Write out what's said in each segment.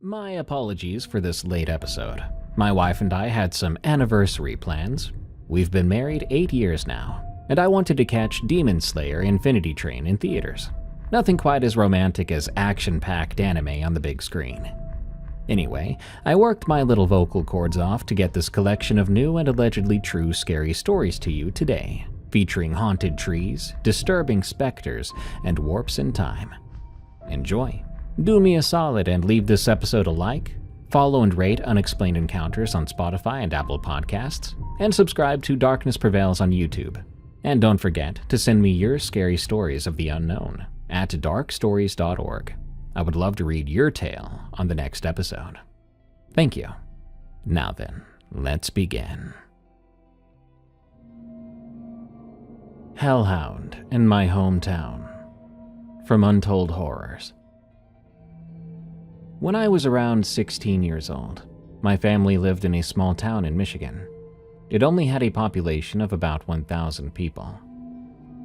My apologies for this late episode. My wife and I had some anniversary plans. We've been married 8 years now, and I wanted to catch Demon Slayer Infinity Train in theaters. Nothing quite as romantic as action-packed anime on the big screen. Anyway, I worked my little vocal cords off to get this collection of new and allegedly true scary stories to you today, featuring haunted trees, disturbing specters, and warps in time. Enjoy. Do me a solid and leave this episode a like, follow and rate Unexplained Encounters on Spotify and Apple Podcasts, and subscribe to Darkness Prevails on YouTube. And don't forget to send me your scary stories of the unknown at darkstories.org. I would love to read your tale on the next episode. Thank you. Now then, let's begin. Hellhound in my hometown. From Untold Horrors. When I was around 16 years old, my family lived in a small town in Michigan. It only had a population of about 1,000 people.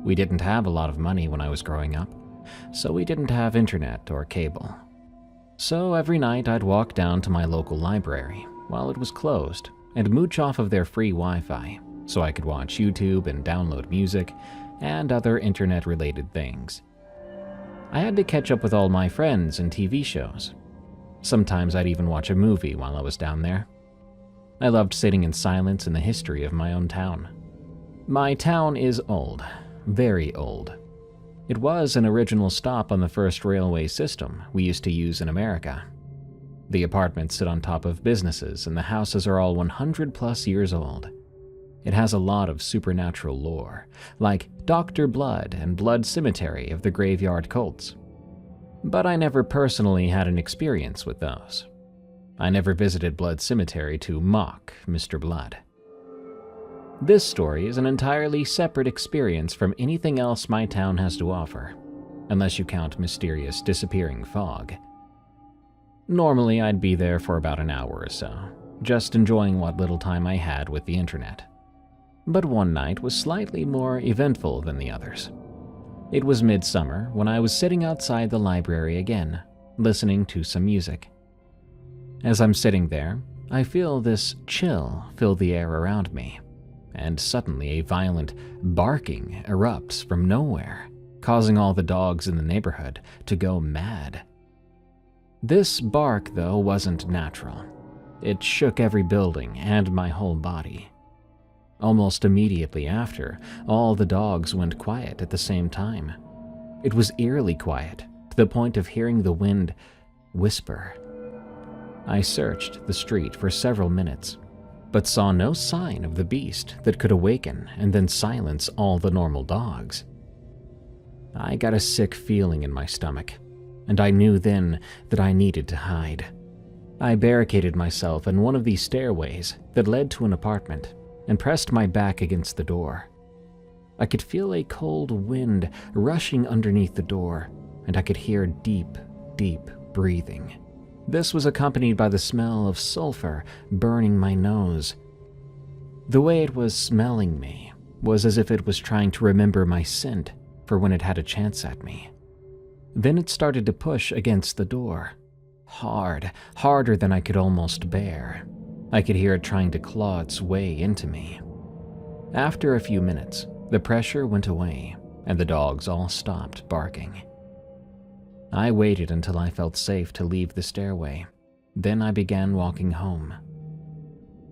We didn't have a lot of money when I was growing up, so we didn't have internet or cable. So every night I'd walk down to my local library while it was closed and mooch off of their free Wi-Fi so I could watch YouTube and download music and other internet-related things. I had to catch up with all my friends and TV shows. Sometimes I'd even watch a movie while I was down there. I loved sitting in silence in the history of my own town. My town is old, very old. It was an original stop on the first railway system we used to use in America. The apartments sit on top of businesses and the houses are all 100 plus years old. It has a lot of supernatural lore, like Dr. Blood and Blood Cemetery of the Graveyard Cults. But I never personally had an experience with those. I never visited Blood Cemetery to mock Mr. Blood. This story is an entirely separate experience from anything else my town has to offer, unless you count mysterious disappearing fog. Normally I'd be there for about an hour or so, just enjoying what little time I had with the internet. But one night was slightly more eventful than the others. It was midsummer when I was sitting outside the library again, listening to some music. As I'm sitting there, I feel this chill fill the air around me, and suddenly a violent barking erupts from nowhere, causing all the dogs in the neighborhood to go mad. This bark, though, wasn't natural. It shook every building and my whole body. Almost immediately after, all the dogs went quiet at the same time. It was eerily quiet, to the point of hearing the wind whisper. I searched the street for several minutes, but saw no sign of the beast that could awaken and then silence all the normal dogs. I got a sick feeling in my stomach, and I knew then that I needed to hide. I barricaded myself in one of these stairways that led to an apartment and pressed my back against the door. I could feel a cold wind rushing underneath the door, and I could hear deep, deep breathing. This was accompanied by the smell of sulfur burning my nose. The way it was smelling me was as if it was trying to remember my scent for when it had a chance at me. Then it started to push against the door. Hard, harder than I could almost bear. I could hear it trying to claw its way into me. After a few minutes, the pressure went away, and the dogs all stopped barking. I waited until I felt safe to leave the stairway. Then I began walking home.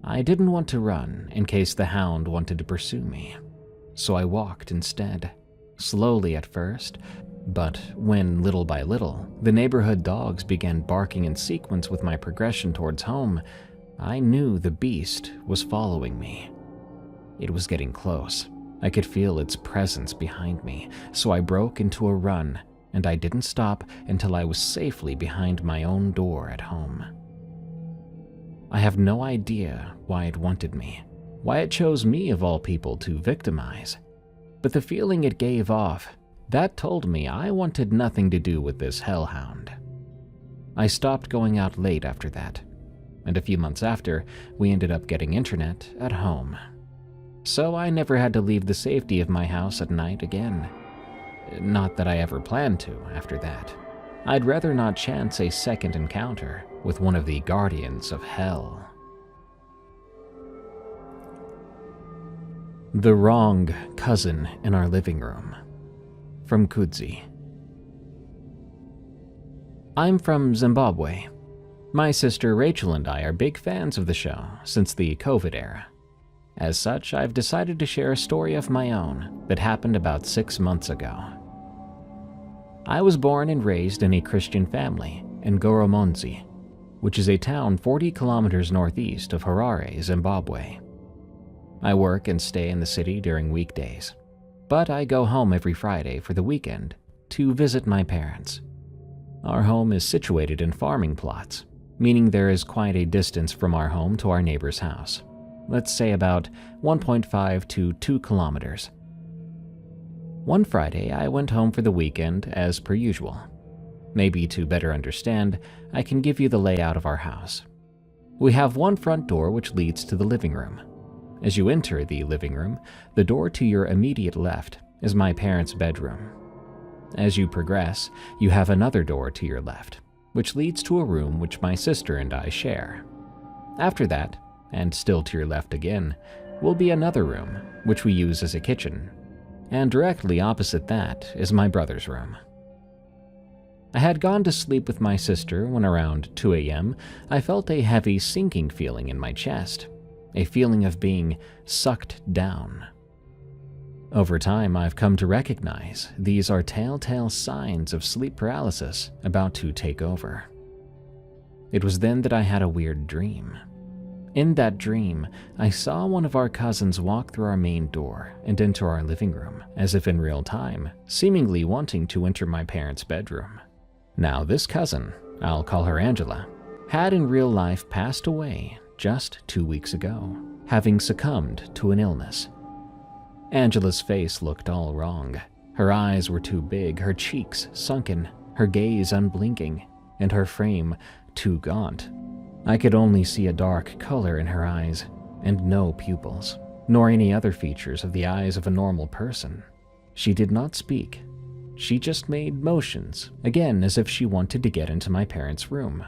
I didn't want to run in case the hound wanted to pursue me, so I walked instead, slowly at first, but when, little by little, the neighborhood dogs began barking in sequence with my progression towards home, I knew the beast was following me. It was getting close. I could feel its presence behind me, so I broke into a run, and I didn't stop until I was safely behind my own door at home. I have no idea why it wanted me, why it chose me of all people to victimize, but the feeling it gave off, that told me I wanted nothing to do with this hellhound. I stopped going out late after that, and a few months after, we ended up getting internet at home. So I never had to leave the safety of my house at night again. Not that I ever planned to after that. I'd rather not chance a second encounter with one of the guardians of hell. The wrong cousin in our living room. From Kudzi. I'm from Zimbabwe. My sister Rachel and I are big fans of the show since the COVID era. As such, I've decided to share a story of my own that happened about 6 months ago. I was born and raised in a Christian family in Goromonzi, which is a town 40 kilometers northeast of Harare, Zimbabwe. I work and stay in the city during weekdays, but I go home every Friday for the weekend to visit my parents. Our home is situated in farming plots, meaning there is quite a distance from our home to our neighbor's house. Let's say about 1.5 to 2 kilometers. One Friday, I went home for the weekend as per usual. Maybe to better understand, I can give you the layout of our house. We have one front door which leads to the living room. As you enter the living room, the door to your immediate left is my parents' bedroom. As you progress, you have another door to your left, which leads to a room which my sister and I share. After that, and still to your left again, will be another room, which we use as a kitchen, and directly opposite that is my brother's room. I had gone to sleep with my sister when around 2 a.m. I felt a heavy sinking feeling in my chest, a feeling of being sucked down. Over time, I've come to recognize these are telltale signs of sleep paralysis about to take over. It was then that I had a weird dream. In that dream, I saw one of our cousins walk through our main door and enter our living room, as if in real time, seemingly wanting to enter my parents' bedroom. Now, this cousin, I'll call her Angela, had in real life passed away just 2 weeks ago, having succumbed to an illness. Angela's face looked all wrong. Her eyes were too big, her cheeks sunken, her gaze unblinking, and her frame too gaunt. I could only see a dark color in her eyes, and no pupils, nor any other features of the eyes of a normal person. She did not speak. She just made motions, again as if she wanted to get into my parents' room.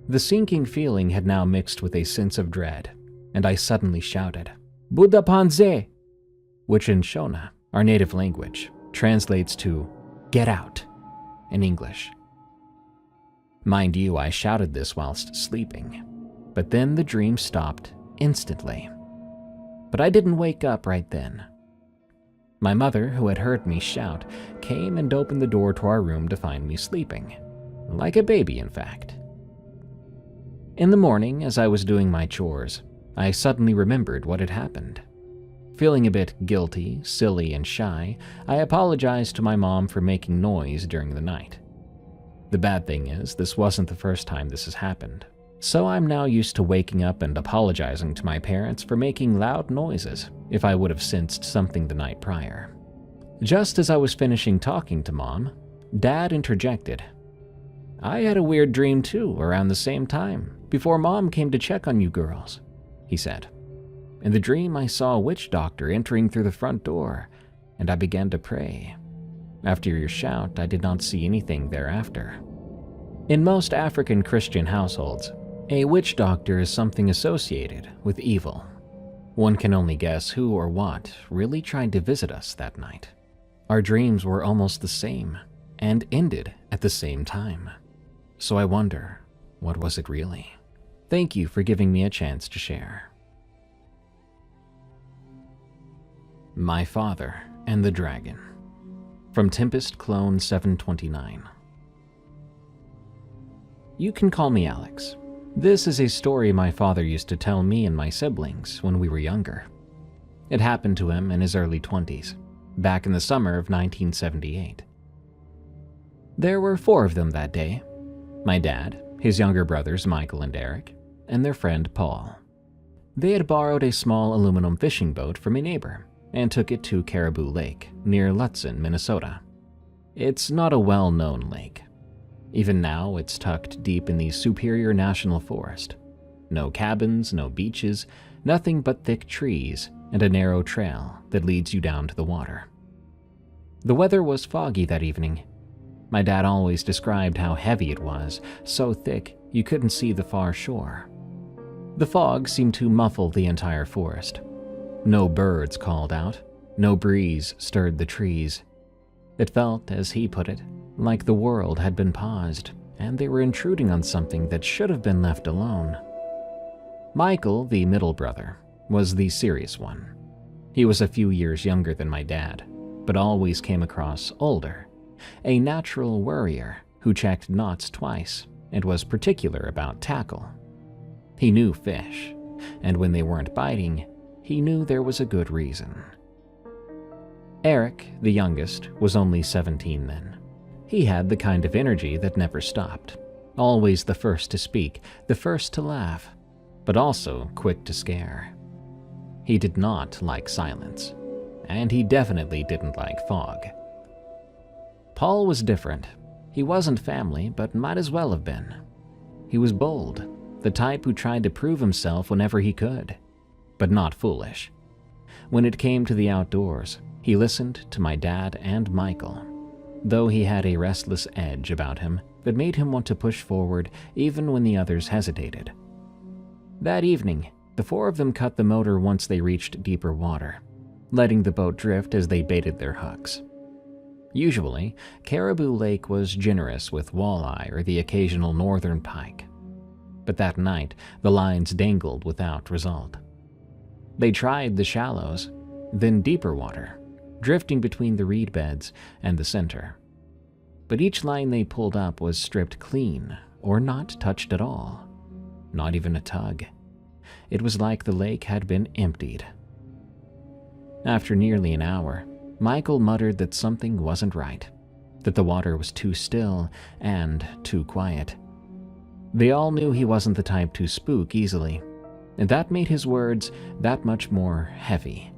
The sinking feeling had now mixed with a sense of dread, and I suddenly shouted, "Buddha Panze!" which in Shona, our native language, translates to "get out" in English. Mind you, I shouted this whilst sleeping, but then the dream stopped instantly. But I didn't wake up right then. My mother, who had heard me shout, came and opened the door to our room to find me sleeping, like a baby in fact. In the morning, as I was doing my chores, I suddenly remembered what had happened. Feeling a bit guilty, silly, and shy, I apologized to my mom for making noise during the night. The bad thing is, this wasn't the first time this has happened, so I'm now used to waking up and apologizing to my parents for making loud noises if I would have sensed something the night prior. Just as I was finishing talking to Mom, Dad interjected. "I had a weird dream too around the same time, before Mom came to check on you girls," he said. "In the dream, I saw a witch doctor entering through the front door, and I began to pray. After your shout, I did not see anything thereafter." In most African Christian households, a witch doctor is something associated with evil. One can only guess who or what really tried to visit us that night. Our dreams were almost the same and ended at the same time. So I wonder, what was it really? Thank you for giving me a chance to share. My Father and the Dragon. From Tempest Clone 729. You can call me Alex. This is a story my father used to tell me and my siblings when we were younger. It happened to him in his early 20s, back in the summer of 1978. There were 4 of them that day. My dad, his younger brothers Michael and Eric, and their friend Paul. They had borrowed a small aluminum fishing boat from a neighbor and took it to Caribou Lake, near Lutsen, Minnesota. It's not a well-known lake. Even now, it's tucked deep in the Superior National Forest. No cabins, no beaches, nothing but thick trees and a narrow trail that leads you down to the water. The weather was foggy that evening. My dad always described how heavy it was, so thick you couldn't see the far shore. The fog seemed to muffle the entire forest. No birds called out, no breeze stirred the trees. It felt, as he put it, like the world had been paused, and they were intruding on something that should have been left alone. Michael, the middle brother, was the serious one. He was a few years younger than my dad, but always came across older, a natural worrier who checked knots twice and was particular about tackle. He knew fish, and when they weren't biting, he knew there was a good reason. Eric, the youngest, was only 17 then. He had the kind of energy that never stopped, always the first to speak, the first to laugh, but also quick to scare. He did not like silence, and he definitely didn't like fog. Paul was different. He wasn't family, but might as well have been. He was bold, the type who tried to prove himself whenever he could, but not foolish. When it came to the outdoors, he listened to my dad and Michael, though he had a restless edge about him that made him want to push forward even when the others hesitated. That evening, the four of them cut the motor once they reached deeper water, letting the boat drift as they baited their hooks. Usually, Caribou Lake was generous with walleye or the occasional northern pike, but that night the lines dangled without result. They tried the shallows, then deeper water, drifting between the reed beds and the center. But each line they pulled up was stripped clean or not touched at all, not even a tug. It was like the lake had been emptied. After nearly an hour, Michael muttered that something wasn't right, that the water was too still and too quiet. They all knew he wasn't the type to spook easily, and that made his words that much more heavy.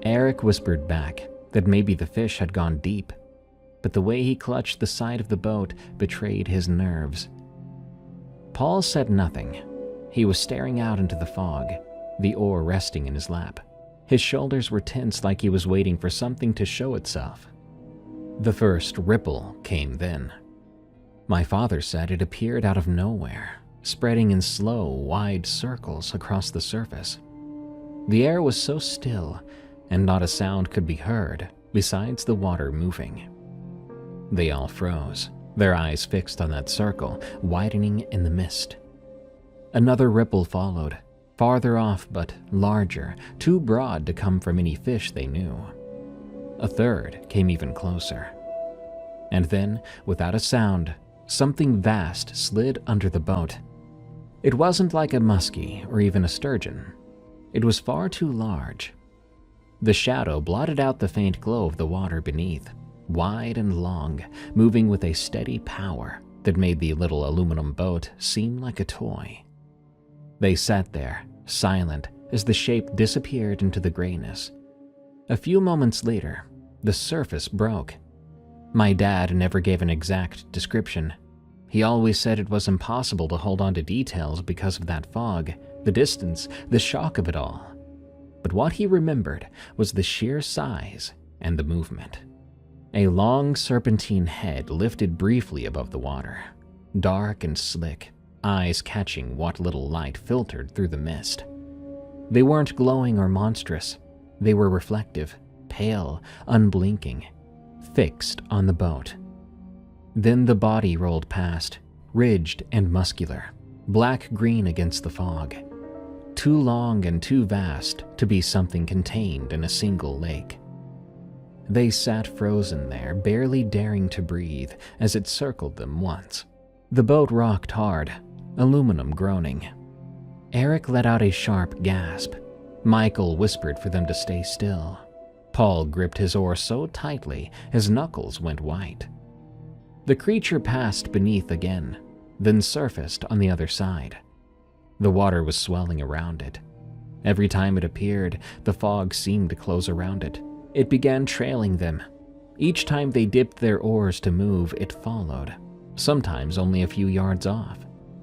Eric whispered back that maybe the fish had gone deep, but the way he clutched the side of the boat betrayed his nerves. Paul said nothing. He was staring out into the fog, the oar resting in his lap. His shoulders were tense like he was waiting for something to show itself. The first ripple came then. My father said it appeared out of nowhere, spreading in slow, wide circles across the surface. The air was so still, and not a sound could be heard besides the water moving. They all froze, their eyes fixed on that circle, widening in the mist. Another ripple followed, farther off but larger, too broad to come from any fish they knew. A third came even closer. And then, without a sound, something vast slid under the boat. It wasn't like a muskie or even a sturgeon. It was far too large. The shadow blotted out the faint glow of the water beneath, wide and long, moving with a steady power that made the little aluminum boat seem like a toy. They sat there, silent, as the shape disappeared into the grayness. A few moments later, the surface broke. My dad never gave an exact description. He always said it was impossible to hold on to details because of that fog, the distance, the shock of it all. But what he remembered was the sheer size and the movement. A long serpentine head lifted briefly above the water, dark and slick, eyes catching what little light filtered through the mist. They weren't glowing or monstrous. They were reflective, pale, unblinking, fixed on the boat. Then the body rolled past, ridged and muscular, black-green against the fog. Too long and too vast to be something contained in a single lake. They sat frozen there, barely daring to breathe as it circled them once. The boat rocked hard, aluminum groaning. Eric let out a sharp gasp. Michael whispered for them to stay still. Paul gripped his oar so tightly his knuckles went white. The creature passed beneath again, then surfaced on the other side. The water was swelling around it. Every time it appeared, the fog seemed to close around it. It began trailing them. Each time they dipped their oars to move, it followed, sometimes only a few yards off,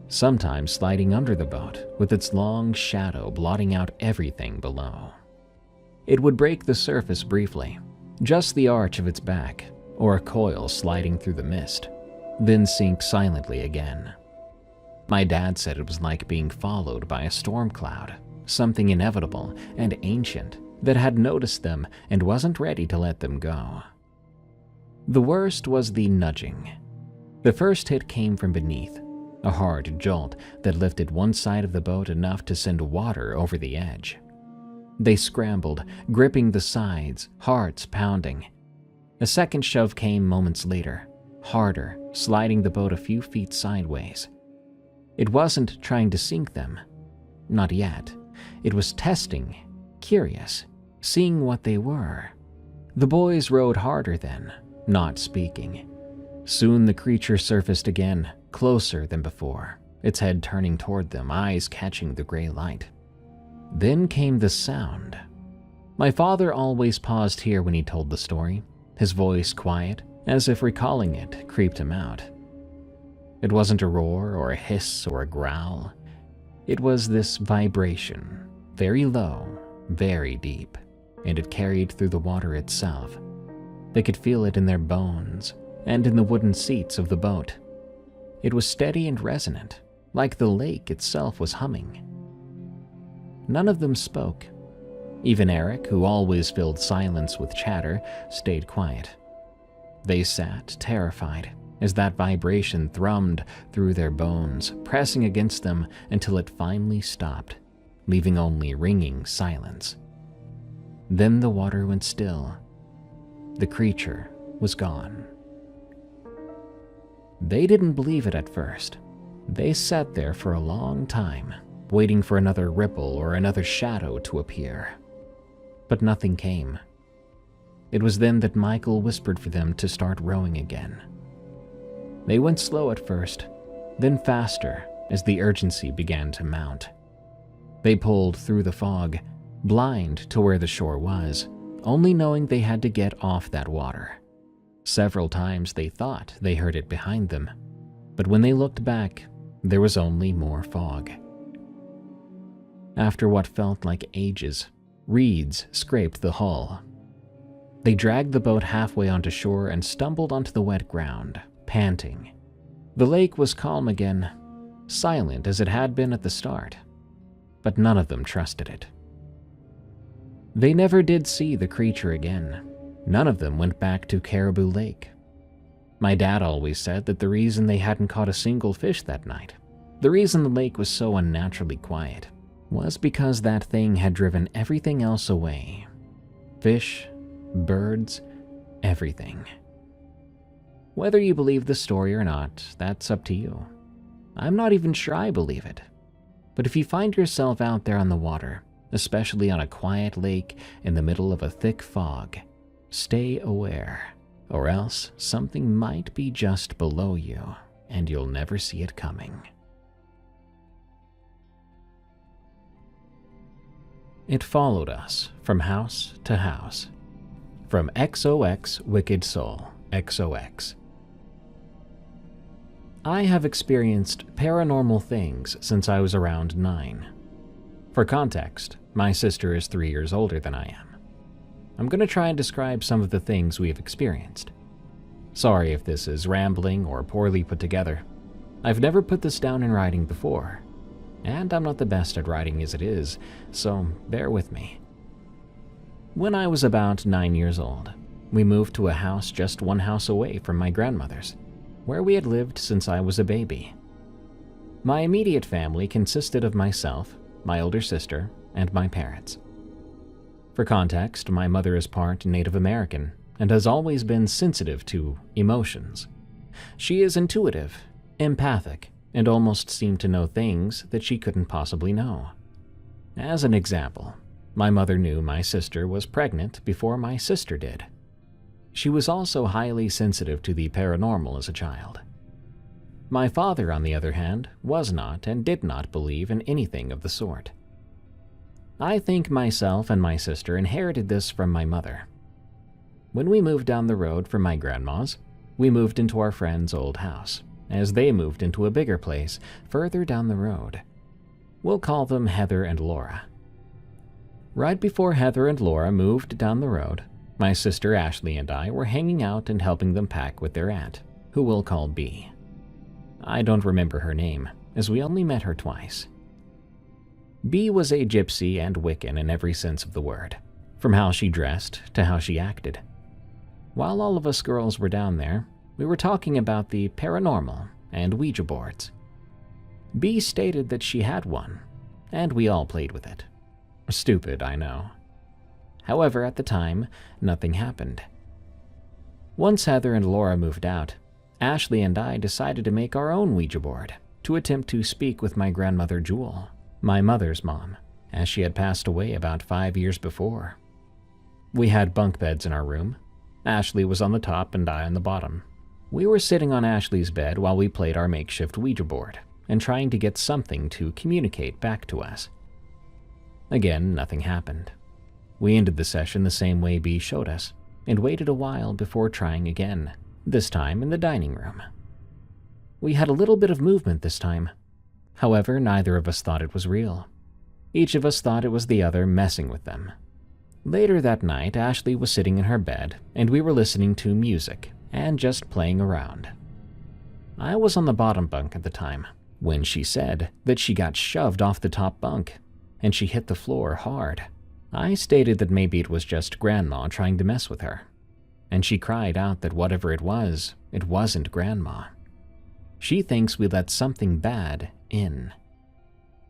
sometimes sliding under the boat with its long shadow blotting out everything below. It would break the surface briefly, just the arch of its back, or a coil sliding through the mist, then sink silently again. My dad said it was like being followed by a storm cloud, something inevitable and ancient that had noticed them and wasn't ready to let them go. The worst was the nudging. The first hit came from beneath, a hard jolt that lifted one side of the boat enough to send water over the edge. They scrambled, gripping the sides, hearts pounding. A second shove came moments later, harder, sliding the boat a few feet sideways. It wasn't trying to sink them. Not yet. It was testing, curious, seeing what they were. The boys rowed harder then, not speaking. Soon the creature surfaced again, closer than before, its head turning toward them, eyes catching the gray light. Then came the sound. My father always paused here when he told the story, his voice quiet, as if recalling it creeped him out. It wasn't a roar or a hiss or a growl. It was this vibration, very low, very deep, and it carried through the water itself. They could feel it in their bones and in the wooden seats of the boat. It was steady and resonant, like the lake itself was humming. None of them spoke. Even Eric, who always filled silence with chatter, stayed quiet. They sat, terrified, as that vibration thrummed through their bones, pressing against them until it finally stopped, leaving only ringing silence. Then the water went still. The creature was gone. They didn't believe it at first. They sat there for a long time, waiting for another ripple or another shadow to appear. But nothing came. It was then that Michael whispered for them to start rowing again. They went slow at first, then faster as the urgency began to mount. They pulled through the fog, blind to where the shore was, only knowing they had to get off that water. Several times they thought they heard it behind them, but when they looked back, there was only more fog. After what felt like ages, reeds scraped the hull. They dragged the boat halfway onto shore and stumbled onto the wet ground, panting. The lake was calm again, silent as it had been at the start, but none of them trusted it. They never did see the creature again. None of them went back to Caribou Lake. My dad always said that the reason they hadn't caught a single fish that night, the reason the lake was so unnaturally quiet, was because that thing had driven everything else away. Fish, birds, everything. Whether you believe the story or not, that's up to you. I'm not even sure I believe it. But if you find yourself out there on the water, especially on a quiet lake in the middle of a thick fog, stay aware, or else something might be just below you and you'll never see it coming. It followed us from house to house. From XOX Wicked Soul, XOX. I have experienced paranormal things since I was around 9. For context, my sister is 3 years older than I am. I'm going to try and describe some of the things we have experienced. Sorry if this is rambling or poorly put together. I've never put this down in writing before, and I'm not the best at writing as it is, so bear with me. When I was about 9 years old, we moved to a house just one house away from my grandmother's, where we had lived since I was a baby. My immediate family consisted of myself, my older sister, and my parents. For context, my mother is part Native American and has always been sensitive to emotions. She is intuitive, empathic, and almost seemed to know things that she couldn't possibly know. As an example, my mother knew my sister was pregnant before my sister did. She was also highly sensitive to the paranormal as a child. My father, on the other hand, was not and did not believe in anything of the sort. I think myself and my sister inherited this from my mother. When we moved down the road from my grandma's, we moved into our friend's old house, as they moved into a bigger place further down the road. We'll call them Heather and Laura. Right before Heather and Laura moved down the road, My sister Ashley and I were hanging out and helping them pack with their aunt, who we'll call B. I don't remember her name, as we only met her twice. B was a gypsy and Wiccan in every sense of the word, from how she dressed to how she acted. While all of us girls were down there, we were talking about the paranormal and Ouija boards. B stated that she had one, and we all played with it. Stupid, I know. However, at the time, nothing happened. Once Heather and Laura moved out, Ashley and I decided to make our own Ouija board to attempt to speak with my grandmother Jewel, my mother's mom, as she had passed away about 5 years before. We had bunk beds in our room. Ashley was on the top and I on the bottom. We were sitting on Ashley's bed while we played our makeshift Ouija board and trying to get something to communicate back to us. Again, nothing happened. We ended the session the same way B showed us and waited a while before trying again, this time in the dining room. We had a little bit of movement this time. However, neither of us thought it was real. Each of us thought it was the other messing with them. Later that night, Ashley was sitting in her bed and we were listening to music and just playing around. I was on the bottom bunk at the time when she said that she got shoved off the top bunk and she hit the floor hard. I stated that maybe it was just Grandma trying to mess with her, and she cried out that whatever it wasn't Grandma. She thinks we let something bad in.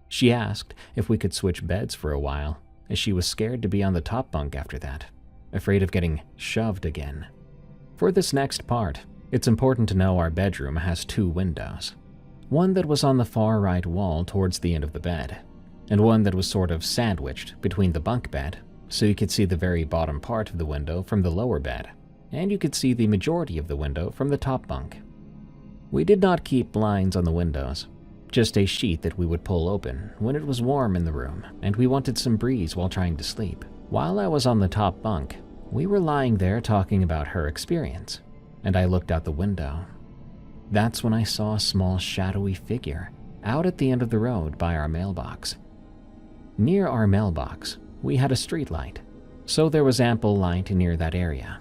She asked if we could switch beds for a while, as she was scared to be on the top bunk after that, afraid of getting shoved again. For this next part, it's important to know our bedroom has 2 windows. One that was on the far right wall towards the end of the bed, and one that was sort of sandwiched between the bunk bed, so you could see the very bottom part of the window from the lower bed, and you could see the majority of the window from the top bunk. We did not keep blinds on the windows, just a sheet that we would pull open when it was warm in the room and we wanted some breeze while trying to sleep. While I was on the top bunk, we were lying there talking about her experience, and I looked out the window. That's when I saw a small shadowy figure out at the end of the road by our mailbox. Near our mailbox, we had a street light, so there was ample light near that area.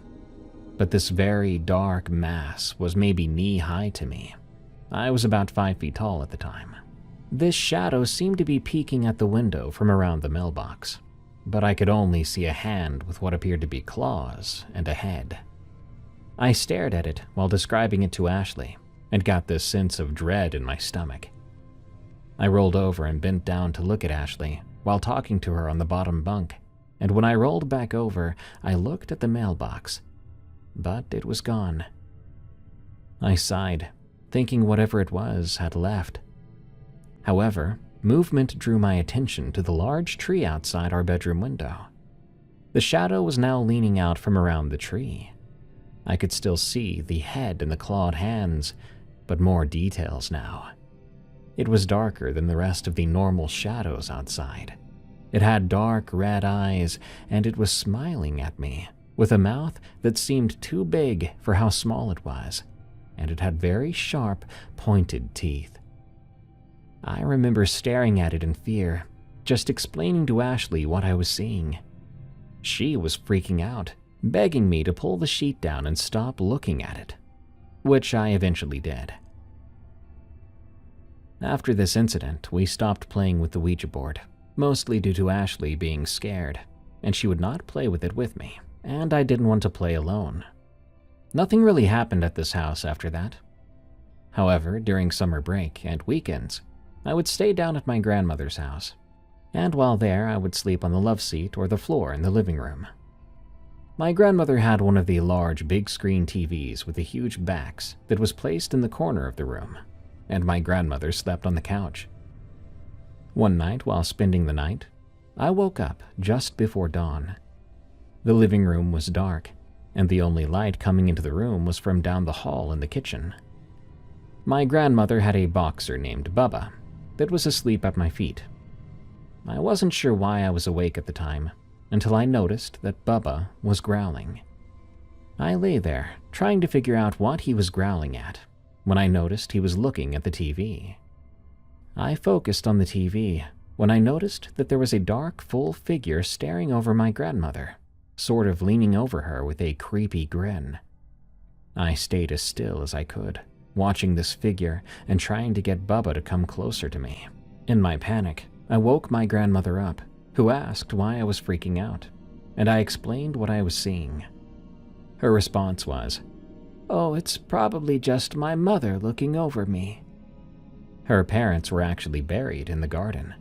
But this very dark mass was maybe knee-high to me. I was about 5 feet tall at the time. This shadow seemed to be peeking at the window from around the mailbox, but I could only see a hand with what appeared to be claws and a head. I stared at it while describing it to Ashley and got this sense of dread in my stomach. I rolled over and bent down to look at Ashley while talking to her on the bottom bunk, and when I rolled back over, I looked at the mailbox, but it was gone. I sighed, thinking whatever it was had left. However, movement drew my attention to the large tree outside our bedroom window. The shadow was now leaning out from around the tree. I could still see the head and the clawed hands, but more details now. It was darker than the rest of the normal shadows outside. It had dark red eyes, and it was smiling at me, with a mouth that seemed too big for how small it was, and it had very sharp, pointed teeth. I remember staring at it in fear, just explaining to Ashley what I was seeing. She was freaking out, begging me to pull the sheet down and stop looking at it, which I eventually did. After this incident, we stopped playing with the Ouija board, mostly due to Ashley being scared, and she would not play with it with me, and I didn't want to play alone. Nothing really happened at this house after that. However, during summer break and weekends, I would stay down at my grandmother's house, and while there I would sleep on the loveseat or the floor in the living room. My grandmother had one of the large big-screen TVs with the huge backs that was placed in the corner of the room, and my grandmother slept on the couch. One night while spending the night, I woke up just before dawn. The living room was dark, and the only light coming into the room was from down the hall in the kitchen. My grandmother had a boxer named Bubba that was asleep at my feet. I wasn't sure why I was awake at the time, until I noticed that Bubba was growling. I lay there, trying to figure out what he was growling at, when I noticed he was looking at the TV. I focused on the TV when I noticed that there was a dark, full figure staring over my grandmother, sort of leaning over her with a creepy grin. I stayed as still as I could, watching this figure and trying to get Bubba to come closer to me. In my panic, I woke my grandmother up, who asked why I was freaking out, and I explained what I was seeing. Her response was, "Oh, it's probably just my mother looking over me." Her parents were actually buried in the garden.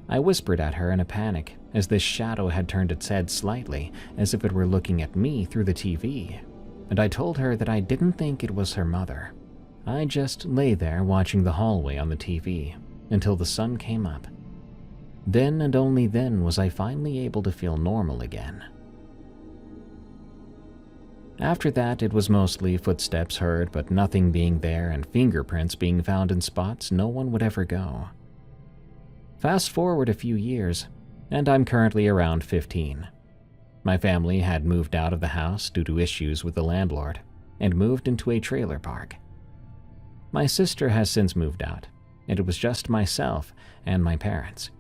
I whispered at her in a panic as this shadow had turned its head slightly as if it were looking at me through the TV, and I told her that I didn't think it was her mother. I just lay there watching the hallway on the TV until the sun came up. Then and only then was I finally able to feel normal again. After that, it was mostly footsteps heard, but nothing being there and fingerprints being found in spots no one would ever go. Fast forward a few years, and I'm currently around 15. My family had moved out of the house due to issues with the landlord and moved into a trailer park. My sister has since moved out, and it was just myself and my parents.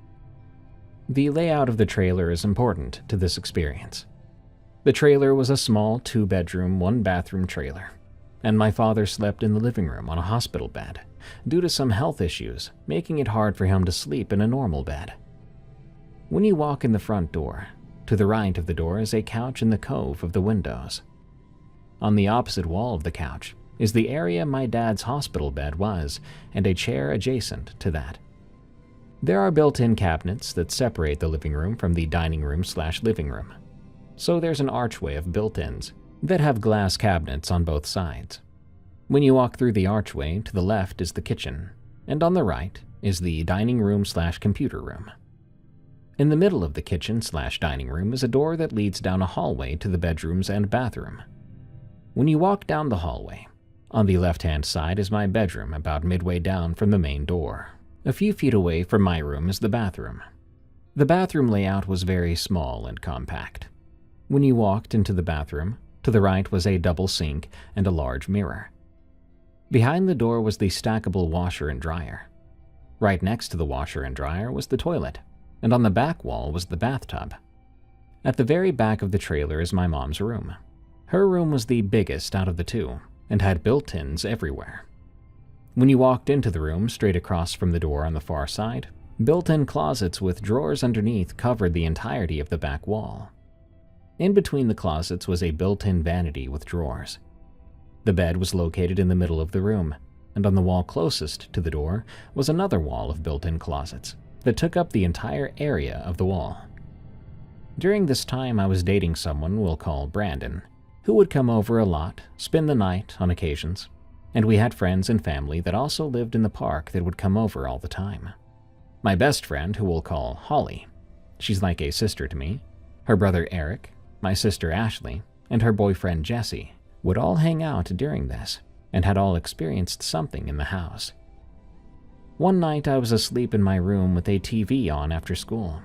The layout of the trailer is important to this experience. The trailer was a small 2-bedroom, 1-bathroom trailer, and my father slept in the living room on a hospital bed due to some health issues, making it hard for him to sleep in a normal bed. When you walk in the front door, to the right of the door is a couch in the cove of the windows. On the opposite wall of the couch is the area my dad's hospital bed was, and a chair adjacent to that. There are built-in cabinets that separate the living room from the dining room/living room. So there's an archway of built-ins that have glass cabinets on both sides. When you walk through the archway, to the left is the kitchen, and on the right is the dining room/computer room. In the middle of the kitchen/dining room is a door that leads down a hallway to the bedrooms and bathroom. When you walk down the hallway, on the left-hand side is my bedroom about midway down from the main door. A few feet away from my room is the bathroom. The bathroom layout was very small and compact. When you walked into the bathroom, to the right was a double sink and a large mirror. Behind the door was the stackable washer and dryer. Right next to the washer and dryer was the toilet, and on the back wall was the bathtub. At the very back of the trailer is my mom's room. Her room was the biggest out of the two and had built-ins everywhere. When you walked into the room, straight across from the door on the far side, built-in closets with drawers underneath covered the entirety of the back wall. In between the closets was a built-in vanity with drawers. The bed was located in the middle of the room, and on the wall closest to the door was another wall of built-in closets that took up the entire area of the wall. During this time, I was dating someone we'll call Brandon, who would come over a lot, spend the night on occasions, and we had friends and family that also lived in the park that would come over all the time. My best friend, who we'll call Holly, she's like a sister to me, her brother Eric, my sister Ashley, and her boyfriend Jesse would all hang out during this and had all experienced something in the house. One night I was asleep in my room with a TV on after school.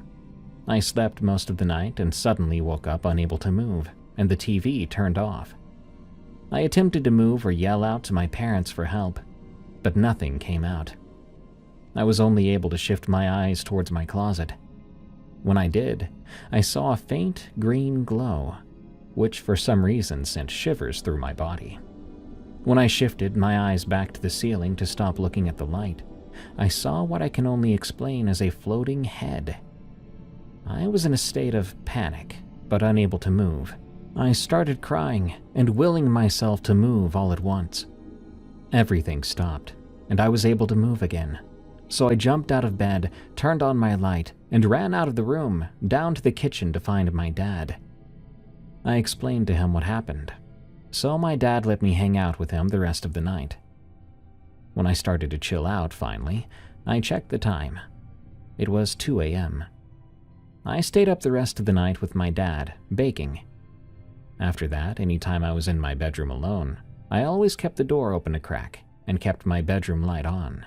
I slept most of the night and suddenly woke up unable to move, and the TV turned off. I attempted to move or yell out to my parents for help, but nothing came out. I was only able to shift my eyes towards my closet. When I did, I saw a faint green glow, which for some reason sent shivers through my body. When I shifted my eyes back to the ceiling to stop looking at the light, I saw what I can only explain as a floating head. I was in a state of panic, but unable to move. I started crying and willing myself to move all at once. Everything stopped, and I was able to move again. So I jumped out of bed, turned on my light, and ran out of the room, down to the kitchen to find my dad. I explained to him what happened, so my dad let me hang out with him the rest of the night. When I started to chill out finally, I checked the time. It was 2 a.m. I stayed up the rest of the night with my dad, baking. After that, any time I was in my bedroom alone, I always kept the door open a crack and kept my bedroom light on.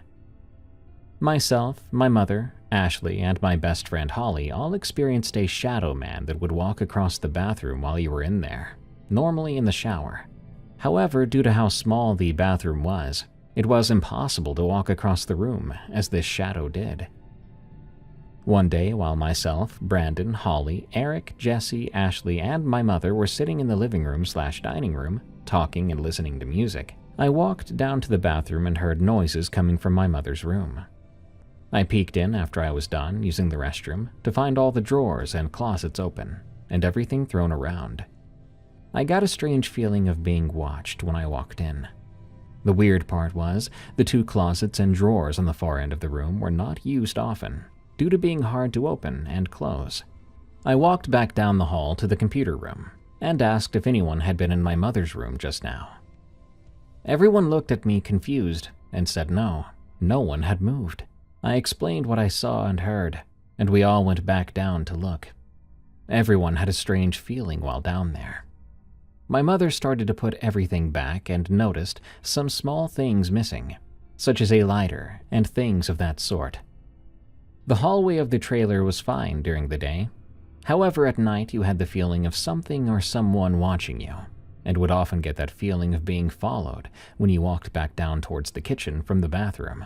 Myself, my mother, Ashley, and my best friend Holly all experienced a shadow man that would walk across the bathroom while you were in there, normally in the shower. However, due to how small the bathroom was, it was impossible to walk across the room as this shadow did. One day, while myself, Brandon, Holly, Eric, Jesse, Ashley, and my mother were sitting in the living room/dining room, talking and listening to music, I walked down to the bathroom and heard noises coming from my mother's room. I peeked in after I was done using the restroom to find all the drawers and closets open and everything thrown around. I got a strange feeling of being watched when I walked in. The weird part was, the 2 closets and drawers on the far end of the room were not used often, due to being hard to open and close. I walked back down the hall to the computer room and asked if anyone had been in my mother's room just now. Everyone looked at me confused and said no one had moved. I explained what I saw and heard, and we all went back down to look. Everyone had a strange feeling while down there. My mother started to put everything back and noticed some small things missing, such as a lighter and things of that sort. The hallway of the trailer was fine during the day. However, at night you had the feeling of something or someone watching you, and would often get that feeling of being followed when you walked back down towards the kitchen from the bathroom.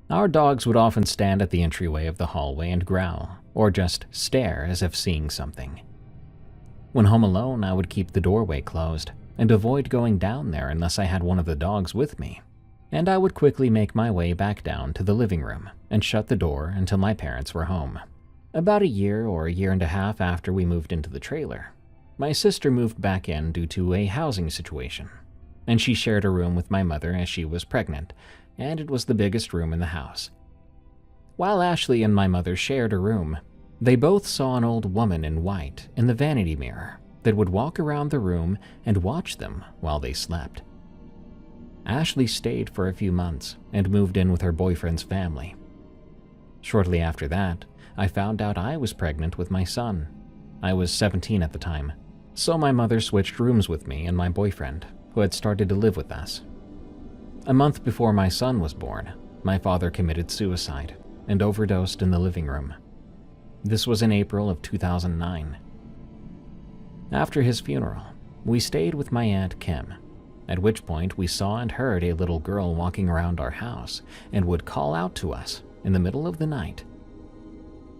Our dogs would often stand at the entryway of the hallway and growl, or just stare as if seeing something. When home alone, I would keep the doorway closed and avoid going down there unless I had one of the dogs with me, and I would quickly make my way back down to the living room and shut the door until my parents were home. About a year or a year and a half after we moved into the trailer, my sister moved back in due to a housing situation, and she shared a room with my mother as she was pregnant, and it was the biggest room in the house. While Ashley and my mother shared a room, they both saw an old woman in white in the vanity mirror that would walk around the room and watch them while they slept. Ashley stayed for a few months and moved in with her boyfriend's family. Shortly after that, I found out I was pregnant with my son. I was 17 at the time, so my mother switched rooms with me and my boyfriend, who had started to live with us. A month before my son was born, my father committed suicide and overdosed in the living room. This was in April of 2009. After his funeral, we stayed with my Aunt Kim, at which point we saw and heard a little girl walking around our house and would call out to us in the middle of the night.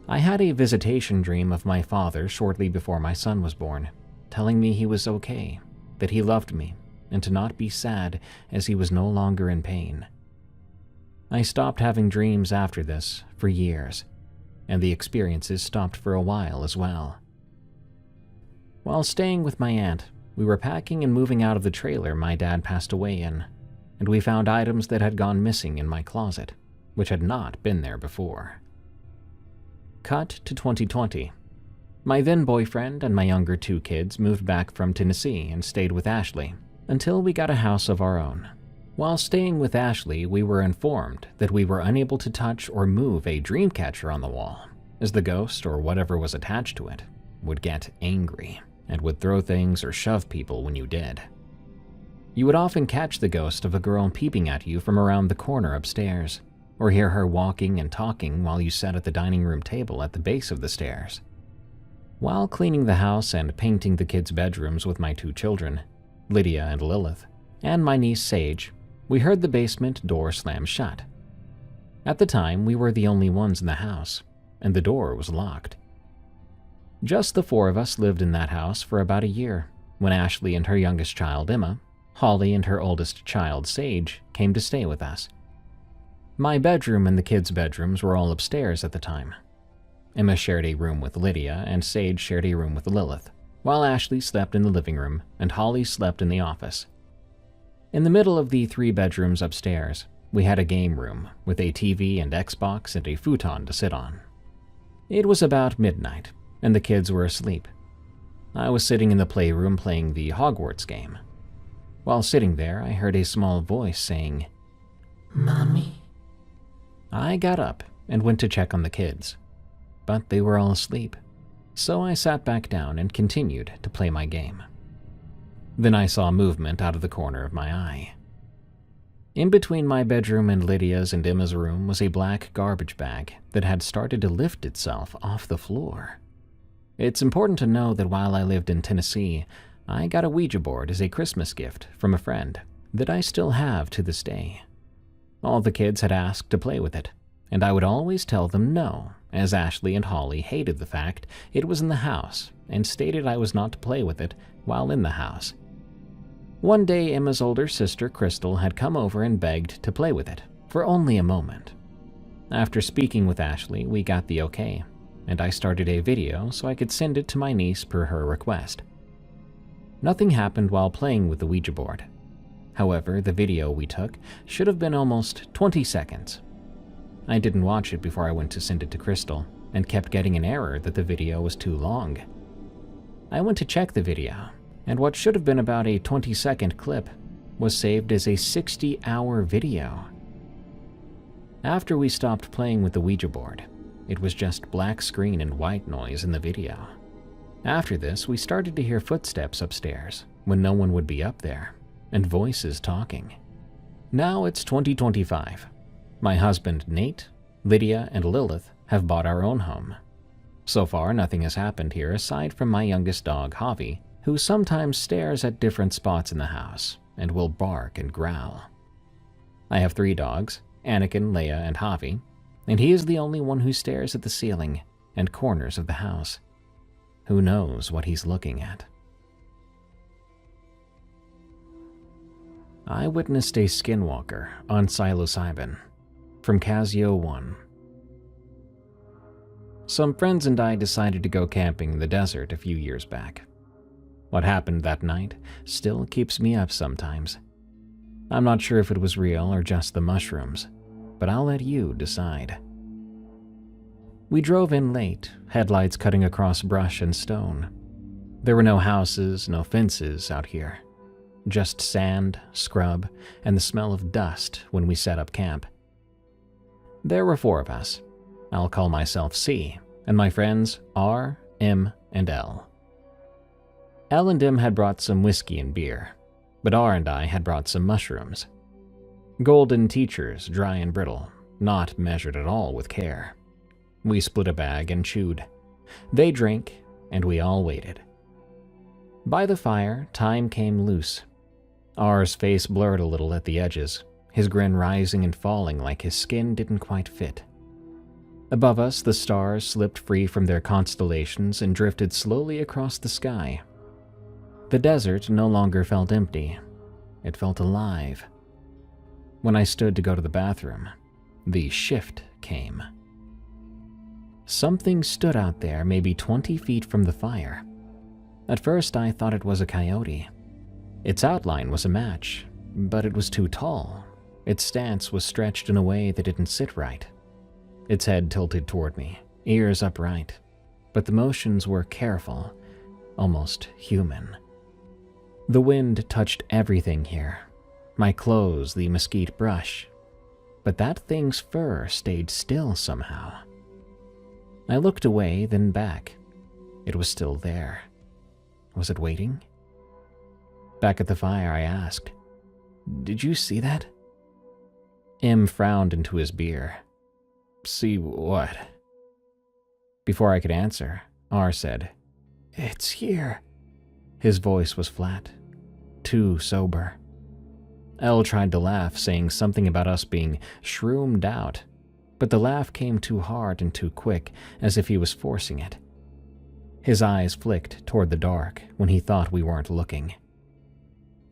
I had a visitation dream of my father shortly before my son was born, telling me he was okay, that he loved me, and to not be sad as he was no longer in pain. I stopped having dreams after this for years, and the experiences stopped for a while as well. While staying with my aunt, we were packing and moving out of the trailer my dad passed away in, and we found items that had gone missing in my closet, which had not been there before. Cut to 2020. My then boyfriend and my younger 2 kids moved back from Tennessee and stayed with Ashley until we got a house of our own. While staying with Ashley, we were informed that we were unable to touch or move a dream catcher on the wall, as the ghost or whatever was attached to it would get angry and would throw things or shove people when you did. You would often catch the ghost of a girl peeping at you from around the corner upstairs, or hear her walking and talking while you sat at the dining room table at the base of the stairs. While cleaning the house and painting the kids' bedrooms with my 2 children, Lydia and Lilith, and my niece Sage, we heard the basement door slam shut. At the time, we were the only ones in the house, and the door was locked. Just the 4 of us lived in that house for about a year, when Ashley and her youngest child, Emma, Holly and her oldest child, Sage, came to stay with us. My bedroom and the kids' bedrooms were all upstairs at the time. Emma shared a room with Lydia, and Sage shared a room with Lilith, while Ashley slept in the living room and Holly slept in the office. In the middle of the 3 bedrooms upstairs, we had a game room with a TV and Xbox and a futon to sit on. It was about midnight, and the kids were asleep. I was sitting in the playroom playing the Hogwarts game. While sitting there, I heard a small voice saying, "Mommy." I got up and went to check on the kids, but they were all asleep, so I sat back down and continued to play my game. Then I saw movement out of the corner of my eye. In between my bedroom and Lydia's and Emma's room was a black garbage bag that had started to lift itself off the floor. It's important to know that while I lived in Tennessee, I got a Ouija board as a Christmas gift from a friend that I still have to this day. All the kids had asked to play with it, and I would always tell them no, as Ashley and Holly hated the fact it was in the house and stated I was not to play with it while in the house. One day, Emma's older sister, Crystal, had come over and begged to play with it, for only a moment. After speaking with Ashley, we got the okay, and I started a video so I could send it to my niece per her request. Nothing happened while playing with the Ouija board. However, the video we took should have been almost 20 seconds. I didn't watch it before I went to send it to Crystal, and kept getting an error that the video was too long. I went to check the video, and what should have been about a 20-second clip was saved as a 60-hour video. After we stopped playing with the Ouija board, it was just black screen and white noise in the video. After this, we started to hear footsteps upstairs when no one would be up there, and voices talking. Now it's 2025. My husband Nate, Lydia, and Lilith have bought our own home. So far, nothing has happened here aside from my youngest dog, Javi, who sometimes stares at different spots in the house and will bark and growl. I have 3 dogs, Anakin, Leia, and Javi, and he is the only one who stares at the ceiling and corners of the house. Who knows what he's looking at? I witnessed a skinwalker on psilocybin from Casio 1. Some friends and I decided to go camping in the desert a few years back. What happened that night still keeps me up sometimes. I'm not sure if it was real or just the mushrooms, but I'll let you decide. We drove in late, headlights cutting across brush and stone. There were no houses, no fences out here. Just sand, scrub, and the smell of dust when we set up camp. There were 4 of us. I'll call myself C, and my friends R, M, and L. L and M had brought some whiskey and beer, but R and I had brought some mushrooms. Golden teachers, dry and brittle, not measured at all with care. We split a bag and chewed. They drank, and we all waited. By the fire, time came loose. R's face blurred a little at the edges, his grin rising and falling like his skin didn't quite fit. Above us, the stars slipped free from their constellations and drifted slowly across the sky. The desert no longer felt empty. It felt alive. When I stood to go to the bathroom, the shift came. Something stood out there maybe 20 feet from the fire. At first, I thought it was a coyote. Its outline was a match, but it was too tall. Its stance was stretched in a way that didn't sit right. Its head tilted toward me, ears upright, but the motions were careful, almost human. The wind touched everything here. My clothes, the mesquite brush. But that thing's fur stayed still somehow. I looked away, then back. It was still there. Was it waiting? Back at the fire, I asked, "Did you see that?" M frowned into his beer. "See what?" Before I could answer, R said, "It's here." His voice was flat, too sober. L tried to laugh, saying something about us being shroomed out, but the laugh came too hard and too quick, as if he was forcing it. His eyes flicked toward the dark when he thought we weren't looking.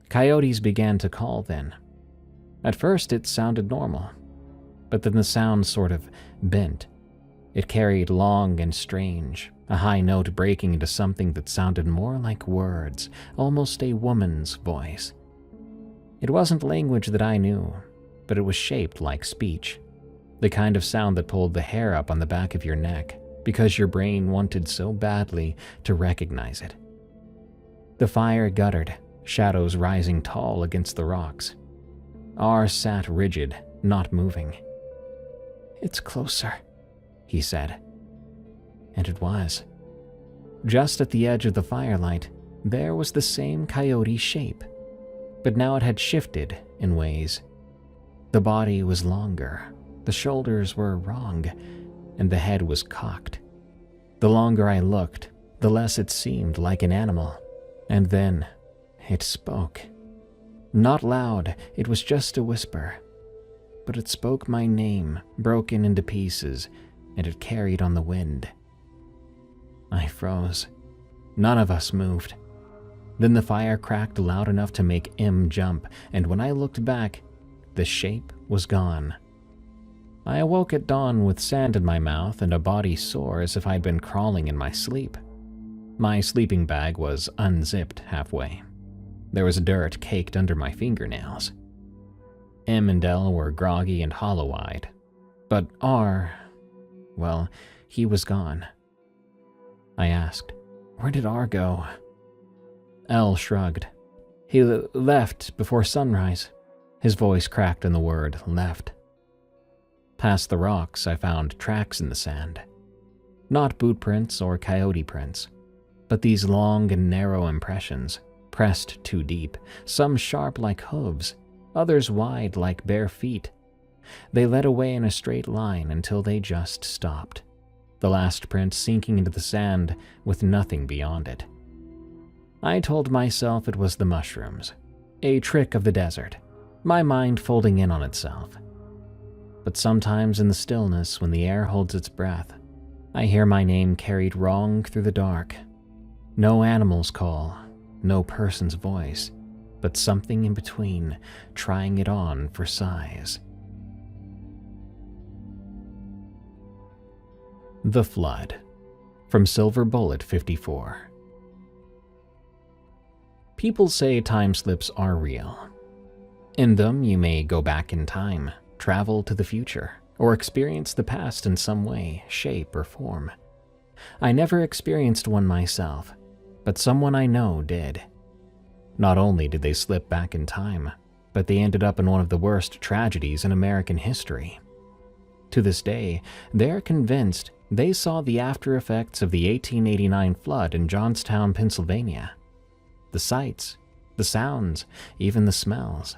Coyotes began to call then. At first it sounded normal, but then the sound sort of bent. It carried long and strange, a high note breaking into something that sounded more like words, almost a woman's voice. It wasn't language that I knew, but it was shaped like speech, the kind of sound that pulled the hair up on the back of your neck because your brain wanted so badly to recognize it. The fire guttered, shadows rising tall against the rocks. R sat rigid, not moving. "It's closer," he said. And it was. Just at the edge of the firelight, there was the same coyote shape, but now it had shifted in ways. The body was longer, the shoulders were wrong, and the head was cocked. The longer I looked, the less it seemed like an animal. And then it spoke. Not loud, it was just a whisper. But it spoke my name, broken into pieces, and it carried on the wind. I froze. None of us moved. Then the fire cracked loud enough to make M jump, and when I looked back, the shape was gone. I awoke at dawn with sand in my mouth and a body sore as if I'd been crawling in my sleep. My sleeping bag was unzipped halfway. There was dirt caked under my fingernails. M and L were groggy and hollow-eyed, but R, well, he was gone. I asked, "Where did R go?" L shrugged. "He left before sunrise." His voice cracked on the word left. Past the rocks, I found tracks in the sand. Not boot prints or coyote prints, but these long and narrow impressions, pressed too deep, some sharp like hooves, others wide like bare feet. They led away in a straight line until they just stopped, the last print sinking into the sand with nothing beyond it. I told myself it was the mushrooms, a trick of the desert, my mind folding in on itself. But sometimes in the stillness, when the air holds its breath, I hear my name carried wrong through the dark. No animal's call, no person's voice, but something in between, trying it on for size. The Flood, from Silver Bullet 54. People say time slips are real. In them, you may go back in time, travel to the future, or experience the past in some way, shape, or form. I never experienced one myself, but someone I know did. Not only did they slip back in time, but they ended up in one of the worst tragedies in American history. To this day, they're convinced they saw the after effects of the 1889 flood in Johnstown, Pennsylvania. The sights, the sounds, even the smells.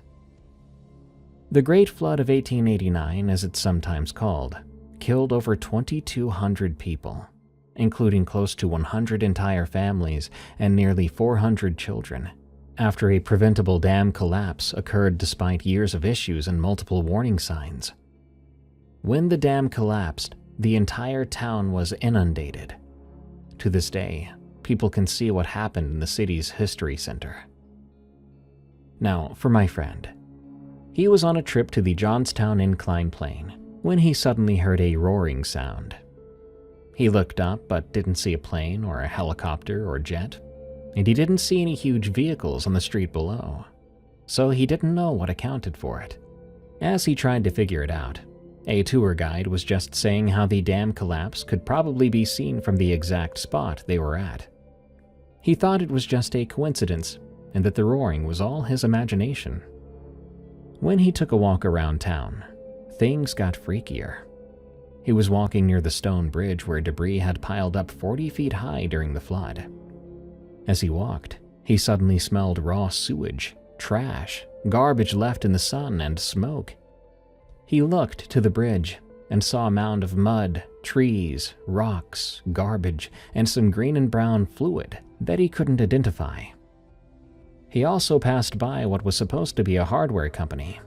The Great Flood of 1889, as it's sometimes called, killed over 2,200 people, including close to 100 entire families and nearly 400 children, after a preventable dam collapse occurred despite years of issues and multiple warning signs. When the dam collapsed, the entire town was inundated. To this day, people can see what happened in the city's history center. Now, for my friend. He was on a trip to the Johnstown Incline Plain when he suddenly heard a roaring sound. He looked up but didn't see a plane or a helicopter or jet, and he didn't see any huge vehicles on the street below, so he didn't know what accounted for it. As he tried to figure it out, a tour guide was just saying how the dam collapse could probably be seen from the exact spot they were at. He thought it was just a coincidence and that the roaring was all his imagination. When he took a walk around town, things got freakier. He was walking near the stone bridge where debris had piled up 40 feet high during the flood. As he walked, he suddenly smelled raw sewage, trash, garbage left in the sun, and smoke. He looked to the bridge and saw a mound of mud, trees, rocks, garbage, and some green and brown fluid that he couldn't identify. He also passed by what was supposed to be a hardware company,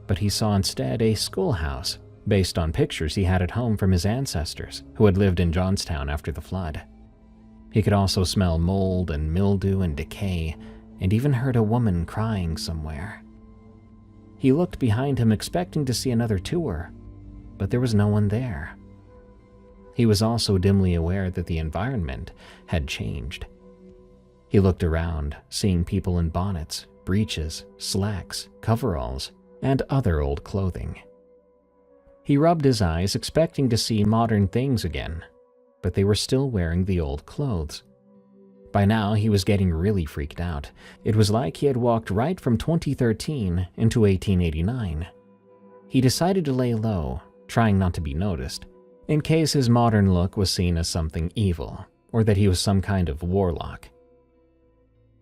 but he saw instead a schoolhouse based on pictures he had at home from his ancestors who had lived in Johnstown after the flood. He could also smell mold and mildew and decay, and even heard a woman crying somewhere. He looked behind him expecting to see another tour, but there was no one there. He was also dimly aware that the environment had changed. He looked around, seeing people in bonnets, breeches, slacks, coveralls, and other old clothing. He rubbed his eyes, expecting to see modern things again, but they were still wearing the old clothes. By now, he was getting really freaked out. It was like he had walked right from 2013 into 1889. He decided to lay low, trying not to be noticed, in case his modern look was seen as something evil, or that he was some kind of warlock.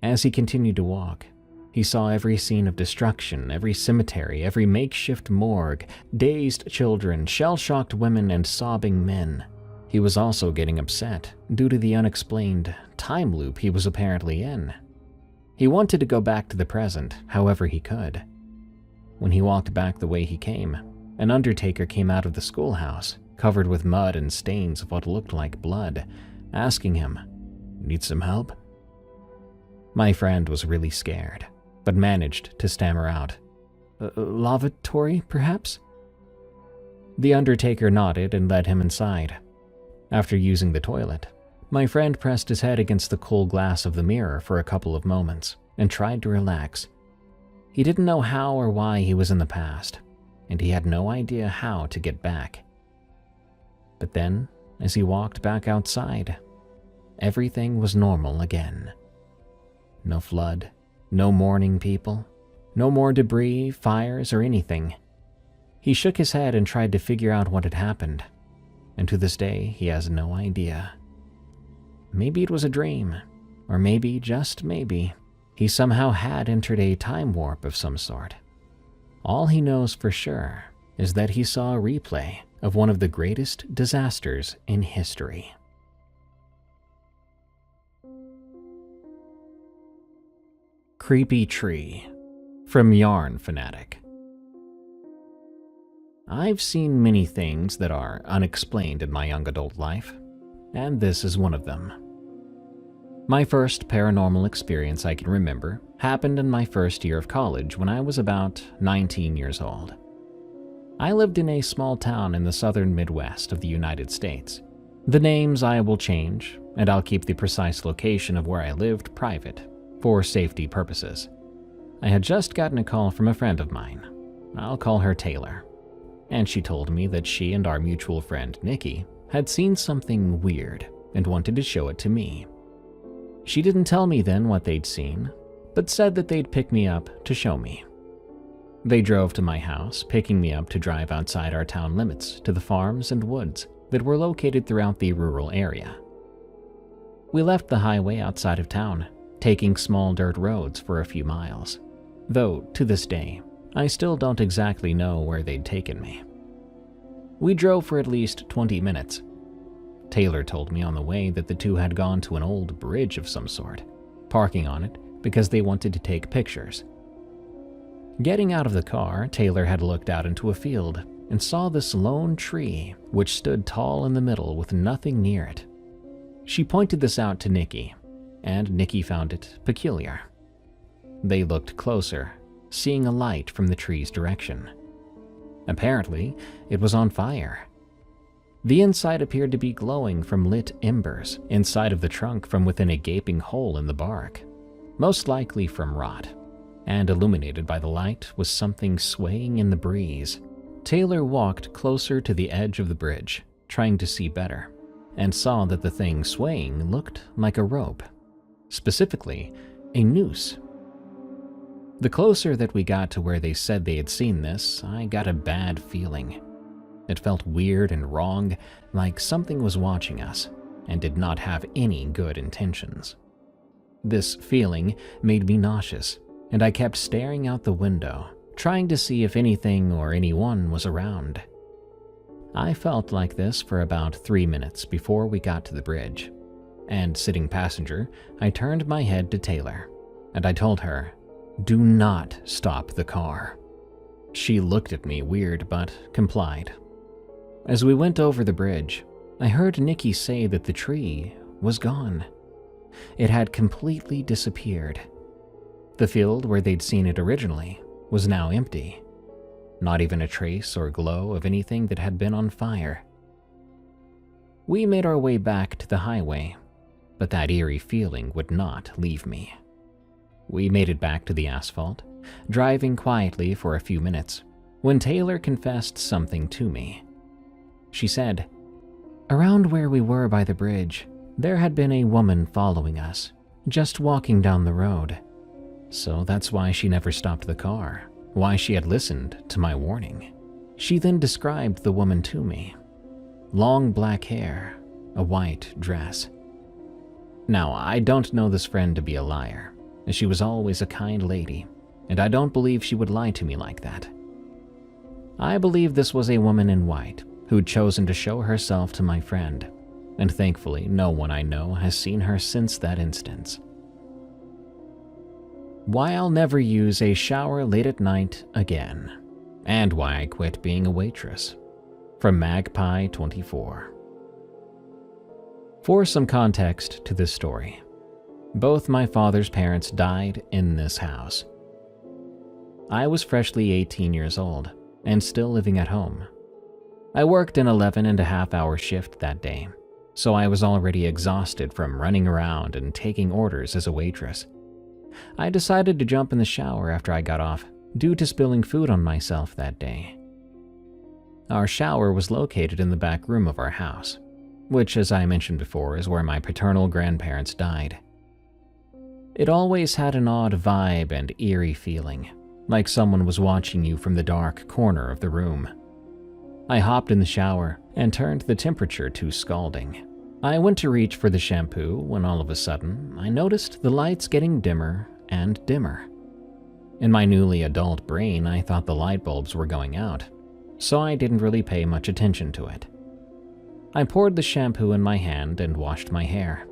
As he continued to walk, he saw every scene of destruction, every cemetery, every makeshift morgue, dazed children, shell-shocked women, and sobbing men. He was also getting upset due to the unexplained time loop he was apparently in. He wanted to go back to the present however he could. When he walked back the way he came, an undertaker came out of the schoolhouse covered with mud and stains of what looked like blood, asking him, "Need some help?" My friend was really scared, but managed to stammer out, "Lavatory, perhaps?" The undertaker nodded and led him inside. After using the toilet, my friend pressed his head against the cool glass of the mirror for a couple of moments and tried to relax. He didn't know how or why he was in the past, and he had no idea how to get back. But then, as he walked back outside, everything was normal again. No flood, no mourning people, no more debris, fires, or anything. He shook his head and tried to figure out what had happened, and to this day he has no idea. Maybe it was a dream, or maybe, just maybe, he somehow had entered a time warp of some sort. All he knows for sure is that he saw a replay of one of the greatest disasters in history. Creepy Tree, from Yarn Fanatic. I've seen many things that are unexplained in my young adult life, and this is one of them. My first paranormal experience I can remember happened in my first year of college when I was about 19 years old. I lived in a small town in the southern Midwest of the United States. The names I will change, and I'll keep the precise location of where I lived private, for safety purposes. I had just gotten a call from a friend of mine. I'll call her Taylor. And she told me that she and our mutual friend Nikki had seen something weird and wanted to show it to me. She didn't tell me then what they'd seen, but said that they'd pick me up to show me. They drove to my house, picking me up to drive outside our town limits to the farms and woods that were located throughout the rural area. We left the highway outside of town, taking small dirt roads for a few miles, though to this day, I still don't exactly know where they'd taken me. We drove for at least 20 minutes. Taylor told me on the way that the two had gone to an old bridge of some sort, parking on it because they wanted to take pictures. Getting out of the car, Taylor had looked out into a field and saw this lone tree which stood tall in the middle with nothing near it. She pointed this out to Nikki, and Nikki found it peculiar. They looked closer, seeing a light from the tree's direction. Apparently, it was on fire. The inside appeared to be glowing from lit embers inside of the trunk from within a gaping hole in the bark, most likely from rot, and illuminated by the light was something swaying in the breeze. Taylor walked closer to the edge of the bridge, trying to see better, and saw that the thing swaying looked like a rope, specifically a noose. The closer that we got to where they said they had seen this, I got a bad feeling. It felt weird and wrong, like something was watching us and did not have any good intentions. This feeling made me nauseous, and I kept staring out the window, trying to see if anything or anyone was around. I felt like this for about 3 minutes before we got to the bridge, and sitting passenger, I turned my head to Taylor, and I told her, "Do not stop the car." She looked at me weird but complied. As we went over the bridge, I heard Nikki say that the tree was gone. It had completely disappeared. The field where they'd seen it originally was now empty. Not even a trace or glow of anything that had been on fire. We made our way back to the highway, but that eerie feeling would not leave me. We made it back to the asphalt, driving quietly for a few minutes, when Taylor confessed something to me. She said, "Around where we were by the bridge, there had been a woman following us, just walking down the road. So that's why she never stopped the car, why she had listened to my warning." She then described the woman to me. Long black hair, a white dress. Now, I don't know this friend to be a liar, as she was always a kind lady, and I don't believe she would lie to me like that. I believe this was a woman in white who'd chosen to show herself to my friend, and thankfully no one I know has seen her since that instance. Why I'll never use a shower late at night again, and why I quit being a waitress. from Magpie24. For some context to this story, both my father's parents died in this house. I was freshly 18 years old and still living at home. I worked an 11.5-hour shift that day, so I was already exhausted from running around and taking orders as a waitress. I decided to jump in the shower after I got off, due to spilling food on myself that day. Our shower was located in the back room of our house, which, as I mentioned before, is where my paternal grandparents died. It always had an odd vibe and eerie feeling, like someone was watching you from the dark corner of the room. I hopped in the shower and turned the temperature to scalding. I went to reach for the shampoo when all of a sudden I noticed the lights getting dimmer and dimmer. In my newly adult brain, I thought the light bulbs were going out, so I didn't really pay much attention to it. I poured the shampoo in my hand and washed my hair.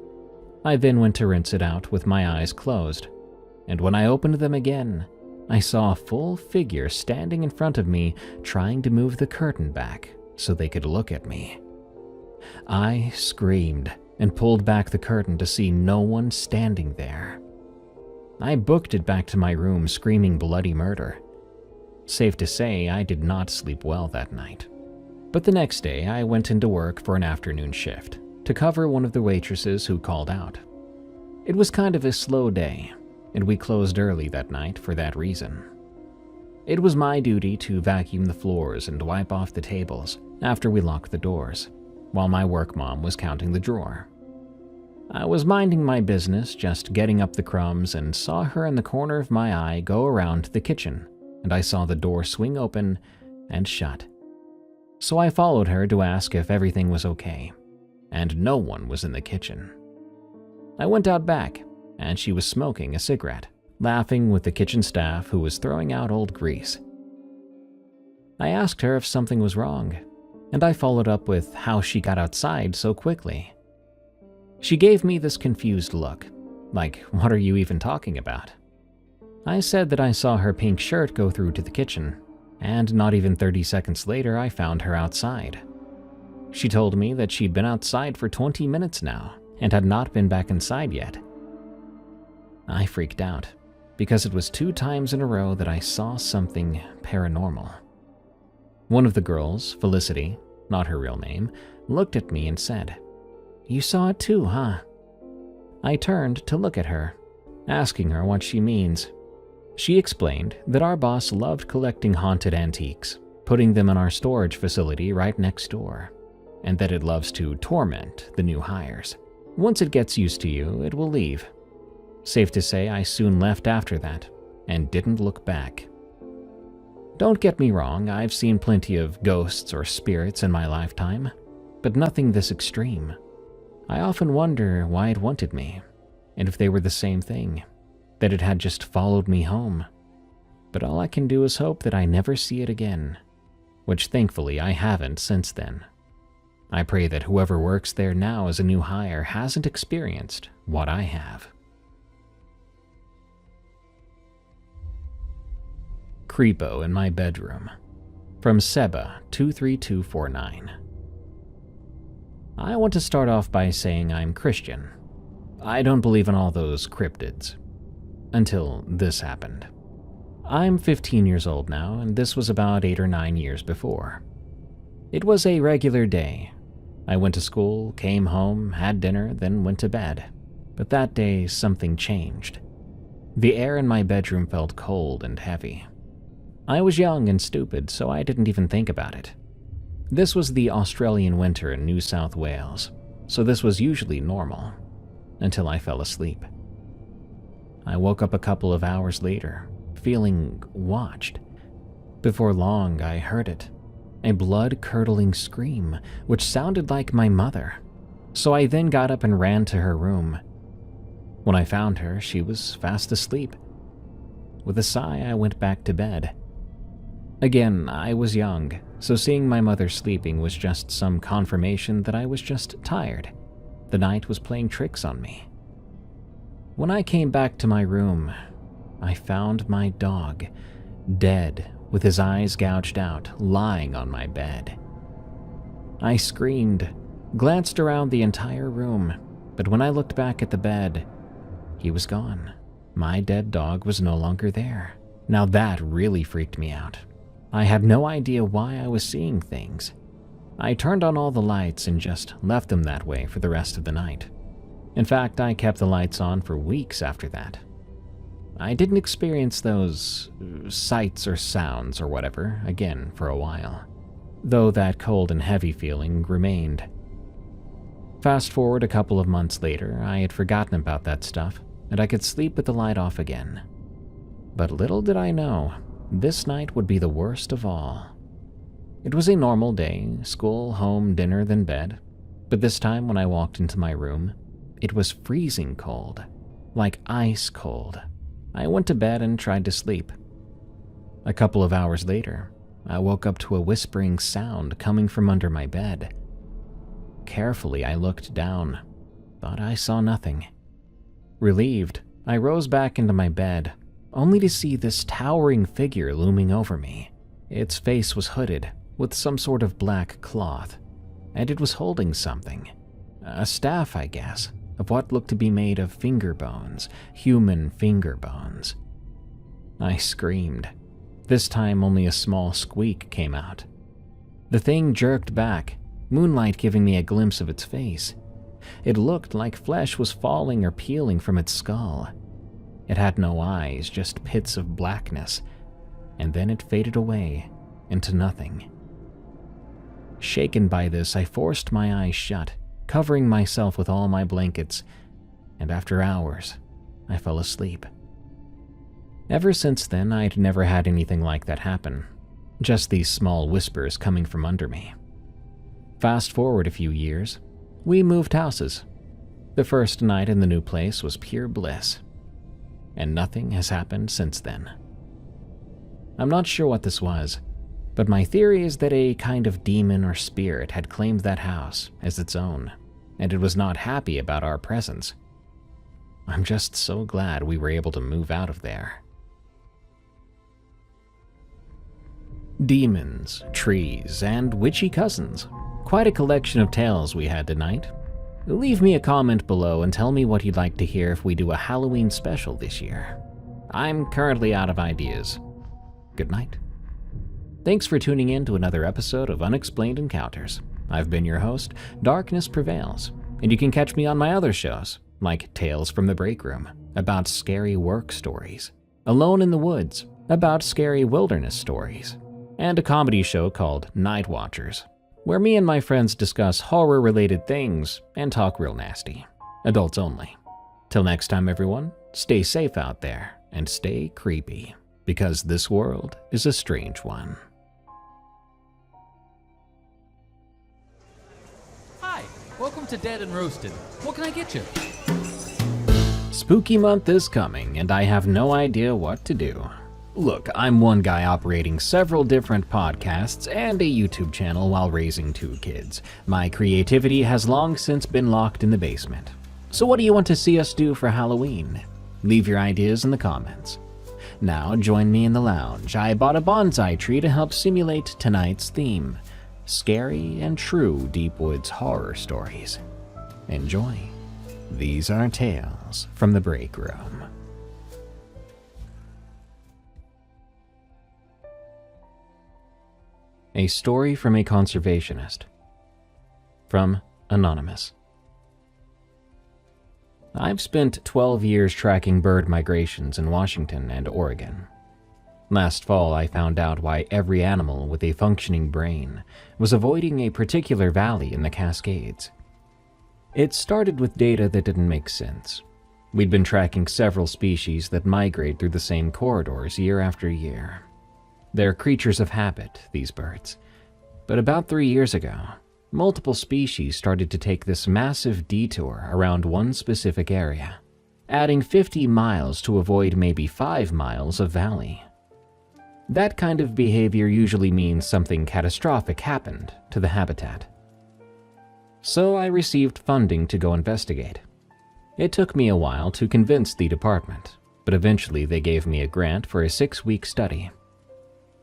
I then went to rinse it out with my eyes closed, and when I opened them again, I saw a full figure standing in front of me trying to move the curtain back so they could look at me. I screamed and pulled back the curtain to see no one standing there. I booked it back to my room screaming bloody murder. Safe to say, I did not sleep well that night. But the next day, I went into work for an afternoon shift to cover one of the waitresses who called out. It was kind of a slow day, and we closed early that night for that reason. It was my duty to vacuum the floors and wipe off the tables after we locked the doors, while my work mom was counting the drawer. I was minding my business, just getting up the crumbs, and saw her in the corner of my eye go around the kitchen, and I saw the door swing open and shut. So I followed her to ask if everything was okay, and no one was in the kitchen. I went out back, and she was smoking a cigarette, laughing with the kitchen staff who was throwing out old grease. I asked her if something was wrong, and I followed up with how she got outside so quickly. She gave me this confused look, like, what are you even talking about? I said that I saw her pink shirt go through to the kitchen, and not even 30 seconds later I found her outside. She told me that she'd been outside for 20 minutes now, and had not been back inside yet. I freaked out, because it was 2 times in a row that I saw something paranormal. One of the girls, Felicity, not her real name, looked at me and said, "You saw it too, huh?" I turned to look at her, asking her what she means. She explained that our boss loved collecting haunted antiques, putting them in our storage facility right next door, and that it loves to torment the new hires. Once it gets used to you, it will leave. Safe to say, I soon left after that, and didn't look back. Don't get me wrong, I've seen plenty of ghosts or spirits in my lifetime, but nothing this extreme. I often wonder why it wanted me, and if they were the same thing, that it had just followed me home. But all I can do is hope that I never see it again, which thankfully I haven't since then. I pray that whoever works there now as a new hire hasn't experienced what I have. Creepo in my bedroom, from Seba23249. I want to start off by saying I'm Christian. I don't believe in all those cryptids. Until this happened. I'm 15 years old now, and this was about 8 or 9 years before. It was a regular day. I went to school, came home, had dinner, then went to bed. But that day, something changed. The air in my bedroom felt cold and heavy. I was young and stupid, so I didn't even think about it. This was the Australian winter in New South Wales, so this was usually normal, until I fell asleep. I woke up a couple of hours later, feeling watched. Before long, I heard it, a blood-curdling scream, which sounded like my mother. So I then got up and ran to her room. When I found her, she was fast asleep. With a sigh, I went back to bed. Again, I was young, so seeing my mother sleeping was just some confirmation that I was just tired. The night was playing tricks on me. When I came back to my room, I found my dog, dead, with his eyes gouged out, lying on my bed. I screamed, glanced around the entire room, but when I looked back at the bed, he was gone. My dead dog was no longer there. Now that really freaked me out. I had no idea why I was seeing things. I turned on all the lights and just left them that way for the rest of the night. In fact, I kept the lights on for weeks after that. I didn't experience those sights or sounds or whatever again for a while, though that cold and heavy feeling remained. Fast forward a couple of months later, I had forgotten about that stuff, and I could sleep with the light off again. But little did I know, this night would be the worst of all. It was a normal day, school, home, dinner, then bed. But this time when I walked into my room, it was freezing cold, like ice cold. I went to bed and tried to sleep. A couple of hours later, I woke up to a whispering sound coming from under my bed. Carefully, I looked down, but I saw nothing. Relieved, I rose back into my bed, only to see this towering figure looming over me. Its face was hooded with some sort of black cloth, and it was holding something. A staff, I guess, of what looked to be made of finger bones, human finger bones. I screamed. This time only a small squeak came out. The thing jerked back, moonlight giving me a glimpse of its face. It looked like flesh was falling or peeling from its skull. It had no eyes, just pits of blackness, and then it faded away into nothing. Shaken by this, I forced my eyes shut, covering myself with all my blankets, and after hours, I fell asleep. Ever since then, I'd never had anything like that happen, just these small whispers coming from under me. Fast forward a few years, we moved houses. The first night in the new place was pure bliss, and nothing has happened since then. I'm not sure what this was, but my theory is that a kind of demon or spirit had claimed that house as its own, and it was not happy about our presence. I'm just so glad we were able to move out of there. Demons, trees, and witchy cousins. Quite a collection of tales we had tonight. Leave me a comment below and tell me what you'd like to hear if we do a Halloween special this year. I'm currently out of ideas. Good night. Thanks for tuning in to another episode of Unexplained Encounters. I've been your host, Darkness Prevails, and you can catch me on my other shows, like Tales from the Break Room, about scary work stories, Alone in the Woods, about scary wilderness stories, and a comedy show called Night Watchers, where me and my friends discuss horror-related things and talk real nasty. Adults only. Till next time, everyone, stay safe out there and stay creepy, because this world is a strange one. Hi, welcome to Dead and Roasted. What can I get you? Spooky month is coming, and I have no idea what to do. Look, I'm one guy operating several different podcasts and a YouTube channel while raising 2 kids. My creativity has long since been locked in the basement. So what do you want to see us do for Halloween? Leave your ideas in the comments. Now join me in the lounge. I bought a bonsai tree to help simulate tonight's theme: scary and true deep woods horror stories. Enjoy. These are Tales from the Break Room. A story from a conservationist. From Anonymous. I've spent 12 years tracking bird migrations in Washington and Oregon. Last fall, I found out why every animal with a functioning brain was avoiding a particular valley in the Cascades. It started with data that didn't make sense. We'd been tracking several species that migrate through the same corridors year after year. They're creatures of habit, these birds. But about 3 years ago, multiple species started to take this massive detour around one specific area, adding 50 miles to avoid maybe 5 miles of valley. That kind of behavior usually means something catastrophic happened to the habitat. So I received funding to go investigate. It took me a while to convince the department, but eventually they gave me a grant for a 6-week study.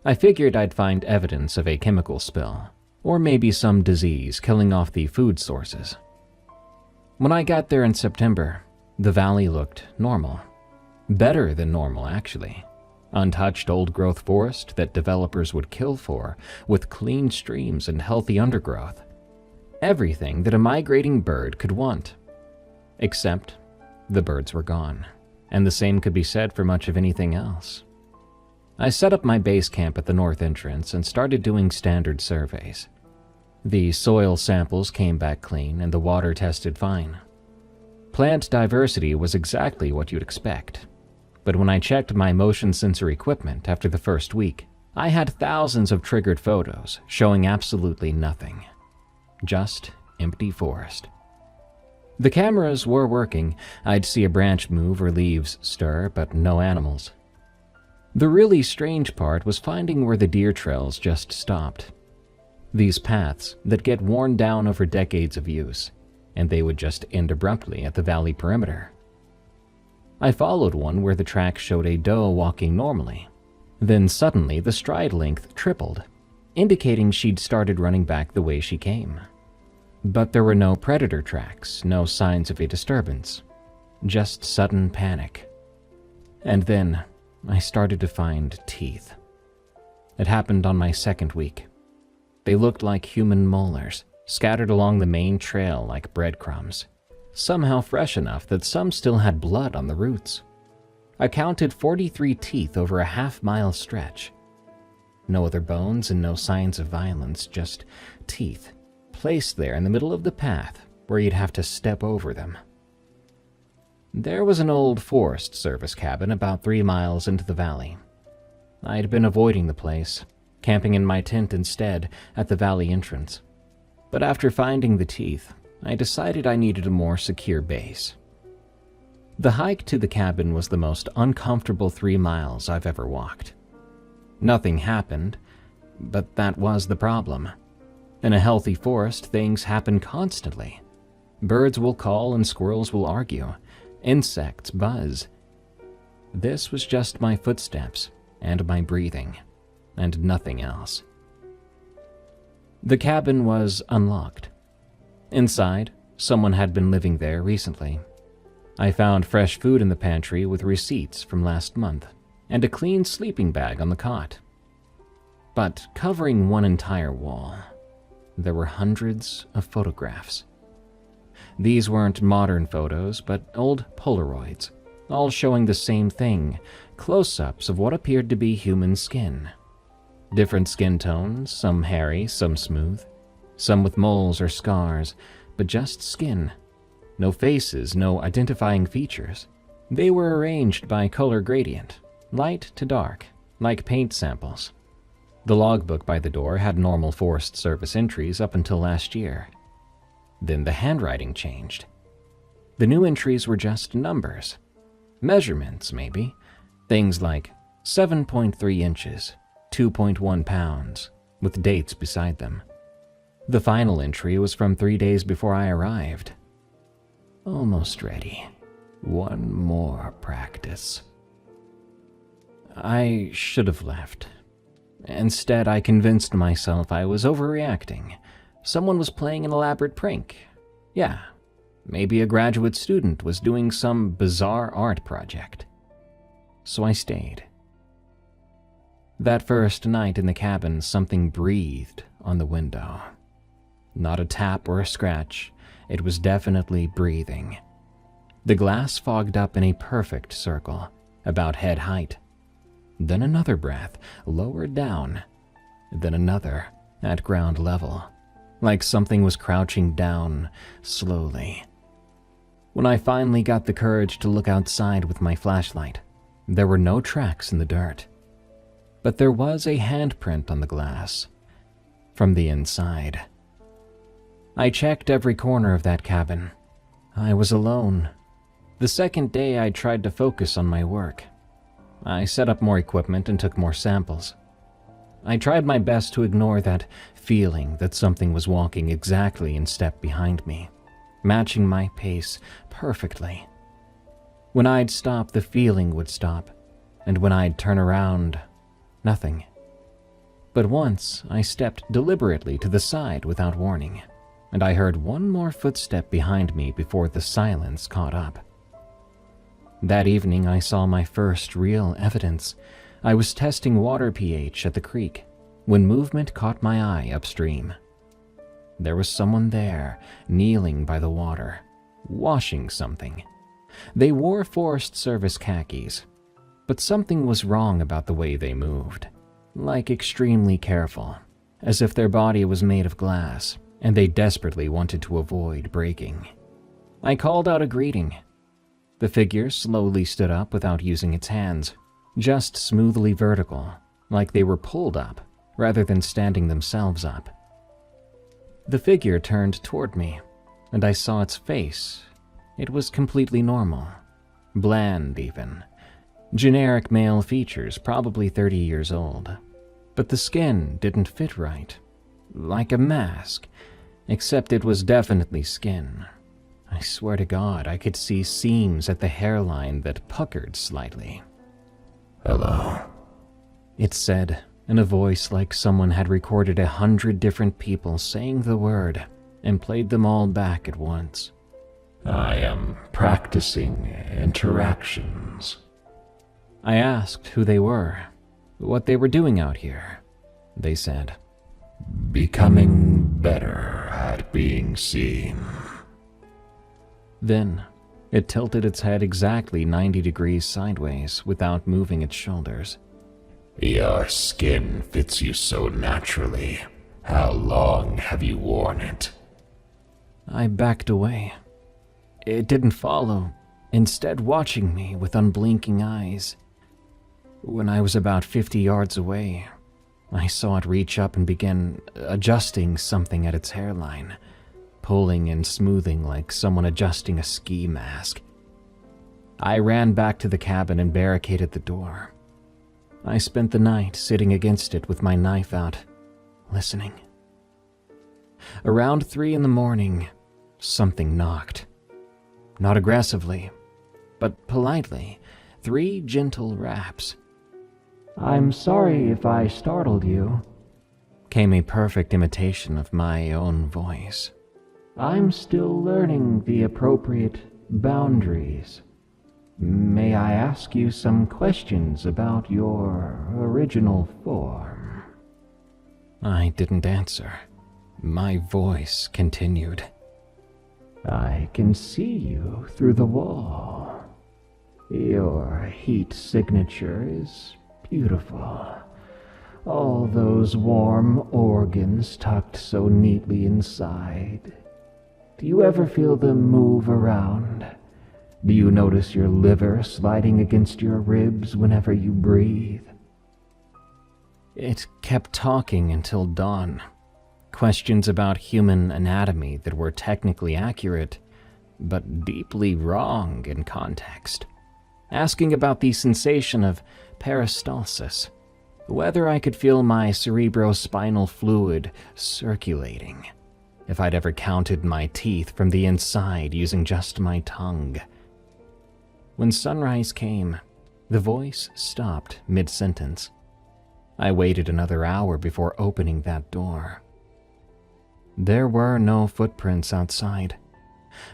I figured I'd find evidence of a chemical spill, Or maybe some disease killing off the food sources. When I got there in September, the valley looked normal. Better than normal, actually. Untouched old-growth forest that developers would kill for, with clean streams and healthy undergrowth. Everything that a migrating bird could want. Except the birds were gone, and the same could be said for much of anything else. I set up my base camp at the north entrance and started doing standard surveys. The soil samples came back clean and the water tested fine. Plant diversity was exactly what you'd expect. But when I checked my motion sensor equipment after the first week, I had thousands of triggered photos showing absolutely nothing. Just empty forest. The cameras were working. I'd see a branch move or leaves stir, but no animals. The really strange part was finding where the deer trails just stopped. These paths that get worn down over decades of use, and they would just end abruptly at the valley perimeter. I followed one where the track showed a doe walking normally. Then suddenly the stride length tripled, indicating she'd started running back the way she came. But there were no predator tracks, no signs of a disturbance, just sudden panic. And then I started to find teeth. It happened on my second week. They looked like human molars, scattered along the main trail like breadcrumbs, somehow fresh enough that some still had blood on the roots. I counted 43 teeth over a half-mile stretch. No other bones and no signs of violence, just teeth, placed there in the middle of the path where you'd have to step over them. There was an old Forest Service cabin about 3 miles into the valley. I'd been avoiding the place, camping in my tent instead at the valley entrance. But after finding the teeth, I decided I needed a more secure base. The hike to the cabin was the most uncomfortable 3 miles I've ever walked. Nothing happened, but that was the problem. In a healthy forest, things happen constantly. Birds will call and squirrels will argue. Insects buzz. This was just my footsteps and my breathing, and nothing else. The cabin was unlocked. Inside, someone had been living there recently. I found fresh food in the pantry with receipts from last month, and a clean sleeping bag on the cot. But covering one entire wall, there were hundreds of photographs. These weren't modern photos, but old Polaroids, all showing the same thing, close-ups of what appeared to be human skin. Different skin tones, some hairy, some smooth, some with moles or scars, but just skin. No faces, no identifying features. They were arranged by color gradient, light to dark, like paint samples. The logbook by the door had normal Forest Service entries up until last year. Then the handwriting changed. The new entries were just numbers. Measurements, maybe. Things like 7.3 inches, 2.1 pounds, with dates beside them. The final entry was from 3 days before I arrived. Almost ready. One more practice. I should have left. Instead, I convinced myself I was overreacting. Someone was playing an elaborate prank. Yeah, maybe a graduate student was doing some bizarre art project. So I stayed. That first night in the cabin, something breathed on the window. Not a tap or a scratch, it was definitely breathing. The glass fogged up in a perfect circle, about head height. Then another breath, lower down. Then another, at ground level, like something was crouching down, slowly. When I finally got the courage to look outside with my flashlight, there were no tracks in the dirt. But there was a handprint on the glass, from the inside. I checked every corner of that cabin. I was alone. The second day I tried to focus on my work. I set up more equipment and took more samples. I tried my best to ignore that feeling that something was walking exactly in step behind me, matching my pace perfectly. When I'd stop, the feeling would stop, and when I'd turn around, nothing. But once I stepped deliberately to the side without warning, and I heard one more footstep behind me before the silence caught up. That evening I saw my first real evidence. I was testing water pH at the creek when movement caught my eye upstream. There was someone there, kneeling by the water, washing something. They wore Forest Service khakis, but something was wrong about the way they moved, like extremely careful, as if their body was made of glass, and they desperately wanted to avoid breaking. I called out a greeting. The figure slowly stood up without using its hands, just smoothly vertical, like they were pulled up, rather than standing themselves up. The figure turned toward me, and I saw its face. It was completely normal, bland even. Generic male features, probably 30 years old. But the skin didn't fit right, like a mask, except it was definitely skin. I swear to God, I could see seams at the hairline that puckered slightly. "Hello," it said, in a voice like someone had recorded 100 different people saying the word and played them all back at once. "I am practicing interactions." I asked who they were, what they were doing out here. They said, "Becoming better at being seen." Then, it tilted its head exactly 90 degrees sideways without moving its shoulders. "Your skin fits you so naturally. How long have you worn it?" I backed away. It didn't follow, instead watching me with unblinking eyes. When I was about 50 yards away, I saw it reach up and begin adjusting something at its hairline, pulling and smoothing like someone adjusting a ski mask. I ran back to the cabin and barricaded the door. I spent the night sitting against it with my knife out, listening. Around 3 a.m, something knocked. Not aggressively, but politely, 3 gentle raps. "I'm sorry if I startled you," came a perfect imitation of my own voice. "I'm still learning the appropriate boundaries. May I ask you some questions about your original form?" I didn't answer. My voice continued. "I can see you through the wall. Your heat signature is beautiful. All those warm organs tucked so neatly inside. Do you ever feel them move around? Do you notice your liver sliding against your ribs whenever you breathe?" It kept talking until dawn. Questions about human anatomy that were technically accurate, but deeply wrong in context. Asking about the sensation of peristalsis, whether I could feel my cerebrospinal fluid circulating, if I'd ever counted my teeth from the inside using just my tongue. When sunrise came, the voice stopped mid-sentence. I waited another hour before opening that door. There were no footprints outside,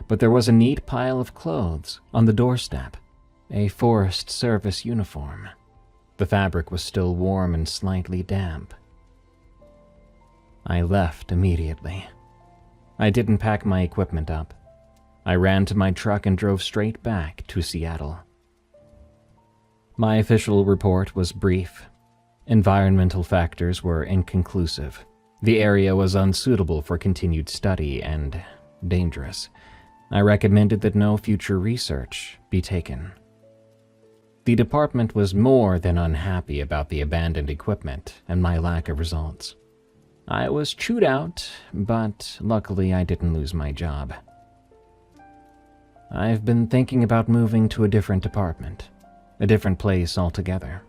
but there was a neat pile of clothes on the doorstep, a Forest Service uniform. The fabric was still warm and slightly damp. I left immediately. I didn't pack my equipment up. I ran to my truck and drove straight back to Seattle. My official report was brief. Environmental factors were inconclusive. The area was unsuitable for continued study and dangerous. I recommended that no future research be taken. The department was more than unhappy about the abandoned equipment and my lack of results. I was chewed out, but luckily I didn't lose my job. I've been thinking about moving to a different department, a different place altogether.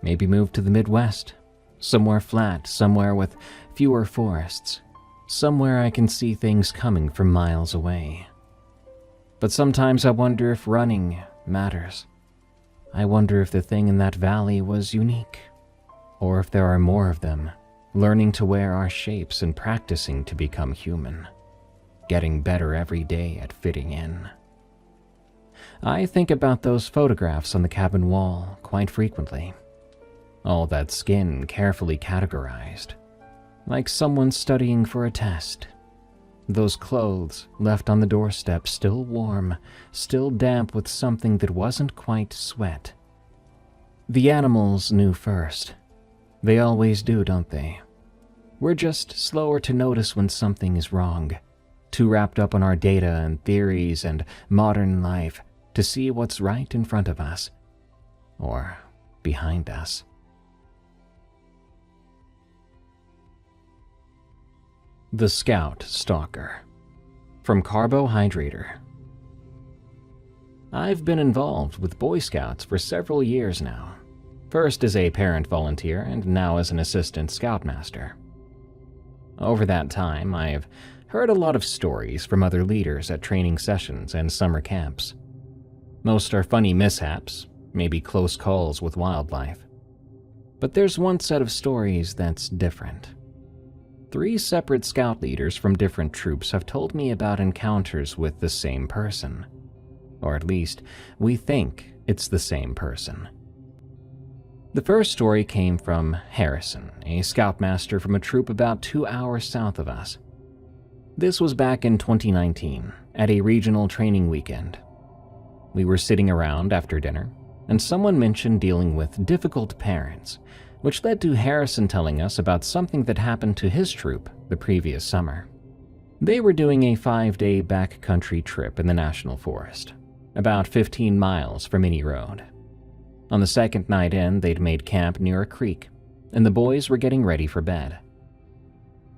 Maybe move to the Midwest, somewhere flat, somewhere with fewer forests, somewhere I can see things coming from miles away. But sometimes I wonder if running matters. I wonder if the thing in that valley was unique, or if there are more of them, learning to wear our shapes and practicing to become human, getting better every day at fitting in. I think about those photographs on the cabin wall quite frequently. All that skin carefully categorized, like someone studying for a test. Those clothes left on the doorstep still warm, still damp with something that wasn't quite sweat. The animals knew first. They always do, don't they? We're just slower to notice when something is wrong, too wrapped up on our data and theories and modern life to see what's right in front of us, or behind us. The Scout Stalker, from Carbohydrator. I've been involved with Boy Scouts for several years now, first as a parent volunteer and now as an assistant scoutmaster. Over that time, I've heard a lot of stories from other leaders at training sessions and summer camps. Most are funny mishaps, maybe close calls with wildlife. But there's one set of stories that's different. 3 separate scout leaders from different troops have told me about encounters with the same person. Or at least, we think it's the same person. The first story came from Harrison, a scoutmaster from a troop about 2 hours south of us. This was back in 2019, at a regional training weekend. We were sitting around after dinner, and someone mentioned dealing with difficult parents, which led to Harrison telling us about something that happened to his troop the previous summer. They were doing a 5-day backcountry trip in the National Forest, about 15 miles from any road. On the second night in, they'd made camp near a creek, and the boys were getting ready for bed.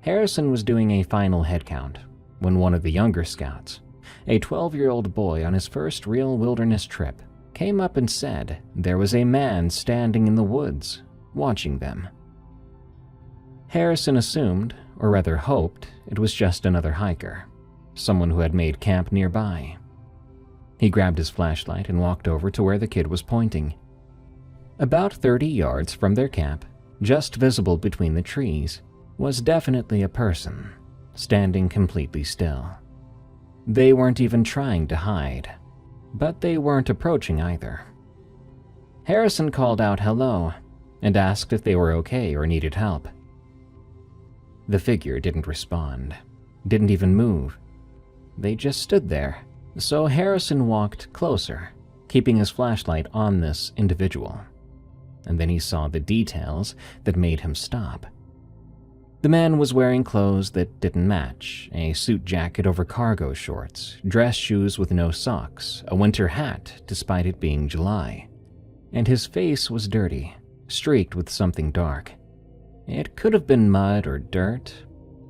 Harrison was doing a final head count when one of the younger scouts, a 12-year-old boy on his first real wilderness trip, came up and said there was a man standing in the woods, watching them. Harrison assumed, or rather hoped, it was just another hiker, someone who had made camp nearby. He grabbed his flashlight and walked over to where the kid was pointing. About 30 yards from their camp, just visible between the trees, was definitely a person, standing completely still. They weren't even trying to hide, but they weren't approaching either. Harrison called out hello and asked if they were okay or needed help. The figure didn't respond, didn't even move. They just stood there, so Harrison walked closer, keeping his flashlight on this individual. And then he saw the details that made him stop. The man was wearing clothes that didn't match, a suit jacket over cargo shorts, dress shoes with no socks, a winter hat despite it being July. And his face was dirty, streaked with something dark. It could have been mud or dirt,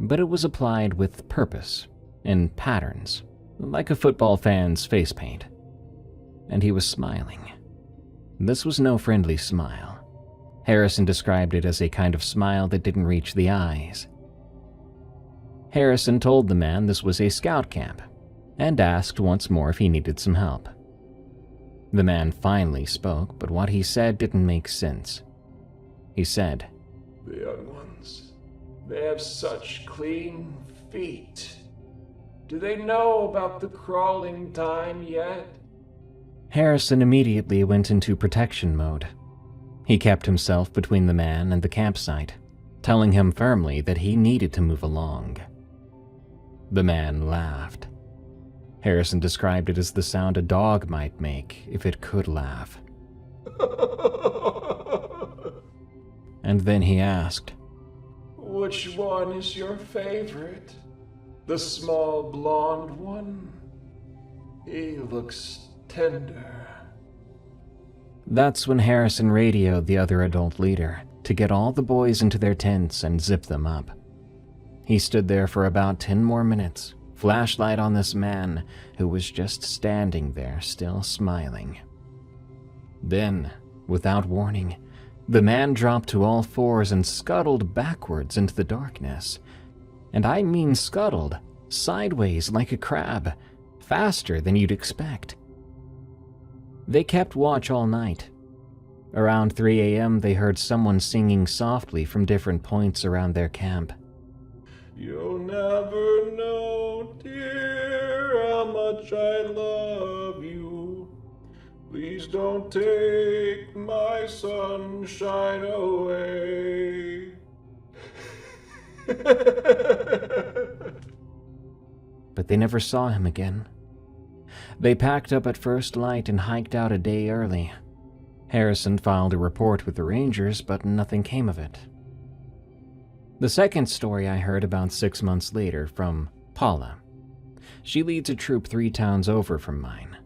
but it was applied with purpose, in patterns, like a football fan's face paint. And he was smiling. This was no friendly smile. Harrison described it as a kind of smile that didn't reach the eyes. Harrison told the man this was a scout camp, and asked once more if he needed some help. The man finally spoke, but what he said didn't make sense. He said, "The young ones, they have such clean feet. Do they know about the crawling time yet?" Harrison immediately went into protection mode. He kept himself between the man and the campsite, telling him firmly that he needed to move along. The man laughed. Harrison described it as the sound a dog might make if it could laugh. And then he asked, "Which one is your favorite? The small blonde one? He looks tender." That's when Harrison radioed the other adult leader to get all the boys into their tents and zip them up. He stood there for about 10 more minutes, flashlight on this man who was just standing there still smiling. Then, without warning, the man dropped to all fours and scuttled backwards into the darkness. And I mean scuttled, sideways like a crab, faster than you'd expect. They kept watch all night. Around 3 a.m., they heard someone singing softly from different points around their camp. You'll never know, dear, how much I love you. Please don't take my sunshine away. But they never saw him again. They packed up at first light and hiked out a day early. Harrison filed a report with the Rangers, but nothing came of it. The second story I heard about 6 months later from Paula. She leads a troop 3 towns over from mine.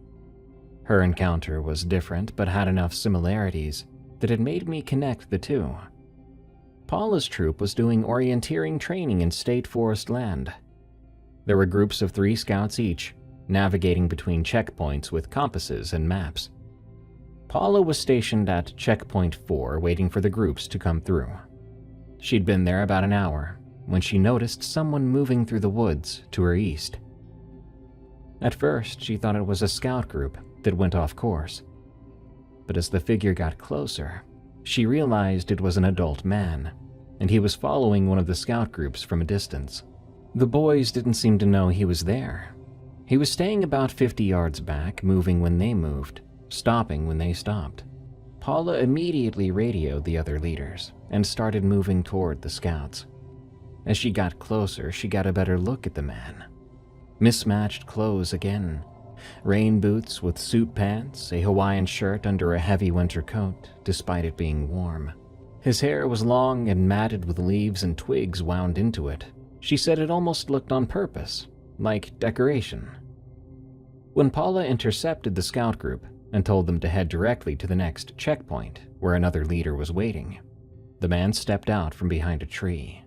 Her encounter was different, but had enough similarities that it made me connect the two. Paula's troop was doing orienteering training in state forest land. There were groups of 3 scouts each, navigating between checkpoints with compasses and maps. Paula was stationed at checkpoint 4, waiting for the groups to come through. She'd been there about an hour when she noticed someone moving through the woods to her east. At first, she thought it was a scout group that went off course. But as the figure got closer, she realized it was an adult man, and he was following one of the scout groups from a distance. The boys didn't seem to know he was there. He was staying about 50 yards back, moving when they moved, stopping when they stopped. Paula immediately radioed the other leaders and started moving toward the scouts. As she got closer, she got a better look at the man. Mismatched clothes again. Rain boots with suit pants, a Hawaiian shirt under a heavy winter coat, despite it being warm. His hair was long and matted with leaves and twigs wound into it. She said it almost looked on purpose, like decoration. When Paula intercepted the scout group and told them to head directly to the next checkpoint where another leader was waiting, the man stepped out from behind a tree.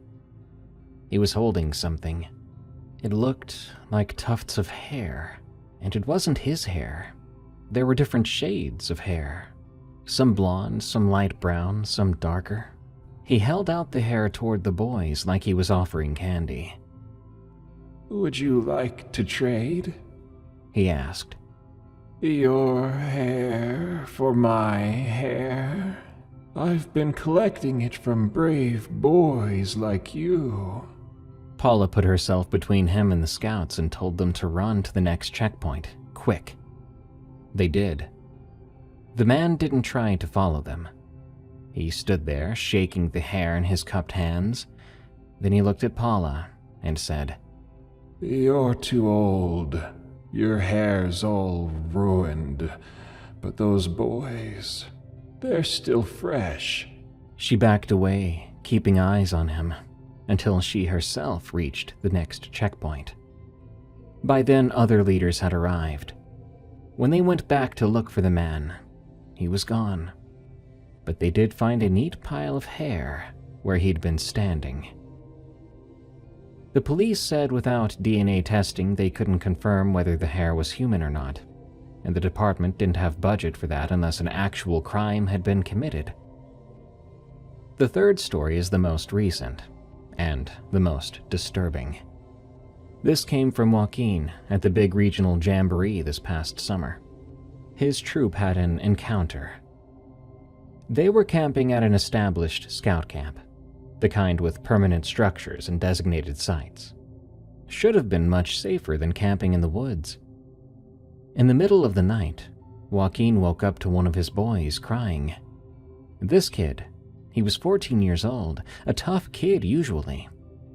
He was holding something. It looked like tufts of hair, and it wasn't his hair. There were different shades of hair. Some blonde, some light brown, some darker. He held out the hair toward the boys like he was offering candy. Would you like to trade? He asked. Your hair for my hair? I've been collecting it from brave boys like you. Paula put herself between him and the scouts and told them to run to the next checkpoint, quick. They did. The man didn't try to follow them. He stood there, shaking the hair in his cupped hands. Then he looked at Paula and said, You're too old. Your hair's all ruined. But those boys, they're still fresh. She backed away, keeping eyes on him, until she herself reached the next checkpoint. By then, other leaders had arrived. When they went back to look for the man, he was gone. But they did find a neat pile of hair where he'd been standing. The police said without DNA testing they couldn't confirm whether the hair was human or not, and the department didn't have budget for that unless an actual crime had been committed. The third story is the most recent, and the most disturbing. This came from Joaquin at the big regional jamboree this past summer. His troop had an encounter. They were camping at an established scout camp, the kind with permanent structures and designated sites. Should have been much safer than camping in the woods. In the middle of the night, Joaquin woke up to one of his boys crying. This kid, he was 14 years old, a tough kid usually,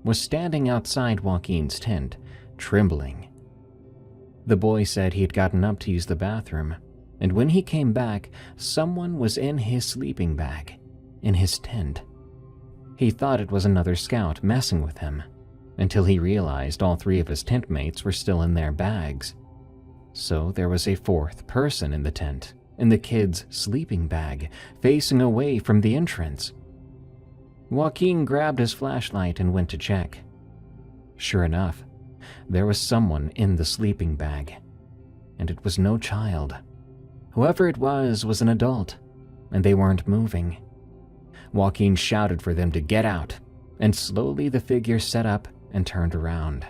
was standing outside Joaquin's tent, trembling. The boy said he had gotten up to use the bathroom, and when he came back, someone was in his sleeping bag, in his tent. He thought it was another scout messing with him, until he realized all 3 of his tent mates were still in their bags. So there was a 4th person in the tent, in the kid's sleeping bag, facing away from the entrance. Joaquin grabbed his flashlight and went to check. Sure enough, there was someone in the sleeping bag, and it was no child. Whoever it was an adult, and they weren't moving. Joaquin shouted for them to get out, and slowly the figure sat up and turned around.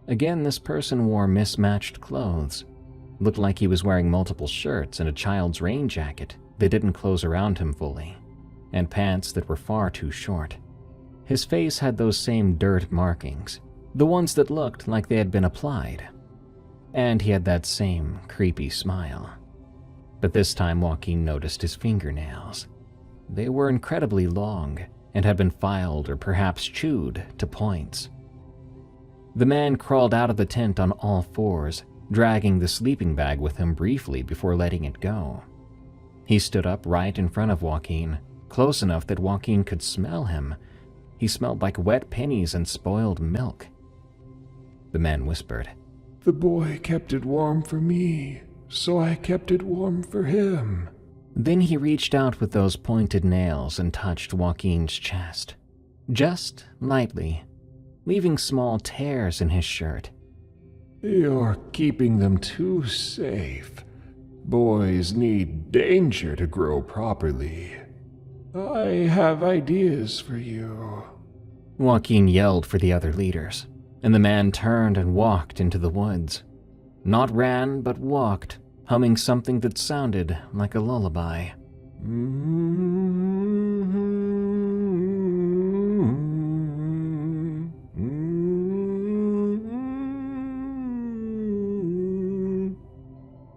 Again, this person wore mismatched clothes. Looked like he was wearing multiple shirts and a child's rain jacket that didn't close around him fully, and pants that were far too short. His face had those same dirt markings, the ones that looked like they had been applied. And he had that same creepy smile. But this time Joaquin noticed his fingernails. They were incredibly long and had been filed or perhaps chewed to points. The man crawled out of the tent on all fours, dragging the sleeping bag with him briefly before letting it go. He stood up right in front of Joaquin, close enough that Joaquin could smell him. He smelled like wet pennies and spoiled milk. The man whispered, "The boy kept it warm for me, so I kept it warm for him." Then he reached out with those pointed nails and touched Joaquin's chest, just lightly, leaving small tears in his shirt. "You're keeping them too safe. Boys need danger to grow properly. I have ideas for you." Joaquin yelled for the other leaders, and the man turned and walked into the woods. Not ran, but walked, humming something that sounded like a lullaby.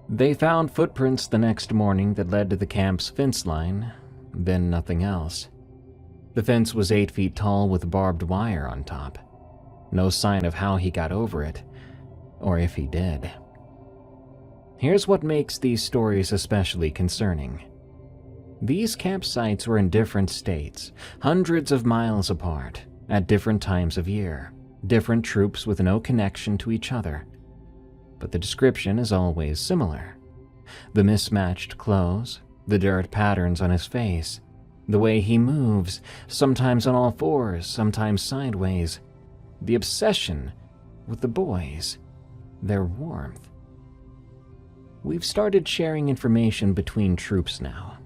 They found footprints the next morning that led to the camp's fence line, then nothing else. The fence was 8 feet tall with barbed wire on top. No sign of how he got over it, or if he did. Here's what makes these stories especially concerning. These campsites were in different states, hundreds of miles apart, at different times of year, different troops with no connection to each other. But the description is always similar. The mismatched clothes, the dirt patterns on his face, the way he moves, sometimes on all fours, sometimes sideways, the obsession with the boys, their warmth. We've started sharing information between troops now.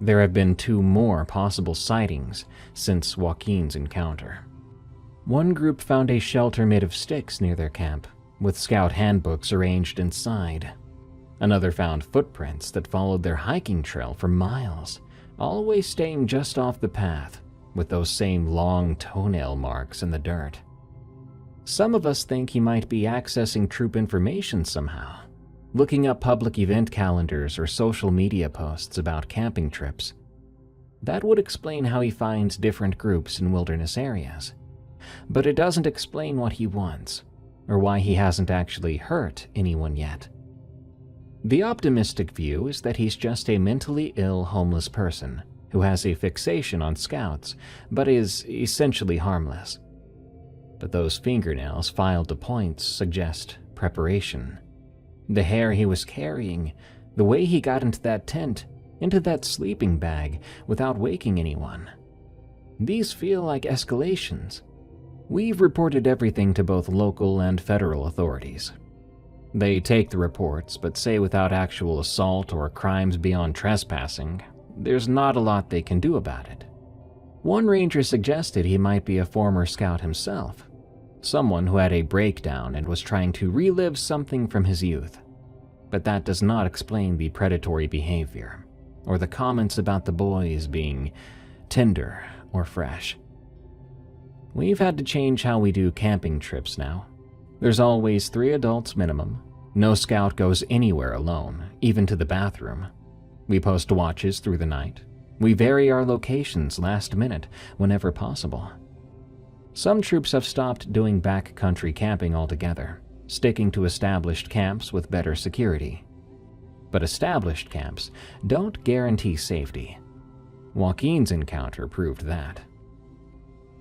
There have been 2 more possible sightings since Joaquin's encounter. One group found a shelter made of sticks near their camp, with scout handbooks arranged inside. Another found footprints that followed their hiking trail for miles, always staying just off the path, with those same long toenail marks in the dirt. Some of us think he might be accessing troop information somehow, looking up public event calendars or social media posts about camping trips. That would explain how he finds different groups in wilderness areas. But it doesn't explain what he wants, or why he hasn't actually hurt anyone yet. The optimistic view is that he's just a mentally ill homeless person who has a fixation on scouts, but is essentially harmless. But those fingernails filed to points suggest preparation. The hair he was carrying, the way he got into that tent, into that sleeping bag without waking anyone. These feel like escalations. We've reported everything to both local and federal authorities. They take the reports, but say without actual assault or crimes beyond trespassing, there's not a lot they can do about it. One ranger suggested he might be a former scout himself, someone who had a breakdown and was trying to relive something from his youth. But that does not explain the predatory behavior, or the comments about the boys being tender or fresh. We've had to change how we do camping trips now. There's always 3 adults minimum. No scout goes anywhere alone, even to the bathroom. We post watches through the night. We vary our locations last minute whenever possible. Some troops have stopped doing backcountry camping altogether, sticking to established camps with better security. But established camps don't guarantee safety. Joaquin's encounter proved that.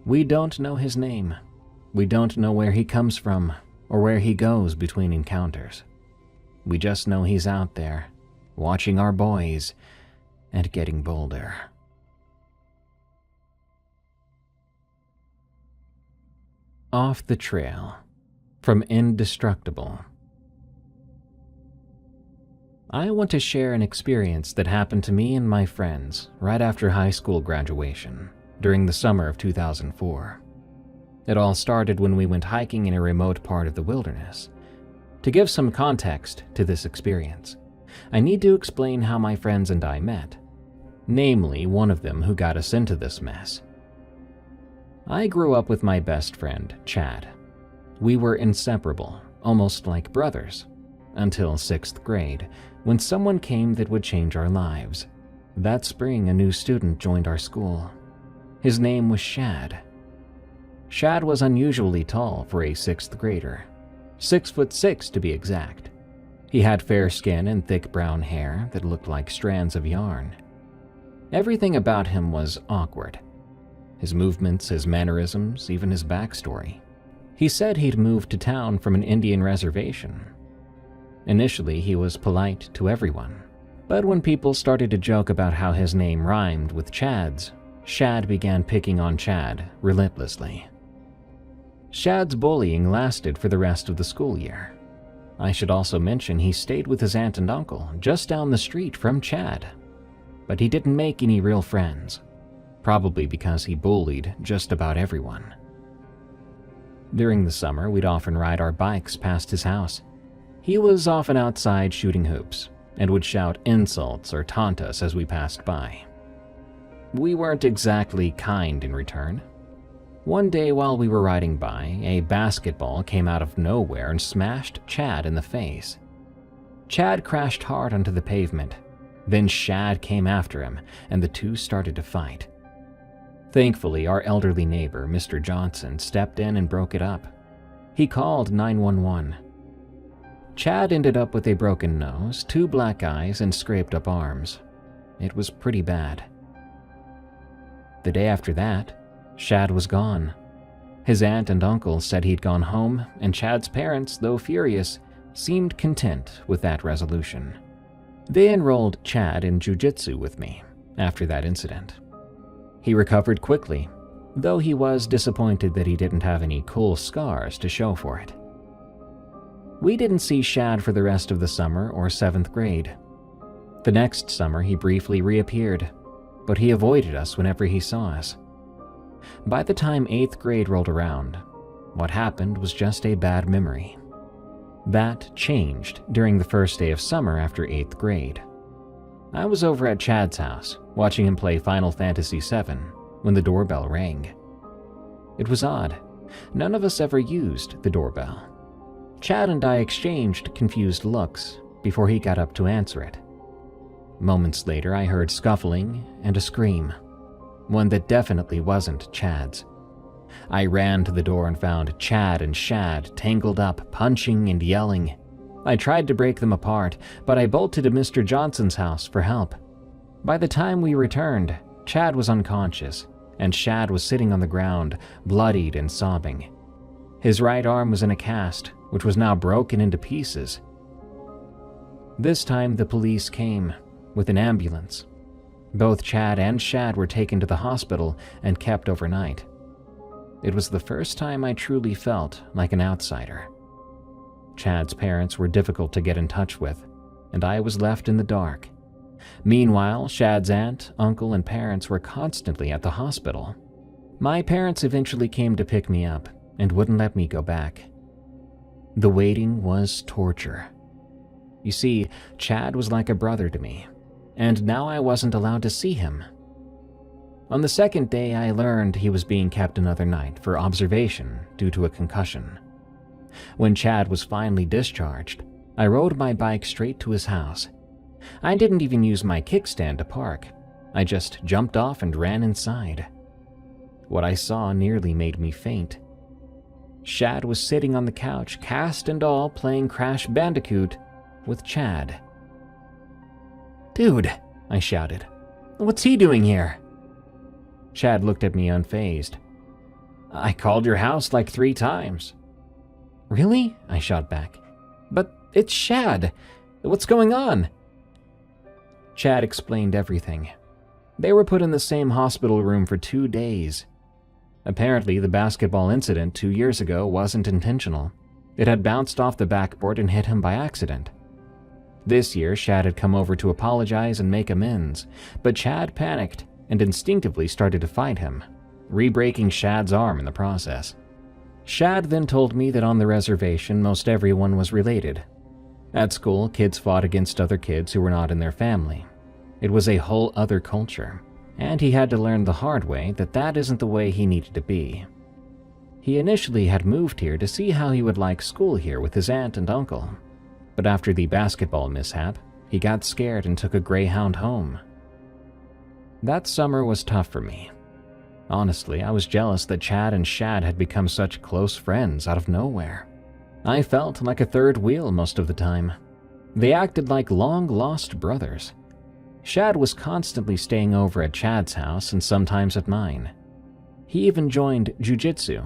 We don't know his name. We don't know where he comes from or where he goes between encounters. We just know he's out there, watching our boys and getting bolder. Off the Trail, from Indestructible. I want to share an experience that happened to me and my friends right after high school graduation, during the summer of 2004. It all started when we went hiking in a remote part of the wilderness. To give some context to this experience, I need to explain how my friends and I met, namely one of them who got us into this mess. I grew up with my best friend, Chad. We were inseparable, almost like brothers, until 6th grade, when someone came that would change our lives. That spring, a new student joined our school. His name was Shad. Shad was unusually tall for a 6th grader, 6'6" to be exact. He had fair skin and thick brown hair that looked like strands of yarn. Everything about him was awkward. His movements, his mannerisms, even his backstory. He said he'd moved to town from an Indian reservation. Initially, he was polite to everyone, but when people started to joke about how his name rhymed with Chad's, Shad began picking on Chad relentlessly. Shad's bullying lasted for the rest of the school year. I should also mention he stayed with his aunt and uncle just down the street from Chad, but he didn't make any real friends, probably because he bullied just about everyone. During the summer, we'd often ride our bikes past his house. He was often outside shooting hoops and would shout insults or taunt us as we passed by. We weren't exactly kind in return. One day while we were riding by, a basketball came out of nowhere and smashed Chad in the face. Chad crashed hard onto the pavement. Then Shad came after him, and the two started to fight. Thankfully, our elderly neighbor, Mr. Johnson, stepped in and broke it up. He called 911. Chad ended up with a broken nose, 2 black eyes, and scraped up arms. It was pretty bad. The day after that, Shad was gone. His aunt and uncle said he'd gone home, and Chad's parents, though furious, seemed content with that resolution. They enrolled Chad in jiu-jitsu with me after that incident. He recovered quickly, though he was disappointed that he didn't have any cool scars to show for it. We didn't see Shad for the rest of the summer or 7th grade. The next summer he briefly reappeared, but he avoided us whenever he saw us. By the time 8th grade rolled around, what happened was just a bad memory. That changed during the first day of summer after 8th grade. I was over at Chad's house, watching him play Final Fantasy VII, when the doorbell rang. It was odd. None of us ever used the doorbell. Chad and I exchanged confused looks before he got up to answer it. Moments later, I heard scuffling and a scream, one that definitely wasn't Chad's. I ran to the door and found Chad and Shad tangled up, punching and yelling. I tried to break them apart, but I bolted to Mr. Johnson's house for help. By the time we returned, Chad was unconscious, and Shad was sitting on the ground, bloodied and sobbing. His right arm was in a cast, which was now broken into pieces. This time the police came, with an ambulance. Both Chad and Shad were taken to the hospital and kept overnight. It was the first time I truly felt like an outsider. Chad's parents were difficult to get in touch with, and I was left in the dark. Meanwhile, Shad's aunt, uncle, and parents were constantly at the hospital. My parents eventually came to pick me up and wouldn't let me go back. The waiting was torture. You see, Chad was like a brother to me, and now I wasn't allowed to see him. On the second day, I learned he was being kept another night for observation due to a concussion. When Chad was finally discharged, I rode my bike straight to his house. I didn't even use my kickstand to park. I just jumped off and ran inside. What I saw nearly made me faint. Shad was sitting on the couch, cast and all, playing Crash Bandicoot with Chad. "Dude," I shouted. "What's he doing here?" Chad looked at me unfazed. "I called your house like 3 times. "Really?" I shot back. "But it's Shad. What's going on?" Chad explained everything. They were put in the same hospital room for 2 days. Apparently, the basketball incident 2 years ago wasn't intentional. It had bounced off the backboard and hit him by accident. This year, Shad had come over to apologize and make amends, but Chad panicked and instinctively started to fight him, re-breaking Shad's arm in the process. Shad then told me that on the reservation most everyone was related. At school, kids fought against other kids who were not in their family. It was a whole other culture, and he had to learn the hard way that that isn't the way he needed to be. He initially had moved here to see how he would like school here with his aunt and uncle, but after the basketball mishap, he got scared and took a Greyhound home. That summer was tough for me. Honestly, I was jealous that Chad and Shad had become such close friends out of nowhere. I felt like a third wheel most of the time. They acted like long-lost brothers. Shad was constantly staying over at Chad's house and sometimes at mine. He even joined jiu-jitsu.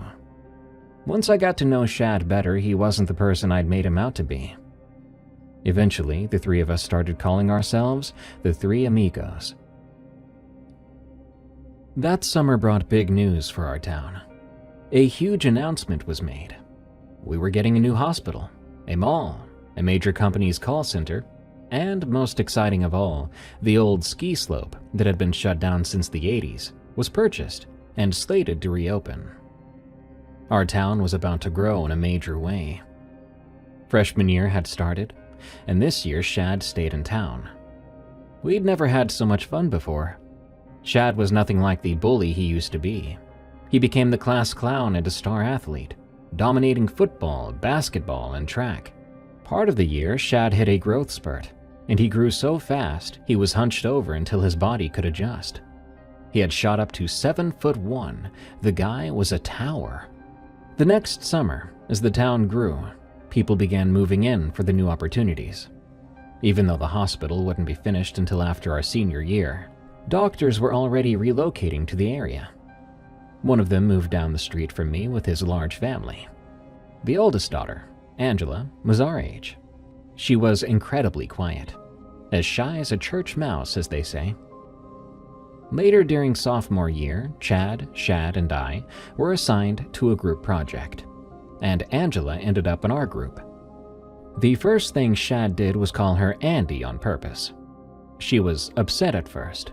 Once I got to know Shad better, he wasn't the person I'd made him out to be. Eventually, the three of us started calling ourselves the Three Amigos. That summer brought big news for our town. A huge announcement was made. We were getting a new hospital, a mall, a major company's call center, and most exciting of all, the old ski slope that had been shut down since the 80s was purchased and slated to reopen. Our town was about to grow in a major way. Freshman year had started, and this year Shad stayed in town. We'd never had so much fun before. Shad was nothing like the bully he used to be. He became the class clown and a star athlete, dominating football, basketball, and track. Part of the year, Shad hit a growth spurt, and he grew so fast he was hunched over until his body could adjust. He had shot up to 7'1". The guy was a tower. The next summer, as the town grew, people began moving in for the new opportunities. Even though the hospital wouldn't be finished until after our senior year, doctors were already relocating to the area. One of them moved down the street from me with his large family. The oldest daughter, Angela, was our age. She was incredibly quiet, as shy as a church mouse, as they say. Later during sophomore year, Chad, Shad, and I were assigned to a group project, and Angela ended up in our group. The first thing Shad did was call her Andy on purpose. She was upset at first,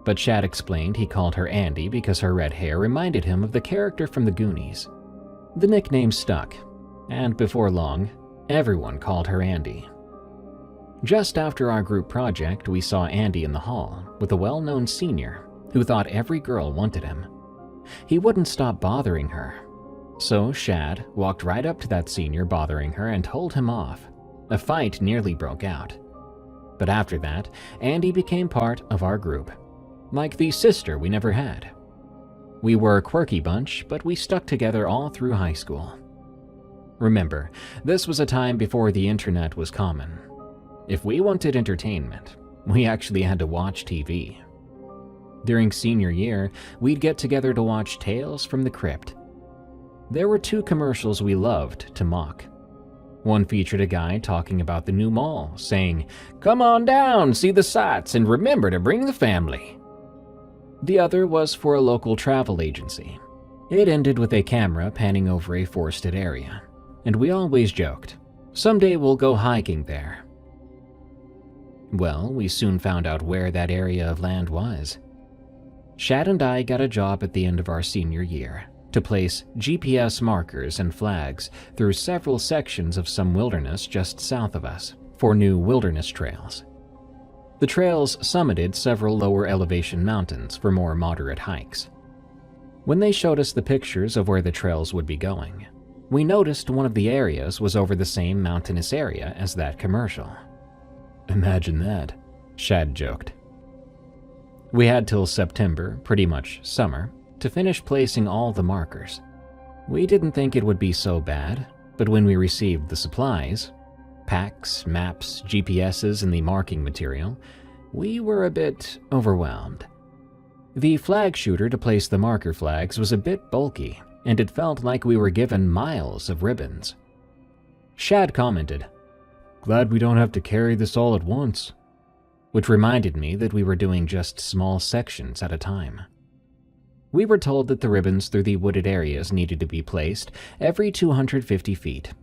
but Shad explained he called her Andy because her red hair reminded him of the character from the Goonies. The nickname stuck, and before long, everyone called her Andy. Just after our group project, we saw Andy in the hall with a well-known senior who thought every girl wanted him. He wouldn't stop bothering her, so Shad walked right up to that senior bothering her and told him off. A fight nearly broke out. But after that, Andy became part of our group, like the sister we never had. We were a quirky bunch, but we stuck together all through high school. Remember, this was a time before the internet was common. If we wanted entertainment, we actually had to watch TV. During senior year, we'd get together to watch Tales from the Crypt. There were two commercials we loved to mock. One featured a guy talking about the new mall, saying, "Come on down, see the sights, and remember to bring the family." The other was for a local travel agency. It ended with a camera panning over a forested area, and we always joked, "Someday we'll go hiking there." Well, we soon found out where that area of land was. Shad and I got a job at the end of our senior year to place GPS markers and flags through several sections of some wilderness just south of us for new wilderness trails. The trails summited several lower elevation mountains for more moderate hikes. When they showed us the pictures of where the trails would be going, we noticed one of the areas was over the same mountainous area as that commercial. "Imagine that," Shad joked. We had till September, pretty much summer, to finish placing all the markers. We didn't think it would be so bad, but when we received the supplies, packs, maps, GPSs, and the marking material, we were a bit overwhelmed. The flag shooter to place the marker flags was a bit bulky, and it felt like we were given miles of ribbons. Shad commented, "Glad we don't have to carry this all at once," which reminded me that we were doing just small sections at a time. We were told that the ribbons through the wooded areas needed to be placed every 250 feet,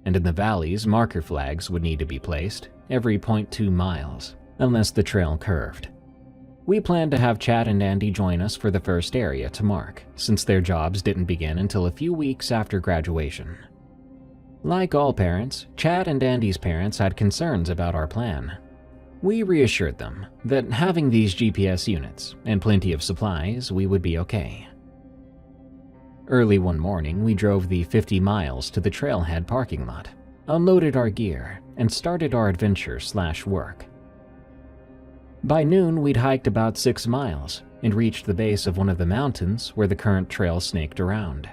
and in the valleys, marker flags would need to be placed every 0.2 miles, unless the trail curved. We planned to have Chad and Andy join us for the first area to mark, since their jobs didn't begin until a few weeks after graduation. Like all parents, Chad and Andy's parents had concerns about our plan. We reassured them that having these GPS units and plenty of supplies, we would be okay. Early one morning, we drove the 50 miles to the trailhead parking lot, unloaded our gear, and started our adventure/work. By noon, we'd hiked about 6 miles and reached the base of one of the mountains where the current trail snaked around.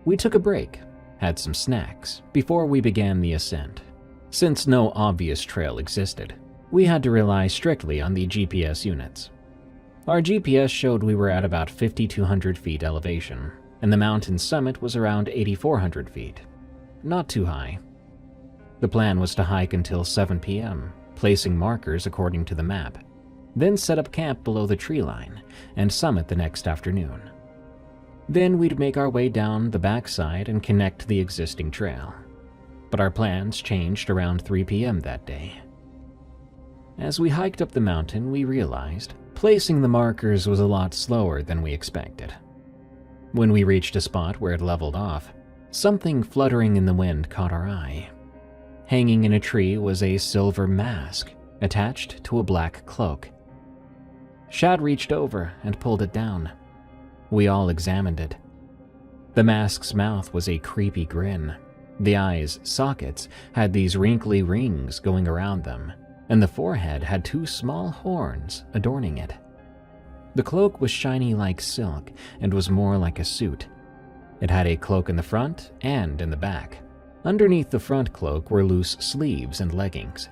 We took a break, had some snacks, before we began the ascent. Since no obvious trail existed, we had to rely strictly on the GPS units. Our GPS showed we were at about 5,200 feet elevation, and the mountain's summit was around 8,400 feet. Not too high. The plan was to hike until 7 p.m., placing markers according to the map, then set up camp below the tree line and summit the next afternoon. Then we'd make our way down the backside and connect to the existing trail. But our plans changed around 3 p.m. that day. As we hiked up the mountain, we realized placing the markers was a lot slower than we expected. When we reached a spot where it leveled off, something fluttering in the wind caught our eye. Hanging in a tree was a silver mask attached to a black cloak. Shad reached over and pulled it down. We all examined it. The mask's mouth was a creepy grin. The eyes' sockets had these wrinkly rings going around them, and the forehead had 2 small horns adorning it. The cloak was shiny like silk and was more like a suit. It had a cloak in the front and in the back. Underneath the front cloak were loose sleeves and leggings.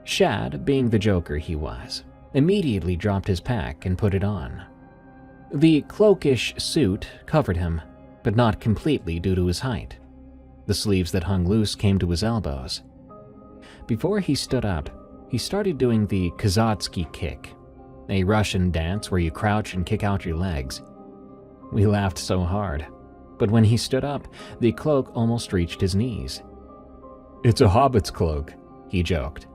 Shad, being the joker he was, immediately dropped his pack and put it on. The cloakish suit covered him, but not completely due to his height. The sleeves that hung loose came to his elbows. Before he stood up, he started doing the Kazatsky kick, a Russian dance where you crouch and kick out your legs. We laughed so hard, but when he stood up, the cloak almost reached his knees. "It's a hobbit's cloak," he joked.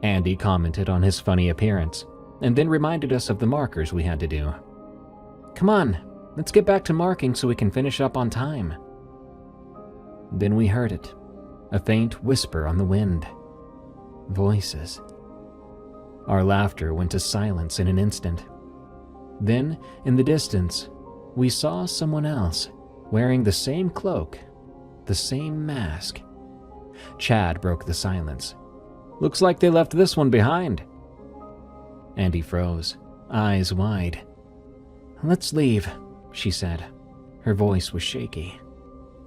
Andy commented on his funny appearance, and then reminded us of the markers we had to do. "Come on, let's get back to marking so we can finish up on time." Then we heard it, a faint whisper on the wind. Voices. Our laughter went to silence in an instant. Then, in the distance, we saw someone else, wearing the same cloak, the same mask. Chad broke the silence. "Looks like they left this one behind." Andy froze, eyes wide. "Let's leave," she said. Her voice was shaky.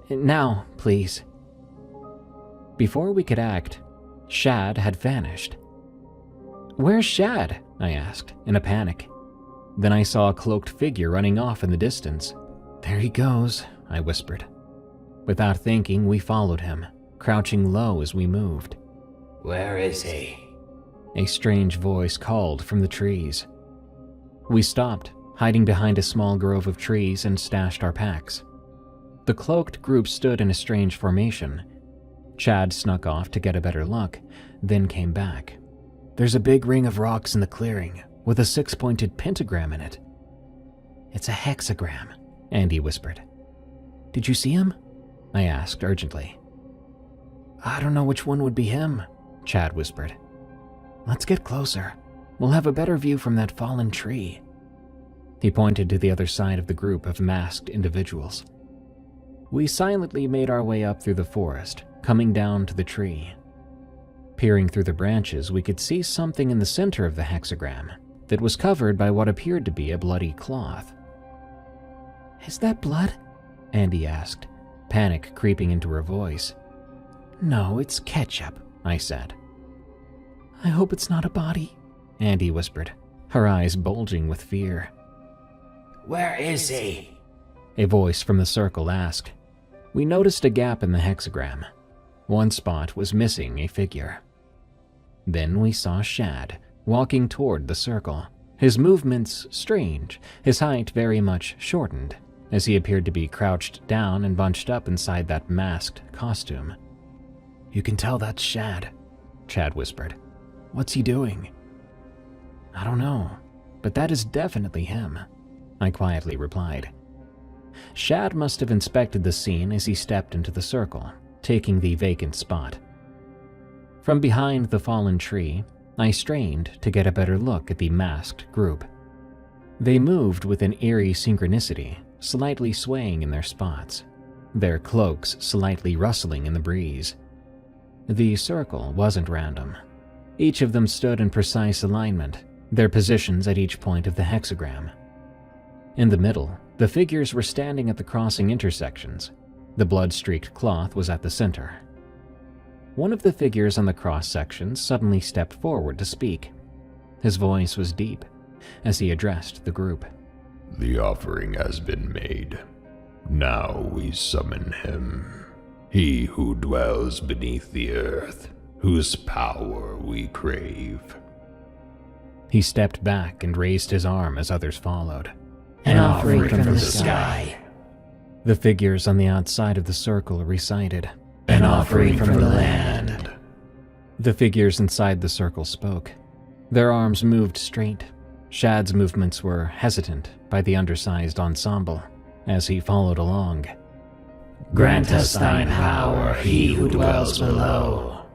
"Now, please." Before we could act, Shad had vanished. "Where's Shad?" I asked, in a panic. Then I saw a cloaked figure running off in the distance. "There he goes," I whispered. Without thinking, we followed him, crouching low as we moved. "Where is he?" A strange voice called from the trees. We stopped, hiding behind a small grove of trees, and stashed our packs. The cloaked group stood in a strange formation. Chad snuck off to get a better look, then came back. "There's a big ring of rocks in the clearing, with a 6-pointed pentagram in it." "It's a hexagram," Andy whispered. "Did you see him?" I asked urgently. "I don't know which one would be him," Chad whispered. "Let's get closer. We'll have a better view from that fallen tree." He pointed to the other side of the group of masked individuals. We silently made our way up through the forest, coming down to the tree. Peering through the branches, we could see something in the center of the hexagram that was covered by what appeared to be a bloody cloth. "Is that blood?" Andy asked, panic creeping into her voice. "No, it's ketchup," I said. "I hope it's not a body," Andy whispered, her eyes bulging with fear. "Where is he?" a voice from the circle asked. We noticed a gap in the hexagram. One spot was missing a figure. Then we saw Shad walking toward the circle, his movements strange, his height very much shortened, as he appeared to be crouched down and bunched up inside that masked costume. "You can tell that's Shad," Chad whispered. "What's he doing?" "I don't know, but that is definitely him," I quietly replied. Shad must have inspected the scene as he stepped into the circle, taking the vacant spot. From behind the fallen tree, I strained to get a better look at the masked group. They moved with an eerie synchronicity, slightly swaying in their spots, their cloaks slightly rustling in the breeze. The circle wasn't random. Each of them stood in precise alignment, their positions at each point of the hexagram. In the middle, the figures were standing at the crossing intersections. The blood-streaked cloth was at the center. One of the figures on the cross-section suddenly stepped forward to speak. His voice was deep as he addressed the group. The offering has been made. Now we summon him. He who dwells beneath the earth, whose power we crave. He stepped back and raised his arm as others followed. An offering from the sky. The figures on the outside of the circle recited. An offering from the land. The figures inside the circle spoke. Their arms moved straight. Shad's movements were hesitant by the undersized ensemble as he followed along. Grant us thine power, he who dwells below.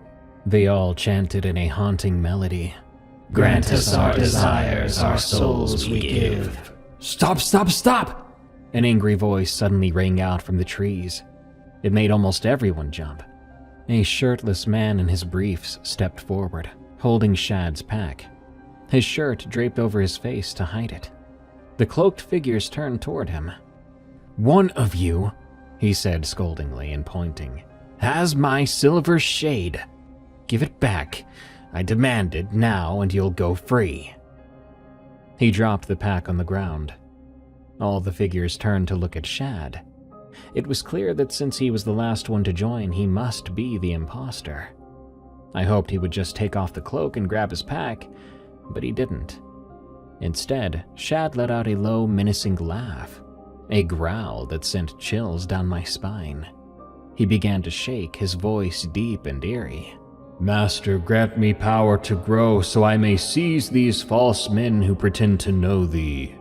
They all chanted in a haunting melody. Grant us our desires, our souls we give. Stop, stop, stop! An angry voice suddenly rang out from the trees. It made almost everyone jump. A shirtless man in his briefs stepped forward, holding Shad's pack. His shirt draped over his face to hide it. The cloaked figures turned toward him. "One of you," he said scoldingly and pointing, "has my silver shade. Give it back. I demand it now and you'll go free." He dropped the pack on the ground. All the figures turned to look at Shad. It was clear that since he was the last one to join, he must be the imposter. I hoped he would just take off the cloak and grab his pack, but he didn't. Instead, Shad let out a low, menacing laugh, a growl that sent chills down my spine. He began to shake, his voice deep and eerie. "Master, grant me power to grow so I may seize these false men who pretend to know thee."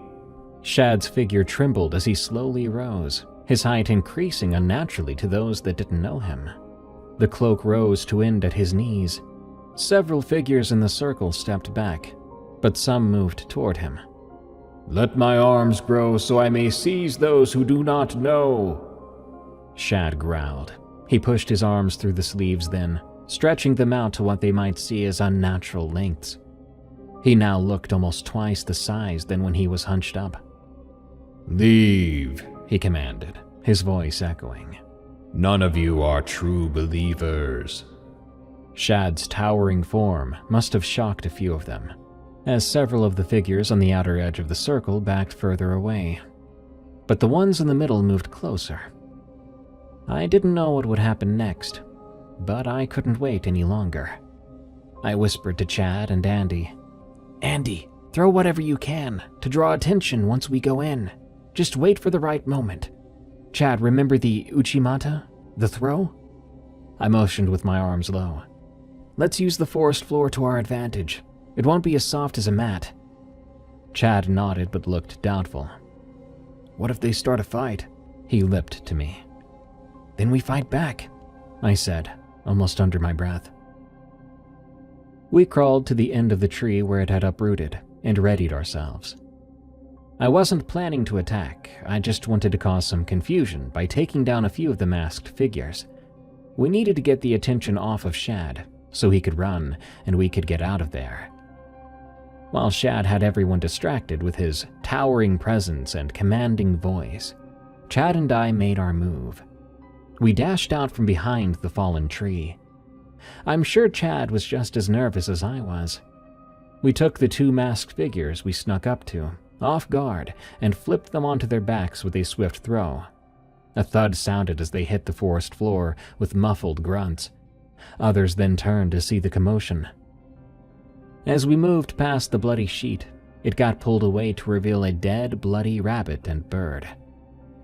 Shad's figure trembled as he slowly rose, his height increasing unnaturally to those that didn't know him. The cloak rose to end at his knees. Several figures in the circle stepped back, but some moved toward him. "Let my arms grow so I may seize those who do not know," Shad growled. He pushed his arms through the sleeves then, stretching them out to what they might see as unnatural lengths. He now looked almost twice the size than when he was hunched up. Leave, he commanded, his voice echoing. None of you are true believers. Shad's towering form must have shocked a few of them, as several of the figures on the outer edge of the circle backed further away. But the ones in the middle moved closer. I didn't know what would happen next, but I couldn't wait any longer. I whispered to Chad and Andy. "Andy, throw whatever you can to draw attention once we go in. Just wait for the right moment. Chad, remember the Uchimata? The throw?" I motioned with my arms low. "Let's use the forest floor to our advantage. It won't be as soft as a mat." Chad nodded but looked doubtful. "What if they start a fight?" He lipped to me. "Then we fight back," I said, almost under my breath. We crawled to the end of the tree where it had uprooted and readied ourselves. I wasn't planning to attack, I just wanted to cause some confusion by taking down a few of the masked figures. We needed to get the attention off of Shad, so he could run and we could get out of there. While Shad had everyone distracted with his towering presence and commanding voice, Chad and I made our move. We dashed out from behind the fallen tree. I'm sure Chad was just as nervous as I was. We took the two masked figures we snuck up to, off guard, and flipped them onto their backs with a swift throw. A thud sounded as they hit the forest floor with muffled grunts. Others then turned to see the commotion. As we moved past the bloody sheet, it got pulled away to reveal a dead, bloody rabbit and bird.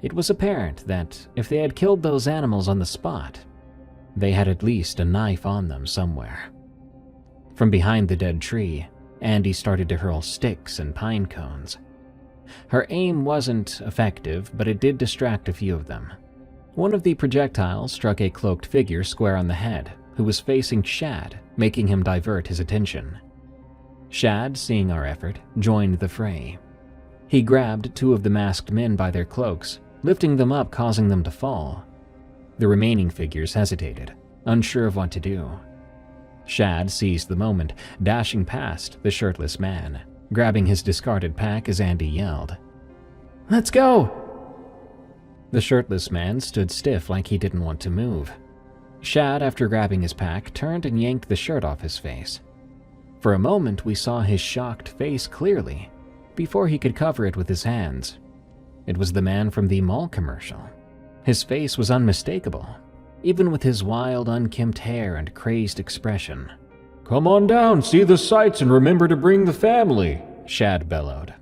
It was apparent that if they had killed those animals on the spot, they had at least a knife on them somewhere. From behind the dead tree, Andy started to hurl sticks and pine cones. Her aim wasn't effective, but it did distract a few of them. One of the projectiles struck a cloaked figure square on the head, who was facing Shad, making him divert his attention. Shad, seeing our effort, joined the fray. He grabbed two of the masked men by their cloaks, lifting them up, causing them to fall. The remaining figures hesitated, unsure of what to do. Shad seized the moment, dashing past the shirtless man, grabbing his discarded pack as Andy yelled, "Let's go!" The shirtless man stood stiff like he didn't want to move. Shad, after grabbing his pack, turned and yanked the shirt off his face. For a moment, we saw his shocked face clearly, before he could cover it with his hands. It was the man from the mall commercial. His face was unmistakable, even with his wild, unkempt hair and crazed expression. "Come on down, see the sights, and remember to bring the family," Shad bellowed,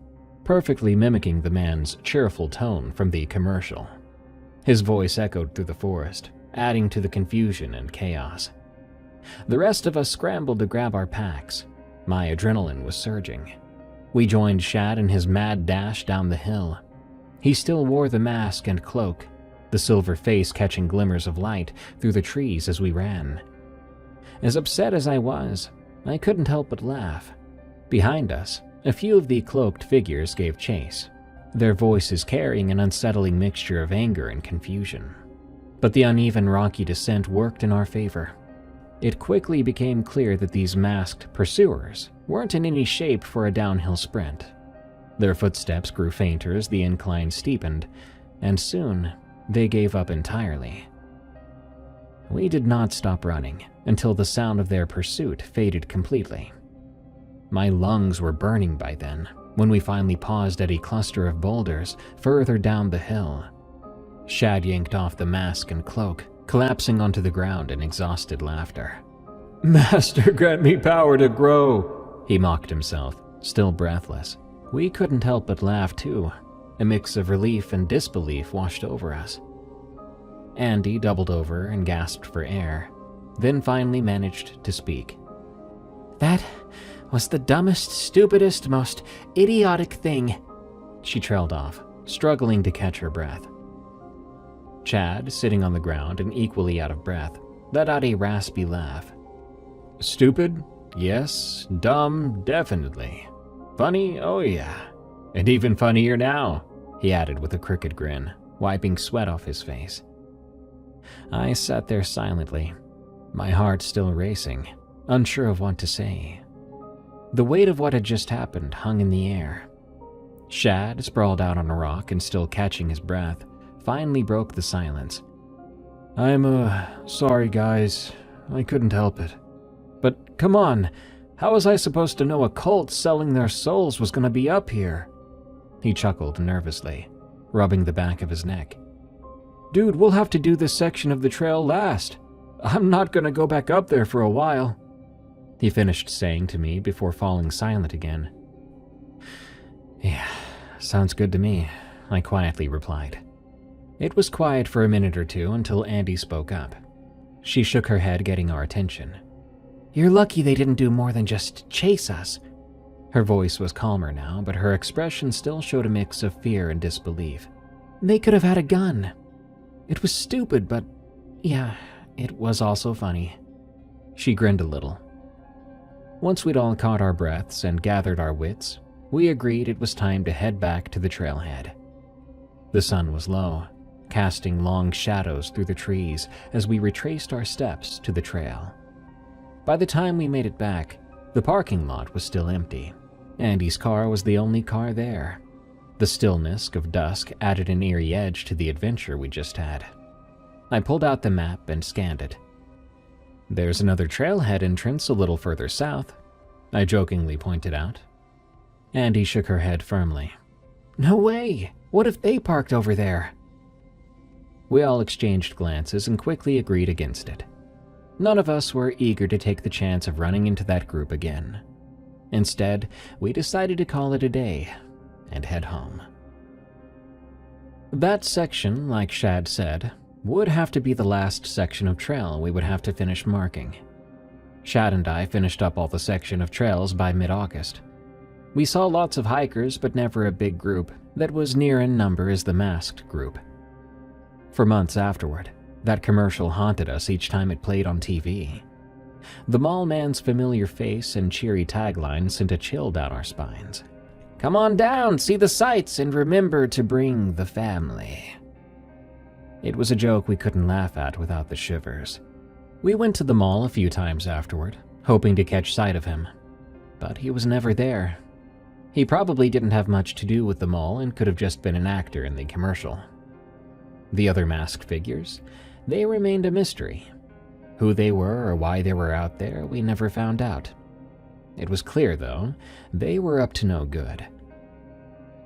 perfectly mimicking the man's cheerful tone from the commercial. His voice echoed through the forest, adding to the confusion and chaos. The rest of us scrambled to grab our packs. My adrenaline was surging. We joined Shad in his mad dash down the hill. He still wore the mask and cloak, the silver face catching glimmers of light through the trees as we ran. As upset as I was, I couldn't help but laugh. Behind us, a few of the cloaked figures gave chase, their voices carrying an unsettling mixture of anger and confusion. But the uneven, rocky descent worked in our favor. It quickly became clear that these masked pursuers weren't in any shape for a downhill sprint. Their footsteps grew fainter as the incline steepened, and soon they gave up entirely. We did not stop running until the sound of their pursuit faded completely. My lungs were burning by then, when we finally paused at a cluster of boulders further down the hill. Shad yanked off the mask and cloak, collapsing onto the ground in exhausted laughter. "Master, grant me power to grow," he mocked himself, still breathless. We couldn't help but laugh too. A mix of relief and disbelief washed over us. Andy doubled over and gasped for air, then finally managed to speak. "That was the dumbest, stupidest, most idiotic thing," she trailed off, struggling to catch her breath. Chad, sitting on the ground and equally out of breath, let out a raspy laugh. "Stupid? Yes. Dumb? Definitely. Funny? Oh yeah. And even funnier now," he added with a crooked grin, wiping sweat off his face. I sat there silently, my heart still racing, unsure of what to say. The weight of what had just happened hung in the air. Shad, sprawled out on a rock and still catching his breath, finally broke the silence. "I'm sorry guys, I couldn't help it. But come on, how was I supposed to know a cult selling their souls was gonna be up here?" He chuckled nervously, rubbing the back of his neck. "Dude, we'll have to do this section of the trail last. I'm not gonna go back up there for a while," he finished saying to me before falling silent again. "Yeah, sounds good to me," I quietly replied. It was quiet for a minute or two until Andy spoke up. She shook her head, getting our attention. "You're lucky they didn't do more than just chase us." Her voice was calmer now, but her expression still showed a mix of fear and disbelief. "They could have had a gun. It was stupid, but yeah, it was also funny." She grinned a little. Once we'd all caught our breaths and gathered our wits, we agreed it was time to head back to the trailhead. The sun was low, casting long shadows through the trees as we retraced our steps to the trail. By the time we made it back, the parking lot was still empty. Andy's car was the only car there. The stillness of dusk added an eerie edge to the adventure we just had. I pulled out the map and scanned it. "There's another trailhead entrance a little further south," I jokingly pointed out. Andy shook her head firmly. "No way! What if they parked over there?" We all exchanged glances and quickly agreed against it. None of us were eager to take the chance of running into that group again. Instead, we decided to call it a day and head home. That section, like Shad said, would have to be the last section of trail we would have to finish marking. Shad and I finished up all the section of trails by mid-August. We saw lots of hikers, but never a big group that was near in number as the masked group. For months afterward, that commercial haunted us each time it played on TV. The mall man's familiar face and cheery tagline sent a chill down our spines. "Come on down, see the sights, and remember to bring the family." It was a joke we couldn't laugh at without the shivers. We went to the mall a few times afterward, hoping to catch sight of him, but he was never there. He probably didn't have much to do with the mall and could have just been an actor in the commercial. The other masked figures, they remained a mystery. Who they were or why they were out there, we never found out. It was clear, though, they were up to no good.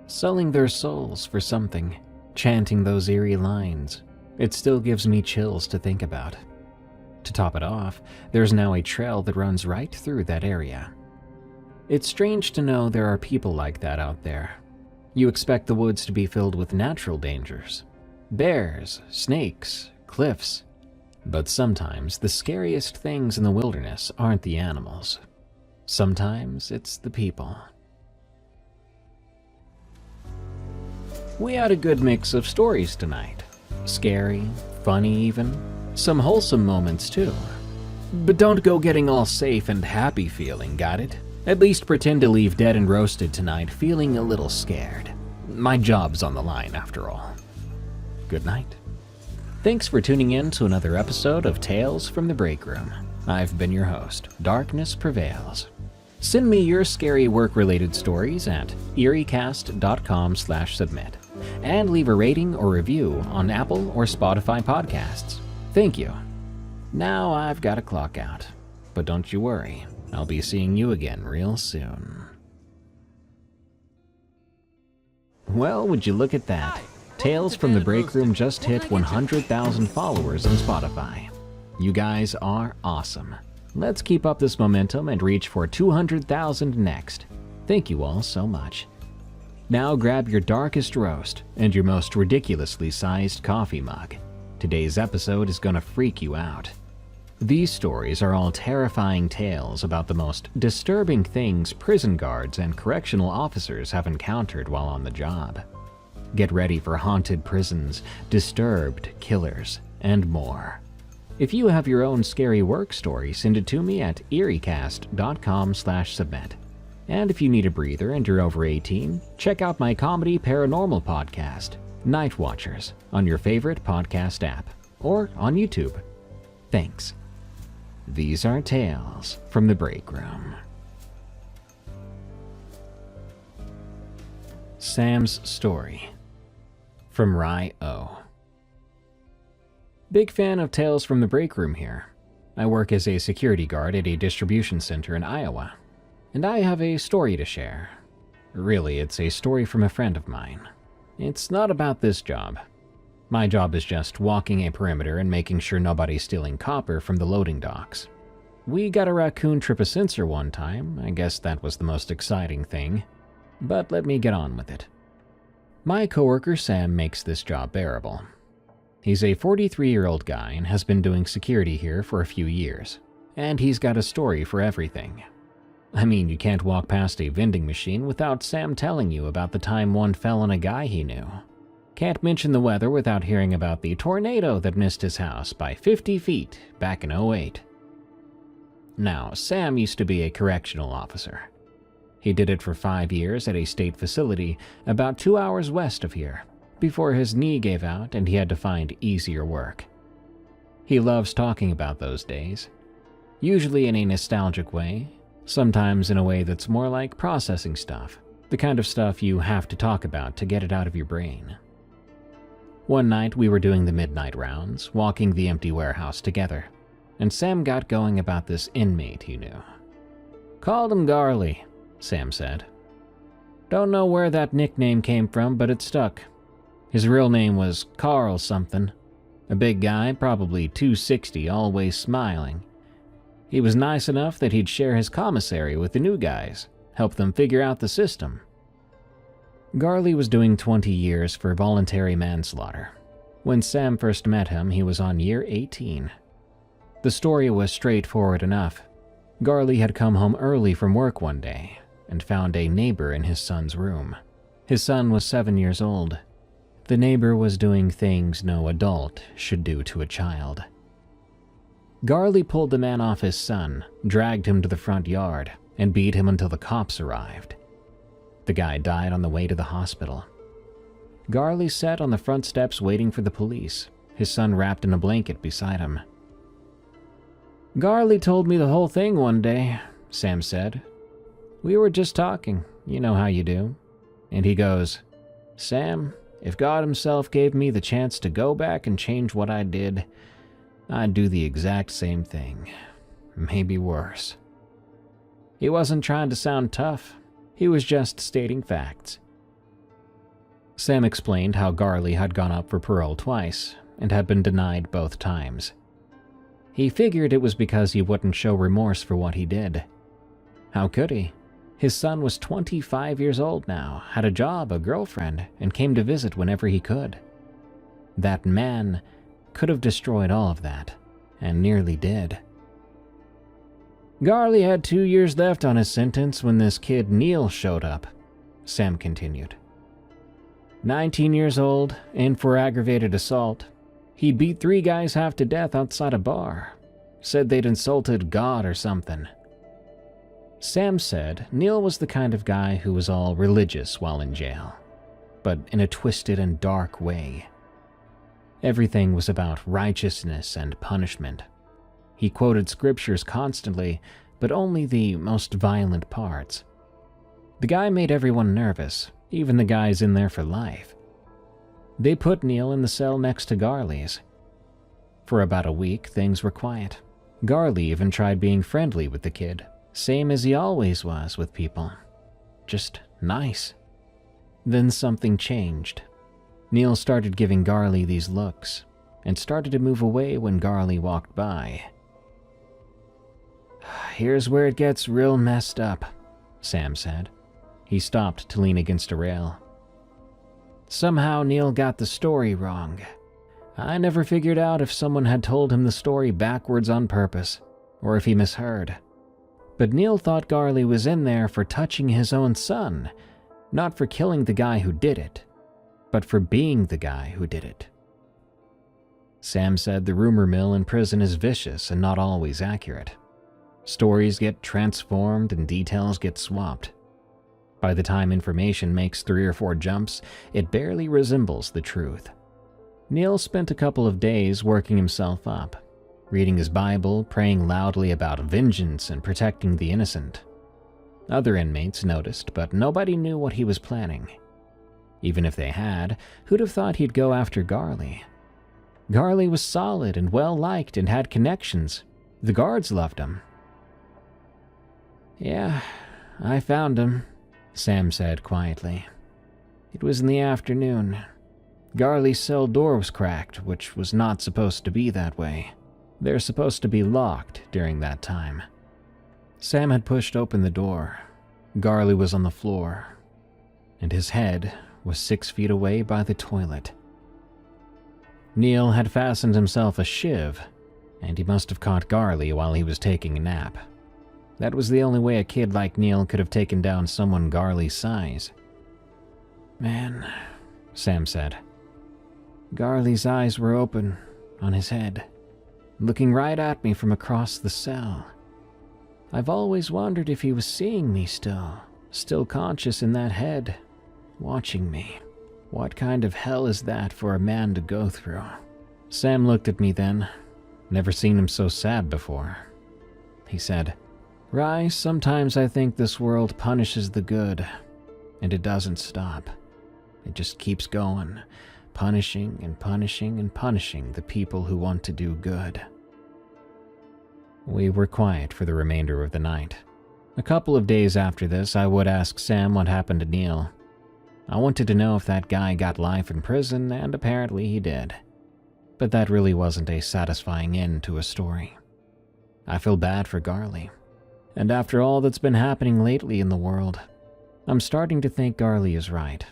Selling their souls for something, chanting those eerie lines, it still gives me chills to think about. To top it off, there's now a trail that runs right through that area. It's strange to know there are people like that out there. You expect the woods to be filled with natural dangers. Bears, snakes, cliffs. But sometimes the scariest things in the wilderness aren't the animals. Sometimes it's the people. We had a good mix of stories tonight. Scary, funny even. Some wholesome moments too. But don't go getting all safe and happy feeling, got it? At least pretend to leave dead and roasted tonight feeling a little scared. My job's on the line after all. Good night. Thanks for tuning in to another episode of Tales from the Break Room. I've been your host, Darkness Prevails. Send me your scary work-related stories at eeriecast.com/submit and leave a rating or review on Apple or Spotify podcasts. Thank you. Now I've got to clock out, but don't you worry, I'll be seeing you again real soon. Well, would you look at that? Tales from the Break Room just hit 100,000 followers on Spotify. You guys are awesome. Let's keep up this momentum and reach for 200,000 next. Thank you all so much. Now grab your darkest roast and your most ridiculously sized coffee mug. Today's episode is gonna freak you out. These stories are all terrifying tales about the most disturbing things prison guards and correctional officers have encountered while on the job. Get ready for haunted prisons, disturbed killers, and more. If you have your own scary work story, send it to me at eeriecast.com/submit. And if you need a breather and you're over 18, check out my comedy paranormal podcast, Night Watchers, on your favorite podcast app or on YouTube. Thanks. These are Tales from the Break Room. Sam's Story from Rye O. Big fan of Tales from the Break Room here. I work as a security guard at a distribution center in Iowa, and I have a story to share. Really, it's a story from a friend of mine. It's not about this job. My job is just walking a perimeter and making sure nobody's stealing copper from the loading docks. We got a raccoon trip a sensor one time. I guess that was the most exciting thing. But let me get on with it. My coworker Sam makes this job bearable. He's a 43-year-old guy and has been doing security here for a few years. And he's got a story for everything. I mean, you can't walk past a vending machine without Sam telling you about the time one fell on a guy he knew. Can't mention the weather without hearing about the tornado that missed his house by 50 feet back in '08. Now, Sam used to be a correctional officer. He did it for 5 years at a state facility about 2 hours west of here, before his knee gave out and he had to find easier work. He loves talking about those days, usually in a nostalgic way, sometimes in a way that's more like processing stuff, the kind of stuff you have to talk about to get it out of your brain. One night we were doing the midnight rounds, walking the empty warehouse together, and Sam got going about this inmate he knew. "Called him Garley," Sam said. "Don't know where that nickname came from, but it stuck. His real name was Carl something. A big guy, probably 260, always smiling. He was nice enough that he'd share his commissary with the new guys, help them figure out the system." Garley was doing 20 years for voluntary manslaughter. When Sam first met him, he was on year 18. The story was straightforward enough. Garley had come home early from work one day, and found a neighbor in his son's room. His son was 7 years old. The neighbor was doing things no adult should do to a child. Garley pulled the man off his son, dragged him to the front yard, and beat him until the cops arrived. The guy died on the way to the hospital. Garley sat on the front steps waiting for the police, his son wrapped in a blanket beside him. Garley told me the whole thing one day, Sam said. We were just talking, you know how you do. And he goes, Sam, if God himself gave me the chance to go back and change what I did, I'd do the exact same thing. Maybe worse. He wasn't trying to sound tough. He was just stating facts. Sam explained how Garley had gone up for parole twice and had been denied both times. He figured it was because he wouldn't show remorse for what he did. How could he? His son was 25 years old now, had a job, a girlfriend, and came to visit whenever he could. That man could have destroyed all of that, and nearly did. Garley had 2 years left on his sentence when this kid Neil showed up, Sam continued. 19 years old, in for aggravated assault. He beat 3 guys half to death outside a bar. Said they'd insulted God or something. Sam said Neil was the kind of guy who was all religious while in jail, but in a twisted and dark way. Everything was about righteousness and punishment. He quoted scriptures constantly, but only the most violent parts. The guy made everyone nervous, even the guys in there for life. They put Neil in the cell next to Garley's. For about a week, things were quiet. Garley even tried being friendly with the kid, same as he always was with people. Just nice. Then something changed. Neil started giving Garley these looks, and started to move away when Garley walked by. Here's where it gets real messed up, Sam said. He stopped to lean against a rail. Somehow Neil got the story wrong. I never figured out if someone had told him the story backwards on purpose, or if he misheard. But Neil thought Garley was in there for touching his own son, not for killing the guy who did it, but for being the guy who did it. Sam said the rumor mill in prison is vicious and not always accurate. Stories get transformed and details get swapped. By the time information makes 3 or 4 jumps, it barely resembles the truth. Neil spent a couple of days working himself up, reading his Bible, praying loudly about vengeance and protecting the innocent. Other inmates noticed, but nobody knew what he was planning. Even if they had, who'd have thought he'd go after Garley? Garley was solid and well-liked and had connections. The guards loved him. Yeah, I found him, Sam said quietly. It was in the afternoon. Garley's cell door was cracked, which was not supposed to be that way. They're supposed to be locked during that time. Sam had pushed open the door. Garley was on the floor, and his head was 6 feet away by the toilet. Neil had fastened himself a shiv, and he must have caught Garley while he was taking a nap. That was the only way a kid like Neil could have taken down someone Garley's size. Man, Sam said. Garley's eyes were open, on his head, looking right at me from across the cell. I've always wondered if he was seeing me still conscious in that head, watching me. What kind of hell is that for a man to go through? Sam looked at me then. Never seen him so sad before. He said, Rye, sometimes I think this world punishes the good, and it doesn't stop. It just keeps going, punishing and punishing and punishing the people who want to do good. We were quiet for the remainder of the night. A couple of days after this, I would ask Sam what happened to Neil. I wanted to know if that guy got life in prison, and apparently he did. But that really wasn't a satisfying end to a story. I feel bad for Garley. And after all that's been happening lately in the world, I'm starting to think Garley is right.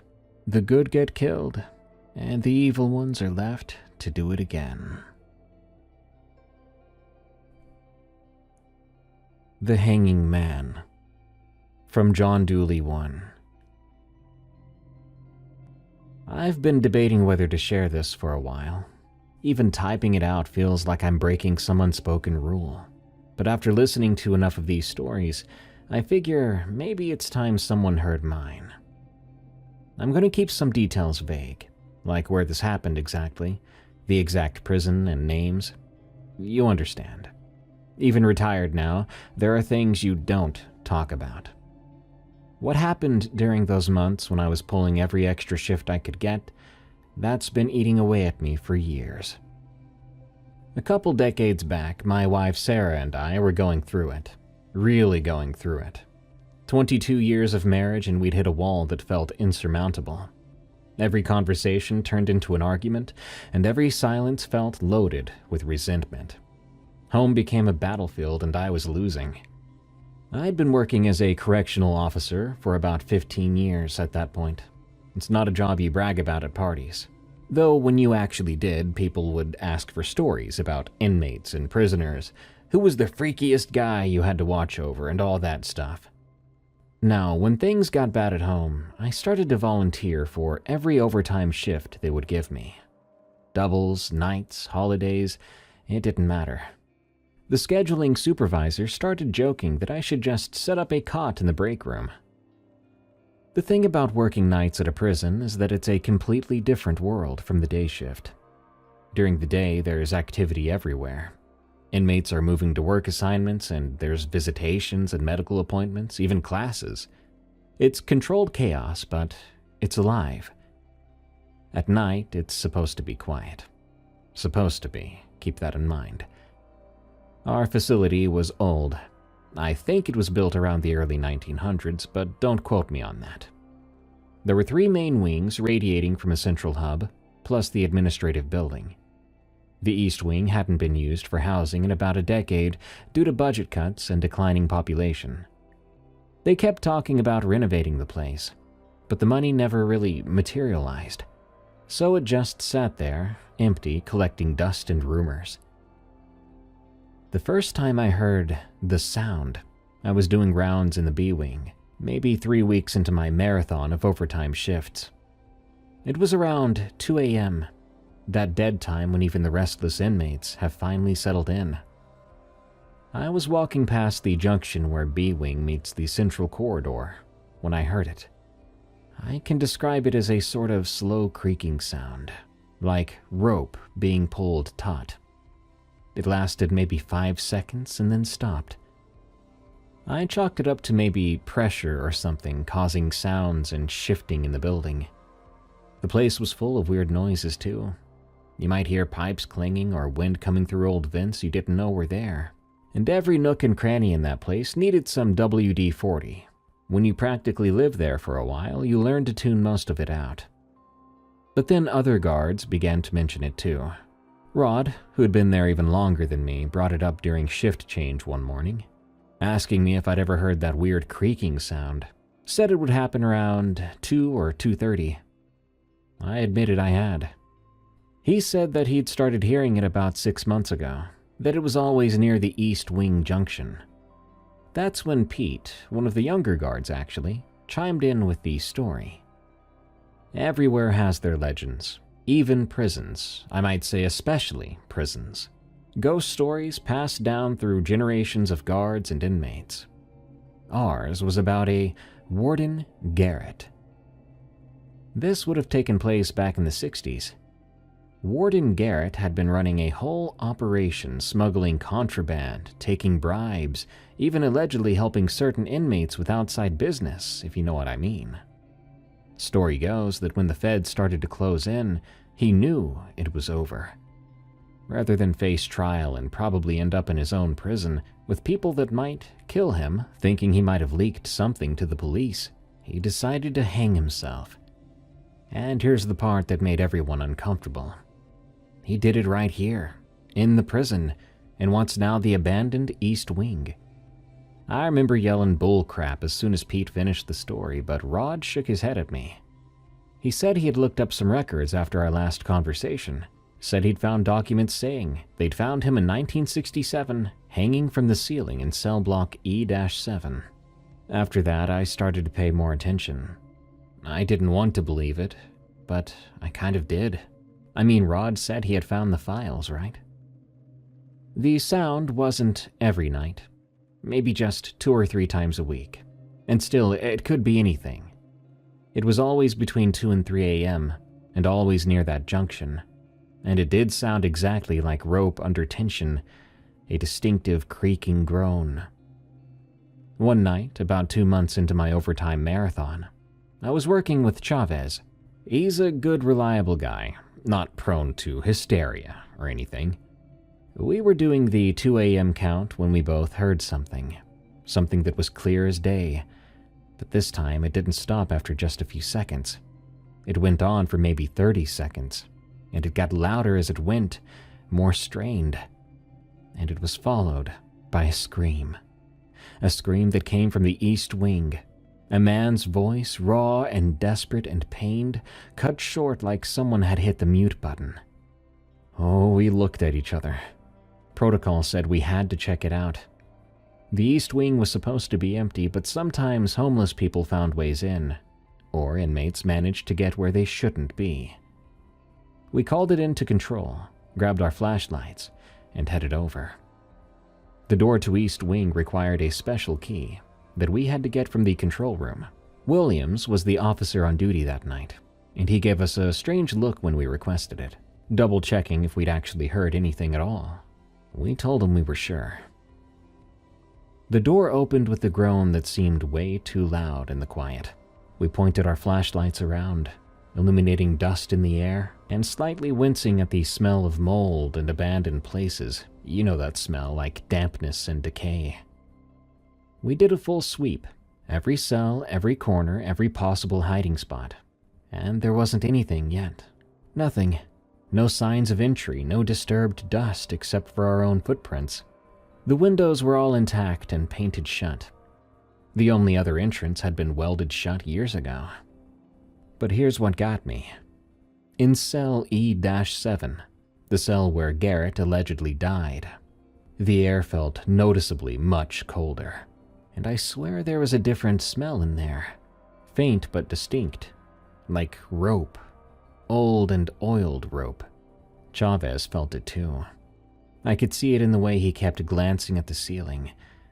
The good get killed, and the evil ones are left to do it again. The Hanging Man. From John Dooley 1. I've been debating whether to share this for a while. Even typing it out feels like I'm breaking some unspoken rule. But after listening to enough of these stories, I figure maybe it's time someone heard mine. I'm going to keep some details vague, like where this happened exactly, the exact prison and names. You understand. Even retired now, there are things you don't talk about. What happened during those months when I was pulling every extra shift I could get, that's been eating away at me for years. A couple decades back, my wife Sarah and I were going through it. Really going through it. 22 years of marriage and we'd hit a wall that felt insurmountable. Every conversation turned into an argument, and every silence felt loaded with resentment. Home became a battlefield and I was losing. I'd been working as a correctional officer for about 15 years at that point. It's not a job you brag about at parties. Though when you actually did, people would ask for stories about inmates and prisoners, who was the freakiest guy you had to watch over, and all that stuff. Now, when things got bad at home, I started to volunteer for every overtime shift they would give me. Doubles, nights, holidays, it didn't matter. The scheduling supervisor started joking that I should just set up a cot in the break room. The thing about working nights at a prison is that it's a completely different world from the day shift. During the day, there's activity everywhere. Inmates are moving to work assignments, and there's visitations and medical appointments, even classes. It's controlled chaos, but it's alive. At night, it's supposed to be quiet. Supposed to be, keep that in mind. Our facility was old. I think it was built around the early 1900s, but don't quote me on that. There were 3 main wings radiating from a central hub, plus the administrative building. The east wing hadn't been used for housing in about a decade due to budget cuts and declining population. They kept talking about renovating the place, but the money never really materialized. So it just sat there, empty, collecting dust and rumors. The first time I heard the sound, I was doing rounds in the B wing, maybe 3 weeks into my marathon of overtime shifts. It was around 2 a.m., that dead time when even the restless inmates have finally settled in. I was walking past the junction where B wing meets the central corridor when I heard it. I can describe it as a sort of slow creaking sound, like rope being pulled taut. It lasted maybe 5 seconds and then stopped. I chalked it up to maybe pressure or something causing sounds and shifting in the building. The place was full of weird noises too. You might hear pipes clanging or wind coming through old vents you didn't know were there. And every nook and cranny in that place needed some WD-40. When you practically lived there for a while, you learned to tune most of it out. But then other guards began to mention it too. Rod, who had been there even longer than me, brought it up during shift change one morning, asking me if I'd ever heard that weird creaking sound. Said it would happen around 2 or 2:30. I admitted I had. He said that he'd started hearing it about 6 months ago, that it was always near the East Wing Junction. That's when Pete, one of the younger guards actually, chimed in with the story. Everywhere has their legends. Even prisons, I might say especially prisons. Ghost stories passed down through generations of guards and inmates. Ours was about a Warden Garrett. This would have taken place back in the 60s. Warden Garrett had been running a whole operation smuggling contraband, taking bribes, even allegedly helping certain inmates with outside business, if you know what I mean. Story goes that when the feds started to close in, he knew it was over. Rather than face trial and probably end up in his own prison with people that might kill him, thinking he might have leaked something to the police, he decided to hang himself. And here's the part that made everyone uncomfortable. He did it right here, in the prison, in what's now the abandoned East Wing. I remember yelling bull crap as soon as Pete finished the story, but Rod shook his head at me. He said he had looked up some records after our last conversation, said he'd found documents saying they'd found him in 1967 hanging from the ceiling in cell block E-7. After that, I started to pay more attention. I didn't want to believe it, but I kind of did. I mean, Rod said he had found the files, right? The sound wasn't every night, maybe just 2 or 3 times a week. And still, it could be anything. It was always between 2 and 3 a.m., and always near that junction. And it did sound exactly like rope under tension, a distinctive creaking groan. One night, about 2 months into my overtime marathon, I was working with Chavez. He's a good, reliable guy, not prone to hysteria or anything. We were doing the 2 a.m. count when we both heard something that was clear as day, but this time it didn't stop after just a few seconds. It went on for maybe 30 seconds, and it got louder as it went, more strained, and it was followed by a scream that came from the east wing. A man's voice, raw and desperate and pained, cut short like someone had hit the mute button. Oh, we looked at each other. Protocol said we had to check it out. The east wing was supposed to be empty, but sometimes homeless people found ways in, or inmates managed to get where they shouldn't be. We called it into control, grabbed our flashlights, and headed over. The door to east wing required a special key that we had to get from the control room. Williams was the officer on duty that night, and he gave us a strange look when we requested it, double-checking if we'd actually heard anything at all. We told him we were sure. The door opened with a groan that seemed way too loud in the quiet. We pointed our flashlights around, illuminating dust in the air, and slightly wincing at the smell of mold and abandoned places. You know that smell, like dampness and decay. We did a full sweep, every cell, every corner, every possible hiding spot. And there wasn't anything yet. Nothing. No signs of entry, no disturbed dust except for our own footprints. The windows were all intact and painted shut. The only other entrance had been welded shut years ago. But here's what got me. In cell E-7, the cell where Garrett allegedly died, the air felt noticeably much colder. And I swear there was a different smell in there. Faint but distinct. Like rope. Old and oiled rope. Chavez felt it too. I could see it in the way he kept glancing at the ceiling,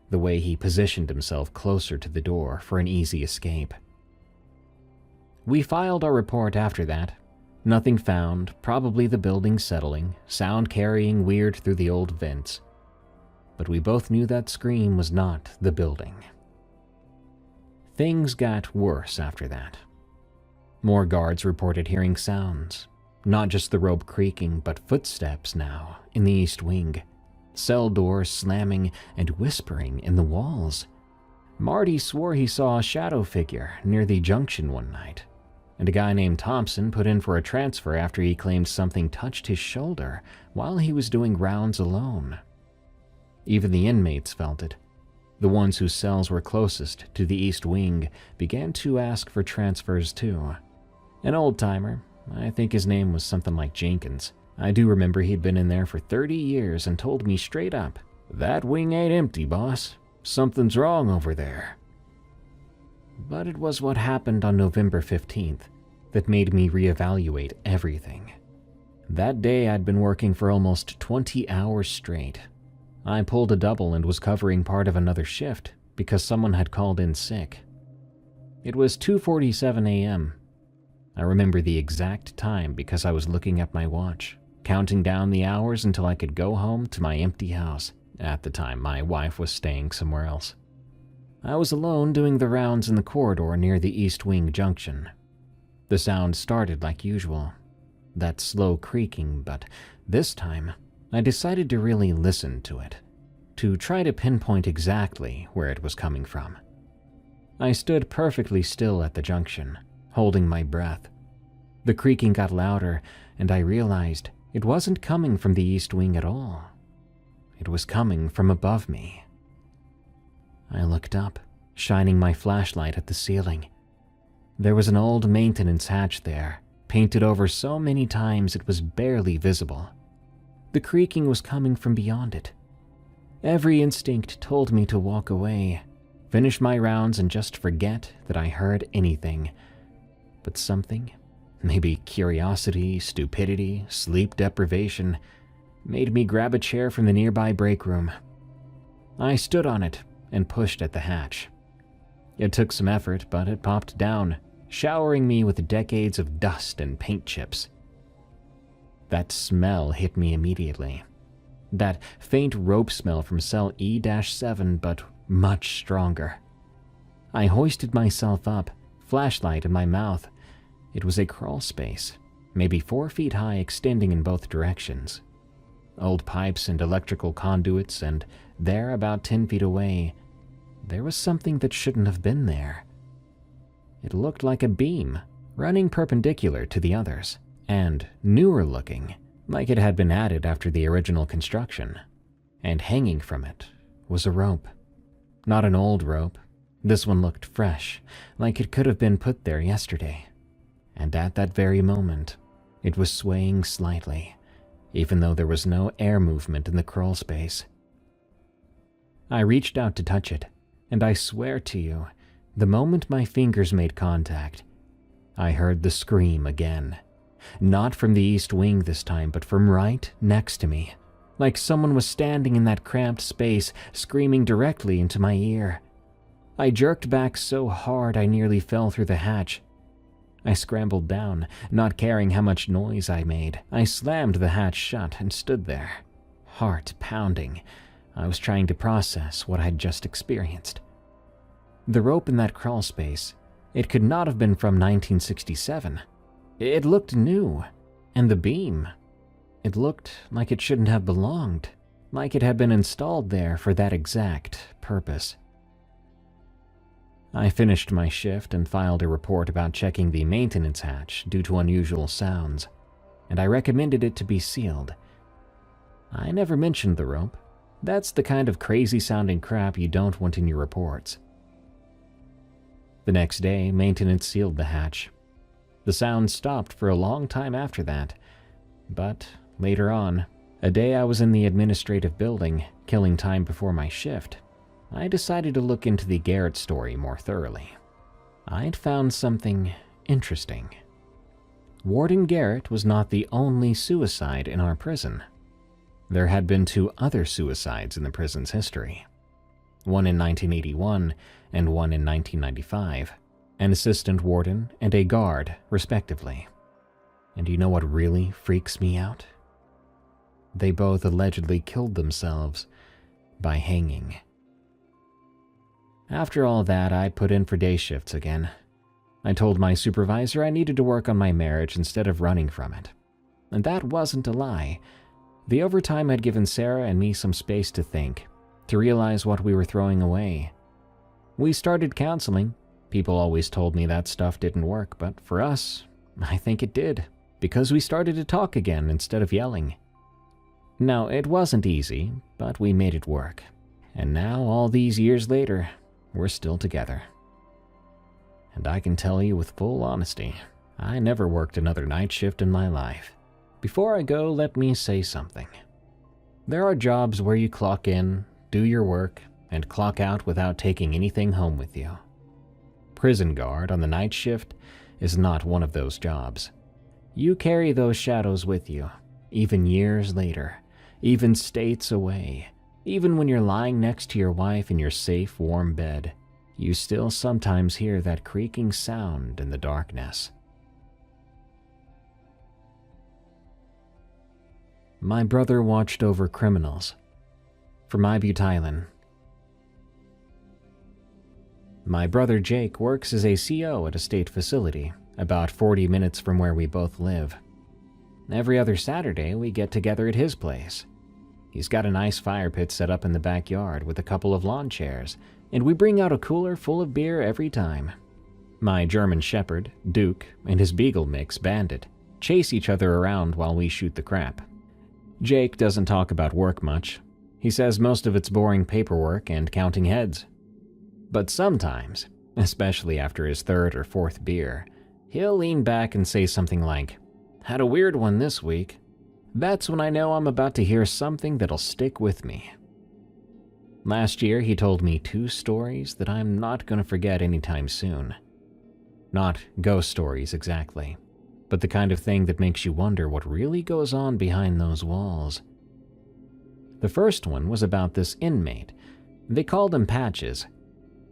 the way he positioned himself closer to the door for an easy escape. We filed our report after that. Nothing found, probably the building settling, sound carrying weird through the old vents. But we both knew that scream was not the building. Things got worse after that. More guards reported hearing sounds, not just the rope creaking, but footsteps now in the east wing, cell doors slamming and whispering in the walls. Marty swore he saw a shadow figure near the junction one night, and a guy named Thompson put in for a transfer after he claimed something touched his shoulder while he was doing rounds alone. Even the inmates felt it. The ones whose cells were closest to the east wing began to ask for transfers too. An old-timer, I think his name was something like Jenkins. I do remember he'd been in there for 30 years and told me straight up, "That wing ain't empty, boss. Something's wrong over there." But it was what happened on November 15th that made me reevaluate everything. That day I'd been working for almost 20 hours straight. I pulled a double and was covering part of another shift because someone had called in sick. It was 2:47 a.m. I remember the exact time because I was looking at my watch, counting down the hours until I could go home to my empty house. At the time, my wife was staying somewhere else. I was alone doing the rounds in the corridor near the East Wing junction. The sound started like usual, that slow creaking, but this time I decided to really listen to it, to try to pinpoint exactly where it was coming from. I stood perfectly still at the junction, holding my breath. The creaking got louder, and I realized it wasn't coming from the east wing at all. It was coming from above me. I looked up, shining my flashlight at the ceiling. There was an old maintenance hatch there, painted over so many times it was barely visible. The creaking was coming from beyond it. Every instinct told me to walk away, finish my rounds, and just forget that I heard anything. But something, maybe curiosity, stupidity, sleep deprivation, made me grab a chair from the nearby break room. I stood on it and pushed at the hatch. It took some effort, but it popped down, showering me with decades of dust and paint chips. That smell hit me immediately. That faint rope smell from cell E-7, but much stronger. I hoisted myself up, flashlight in my mouth. It was a crawl space, maybe 4 feet high, extending in both directions. Old pipes and electrical conduits, and there, about 10 feet away, there was something that shouldn't have been there. It looked like a beam, running perpendicular to the others, and newer looking, like it had been added after the original construction. And hanging from it was a rope. Not an old rope. This one looked fresh, like it could have been put there yesterday. And at that very moment, it was swaying slightly, even though there was no air movement in the crawl space. I reached out to touch it, and I swear to you, the moment my fingers made contact, I heard the scream again. Not from the east wing this time, but from right next to me, like someone was standing in that cramped space, screaming directly into my ear. I jerked back so hard I nearly fell through the hatch. I scrambled down, not caring how much noise I made. I slammed the hatch shut and stood there, heart pounding. I was trying to process what I'd just experienced. The rope in that crawl space, it could not have been from 1967. It looked new. And the beam, it looked like it shouldn't have belonged, like it had been installed there for that exact purpose. I finished my shift and filed a report about checking the maintenance hatch due to unusual sounds, and I recommended it to be sealed. I never mentioned the rope. That's the kind of crazy-sounding crap you don't want in your reports. The next day, maintenance sealed the hatch. The sound stopped for a long time after that, but later on, a day I was in the administrative building, killing time before my shift, I decided to look into the Garrett story more thoroughly. I'd found something interesting. Warden Garrett was not the only suicide in our prison. There had been 2 other suicides in the prison's history. One in 1981 and one in 1995. An assistant warden and a guard, respectively. And you know what really freaks me out? They both allegedly killed themselves by hanging. After all that, I put in for day shifts again. I told my supervisor I needed to work on my marriage instead of running from it. And that wasn't a lie. The overtime had given Sarah and me some space to think, to realize what we were throwing away. We started counseling. People always told me that stuff didn't work, but for us, I think it did, because we started to talk again instead of yelling. Now, it wasn't easy, but we made it work. And now, all these years later, we're still together. And I can tell you with full honesty, I never worked another night shift in my life. Before I go, let me say something. There are jobs where you clock in, do your work, and clock out without taking anything home with you. Prison guard on the night shift is not one of those jobs. You carry those shadows with you, even years later, even states away. Even when you're lying next to your wife in your safe, warm bed, you still sometimes hear that creaking sound in the darkness. My brother watched over criminals. From Ibutylen. My brother Jake works as a CO at a state facility, about 40 minutes from where we both live. Every other Saturday, we get together at his place. He's got a nice fire pit set up in the backyard with a couple of lawn chairs, and we bring out a cooler full of beer every time. My German Shepherd, Duke, and his Beagle mix, Bandit, chase each other around while we shoot the crap. Jake doesn't talk about work much. He says most of it's boring paperwork and counting heads. But sometimes, especially after his 3rd or 4th beer, he'll lean back and say something like, "Had a weird one this week." That's when I know I'm about to hear something that'll stick with me. Last year, he told me 2 stories that I'm not going to forget anytime soon. Not ghost stories exactly, but the kind of thing that makes you wonder what really goes on behind those walls. The first one was about this inmate. They called him Patches.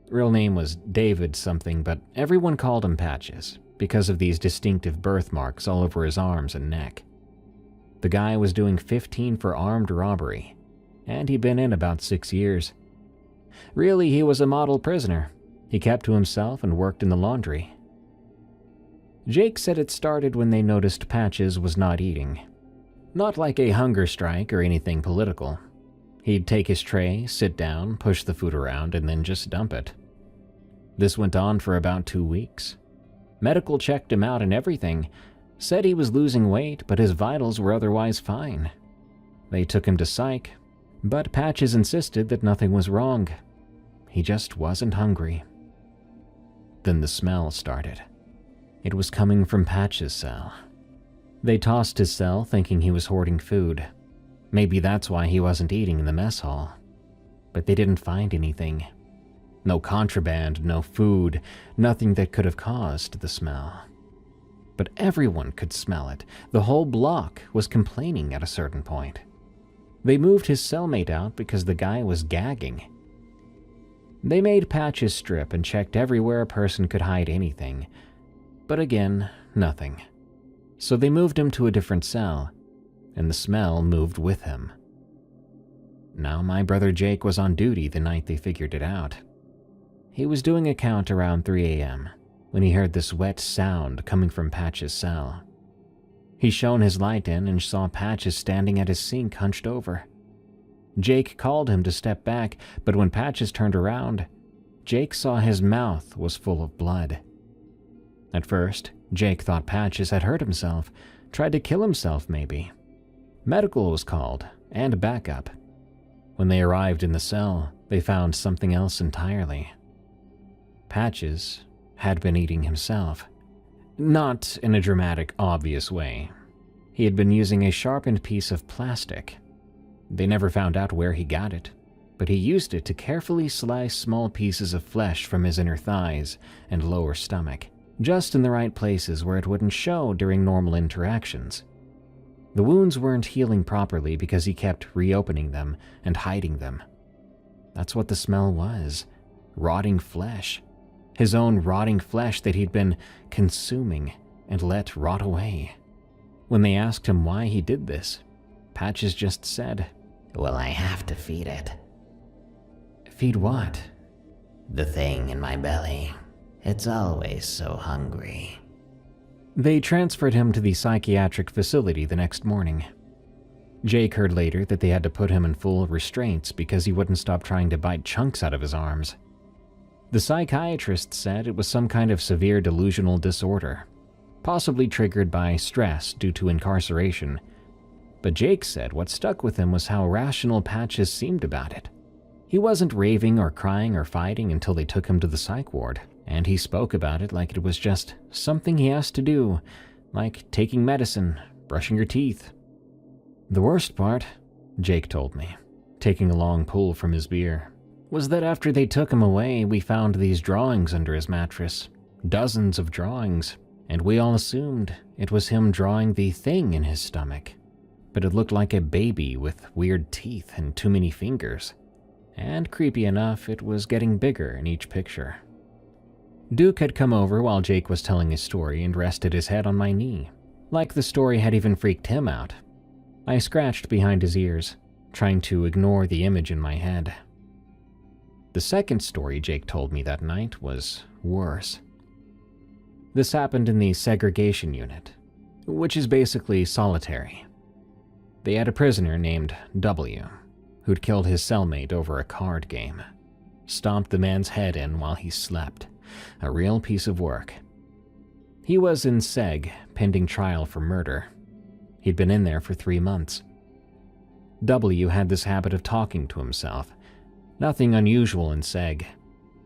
Real name was David something, but everyone called him Patches because of these distinctive birthmarks all over his arms and neck. The guy was doing 15 for armed robbery, and he'd been in about 6 years. Really, he was a model prisoner. He kept to himself and worked in the laundry. Jake said it started when they noticed Patches was not eating. Not like a hunger strike or anything political. He'd take his tray, sit down, push the food around, and then just dump it. This went on for about 2 weeks. Medical checked him out and everything, said he was losing weight, but his vitals were otherwise fine. They took him to psych, but Patches insisted that nothing was wrong. He just wasn't hungry. Then the smell started. It was coming from Patches' cell. They tossed his cell thinking he was hoarding food. Maybe that's why he wasn't eating in the mess hall. But they didn't find anything. No contraband, no food, nothing that could have caused the smell. But everyone could smell it. The whole block was complaining at a certain point. They moved his cellmate out because the guy was gagging. They made Patches strip and checked everywhere a person could hide anything. But again, nothing. So they moved him to a different cell, and the smell moved with him. Now my brother Jake was on duty the night they figured it out. He was doing a count around 3 a.m. when he heard this wet sound coming from Patches' cell. He shone his light in and saw Patches standing at his sink hunched over. Jake called him to step back, but when Patches turned around, Jake saw his mouth was full of blood. At first, Jake thought Patches had hurt himself, tried to kill himself maybe. Medical was called, and backup. When they arrived in the cell, they found something else entirely. Patches had been eating himself. Not in a dramatic, obvious way. He had been using a sharpened piece of plastic. They never found out where he got it, but he used it to carefully slice small pieces of flesh from his inner thighs and lower stomach, just in the right places where it wouldn't show during normal interactions. The wounds weren't healing properly because he kept reopening them and hiding them. That's what the smell was. Rotting flesh. His own rotting flesh that he'd been consuming and let rot away. When they asked him why he did this, Patches just said, "Well, I have to feed it. "Feed what?" The thing in my belly. It's always so hungry." They transferred him to the psychiatric facility the next morning. Jake heard later that they had to put him in full restraints because he wouldn't stop trying to bite chunks out of his arms. The psychiatrist said it was some kind of severe delusional disorder, possibly triggered by stress due to incarceration. But Jake said what stuck with him was how rational Patches seemed about it. He wasn't raving or crying or fighting until they took him to the psych ward, and he spoke about it like it was just something he has to do, like taking medicine, brushing your teeth. The worst part, Jake told me, taking a long pull from his beer, was that after they took him away, we found these drawings under his mattress. Dozens of drawings, and we all assumed it was him drawing the thing in his stomach. But it looked like a baby with weird teeth and too many fingers. And creepy enough, it was getting bigger in each picture. Duke had come over while Jake was telling his story and rested his head on my knee, like the story had even freaked him out. I scratched behind his ears, trying to ignore the image in my head. The second story Jake told me that night was worse. This happened in the segregation unit, which is basically solitary. They had a prisoner named W, who'd killed his cellmate over a card game, stomped the man's head in while he slept. A real piece of work. He was in seg, pending trial for murder. He'd been in there for 3 months. W had this habit of talking to himself. Nothing unusual in seg.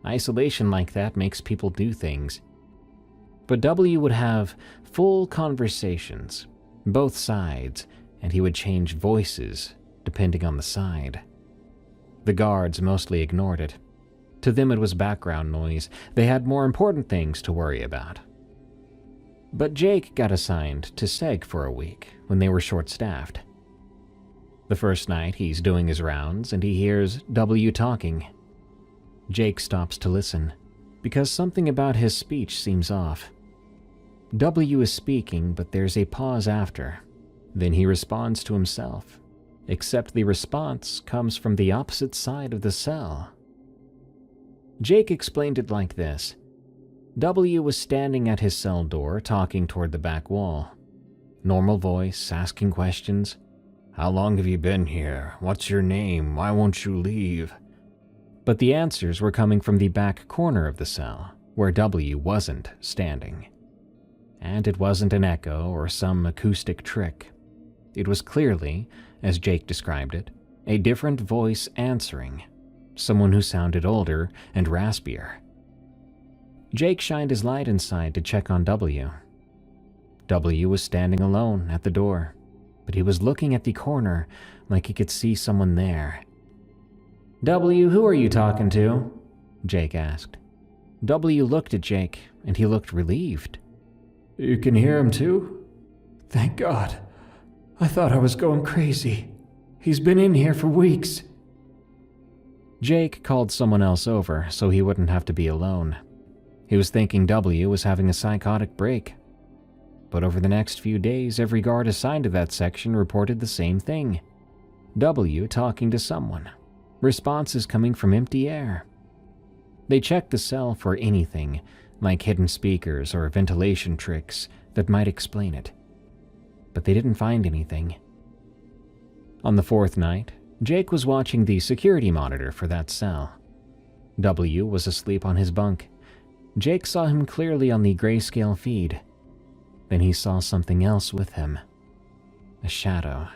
Isolation like that makes people do things. But W would have full conversations, both sides, and he would change voices depending on the side. The guards mostly ignored it. To them it was background noise. They had more important things to worry about. But Jake got assigned to Seg for a week when they were short-staffed. The first night, he's doing his rounds and he hears W talking. Jake stops to listen, because something about his speech seems off. W is speaking, but there's a pause after. Then he responds to himself, except the response comes from the opposite side of the cell. Jake explained it like this. W was standing at his cell door, talking toward the back wall. Normal voice, asking questions. How long have you been here? What's your name? Why won't you leave? But the answers were coming from the back corner of the cell, where W wasn't standing. And it wasn't an echo or some acoustic trick. It was clearly, as Jake described it, a different voice answering, someone who sounded older and raspier. Jake shined his light inside to check on W. W was standing alone at the door, but he was looking at the corner like he could see someone there. W, who are you talking to? Jake asked. W looked at Jake, and he looked relieved. You can hear him too? Thank God. I thought I was going crazy. He's been in here for weeks. Jake called someone else over so he wouldn't have to be alone. He was thinking W was having a psychotic break. But over the next few days, every guard assigned to that section reported the same thing. W talking to someone. Responses coming from empty air. They checked the cell for anything, like hidden speakers or ventilation tricks that might explain it. But they didn't find anything. On the fourth night, Jake was watching the security monitor for that cell. W was asleep on his bunk. Jake saw him clearly on the grayscale feed. Then he saw something else with him. A shadow,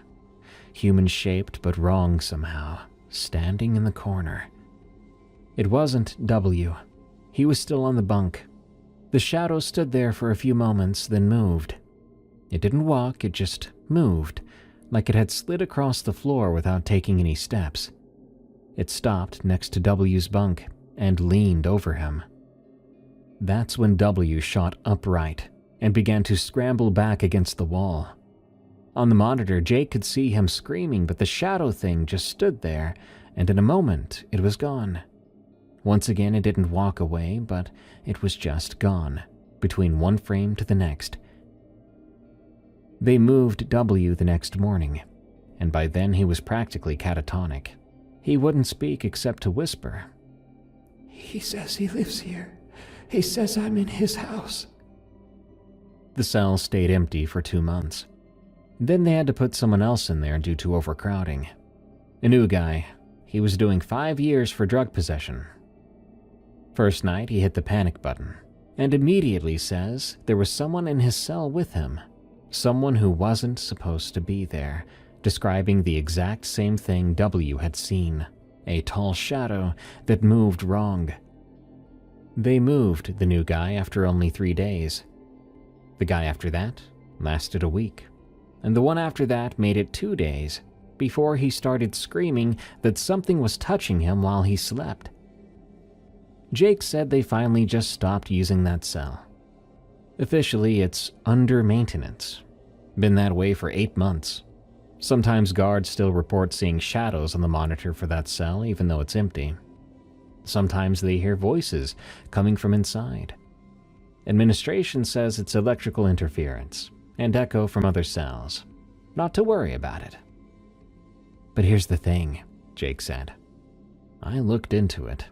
human-shaped but wrong somehow, standing in the corner. It wasn't W. He was still on the bunk. The shadow stood there for a few moments, then moved. It didn't walk, it just moved, like it had slid across the floor without taking any steps. It stopped next to W's bunk and leaned over him. That's when W shot upright and began to scramble back against the wall. On the monitor, Jake could see him screaming, but the shadow thing just stood there, and in a moment, it was gone. Once again, it didn't walk away, but it was just gone, between one frame to the next. They moved W the next morning, and by then he was practically catatonic. He wouldn't speak except to whisper. He says he lives here. He says I'm in his house. The cell stayed empty for 2 months. Then they had to put someone else in there due to overcrowding. A new guy. He was doing 5 years for drug possession. First night, he hit the panic button, and immediately says there was someone in his cell with him. Someone who wasn't supposed to be there, describing the exact same thing W had seen. A tall shadow that moved wrong. They moved the new guy after only 3 days. The guy after that lasted a week. And the one after that made it 2 days before he started screaming that something was touching him while he slept. Jake said they finally just stopped using that cell. Officially, it's under maintenance. Been that way for 8 months. Sometimes guards still report seeing shadows on the monitor for that cell even though it's empty. Sometimes they hear voices coming from inside. Administration says it's electrical interference and echo from other cells. Not to worry about it. But here's the thing, Jake said. I looked into it.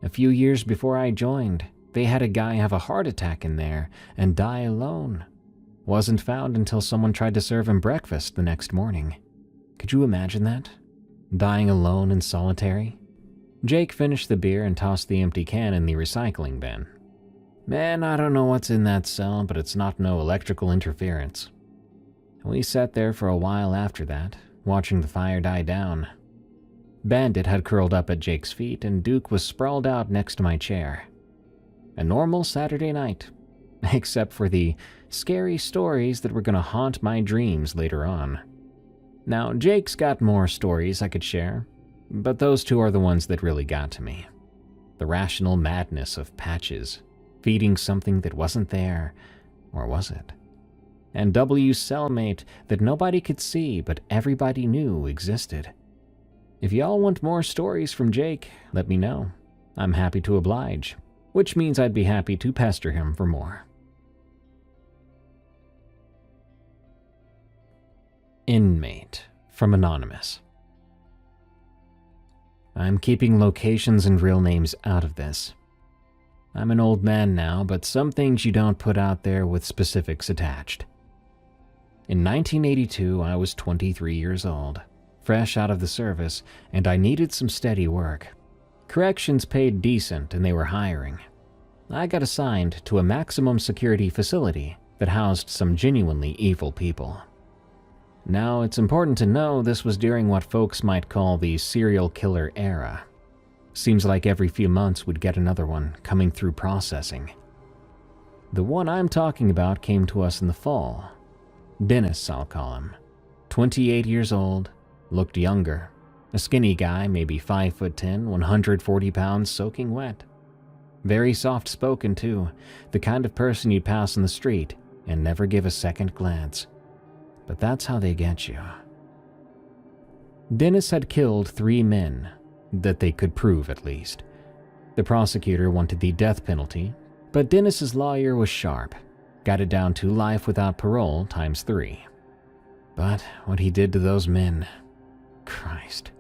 A few years before I joined, they had a guy have a heart attack in there and die alone. Wasn't found until someone tried to serve him breakfast the next morning. Could you imagine that? Dying alone and solitary? Jake finished the beer and tossed the empty can in the recycling bin. Man, I don't know what's in that cell, but it's not no electrical interference. We sat there for a while after that, watching the fire die down. Bandit had curled up at Jake's feet, and Duke was sprawled out next to my chair. A normal Saturday night, except for the scary stories that were going to haunt my dreams later on. Now, Jake's got more stories I could share, But those two are the ones that really got to me. The rational madness of Patches, feeding something that wasn't there, or was it? And W's cellmate that nobody could see but everybody knew existed. If y'all want more stories from Jake, let me know. I'm happy to oblige, which means I'd be happy to pester him for more. Inmate from Anonymous. I'm keeping locations and real names out of this. I'm an old man now, but some things you don't put out there with specifics attached. In 1982, I was 23 years old, fresh out of the service, and I needed some steady work. Corrections paid decent and they were hiring. I got assigned to a maximum security facility that housed some genuinely evil people. Now, it's important to know this was during what folks might call the serial killer era. Seems like every few months we'd get another one coming through processing. The one I'm talking about came to us in the fall. Dennis, I'll call him. 28 years old, looked younger. A skinny guy, maybe 5'10", 140 pounds, soaking wet. Very soft-spoken too, the kind of person you'd pass on the street and never give a second glance. But that's how they get you. Dennis had killed 3 men, that they could prove at least. The prosecutor wanted the death penalty, but Dennis's lawyer was sharp, got it down to life without parole times 3. But what he did to those men, Christ.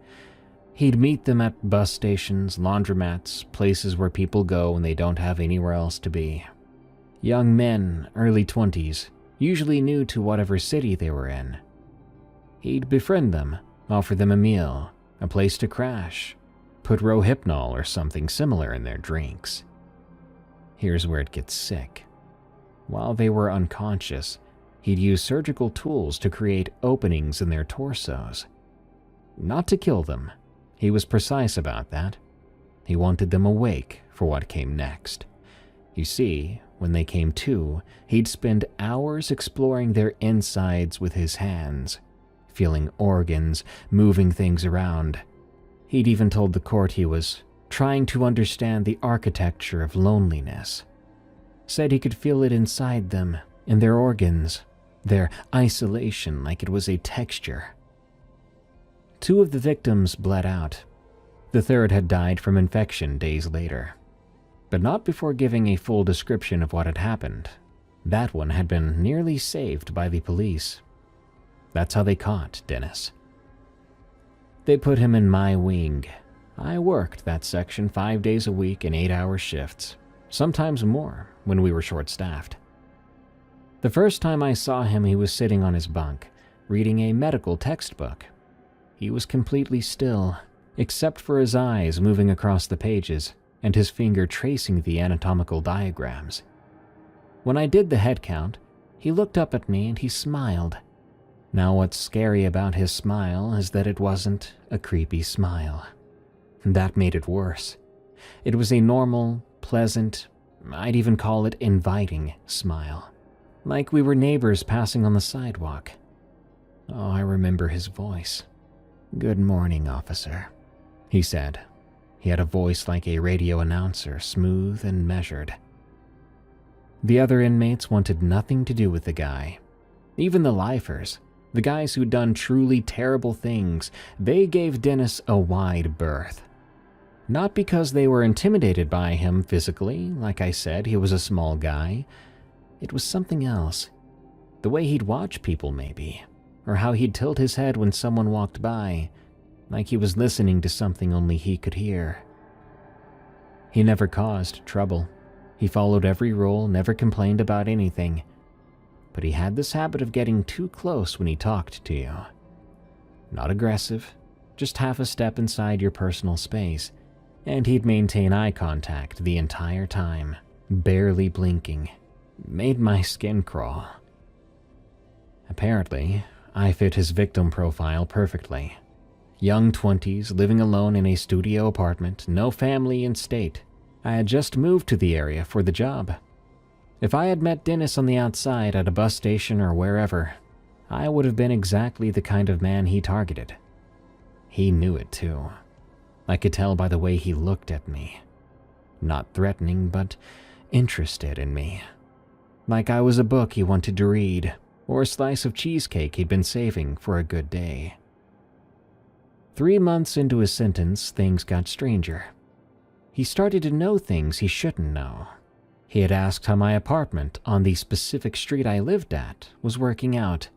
He'd meet them at bus stations, laundromats, places where people go when they don't have anywhere else to be. Young men, early 20s, usually new to whatever city they were in. He'd befriend them, offer them a meal, a place to crash, put Rohypnol or something similar in their drinks. Here's where it gets sick. While they were unconscious, he'd use surgical tools to create openings in their torsos. Not to kill them. He was precise about that. He wanted them awake for what came next. You see, when they came to, he'd spend hours exploring their insides with his hands, feeling organs, moving things around. He'd even told the court he was trying to understand the architecture of loneliness. Said he could feel it inside them, in their organs, their isolation like it was a texture. 2 of the victims bled out. The third had died from infection days later, but not before giving a full description of what had happened. That one had been nearly saved by the police. That's how they caught Dennis. They put him in my wing. I worked that section 5 days a week in 8-hour shifts, sometimes more when we were short-staffed. The first time I saw him, he was sitting on his bunk, reading a medical textbook. He was completely still, except for his eyes moving across the pages and his finger tracing the anatomical diagrams. When I did the head count, he looked up at me and he smiled. Now what's scary about his smile is that it wasn't a creepy smile. That made it worse. It was a normal, pleasant, I'd even call it inviting smile. Like we were neighbors passing on the sidewalk. Oh, I remember his voice. "Good morning, officer," he said. He had a voice like a radio announcer, smooth and measured. The other inmates wanted nothing to do with the guy. Even the lifers, the guys who'd done truly terrible things, they gave Dennis a wide berth. Not because they were intimidated by him physically, like I said, he was a small guy. It was something else. The way he'd watch people, maybe. Or how he'd tilt his head when someone walked by, like he was listening to something only he could hear. He never caused trouble. He followed every rule, never complained about anything. But he had this habit of getting too close when he talked to you. Not aggressive, just half a step inside your personal space, and he'd maintain eye contact the entire time, barely blinking. Made my skin crawl. Apparently, I fit his victim profile perfectly. Young 20s, living alone in a studio apartment, no family in state. I had just moved to the area for the job. If I had met Dennis on the outside at a bus station or wherever, I would have been exactly the kind of man he targeted. He knew it too. I could tell by the way he looked at me. Not threatening, but interested in me. Like I was a book he wanted to read, or a slice of cheesecake he'd been saving for a good day. 3 months into his sentence, things got stranger. He started to know things he shouldn't know. He had asked how my apartment on the specific street I lived at was working out,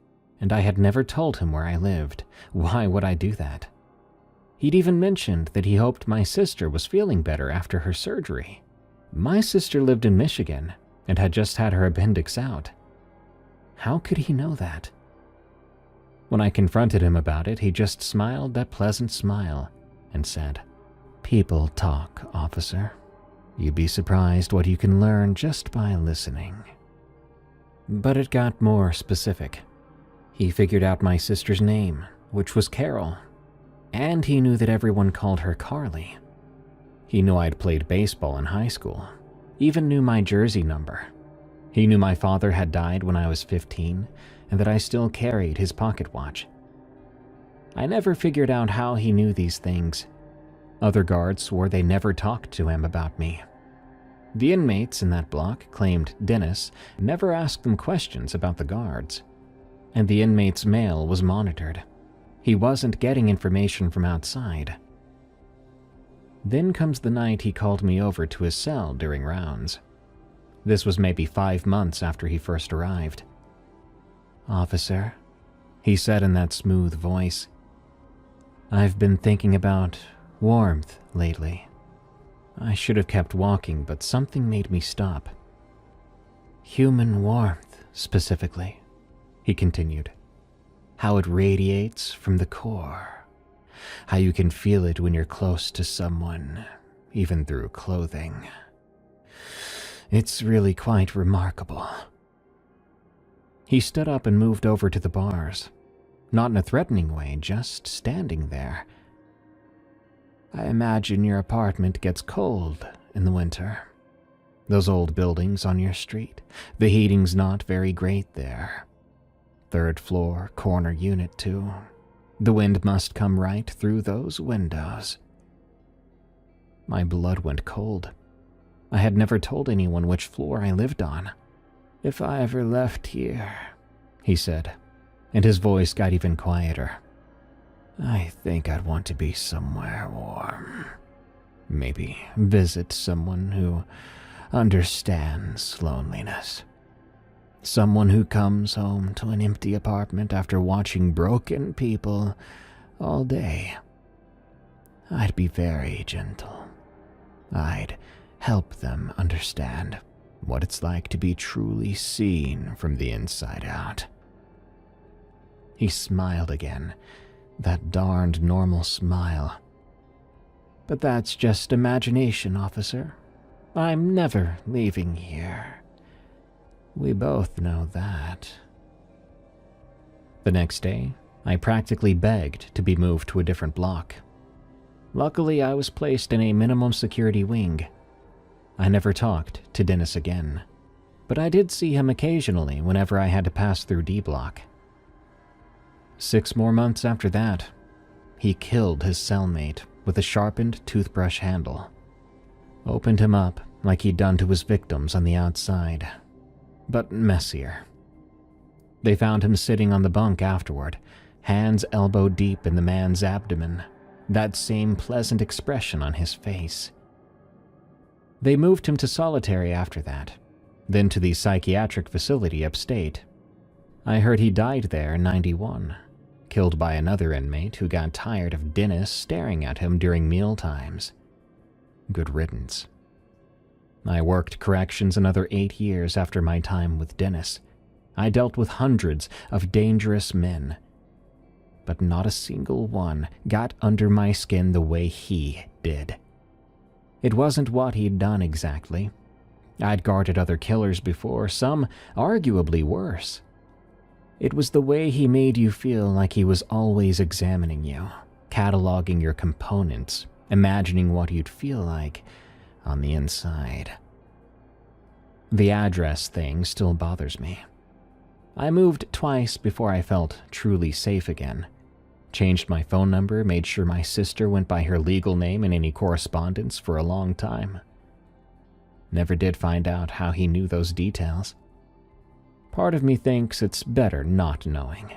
and I had never told him where I lived. Why would I do that? He'd even mentioned that he hoped my sister was feeling better after her surgery. My sister lived in Michigan and had just had her appendix out. How could he know that? When I confronted him about it, he just smiled that pleasant smile and said, "People talk, officer. You'd be surprised what you can learn just by listening." But it got more specific. He figured out my sister's name, which was Carol, and he knew that everyone called her Carly. He knew I'd played baseball in high school, even knew my jersey number. He knew my father had died when I was 15, and that I still carried his pocket watch. I never figured out how he knew these things. Other guards swore they never talked to him about me. The inmates in that block claimed Dennis never asked them questions about the guards, and the inmate's mail was monitored. He wasn't getting information from outside. Then comes the night he called me over to his cell during rounds. This was maybe 5 months after he first arrived. "Officer," he said in that smooth voice, "I've been thinking about warmth lately. I should have kept walking, but something made me stop. Human warmth, specifically," he continued. "How it radiates from the core. How you can feel it when you're close to someone, even through clothing. It's really quite remarkable." He stood up and moved over to the bars. Not in a threatening way, just standing there. "I imagine your apartment gets cold in the winter. Those old buildings on your street, the heating's not very great there. 3rd floor, corner unit too. The wind must come right through those windows." My blood went cold. I had never told anyone which floor I lived on. "If I ever left here," he said, and his voice got even quieter, "I think I'd want to be somewhere warm. Maybe visit someone who understands loneliness. Someone who comes home to an empty apartment after watching broken people all day. I'd be very gentle. I'd help them understand what it's like to be truly seen from the inside out." He smiled again, that darned normal smile. "But that's just imagination, officer. I'm never leaving here. We both know that." The next day, I practically begged to be moved to a different block. Luckily, I was placed in a minimum security wing. I never talked to Dennis again, but I did see him occasionally whenever I had to pass through D Block. 6 more months after that, he killed his cellmate with a sharpened toothbrush handle. Opened him up like he'd done to his victims on the outside, but messier. They found him sitting on the bunk afterward, hands elbow deep in the man's abdomen, that same pleasant expression on his face. They moved him to solitary after that, then to the psychiatric facility upstate. I heard he died there in 91, killed by another inmate who got tired of Dennis staring at him during meal times. Good riddance. I worked corrections another 8 years after my time with Dennis. I dealt with hundreds of dangerous men, but not a single one got under my skin the way he did. It wasn't what he'd done exactly. I'd guarded other killers before, some arguably worse. It was the way he made you feel like he was always examining you, cataloging your components, imagining what you'd feel like on the inside. The address thing still bothers me. I moved twice before I felt truly safe again. changed my phone number, made sure my sister went by her legal name in any correspondence for a long time. Never did find out how he knew those details. Part of me thinks it's better not knowing.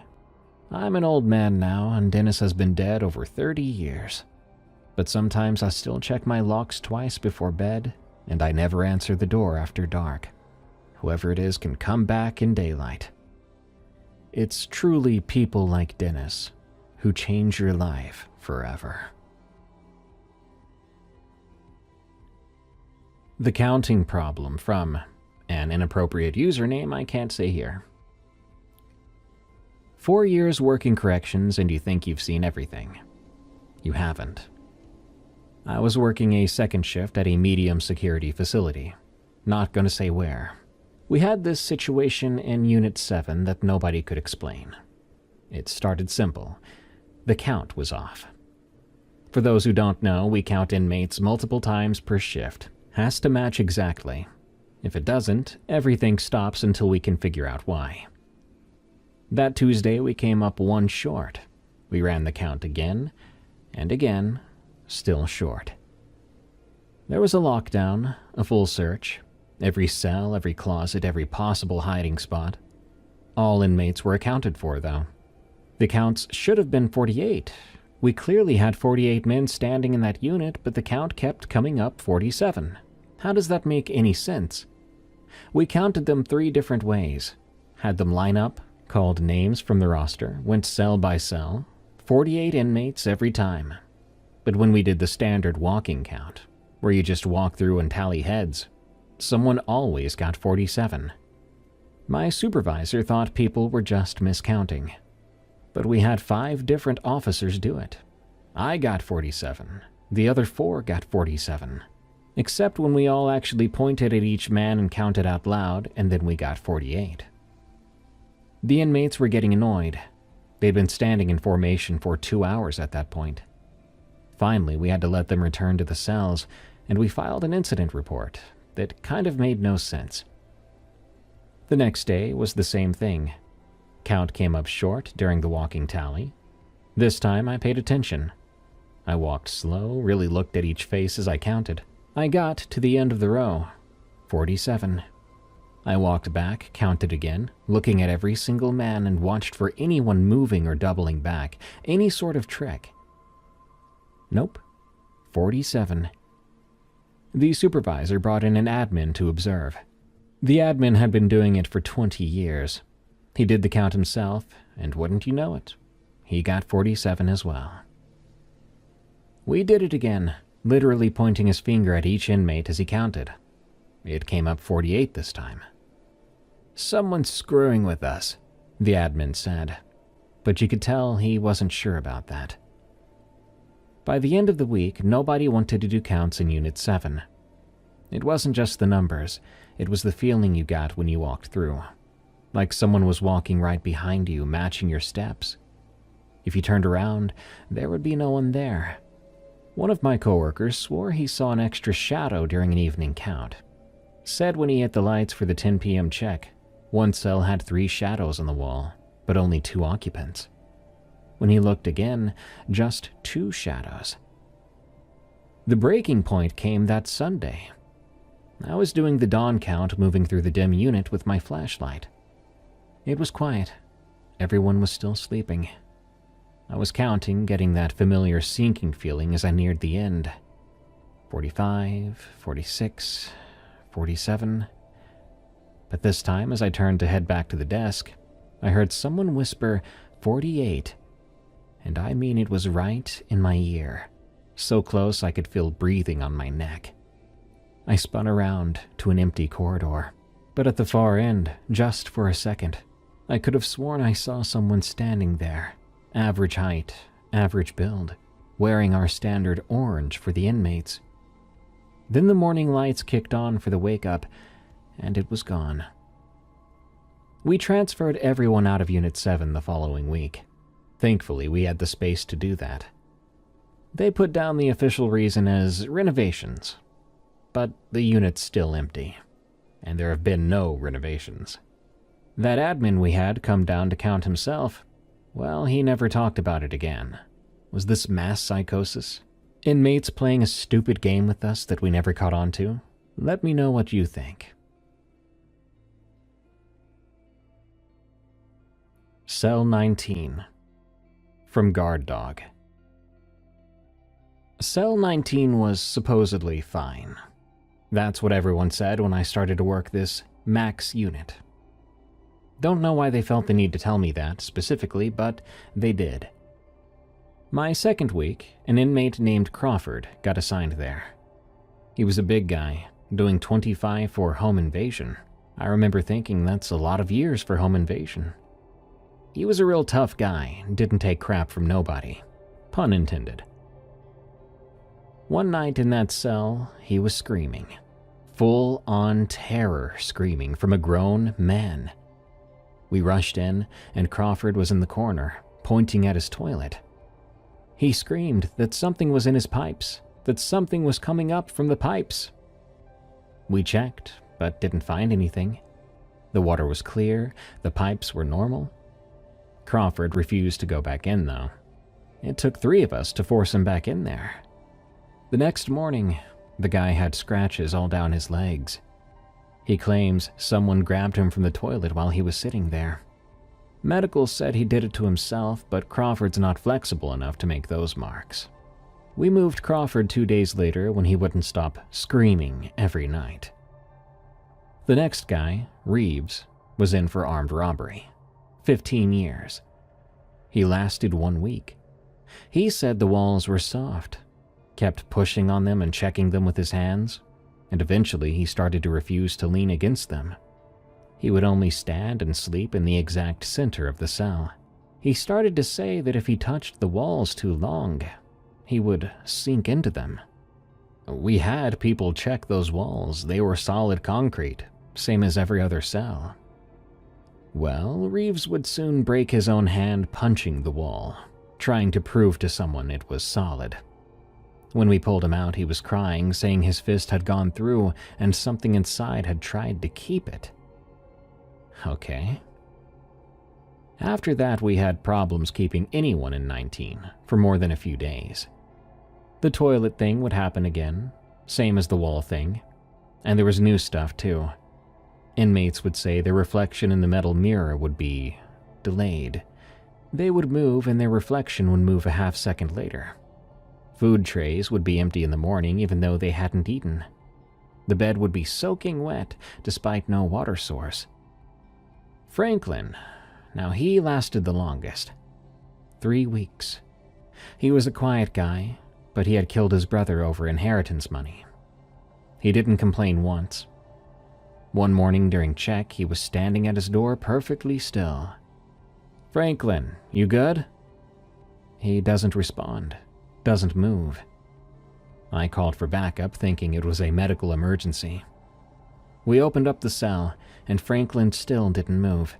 I'm an old man now, and Dennis has been dead over 30 years. But sometimes I still check my locks twice before bed, and I never answer the door after dark. Whoever it is can come back in daylight. It's truly people like Dennis who change your life forever. The counting problem from an inappropriate username I can't say here. 4 years working corrections and you think you've seen everything. You haven't. I was working a second shift at a medium security facility. Not gonna say where. We had this situation in Unit 7 that nobody could explain. It started simple. The count was off. For those who don't know, we count inmates multiple times per shift. Has to match exactly. If it doesn't, everything stops until we can figure out why. That Tuesday, we came up one short. We ran the count again, and again, still short. There was a lockdown, a full search, every cell, every closet, every possible hiding spot. All inmates were accounted for, though. The counts should have been 48. We clearly had 48 men standing in that unit, but the count kept coming up 47. How does that make any sense? We counted them 3 different ways. Had them line up, called names from the roster, went cell by cell, 48 inmates every time. But when we did the standard walking count, where you just walk through and tally heads, someone always got 47. My supervisor thought people were just miscounting. But we had 5 different officers do it. I got 47. The other 4 got 47. Except when we all actually pointed at each man and counted out loud, and then we got 48. The inmates were getting annoyed. They'd been standing in formation for 2 hours at that point. Finally, we had to let them return to the cells, and we filed an incident report that kind of made no sense. The next day was the same thing. Count came up short during the walking tally. This time I paid attention. I walked slow, really looked at each face as I counted. I got to the end of the row. 47. I walked back, counted again, looking at every single man and watched for anyone moving or doubling back, any sort of trick. Nope. 47. The supervisor brought in an admin to observe. The admin had been doing it for 20 years. He did the count himself, and wouldn't you know it, he got 47 as well. We did it again, literally pointing his finger at each inmate as he counted. It came up 48 this time. "Someone's screwing with us," the admin said, but you could tell he wasn't sure about that. By the end of the week, nobody wanted to do counts in Unit 7. It wasn't just the numbers, it was the feeling you got when you walked through. Like someone was walking right behind you, matching your steps. If you turned around, there would be no one there. One of my coworkers swore he saw an extra shadow during an evening count. Said when he hit the lights for the 10 p.m. check, one cell had 3 shadows on the wall, but only 2 occupants. When he looked again, just 2 shadows. The breaking point came that Sunday. I was doing the dawn count moving through the dim unit with my flashlight. It was quiet. Everyone was still sleeping. I was counting, getting that familiar sinking feeling as I neared the end. 45, 46, 47. But this time, as I turned to head back to the desk, I heard someone whisper 48. And I mean it was right in my ear, so close I could feel breathing on my neck. I spun around to an empty corridor, but at the far end, just for a second, I could have sworn I saw someone standing there, average height, average build, wearing our standard orange for the inmates. Then the morning lights kicked on for the wake-up, and it was gone. We transferred everyone out of Unit 7 the following week. Thankfully, we had the space to do that. They put down the official reason as renovations, but the unit's still empty, and there have been no renovations. That admin we had come down to count himself, Well, he never talked about it again. Was this mass psychosis? Inmates playing a stupid game with us that we never caught on to? Let me know what you think. Cell 19. From Guard Dog. Cell 19 was supposedly fine. That's what everyone said when I started to work this max unit. Don't know why they felt the need to tell me that specifically, but they did. My second week, an inmate named Crawford got assigned there. He was a big guy, doing 25 for home invasion. I remember thinking that's a lot of years for home invasion. He was a real tough guy, didn't take crap from nobody. Pun intended. One night in that cell, he was screaming. Full-on terror screaming from a grown man. We rushed in, and Crawford was in the corner, pointing at his toilet. He screamed that something was in his pipes, that something was coming up from the pipes. We checked, but didn't find anything. The water was clear, the pipes were normal. Crawford refused to go back in, though. It took 3 of us to force him back in there. The next morning, the guy had scratches all down his legs. He claims someone grabbed him from the toilet while he was sitting there. Medical said he did it to himself, but Crawford's not flexible enough to make those marks. We moved Crawford 2 days later when he wouldn't stop screaming every night. The next guy, Reeves, was in for armed robbery. 15 years. He lasted 1 week. He said the walls were soft, kept pushing on them and checking them with his hands, and eventually he started to refuse to lean against them. He would only stand and sleep in the exact center of the cell. He started to say that if he touched the walls too long, he would sink into them. We had people check those walls. They were solid concrete, same as every other cell. Well, Reeves would soon break his own hand punching the wall, trying to prove to someone it was solid. When we pulled him out, he was crying, saying his fist had gone through and something inside had tried to keep it. Okay. After that, we had problems keeping anyone in 19 for more than a few days. The toilet thing would happen again, same as the wall thing, and there was new stuff too. Inmates would say their reflection in the metal mirror would be delayed. They would move and their reflection would move a half-second later. Food trays would be empty in the morning even though they hadn't eaten. The bed would be soaking wet despite no water source. Franklin, now he lasted the longest. 3 weeks. He was a quiet guy, but he had killed his brother over inheritance money. He didn't complain once. One morning during check, he was standing at his door perfectly still. "Franklin, you good?" He doesn't respond, doesn't move. I called for backup, thinking it was a medical emergency. We opened up the cell, and Franklin still didn't move.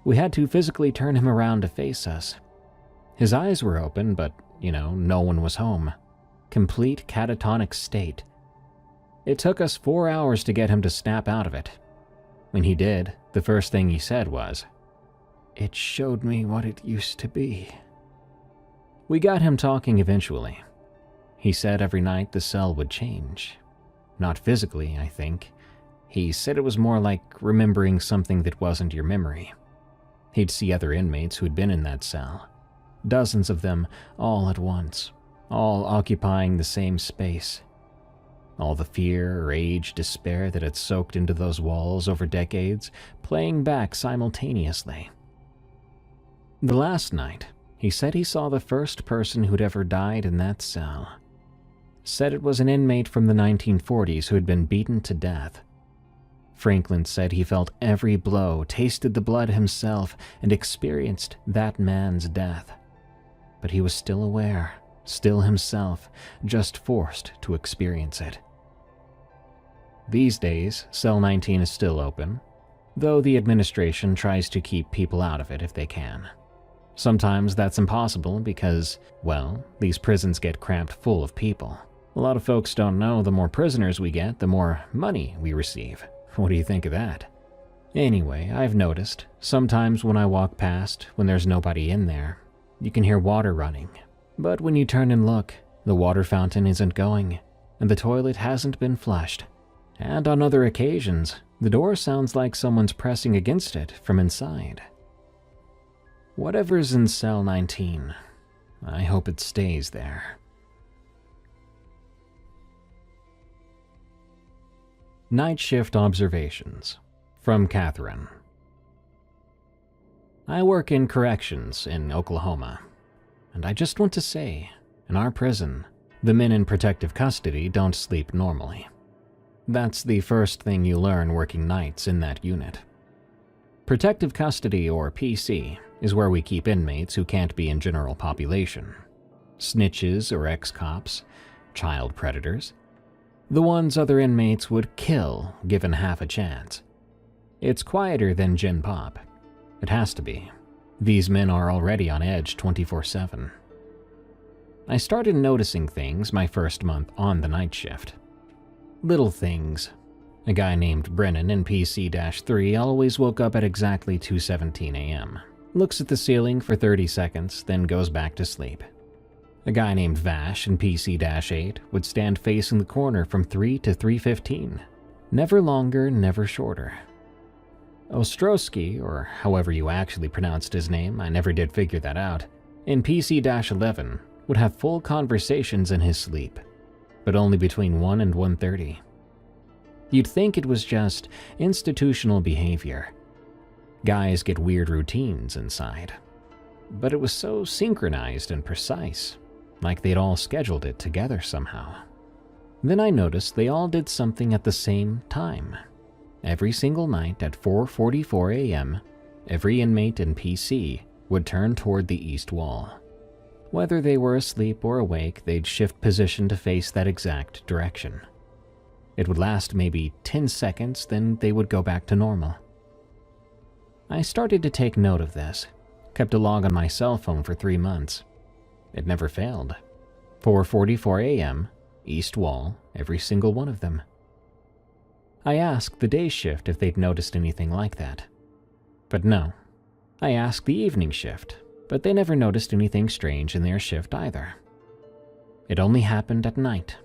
We had to physically turn him around to face us. His eyes were open, but, no one was home. Complete catatonic state. It took us 4 hours to get him to snap out of it. When he did, the first thing he said was, "It showed me what it used to be." We got him talking eventually. He said every night the cell would change. Not physically, I think. He said it was more like remembering something that wasn't your memory. He'd see other inmates who'd been in that cell. Dozens of them, all at once, all occupying the same space. All the fear, rage, despair that had soaked into those walls over decades, playing back simultaneously. The last night, he said he saw the first person who'd ever died in that cell. Said it was an inmate from the 1940s who had been beaten to death. Franklin said he felt every blow, tasted the blood himself, and experienced that man's death. But he was still aware, still himself, just forced to experience it. These days, Cell 19 is still open, though the administration tries to keep people out of it if they can. Sometimes that's impossible because, these prisons get crammed full of people. A lot of folks don't know the more prisoners we get, the more money we receive. What do you think of that? Anyway, I've noticed, sometimes when I walk past, when there's nobody in there, you can hear water running. But when you turn and look, the water fountain isn't going, and the toilet hasn't been flushed. And on other occasions, the door sounds like someone's pressing against it from inside. Whatever's in cell 19, I hope it stays there. Night Shift Observations from Catherine. I work in corrections in Oklahoma, and I just want to say, in our prison, the men in protective custody don't sleep normally. That's the first thing you learn working nights in that unit. Protective custody, or PC, is where we keep inmates who can't be in general population. Snitches or ex-cops, child predators, the ones other inmates would kill given half a chance. It's quieter than Gin Pop. It has to be. These men are already on edge 24/7. I started noticing things my first month on the night shift. Little things. A guy named Brennan in PC-3 always woke up at exactly 2:17 a.m., looks at the ceiling for 30 seconds, then goes back to sleep. A guy named Vash in PC-8 would stand facing the corner from 3 to 3:15. Never longer, never shorter. Ostrowski, or however you actually pronounced his name, I never did figure that out, in PC-11 would have full conversations in his sleep, but only between 1 and 1:30. You'd think it was just institutional behavior. Guys get weird routines inside. But it was so synchronized and precise, like they'd all scheduled it together somehow. Then I noticed they all did something at the same time. Every single night at 4:44 a.m., every inmate in PC would turn toward the east wall. Whether they were asleep or awake, they'd shift position to face that exact direction. It would last maybe 10 seconds, then they would go back to normal. I started to take note of this, kept a log on my cell phone for 3 months. It never failed. 4:44 a.m., east wall, every single one of them. I asked the day shift if they'd noticed anything like that. But no. I asked the evening shift, but they never noticed anything strange in their shift either. It only happened at night,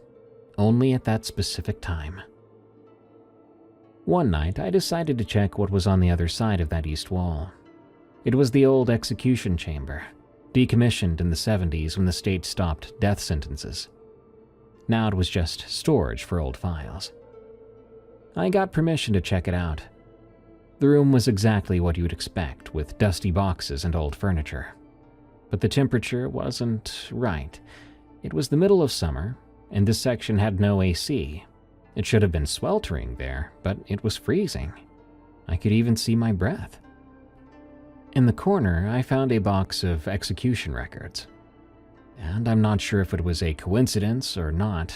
only at that specific time. One night, I decided to check what was on the other side of that east wall. It was the old execution chamber, decommissioned in the 70s when the state stopped death sentences. Now it was just storage for old files. I got permission to check it out. The room was exactly what you'd expect, with dusty boxes and old furniture. But the temperature wasn't right. It was the middle of summer, and this section had no AC. It should have been sweltering there, but it was freezing. I could even see my breath. In the corner, I found a box of execution records. And I'm not sure if it was a coincidence or not,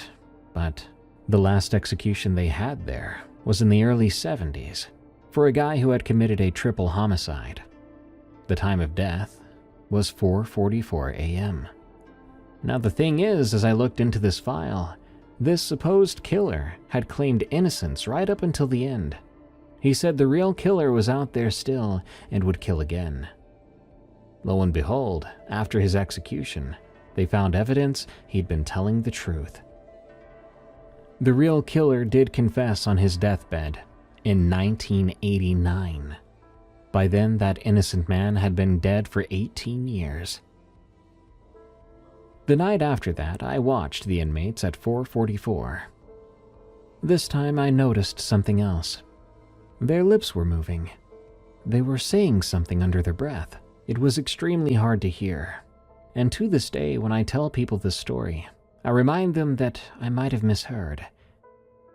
but the last execution they had there was in the early 70s for a guy who had committed a triple homicide. The time of death was 4:44 a.m. Now the thing is, as I looked into this file, this supposed killer had claimed innocence right up until the end. He said the real killer was out there still and would kill again. Lo and behold, after his execution, they found evidence he'd been telling the truth. The real killer did confess on his deathbed in 1989. By then, that innocent man had been dead for 18 years. The night after that, I watched the inmates at 4:44. This time I noticed something else. Their lips were moving. They were saying something under their breath. It was extremely hard to hear. And to this day, when I tell people this story, I remind them that I might have misheard.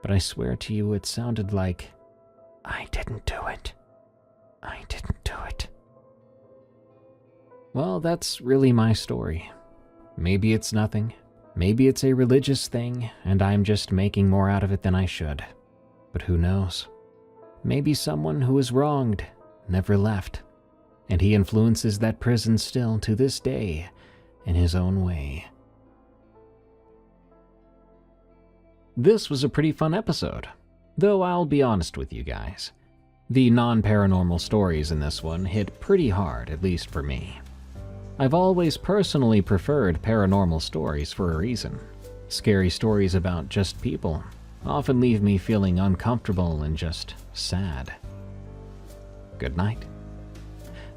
But I swear to you, it sounded like, "I didn't do it. I didn't do it." Well, that's really my story. Maybe it's nothing. Maybe it's a religious thing, and I'm just making more out of it than I should. But who knows? Maybe someone who was wronged never left, and he influences that prison still to this day in his own way. This was a pretty fun episode, though I'll be honest with you guys. The non-paranormal stories in this one hit pretty hard, at least for me. I've always personally preferred paranormal stories for a reason. Scary stories about just people often leave me feeling uncomfortable and just sad. Good night.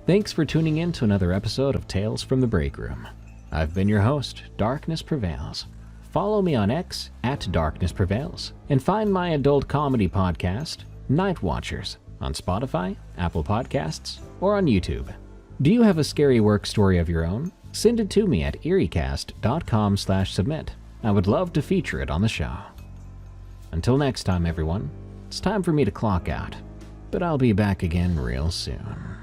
Thanks for tuning in to another episode of Tales from the Break Room. I've been your host, Darkness Prevails. Follow me on X at Darkness Prevails, and find my adult comedy podcast, Night Watchers, on Spotify, Apple Podcasts, or on YouTube. Do you have a scary work story of your own? Send it to me at eeriecast.com/submit. I would love to feature it on the show. Until next time, everyone, it's time for me to clock out, but I'll be back again real soon.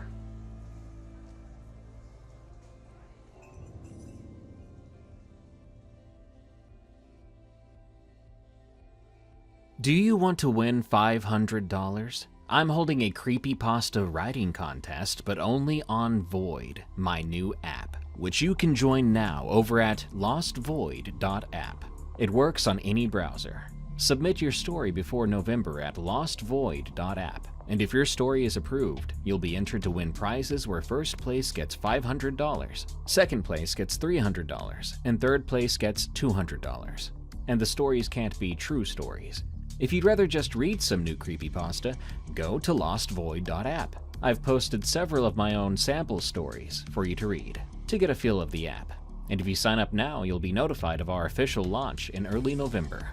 Do you want to win $500? I'm holding a creepypasta writing contest, but only on Void, my new app, which you can join now over at lostvoid.app. It works on any browser. Submit your story before November at lostvoid.app, and if your story is approved, you'll be entered to win prizes where first place gets $500, second place gets $300, and third place gets $200. And the stories can't be true stories. If you'd rather just read some new creepypasta, go to lostvoid.app. I've posted several of my own sample stories for you to read, to get a feel of the app. And if you sign up now, you'll be notified of our official launch in early November.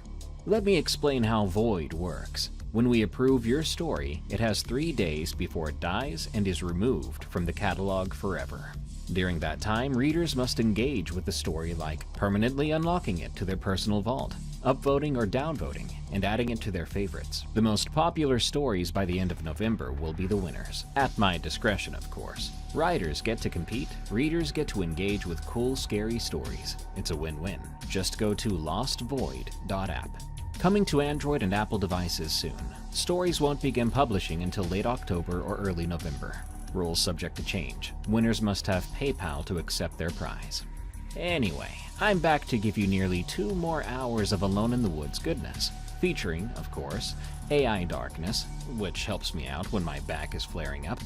Let me explain how Void works. When we approve your story, it has 3 days before it dies and is removed from the catalog forever. During that time, readers must engage with the story like permanently unlocking it to their personal vault, upvoting or downvoting, and adding it to their favorites. The most popular stories by the end of November will be the winners, at my discretion, of course. Writers get to compete, readers get to engage with cool, scary stories. It's a win-win. Just go to lostvoid.app. Coming to Android and Apple devices soon. Stories won't begin publishing until late October or early November. Rules subject to change. Winners must have PayPal to accept their prize. Anyway, I'm back to give you nearly 2 more hours of Alone in the Woods goodness, featuring, of course, AI Darkness, which helps me out when my back is flaring up.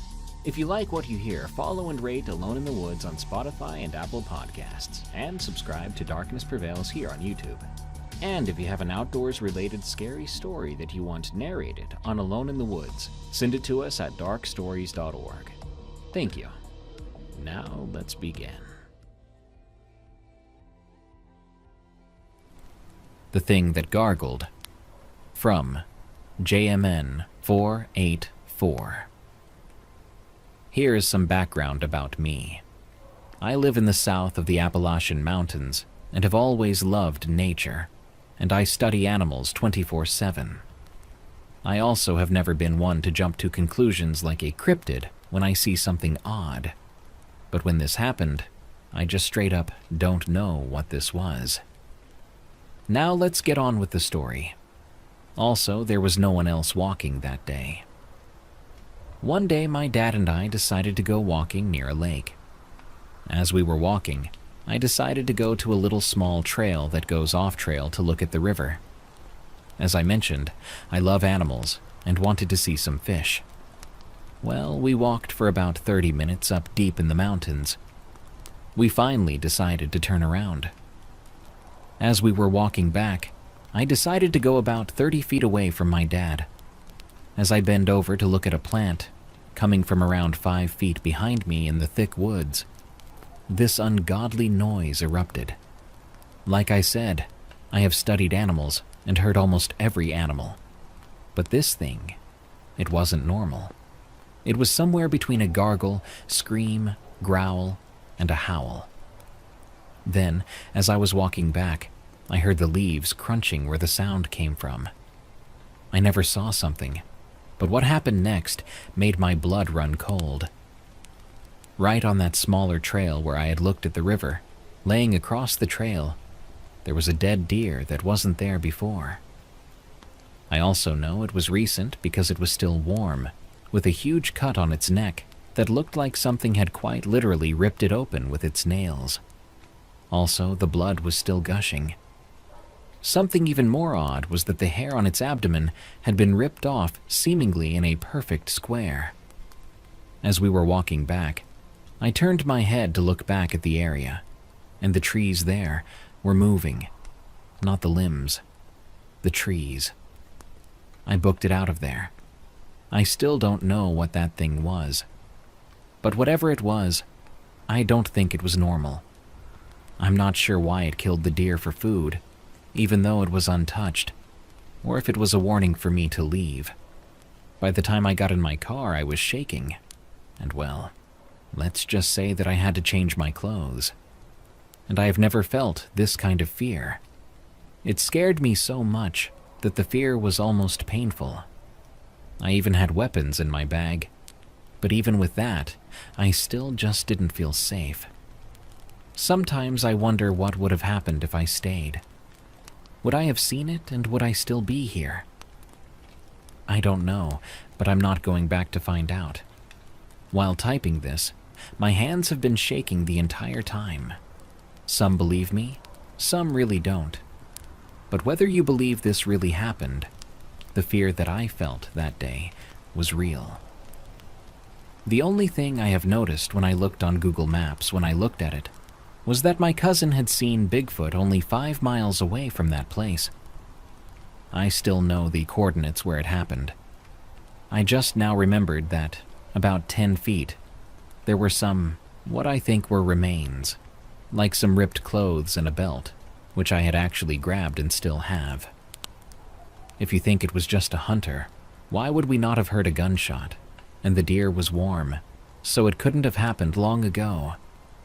If you like what you hear, follow and rate Alone in the Woods on Spotify and Apple Podcasts, and subscribe to Darkness Prevails here on YouTube. And if you have an outdoors-related scary story that you want narrated on Alone in the Woods, send it to us at darkstories.org. Thank you. Now let's begin. The Thing That Gargled, from JMN 484. Here is some background about me. I live in the south of the Appalachian Mountains and have always loved nature, and I study animals 24/7. I also have never been one to jump to conclusions like a cryptid when I see something odd. But when this happened, I just straight up don't know what this was. Now let's get on with the story. Also, there was no one else walking that day. One day, my dad and I decided to go walking near a lake. As we were walking, I decided to go to a little small trail that goes off-trail to look at the river. As I mentioned, I love animals and wanted to see some fish. Well, we walked for about 30 minutes up deep in the mountains. We finally decided to turn around. As we were walking back, I decided to go about 30 feet away from my dad. As I bend over to look at a plant, coming from around 5 feet behind me in the thick woods, this ungodly noise erupted. Like I said, I have studied animals and heard almost every animal. But this thing, it wasn't normal. It was somewhere between a gargle, scream, growl, and a howl. Then, as I was walking back, I heard the leaves crunching where the sound came from. I never saw something, but what happened next made my blood run cold. Right on that smaller trail where I had looked at the river, laying across the trail, there was a dead deer that wasn't there before. I also know it was recent because it was still warm, with a huge cut on its neck that looked like something had quite literally ripped it open with its nails. Also, the blood was still gushing. Something even more odd was that the hair on its abdomen had been ripped off seemingly in a perfect square. As we were walking back, I turned my head to look back at the area, and the trees there were moving. Not the limbs, the trees. I booked it out of there. I still don't know what that thing was. But whatever it was, I don't think it was normal. I'm not sure why it killed the deer for food, even though it was untouched, or if it was a warning for me to leave. By the time I got in my car, I was shaking, and well, let's just say that I had to change my clothes. And I have never felt this kind of fear. It scared me so much that the fear was almost painful. I even had weapons in my bag, but even with that, I still just didn't feel safe. Sometimes I wonder what would have happened if I stayed. Would I have seen it, and would I still be here? I don't know, but I'm not going back to find out. While typing this, my hands have been shaking the entire time. Some believe me, some really don't. But whether you believe this really happened, the fear that I felt that day was real. The only thing I have noticed when I looked on Google Maps when I looked at it was that my cousin had seen Bigfoot only 5 miles away from that place. I still know the coordinates where it happened. I just now remembered that, about 10 feet, there were some, what I think were remains, like some ripped clothes and a belt, which I had actually grabbed and still have. If you think it was just a hunter, why would we not have heard a gunshot? And the deer was warm, so it couldn't have happened long ago,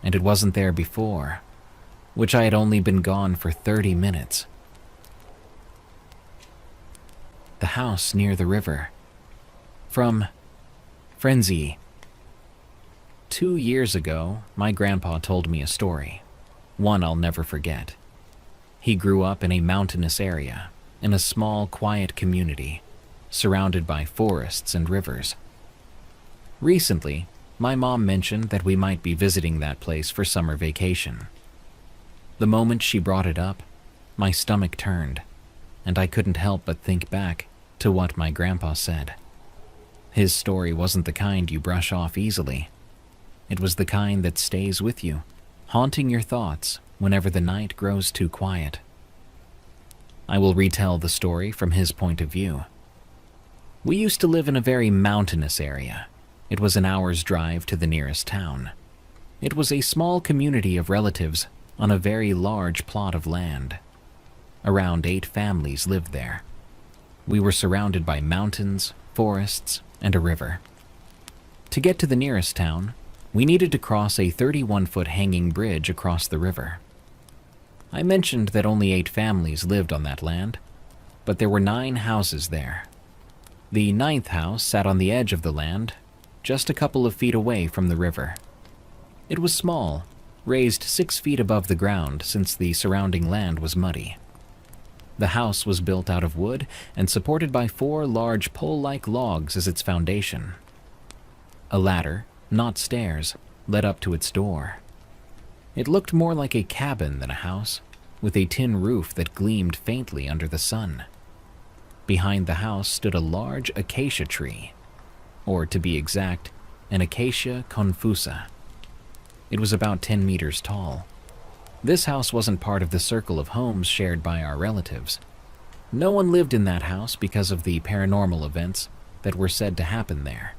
and it wasn't there before, which I had only been gone for 30 minutes. The house near the river. From Frenzy. 2 years ago, my grandpa told me a story, one I'll never forget. He grew up in a mountainous area, in a small, quiet community, surrounded by forests and rivers. Recently, my mom mentioned that we might be visiting that place for summer vacation. The moment she brought it up, my stomach turned, and I couldn't help but think back to what my grandpa said. His story wasn't the kind you brush off easily. It was the kind that stays with you, haunting your thoughts whenever the night grows too quiet. I will retell the story from his point of view. We used to live in a very mountainous area. It was an hour's drive to the nearest town. It was a small community of relatives on a very large plot of land. Around 8 families lived there. We were surrounded by mountains, forests, and a river. To get to the nearest town, we needed to cross a 31-foot hanging bridge across the river. I mentioned that only 8 families lived on that land, but there were 9 houses there. The 9th house sat on the edge of the land, just a couple of feet away from the river. It was small, raised 6 feet above the ground since the surrounding land was muddy. The house was built out of wood and supported by 4 large pole-like logs as its foundation. A ladder, not stairs, led up to its door. It looked more like a cabin than a house, with a tin roof that gleamed faintly under the sun. Behind the house stood a large acacia tree, or to be exact, an acacia confusa. It was about 10 meters tall. This house wasn't part of the circle of homes shared by our relatives. No one lived in that house because of the paranormal events that were said to happen there.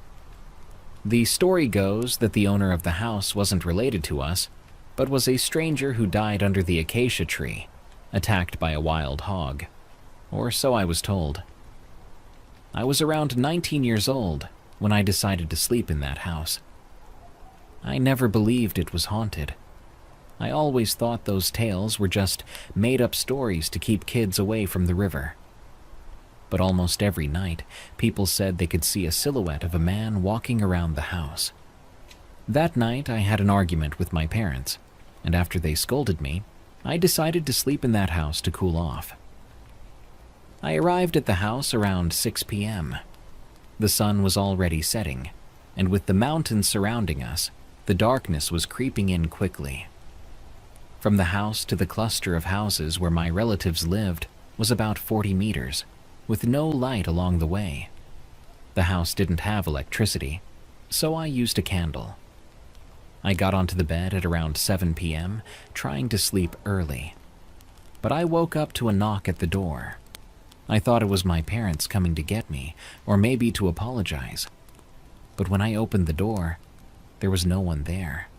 The story goes that the owner of the house wasn't related to us, but was a stranger who died under the acacia tree, attacked by a wild hog. Or so I was told. I was around 19 years old when I decided to sleep in that house. I never believed it was haunted. I always thought those tales were just made-up stories to keep kids away from the river. But almost every night, people said they could see a silhouette of a man walking around the house. That night, I had an argument with my parents, and after they scolded me, I decided to sleep in that house to cool off. I arrived at the house around 6 p.m. The sun was already setting, and with the mountains surrounding us, the darkness was creeping in quickly. From the house to the cluster of houses where my relatives lived was about 40 meters, with no light along the way. The house didn't have electricity, so I used a candle. I got onto the bed at around 7 p.m., trying to sleep early. But I woke up to a knock at the door. I thought it was my parents coming to get me, or maybe to apologize. But when I opened the door, there was no one there.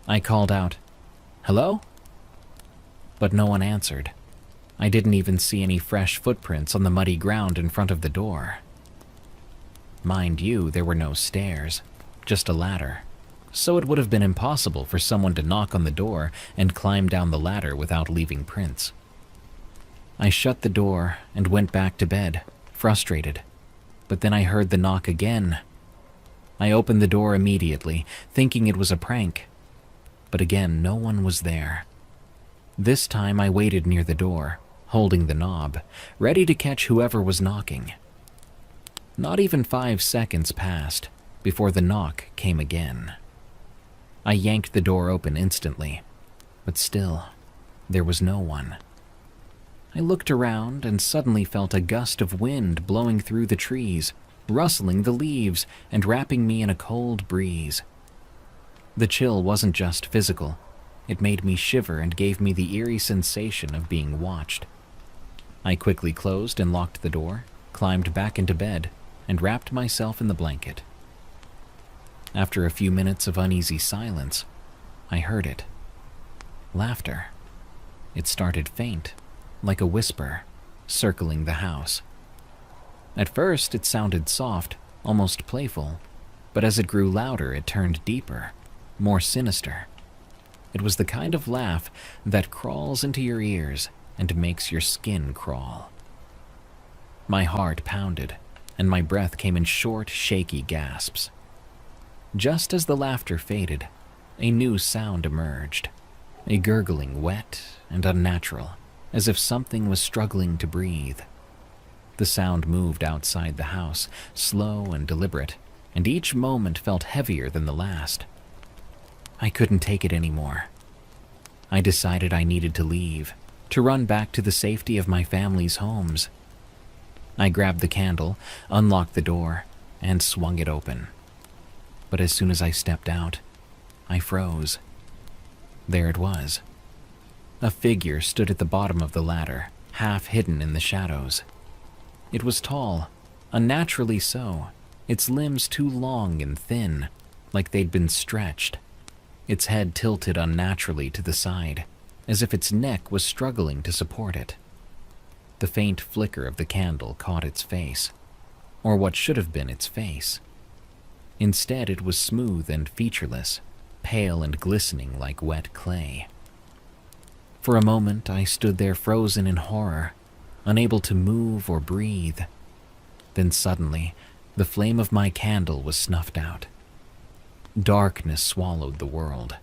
I called out, "Hello?" But no one answered. I didn't even see any fresh footprints on the muddy ground in front of the door. Mind you, there were no stairs, just a ladder, so it would have been impossible for someone to knock on the door and climb down the ladder without leaving prints. I shut the door and went back to bed, frustrated, but then I heard the knock again. I opened the door immediately, thinking it was a prank, but again, no one was there. This time I waited near the door, holding the knob, ready to catch whoever was knocking. Not even 5 seconds passed before the knock came again. I yanked the door open instantly, but still, there was no one. I looked around and suddenly felt a gust of wind blowing through the trees, rustling the leaves and wrapping me in a cold breeze. The chill wasn't just physical. It made me shiver and gave me the eerie sensation of being watched. I quickly closed and locked the door, climbed back into bed, and wrapped myself in the blanket. After a few minutes of uneasy silence, I heard it. Laughter. It started faint, like a whisper, circling the house. At first, it sounded soft, almost playful, but as it grew louder, it turned deeper, more sinister. It was the kind of laugh that crawls into your ears and makes your skin crawl. My heart pounded, and my breath came in short, shaky gasps. Just as the laughter faded, a new sound emerged, a gurgling wet and unnatural, as if something was struggling to breathe. The sound moved outside the house, slow and deliberate, and each moment felt heavier than the last. I couldn't take it anymore. I decided I needed to leave, to run back to the safety of my family's homes. I grabbed the candle, unlocked the door, and swung it open. But as soon as I stepped out, I froze. There it was. A figure stood at the bottom of the ladder, half hidden in the shadows. It was tall, unnaturally so, its limbs too long and thin, like they'd been stretched. Its head tilted unnaturally to the side, as if its neck was struggling to support it. The faint flicker of the candle caught its face, or what should have been its face. Instead, it was smooth and featureless, pale and glistening like wet clay. For a moment, I stood there frozen in horror, unable to move or breathe. Then suddenly, the flame of my candle was snuffed out. Darkness swallowed the world.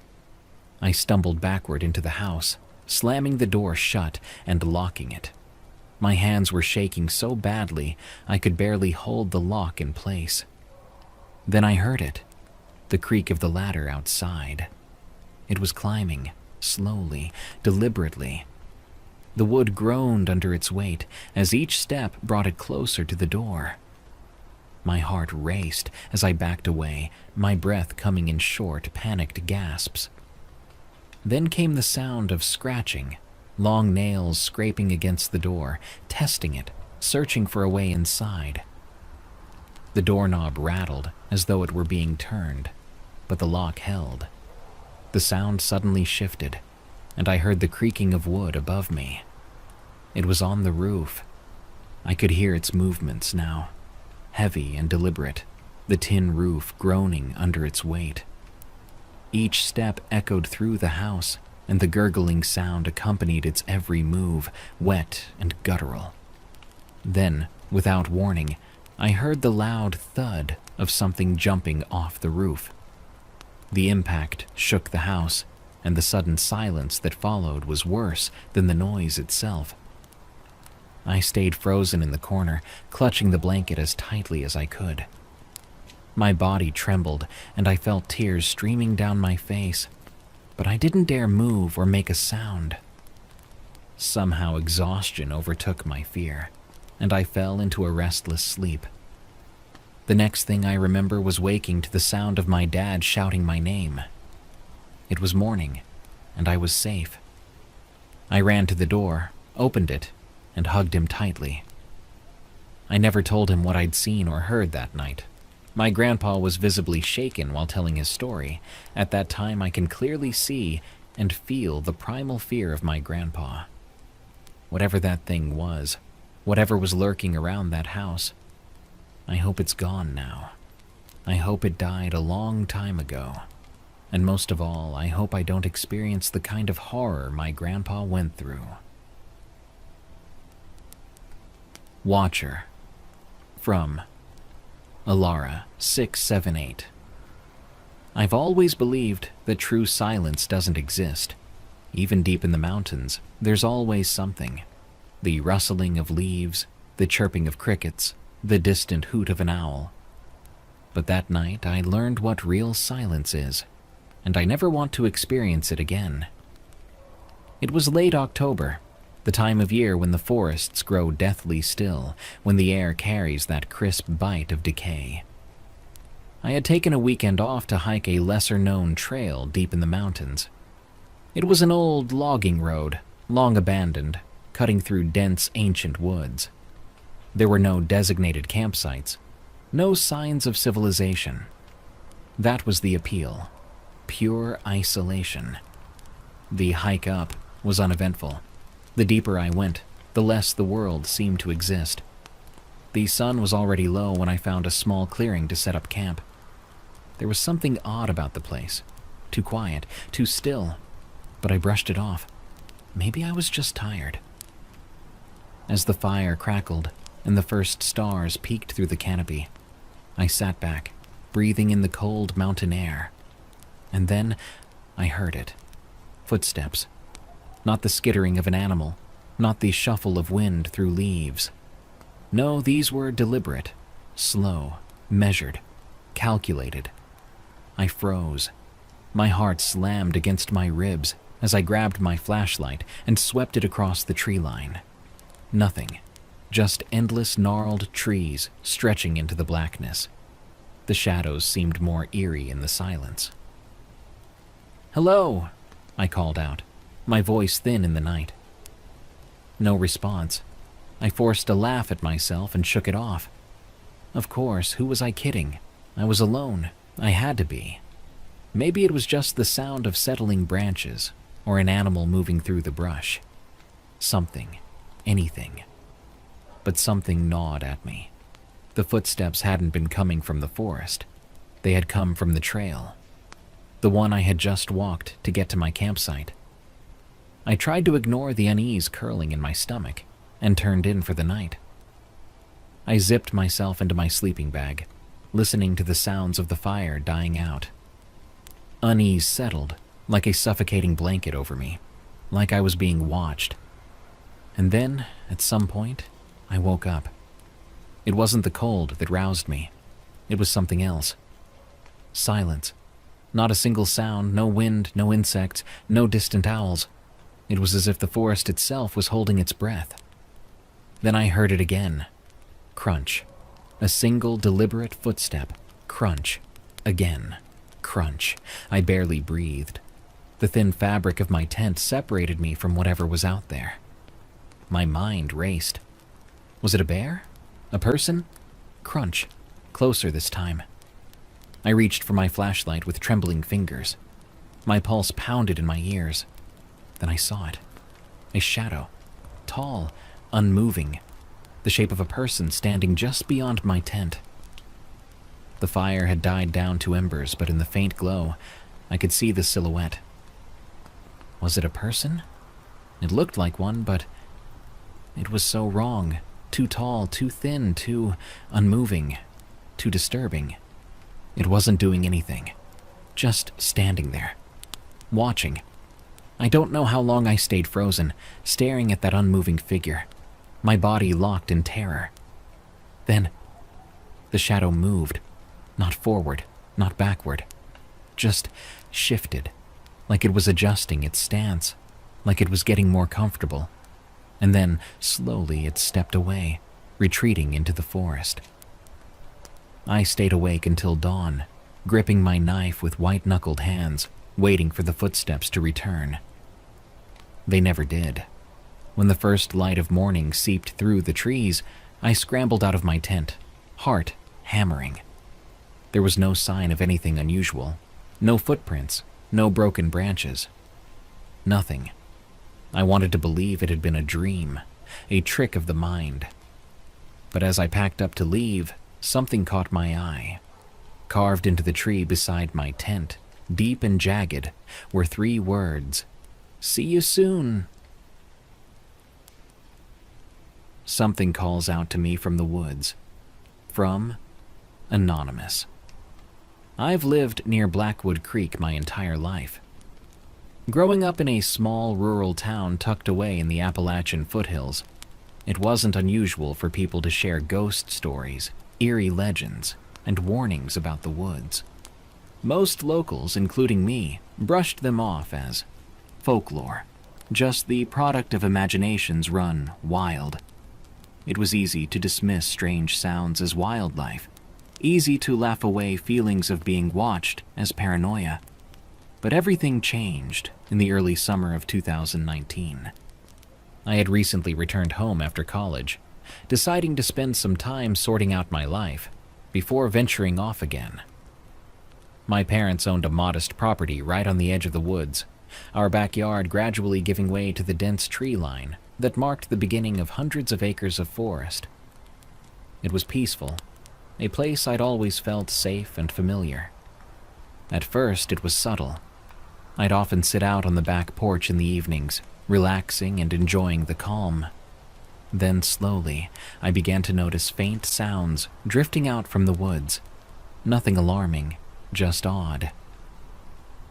I stumbled backward into the house, slamming the door shut and locking it. My hands were shaking so badly I could barely hold the lock in place. Then I heard it, the creak of the ladder outside. It was climbing, slowly, deliberately. The wood groaned under its weight as each step brought it closer to the door. My heart raced as I backed away, my breath coming in short, panicked gasps. Then came the sound of scratching, long nails scraping against the door, testing it, searching for a way inside. The doorknob rattled as though it were being turned, but the lock held. The sound suddenly shifted, and I heard the creaking of wood above me. It was on the roof. I could hear its movements now, heavy and deliberate, the tin roof groaning under its weight. Each step echoed through the house, and the gurgling sound accompanied its every move, wet and guttural. Then, without warning, I heard the loud thud of something jumping off the roof. The impact shook the house, and the sudden silence that followed was worse than the noise itself. I stayed frozen in the corner, clutching the blanket as tightly as I could. My body trembled, and I felt tears streaming down my face. but I didn't dare move or make a sound. Somehow exhaustion overtook my fear, and I fell into a restless sleep. The next thing I remember was waking to the sound of my dad shouting my name. It was morning, and I was safe. I ran to the door, opened it, and hugged him tightly. I never told him what I'd seen or heard that night. My grandpa was visibly shaken while telling his story. At that time, I can clearly see and feel the primal fear of my grandpa. Whatever that thing was, whatever was lurking around that house, I hope it's gone now. I hope it died a long time ago. And most of all, I hope I don't experience the kind of horror my grandpa went through. Watcher. From Alara 678. I've always believed that true silence doesn't exist. Even deep in the mountains, there's always something. The rustling of leaves, the chirping of crickets, the distant hoot of an owl. But that night I learned what real silence is, and I never want to experience it again. It was late October, the time of year when the forests grow deathly still, when the air carries that crisp bite of decay. I had taken a weekend off to hike a lesser-known trail deep in the mountains. It was an old logging road, long abandoned, cutting through dense ancient woods. There were no designated campsites, no signs of civilization. That was the appeal. Pure isolation. The hike up was uneventful. The deeper I went, the less the world seemed to exist. The sun was already low when I found a small clearing to set up camp. There was something odd about the place. Too quiet, too still. But I brushed it off. Maybe I was just tired. As the fire crackled and the first stars peeked through the canopy, I sat back, breathing in the cold mountain air. And then I heard it. Footsteps. Not the skittering of an animal, not the shuffle of wind through leaves. No, these were deliberate, slow, measured, calculated. I froze. My heart slammed against my ribs as I grabbed my flashlight and swept it across the tree line. Nothing, just endless gnarled trees stretching into the blackness. The shadows seemed more eerie in the silence. "Hello," I called out, my voice thin in the night. No response. I forced a laugh at myself and shook it off. Of course, who was I kidding? I was alone. I had to be. Maybe it was just the sound of settling branches, or an animal moving through the brush. Something. Anything. But something gnawed at me. The footsteps hadn't been coming from the forest. They had come from the trail. The one I had just walked to get to my campsite. I tried to ignore the unease curling in my stomach and turned in for the night. I zipped myself into my sleeping bag, listening to the sounds of the fire dying out. Unease settled like a suffocating blanket over me, like I was being watched. And then, at some point, I woke up. It wasn't the cold that roused me. It was something else. Silence. Not a single sound, no wind, no insects, no distant owls. It was as if the forest itself was holding its breath. Then I heard it again. Crunch. A single deliberate footstep. Crunch. Again. Crunch. I barely breathed. The thin fabric of my tent separated me from whatever was out there. My mind raced. Was it a bear? A person? Crunch. Closer this time. I reached for my flashlight with trembling fingers. My pulse pounded in my ears. Then I saw it. A shadow. Tall, unmoving. The shape of a person standing just beyond my tent. The fire had died down to embers, but in the faint glow, I could see the silhouette. Was it a person? It looked like one, but it was so wrong. Too tall, too thin, too unmoving, too disturbing. It wasn't doing anything. Just standing there. Watching. I don't know how long I stayed frozen, staring at that unmoving figure. My body locked in terror. Then, the shadow moved. Not forward, not backward. Just shifted. like it was adjusting its stance, like it was getting more comfortable. And then, slowly, it stepped away, retreating into the forest. I stayed awake until dawn, gripping my knife with white-knuckled hands, waiting for the footsteps to return. They never did. When the first light of morning seeped through the trees, I scrambled out of my tent, heart hammering. There was no sign of anything unusual, no footprints, no broken branches. Nothing. I wanted to believe it had been a dream, a trick of the mind. But as I packed up to leave, something caught my eye. Carved into the tree beside my tent, deep and jagged, were 3 words: "See you soon." Something calls out to me from the woods. From Anonymous. I've lived near Blackwood Creek my entire life. Growing up in a small rural town tucked away in the Appalachian foothills, it wasn't unusual for people to share ghost stories, eerie legends, and warnings about the woods. Most locals, including me, brushed them off as folklore, just the product of imaginations run wild. It was easy to dismiss strange sounds as wildlife, easy to laugh away feelings of being watched as paranoia. But everything changed in the early summer of 2019. I had recently returned home after college, deciding to spend some time sorting out my life before venturing off again. My parents owned a modest property right on the edge of the woods, our backyard gradually giving way to the dense tree line that marked the beginning of hundreds of acres of forest. It was peaceful, a place I'd always felt safe and familiar. At first, it was subtle. I'd often sit out on the back porch in the evenings, relaxing and enjoying the calm. Then slowly, I began to notice faint sounds drifting out from the woods. Nothing alarming, just odd.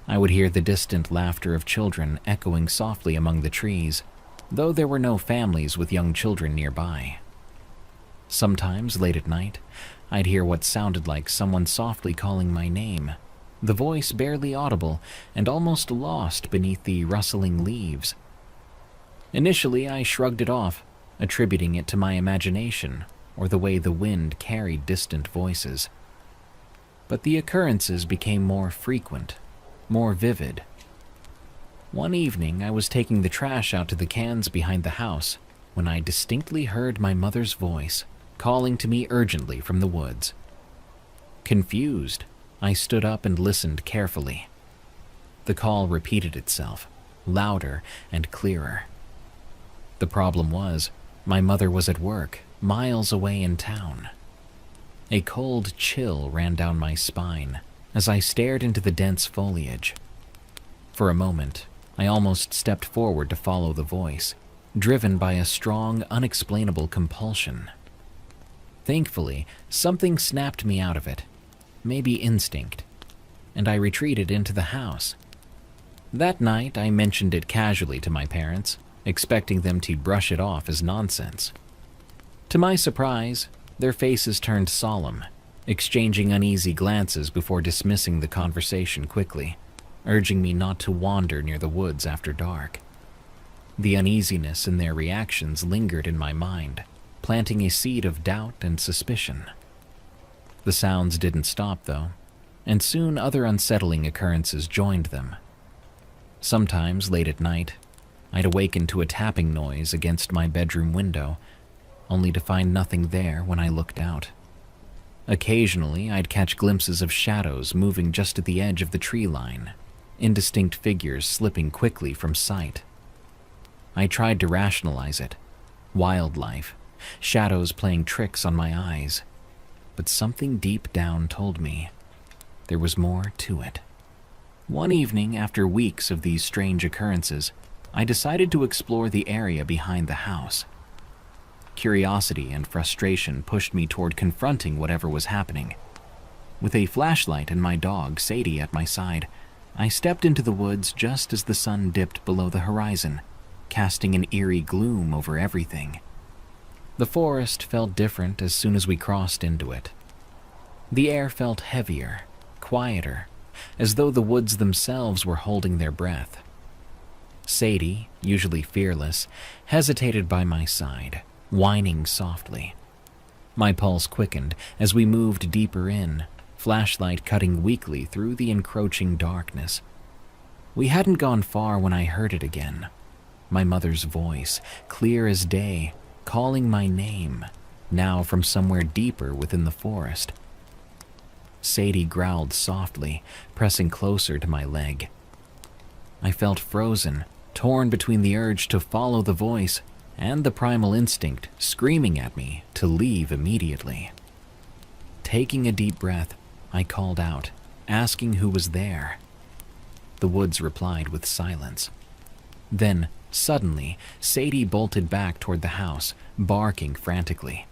I would hear the distant laughter of children echoing softly among the trees, though there were no families with young children nearby. Sometimes, late at night, I'd hear what sounded like someone softly calling my name, the voice barely audible and almost lost beneath the rustling leaves. Initially, I shrugged it off, attributing it to my imagination or the way the wind carried distant voices. But the occurrences became more frequent, more vivid. One evening, I was taking the trash out to the cans behind the house when I distinctly heard my mother's voice calling to me urgently from the woods. Confused, I stood up and listened carefully. The call repeated itself, louder and clearer. The problem was, my mother was at work, miles away in town. A cold chill ran down my spine as I stared into the dense foliage. For a moment, I almost stepped forward to follow the voice, driven by a strong, unexplainable compulsion. Thankfully, something snapped me out of it, maybe instinct, and I retreated into the house. That night, I mentioned it casually to my parents, expecting them to brush it off as nonsense. To my surprise, their faces turned solemn, exchanging uneasy glances before dismissing the conversation quickly, urging me not to wander near the woods after dark. The uneasiness in their reactions lingered in my mind, planting a seed of doubt and suspicion. The sounds didn't stop, though, and soon other unsettling occurrences joined them. Sometimes, late at night, I'd awaken to a tapping noise against my bedroom window, only to find nothing there when I looked out. Occasionally, I'd catch glimpses of shadows moving just at the edge of the tree line, indistinct figures slipping quickly from sight. I tried to rationalize it. Wildlife, shadows playing tricks on my eyes. But something deep down told me there was more to it. One evening, after weeks of these strange occurrences, I decided to explore the area behind the house. Curiosity and frustration pushed me toward confronting whatever was happening. With a flashlight and my dog, Sadie, at my side, I stepped into the woods just as the sun dipped below the horizon, casting an eerie gloom over everything. The forest felt different as soon as we crossed into it. The air felt heavier, quieter, as though the woods themselves were holding their breath. Sadie, usually fearless, hesitated by my side, whining softly. My pulse quickened as we moved deeper in, flashlight cutting weakly through the encroaching darkness. We hadn't gone far when I heard it again. My mother's voice, clear as day, calling my name, now from somewhere deeper within the forest. Sadie growled softly, pressing closer to my leg. I felt frozen, torn between the urge to follow the voice and the primal instinct screaming at me to leave immediately. Taking a deep breath, I called out, asking who was there. The woods replied with silence. Then, suddenly, Sadie bolted back toward the house, barking frantically.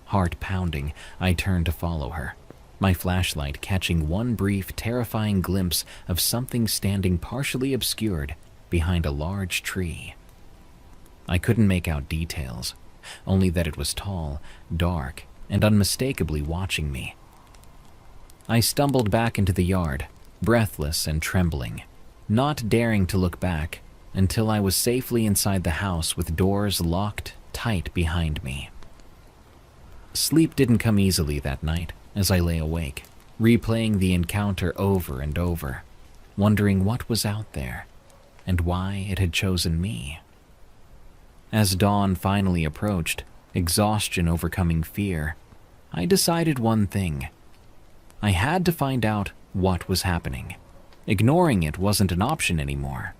Heart pounding, I turned to follow her, my flashlight catching one brief, terrifying glimpse of something standing partially obscured behind a large tree. I couldn't make out details, only that it was tall, dark, and unmistakably watching me. I stumbled back into the yard, breathless and trembling, not daring to look back until I was safely inside the house with doors locked tight behind me. Sleep didn't come easily that night as I lay awake, replaying the encounter over and over, wondering what was out there and why it had chosen me. As dawn finally approached, exhaustion overcoming fear, I decided one thing. I had to find out what was happening. Ignoring it wasn't an option anymore.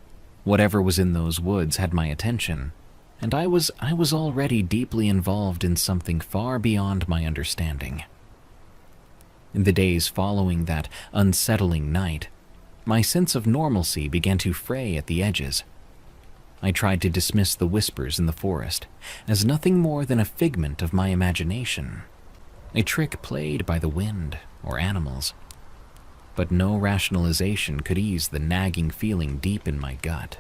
Whatever was in those woods had my attention, and I was already deeply involved in something far beyond my understanding. In the days following that unsettling night, my sense of normalcy began to fray at the edges. I tried to dismiss the whispers in the forest as nothing more than a figment of my imagination, a trick played by the wind or animals. But no rationalization could ease the nagging feeling deep in my gut.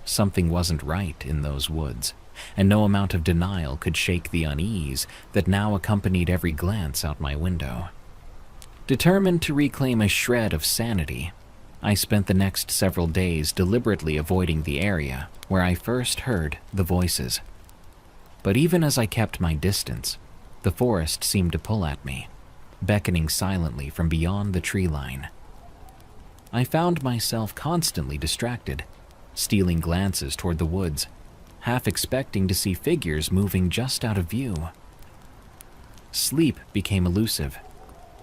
Something wasn't right in those woods, and no amount of denial could shake the unease that now accompanied every glance out my window. Determined to reclaim a shred of sanity, I spent the next several days deliberately avoiding the area where I first heard the voices. But even as I kept my distance, the forest seemed to pull at me, beckoning silently from beyond the tree line. I found myself constantly distracted, stealing glances toward the woods, half expecting to see figures moving just out of view. Sleep became elusive,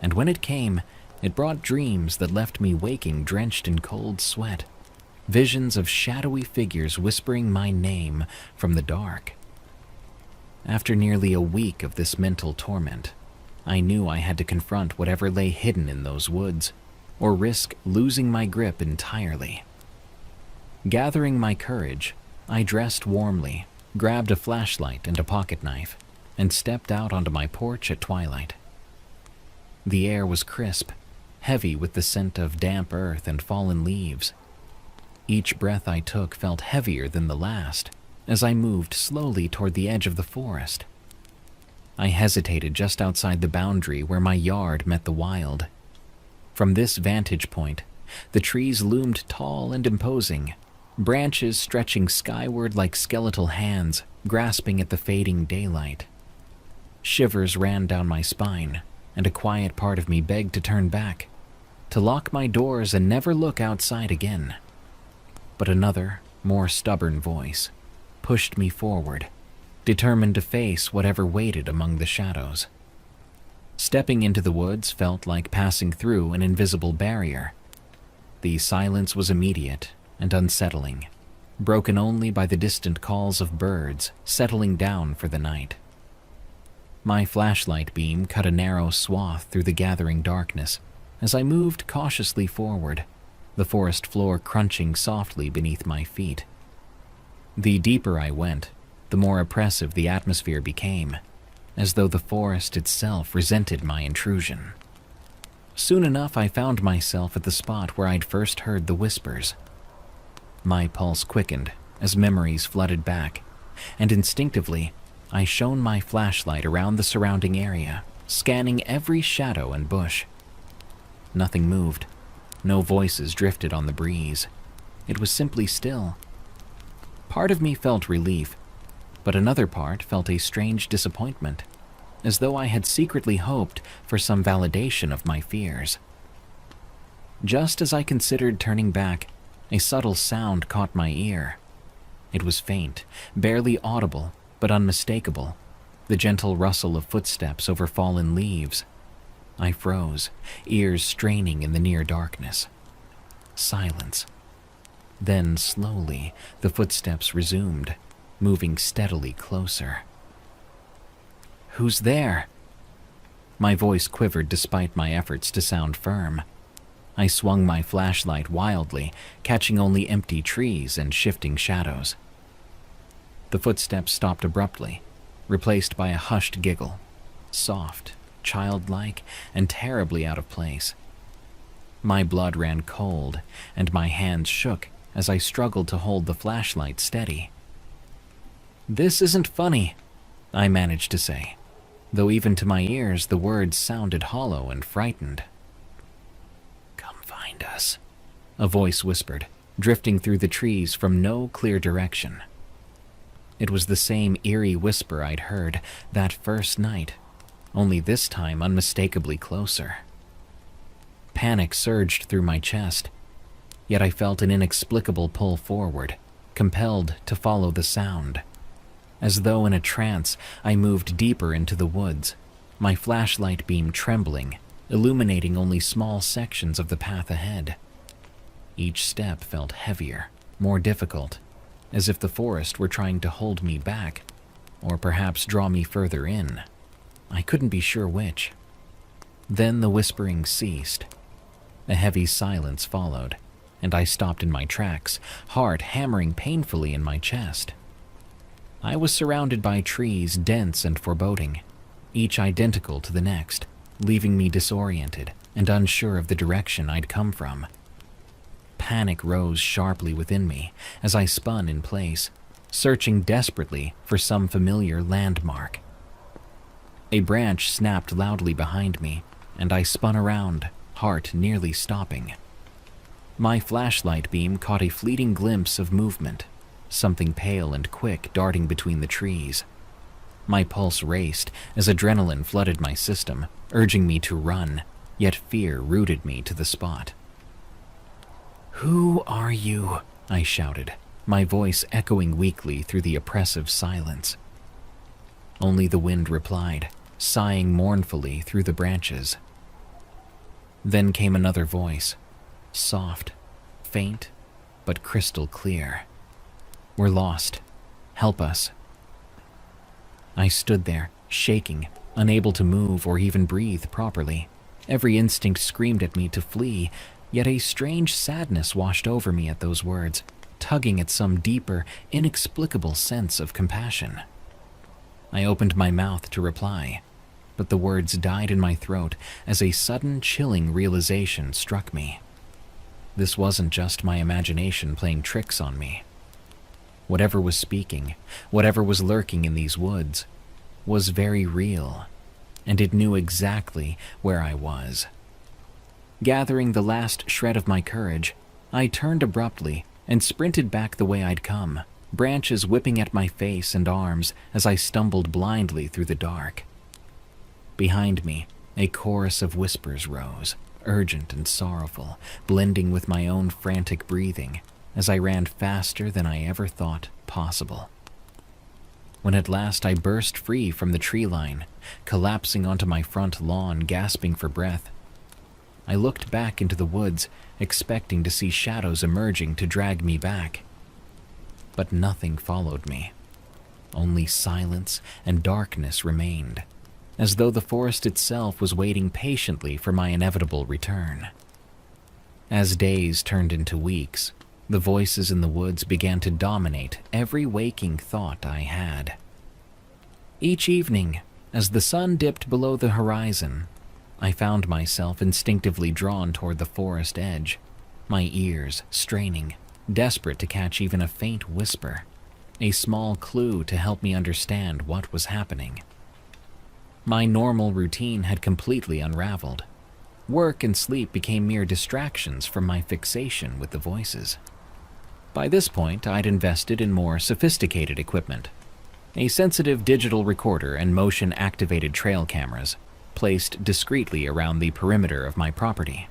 and when it came, it brought dreams that left me waking drenched in cold sweat, visions of shadowy figures whispering my name from the dark. After nearly a week of this mental torment, I knew I had to confront whatever lay hidden in those woods, or risk losing my grip entirely. Gathering my courage, I dressed warmly, grabbed a flashlight and a pocket knife, and stepped out onto my porch at twilight. The air was crisp, heavy with the scent of damp earth and fallen leaves. Each breath I took felt heavier than the last as I moved slowly toward the edge of the forest. I hesitated just outside the boundary where my yard met the wild. From this vantage point, the trees loomed tall and imposing, branches stretching skyward like skeletal hands grasping at the fading daylight. Shivers ran down my spine, and a quiet part of me begged to turn back, to lock my doors and never look outside again. But another, more stubborn voice pushed me forward, determined to face whatever waited among the shadows. Stepping into the woods felt like passing through an invisible barrier. The silence was immediate and unsettling, broken only by the distant calls of birds settling down for the night. My flashlight beam cut a narrow swath through the gathering darkness as I moved cautiously forward, the forest floor crunching softly beneath my feet. The deeper I went, the more oppressive the atmosphere became, as though the forest itself resented my intrusion. Soon enough, I found myself at the spot where I'd first heard the whispers. My pulse quickened as memories flooded back, and instinctively, I shone my flashlight around the surrounding area, scanning every shadow and bush. Nothing moved, No voices drifted on the breeze. It was simply still. Part of me felt relief, but another part felt a strange disappointment, as though I had secretly hoped for some validation of my fears. Just as I considered turning back, a subtle sound caught my ear. It was faint, barely audible, but unmistakable, the gentle rustle of footsteps over fallen leaves. I froze, ears straining in the near darkness. Silence. Then, slowly, the footsteps resumed, moving steadily closer. "Who's there?" My voice quivered despite my efforts to sound firm. I swung my flashlight wildly, catching only empty trees and shifting shadows. The footsteps stopped abruptly, replaced by a hushed giggle, soft, childlike, and terribly out of place. My blood ran cold, and my hands shook as I struggled to hold the flashlight steady. "This isn't funny," I managed to say, though even to my ears the words sounded hollow and frightened. "Come find us," a voice whispered, drifting through the trees from no clear direction. It was the same eerie whisper I'd heard that first night, only this time unmistakably closer. Panic surged through my chest, yet I felt an inexplicable pull forward, compelled to follow the sound. As though in a trance, I moved deeper into the woods, my flashlight beam trembling, illuminating only small sections of the path ahead. Each step felt heavier, more difficult, as if the forest were trying to hold me back, or perhaps draw me further in. I couldn't be sure which. Then the whispering ceased. A heavy silence followed, and I stopped in my tracks, heart hammering painfully in my chest. I was surrounded by trees dense and foreboding, each identical to the next, leaving me disoriented and unsure of the direction I'd come from. Panic rose sharply within me as I spun in place, searching desperately for some familiar landmark. A branch snapped loudly behind me, and I spun around, heart nearly stopping. My flashlight beam caught a fleeting glimpse of movement, something pale and quick darting between the trees. My pulse raced as adrenaline flooded my system, urging me to run, yet fear rooted me to the spot. "Who are you?" I shouted, my voice echoing weakly through the oppressive silence. Only the wind replied, sighing mournfully through the branches. Then came another voice, soft, faint, but crystal clear. "We're lost. Help us." I stood there, shaking, unable to move or even breathe properly. Every instinct screamed at me to flee, yet a strange sadness washed over me at those words, tugging at some deeper, inexplicable sense of compassion. I opened my mouth to reply, but the words died in my throat as a sudden, chilling realization struck me. This wasn't just my imagination playing tricks on me. Whatever was speaking, whatever was lurking in these woods, was very real, and it knew exactly where I was. Gathering the last shred of my courage, I turned abruptly and sprinted back the way I'd come, branches whipping at my face and arms as I stumbled blindly through the dark. Behind me, a chorus of whispers rose, urgent and sorrowful, blending with my own frantic breathing as I ran faster than I ever thought possible. When at last I burst free from the tree line, collapsing onto my front lawn, gasping for breath, I looked back into the woods, expecting to see shadows emerging to drag me back. But nothing followed me. Only silence and darkness remained, as though the forest itself was waiting patiently for my inevitable return. As days turned into weeks, the voices in the woods began to dominate every waking thought I had. Each evening, as the sun dipped below the horizon, I found myself instinctively drawn toward the forest edge, my ears straining, desperate to catch even a faint whisper, a small clue to help me understand what was happening. My normal routine had completely unraveled. Work and sleep became mere distractions from my fixation with the voices. By this point, I'd invested in more sophisticated equipment. A sensitive digital recorder and motion-activated trail cameras placed discreetly around the perimeter of my property.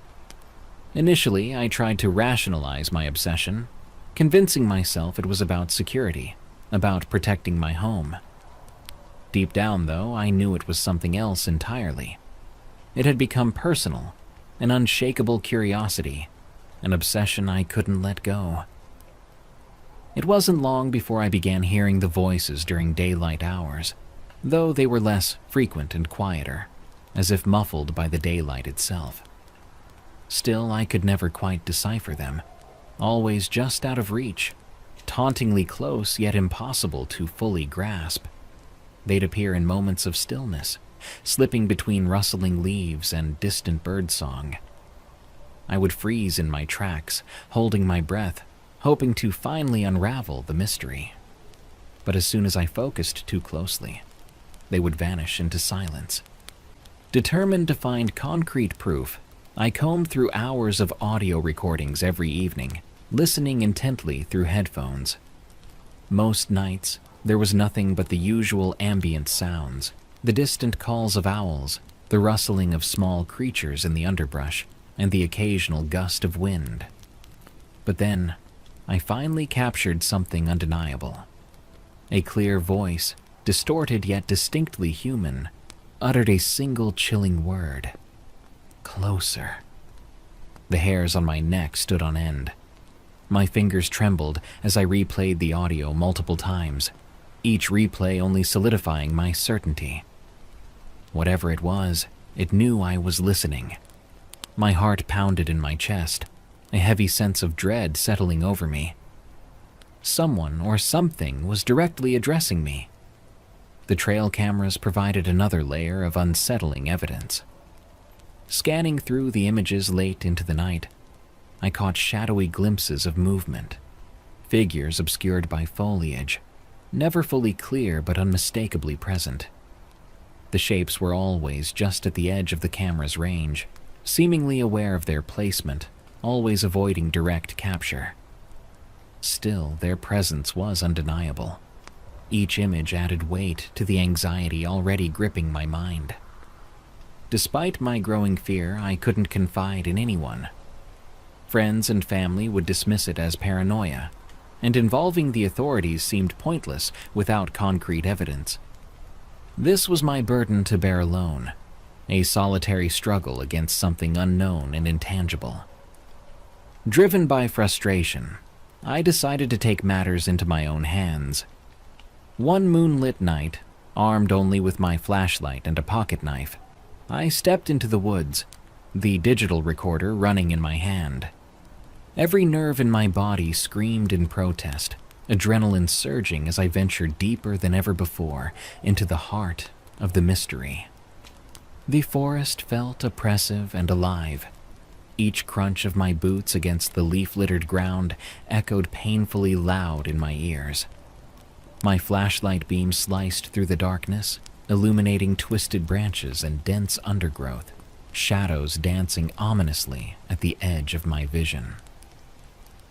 Initially, I tried to rationalize my obsession, convincing myself it was about security, about protecting my home. Deep down, though, I knew it was something else entirely. It had become personal, an unshakable curiosity, an obsession I couldn't let go. It wasn't long before I began hearing the voices during daylight hours, though they were less frequent and quieter, as if muffled by the daylight itself. Still, I could never quite decipher them, always just out of reach, tauntingly close yet impossible to fully grasp. They'd appear in moments of stillness, slipping between rustling leaves and distant birdsong. I would freeze in my tracks, holding my breath, hoping to finally unravel the mystery. But as soon as I focused too closely, they would vanish into silence. Determined to find concrete proof, I combed through hours of audio recordings every evening, listening intently through headphones. Most nights, there was nothing but the usual ambient sounds, the distant calls of owls, the rustling of small creatures in the underbrush, and the occasional gust of wind. But then, I finally captured something undeniable. A clear voice, distorted yet distinctly human, uttered a single chilling word. Closer. The hairs on my neck stood on end. My fingers trembled as I replayed the audio multiple times, each replay only solidifying my certainty. Whatever it was, it knew I was listening. My heart pounded in my chest, a heavy sense of dread settling over me. Someone or something was directly addressing me. The trail cameras provided another layer of unsettling evidence. Scanning through the images late into the night, I caught shadowy glimpses of movement, figures obscured by foliage, never fully clear but unmistakably present. The shapes were always just at the edge of the camera's range, seemingly aware of their placement, always avoiding direct capture. Still, their presence was undeniable. Each image added weight to the anxiety already gripping my mind. Despite my growing fear, I couldn't confide in anyone. Friends and family would dismiss it as paranoia, and involving the authorities seemed pointless without concrete evidence. This was my burden to bear alone, a solitary struggle against something unknown and intangible. Driven by frustration, I decided to take matters into my own hands. One moonlit night, armed only with my flashlight and a pocket knife, I stepped into the woods, the digital recorder running in my hand. Every nerve in my body screamed in protest, adrenaline surging as I ventured deeper than ever before into the heart of the mystery. The forest felt oppressive and alive. Each crunch of my boots against the leaf-littered ground echoed painfully loud in my ears. My flashlight beam sliced through the darkness, illuminating twisted branches and dense undergrowth, shadows dancing ominously at the edge of my vision.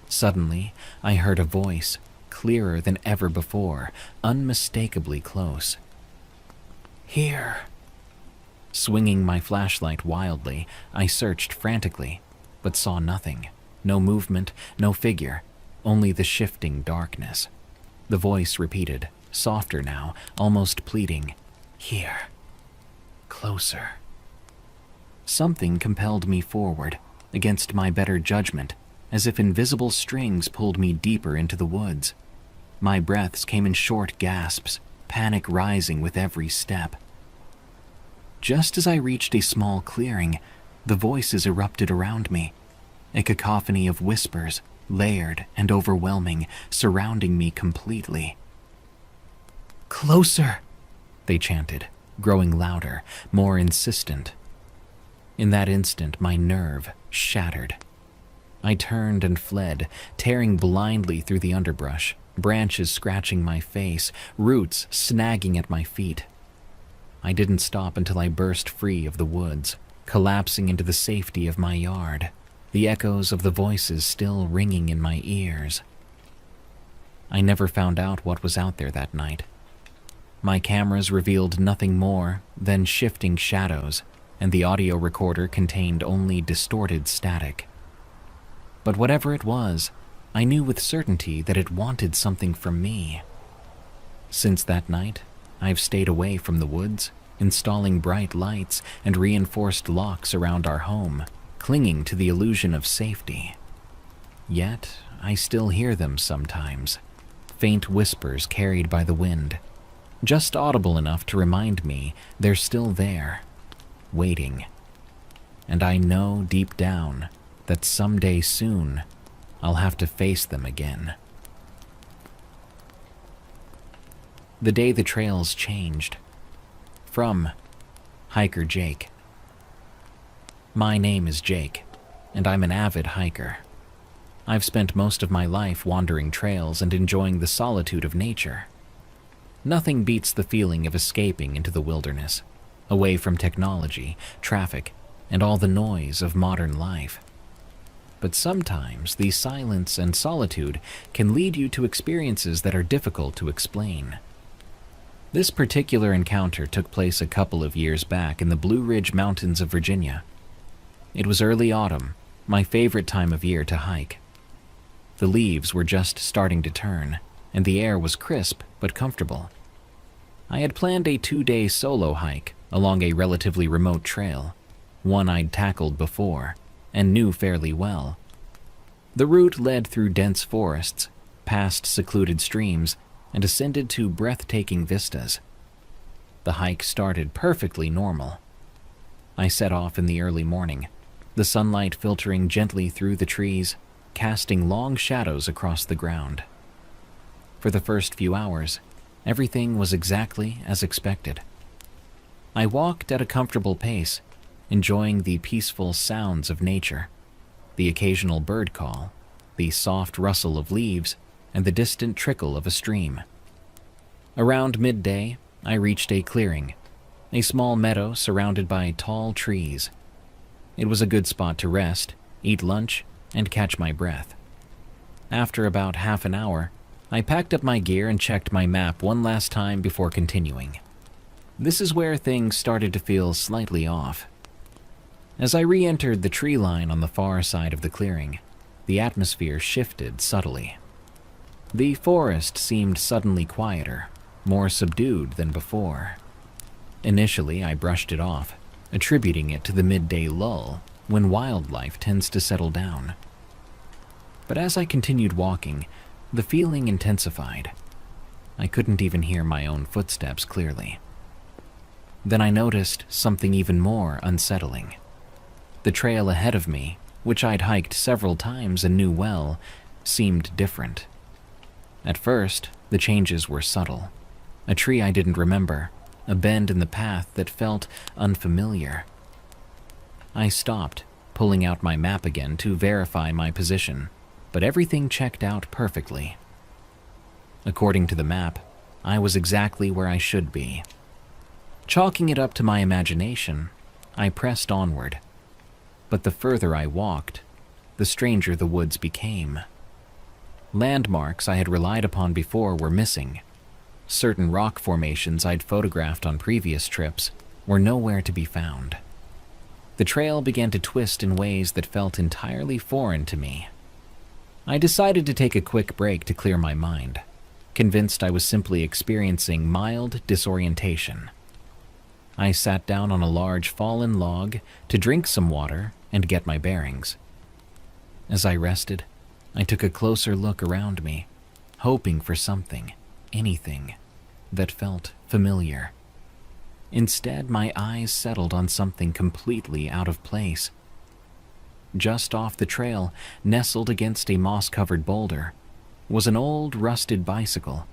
Suddenly, I heard a voice, clearer than ever before, unmistakably close. "Here." Swinging my flashlight wildly, I searched frantically, but saw nothing. No movement, no figure, only the shifting darkness. The voice repeated, softer now, almost pleading, "Here. Closer." Something compelled me forward, against my better judgment, as if invisible strings pulled me deeper into the woods. My breaths came in short gasps, panic rising with every step. Just as I reached a small clearing, the voices erupted around me, a cacophony of whispers, layered and overwhelming, surrounding me completely. "Closer!" they chanted, growing louder, more insistent. In that instant, my nerve shattered. I turned and fled, tearing blindly through the underbrush, branches scratching my face, roots snagging at my feet. I didn't stop until I burst free of the woods, collapsing into the safety of my yard, the echoes of the voices still ringing in my ears. I never found out what was out there that night. My cameras revealed nothing more than shifting shadows, and the audio recorder contained only distorted static. But whatever it was, I knew with certainty that it wanted something from me. Since that night, I've stayed away from the woods, installing bright lights and reinforced locks around our home, clinging to the illusion of safety. Yet, I still hear them sometimes, faint whispers carried by the wind, just audible enough to remind me they're still there, waiting. And I know deep down that someday soon I'll have to face them again. The day the trails changed. From Hiker Jake. My name is Jake, and I'm an avid hiker. I've spent most of my life wandering trails and enjoying the solitude of nature. Nothing beats the feeling of escaping into the wilderness, away from technology, traffic, and all the noise of modern life. But sometimes the silence and solitude can lead you to experiences that are difficult to explain. This particular encounter took place a couple of years back in the Blue Ridge Mountains of Virginia. It was early autumn, my favorite time of year to hike. The leaves were just starting to turn, and the air was crisp but comfortable. I had planned a 2-day solo hike along a relatively remote trail, one I'd tackled before and knew fairly well. The route led through dense forests, past secluded streams, and ascended to breathtaking vistas. The hike started perfectly normal. I set off in the early morning, the sunlight filtering gently through the trees, casting long shadows across the ground. For the first few hours, everything was exactly as expected. I walked at a comfortable pace, enjoying the peaceful sounds of nature, the occasional bird call, the soft rustle of leaves, and the distant trickle of a stream. Around midday, I reached a clearing, a small meadow surrounded by tall trees. It was a good spot to rest, eat lunch, and catch my breath. After about half an hour, I packed up my gear and checked my map one last time before continuing. This is where things started to feel slightly off. As I re-entered the tree line on the far side of the clearing, the atmosphere shifted subtly. The forest seemed suddenly quieter, more subdued than before. Initially, I brushed it off, attributing it to the midday lull when wildlife tends to settle down. But as I continued walking, the feeling intensified. I couldn't even hear my own footsteps clearly. Then I noticed something even more unsettling. The trail ahead of me, which I'd hiked several times and knew well, seemed different. At first, the changes were subtle. A tree I didn't remember, a bend in the path that felt unfamiliar. I stopped, pulling out my map again to verify my position, but everything checked out perfectly. According to the map, I was exactly where I should be. Chalking it up to my imagination, I pressed onward. But the further I walked, the stranger the woods became. Landmarks I had relied upon before were missing. Certain rock formations I'd photographed on previous trips were nowhere to be found. The trail began to twist in ways that felt entirely foreign to me. I decided to take a quick break to clear my mind, convinced I was simply experiencing mild disorientation. I sat down on a large fallen log to drink some water and get my bearings. As I rested, I took a closer look around me, hoping for something, anything, that felt familiar. Instead, my eyes settled on something completely out of place. Just off the trail, nestled against a moss-covered boulder, was an old, rusted bicycle.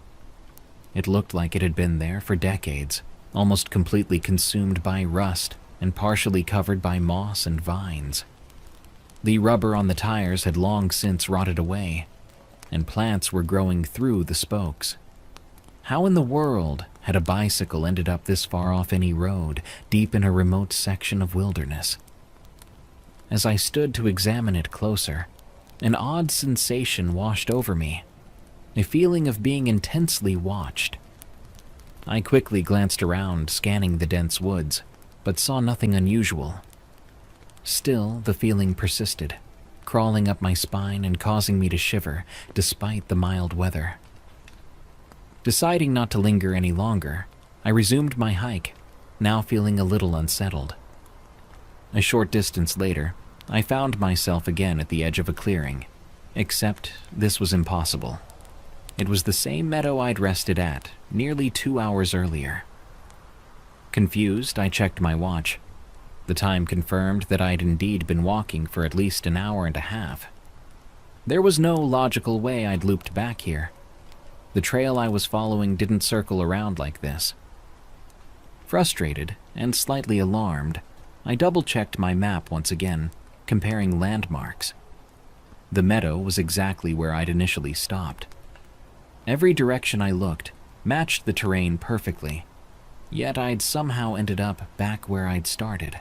It looked like it had been there for decades, almost completely consumed by rust and partially covered by moss and vines. The rubber on the tires had long since rotted away, and plants were growing through the spokes. How in the world had a bicycle ended up this far off any road, deep in a remote section of wilderness? As I stood to examine it closer, an odd sensation washed over me, a feeling of being intensely watched. I quickly glanced around, scanning the dense woods, but saw nothing unusual. Still, the feeling persisted, crawling up my spine and causing me to shiver despite the mild weather. Deciding not to linger any longer, I resumed my hike, now feeling a little unsettled. A short distance later, I found myself again at the edge of a clearing, except this was impossible. It was the same meadow I'd rested at nearly 2 hours earlier. Confused, I checked my watch. The time confirmed that I'd indeed been walking for at least an hour and a half. There was no logical way I'd looped back here. The trail I was following didn't circle around like this. Frustrated and slightly alarmed, I double-checked my map once again, comparing landmarks. The meadow was exactly where I'd initially stopped. Every direction I looked matched the terrain perfectly, yet I'd somehow ended up back where I'd started.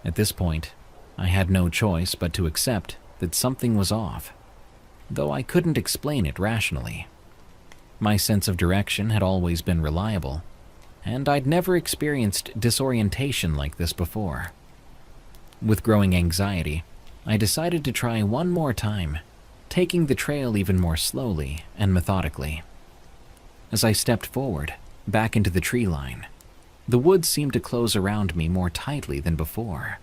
At this point, I had no choice but to accept that something was off, though I couldn't explain it rationally. My sense of direction had always been reliable, and I'd never experienced disorientation like this before. With growing anxiety, I decided to try one more time, taking the trail even more slowly and methodically. As I stepped forward, back into the tree line, the woods seemed to close around me more tightly than before,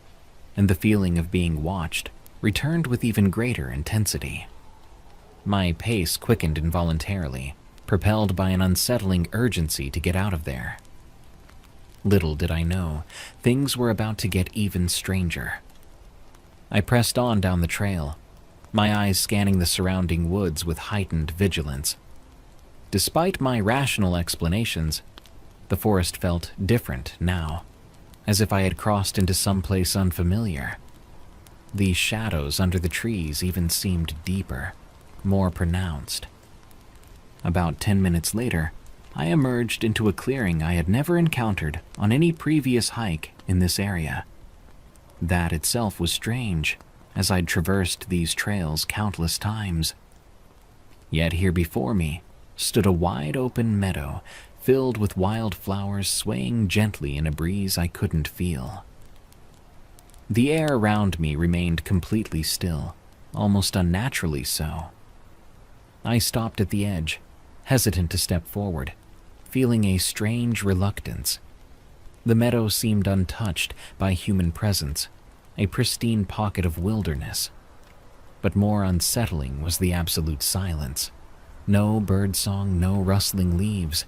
and the feeling of being watched returned with even greater intensity. My pace quickened involuntarily, propelled by an unsettling urgency to get out of there. Little did I know, things were about to get even stranger. I pressed on down the trail, my eyes scanning the surrounding woods with heightened vigilance. Despite my rational explanations, the forest felt different now, as if I had crossed into someplace unfamiliar. The shadows under the trees even seemed deeper, more pronounced. About 10 minutes later, I emerged into a clearing I had never encountered on any previous hike in this area. That itself was strange, as I'd traversed these trails countless times. Yet here before me stood a wide-open meadow filled with wild flowers swaying gently in a breeze I couldn't feel. The air around me remained completely still, almost unnaturally so. I stopped at the edge, hesitant to step forward, feeling a strange reluctance. The meadow seemed untouched by human presence, a pristine pocket of wilderness. But more unsettling was the absolute silence. No birdsong, no rustling leaves,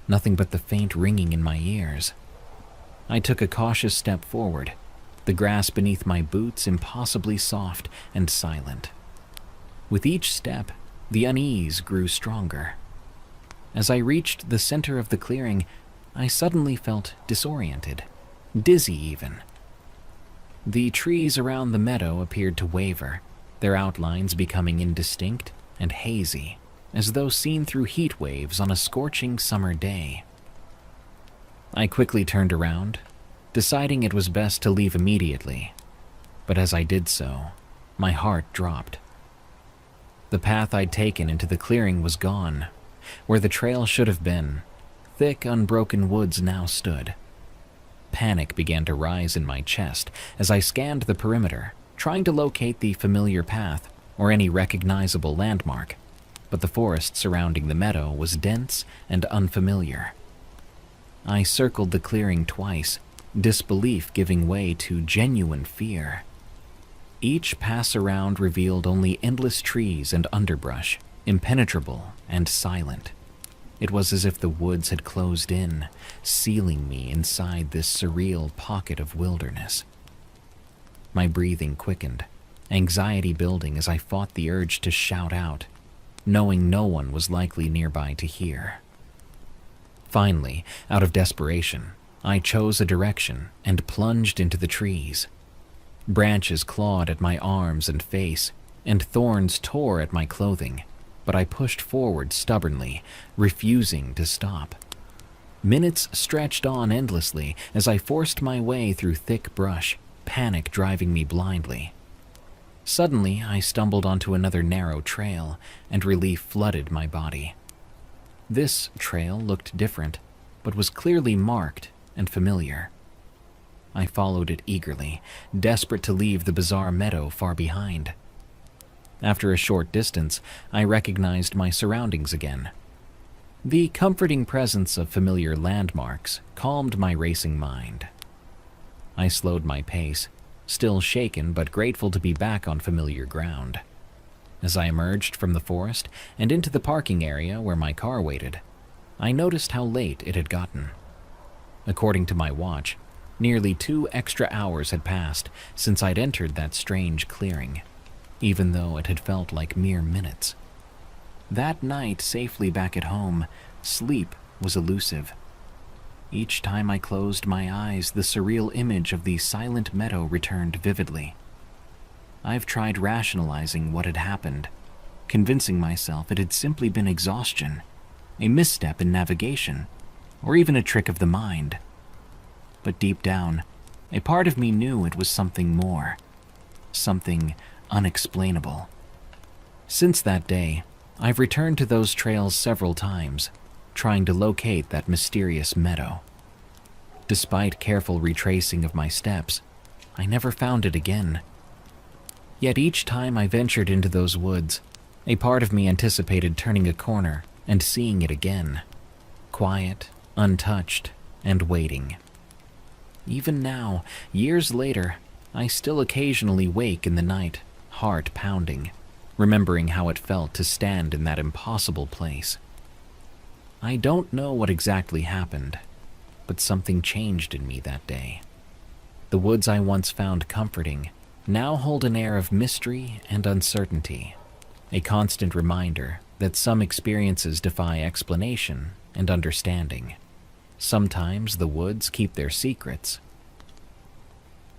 nothing but the faint ringing in my ears. I took a cautious step forward, the grass beneath my boots impossibly soft and silent. With each step, the unease grew stronger. As I reached the center of the clearing, I suddenly felt disoriented, dizzy even. The trees around the meadow appeared to waver, their outlines becoming indistinct and hazy, as though seen through heat waves on a scorching summer day. I quickly turned around, deciding it was best to leave immediately, but as I did so, my heart dropped. The path I'd taken into the clearing was gone. Where the trail should have been, thick, unbroken woods now stood. Panic began to rise in my chest as I scanned the perimeter, trying to locate the familiar path or any recognizable landmark, but the forest surrounding the meadow was dense and unfamiliar. I circled the clearing twice, disbelief giving way to genuine fear. Each pass around revealed only endless trees and underbrush, impenetrable and silent. It was as if the woods had closed in, sealing me inside this surreal pocket of wilderness. My breathing quickened, anxiety building as I fought the urge to shout out, knowing no one was likely nearby to hear. Finally, out of desperation, I chose a direction and plunged into the trees. Branches clawed at my arms and face, and thorns tore at my clothing, but I pushed forward stubbornly, refusing to stop. Minutes stretched on endlessly as I forced my way through thick brush, panic driving me blindly. Suddenly, I stumbled onto another narrow trail, and relief flooded my body. This trail looked different, but was clearly marked and familiar. I followed it eagerly, desperate to leave the bizarre meadow far behind. After a short distance, I recognized my surroundings again. The comforting presence of familiar landmarks calmed my racing mind. I slowed my pace, still shaken but grateful to be back on familiar ground. As I emerged from the forest and into the parking area where my car waited, I noticed how late it had gotten. According to my watch, nearly 2 extra hours had passed since I'd entered that strange clearing, even though it had felt like mere minutes. That night, safely back at home, sleep was elusive. Each time I closed my eyes, the surreal image of the silent meadow returned vividly. I've tried rationalizing what had happened, convincing myself it had simply been exhaustion, a misstep in navigation, or even a trick of the mind. But deep down, a part of me knew it was something more, something unexplainable. Since that day, I've returned to those trails several times, trying to locate that mysterious meadow. Despite careful retracing of my steps, I never found it again. Yet each time I ventured into those woods, a part of me anticipated turning a corner and seeing it again, quiet, untouched, and waiting. Even now, years later, I still occasionally wake in the night, heart pounding, remembering how it felt to stand in that impossible place. I don't know what exactly happened, but something changed in me that day. The woods I once found comforting now hold an air of mystery and uncertainty, a constant reminder that some experiences defy explanation and understanding. Sometimes the woods keep their secrets.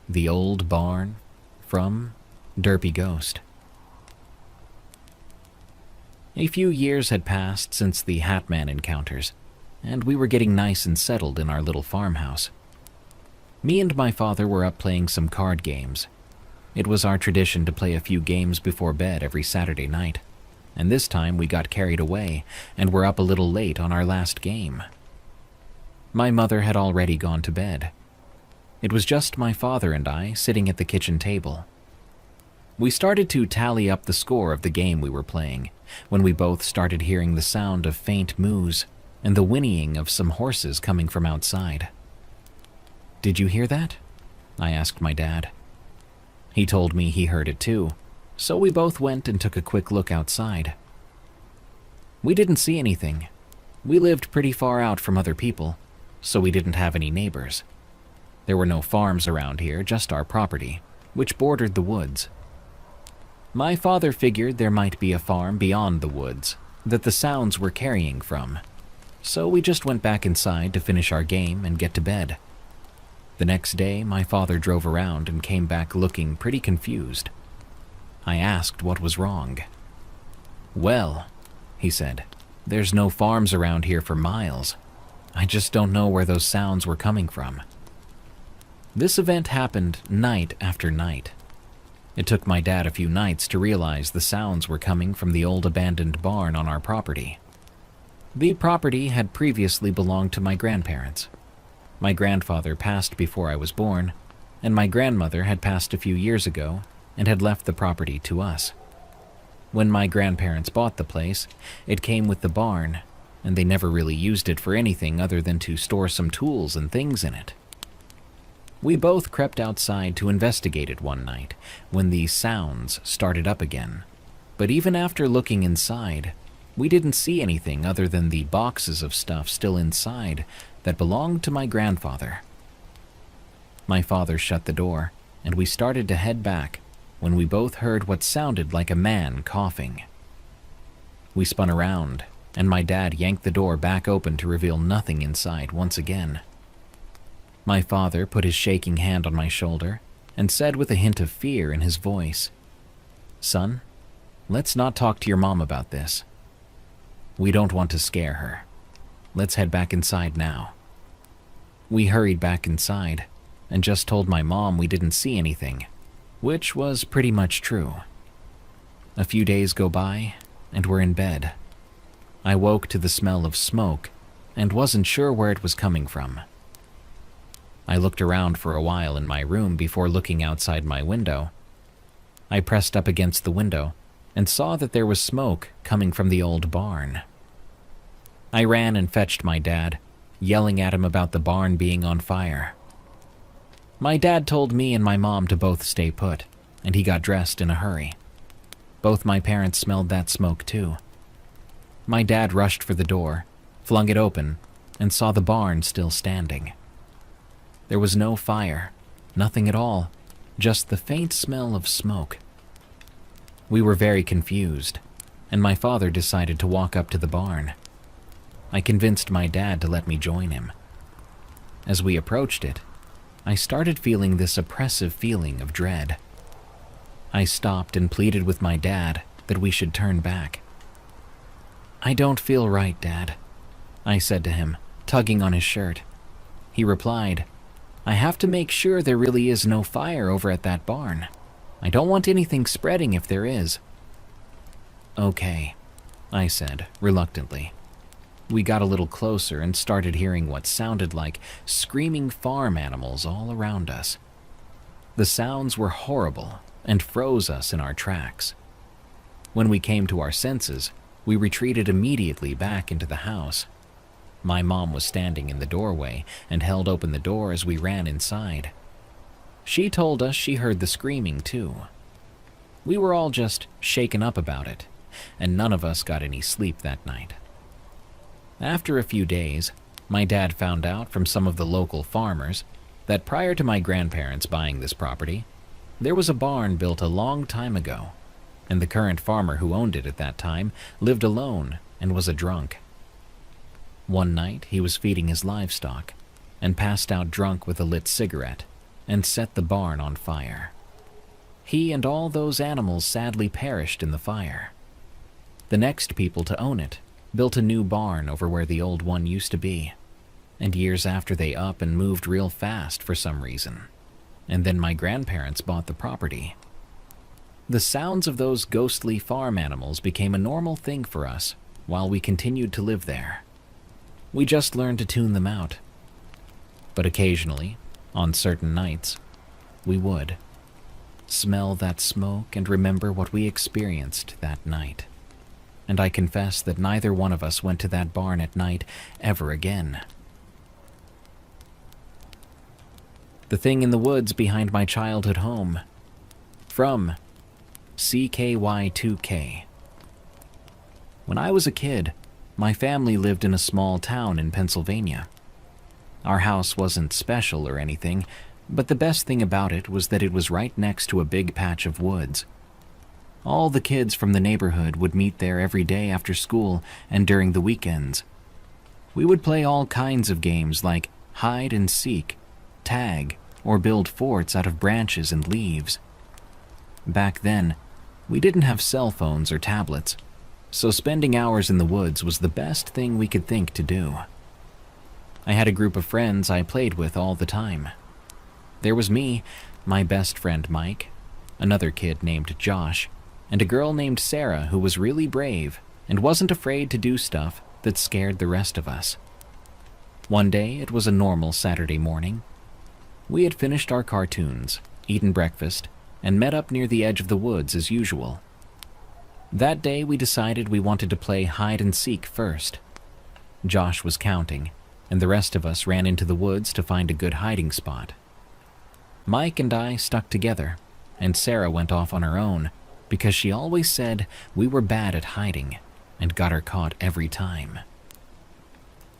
The Old Barn from Derpy Ghost. A few years had passed since the Hatman encounters, and we were getting nice and settled in our little farmhouse. Me and my father were up playing some card games. It was our tradition to play a few games before bed every Saturday night, and this time we got carried away and were up a little late on our last game. My mother had already gone to bed. It was just my father and I sitting at the kitchen table. We started to tally up the score of the game we were playing when we both started hearing the sound of faint moos and the whinnying of some horses coming from outside. "Did you hear that?" I asked my dad. He told me he heard it too, so we both went and took a quick look outside. We didn't see anything. We lived pretty far out from other people, so we didn't have any neighbors. There were no farms around here, just our property, which bordered the woods. My father figured there might be a farm beyond the woods that the sounds were carrying from, so we just went back inside to finish our game and get to bed. The next day, my father drove around and came back looking pretty confused. I asked what was wrong. "Well," he said, "there's no farms around here for miles. I just don't know where those sounds were coming from." This event happened night after night. It took my dad a few nights to realize the sounds were coming from the old abandoned barn on our property. The property had previously belonged to my grandparents. My grandfather passed before I was born, and my grandmother had passed a few years ago and had left the property to us. When my grandparents bought the place, it came with the barn, and they never really used it for anything other than to store some tools and things in it. We both crept outside to investigate it one night when the sounds started up again, but even after looking inside, we didn't see anything other than the boxes of stuff still inside that belonged to my grandfather. My father shut the door, and we started to head back when we both heard what sounded like a man coughing. We spun around, and my dad yanked the door back open to reveal nothing inside once again. My father put his shaking hand on my shoulder and said with a hint of fear in his voice, "Son, let's not talk to your mom about this. We don't want to scare her. Let's head back inside now." We hurried back inside, and just told my mom we didn't see anything, which was pretty much true. A few days go by, and we're in bed. I woke to the smell of smoke and wasn't sure where it was coming from. I looked around for a while in my room before looking outside my window. I pressed up against the window and saw that there was smoke coming from the old barn. I ran and fetched my dad, yelling at him about the barn being on fire. My dad told me and my mom to both stay put, and he got dressed in a hurry. Both my parents smelled that smoke too. My dad rushed for the door, flung it open, and saw the barn still standing. There was no fire, nothing at all, just the faint smell of smoke. We were very confused, and my father decided to walk up to the barn. I convinced my dad to let me join him. As we approached it, I started feeling this oppressive feeling of dread. I stopped and pleaded with my dad that we should turn back. "I don't feel right, Dad," I said to him, tugging on his shirt. He replied, "I have to make sure there really is no fire over at that barn. I don't want anything spreading if there is." "Okay," I said, reluctantly. We got a little closer and started hearing what sounded like screaming farm animals all around us. The sounds were horrible and froze us in our tracks. When we came to our senses, we retreated immediately back into the house. My mom was standing in the doorway and held open the door as we ran inside. She told us she heard the screaming too. We were all just shaken up about it, and none of us got any sleep that night. After a few days, my dad found out from some of the local farmers that prior to my grandparents buying this property, there was a barn built a long time ago, and the current farmer who owned it at that time lived alone and was a drunk. One night, he was feeding his livestock and passed out drunk with a lit cigarette and set the barn on fire. He and all those animals sadly perished in the fire. The next people to own it built a new barn over where the old one used to be, and years after they up and moved real fast for some reason, and then my grandparents bought the property. The sounds of those ghostly farm animals became a normal thing for us while we continued to live there. We just learned to tune them out. But occasionally, on certain nights, we would smell that smoke and remember what we experienced that night. And I confess that neither one of us went to that barn at night ever again. The Thing in the Woods Behind My Childhood Home, from CKY2K. When I was a kid, my family lived in a small town in Pennsylvania. Our house wasn't special or anything, but the best thing about it was that it was right next to a big patch of woods. All the kids from the neighborhood would meet there every day after school and during the weekends. We would play all kinds of games like hide and seek, tag, or build forts out of branches and leaves. Back then, we didn't have cell phones or tablets, so spending hours in the woods was the best thing we could think to do. I had a group of friends I played with all the time. There was me, my best friend Mike, another kid named Josh, and a girl named Sarah who was really brave and wasn't afraid to do stuff that scared the rest of us. One day, it was a normal Saturday morning. We had finished our cartoons, eaten breakfast, and met up near the edge of the woods as usual. That day, we decided we wanted to play hide and seek first. Josh was counting, and the rest of us ran into the woods to find a good hiding spot. Mike and I stuck together, and Sarah went off on her own because she always said we were bad at hiding and got her caught every time.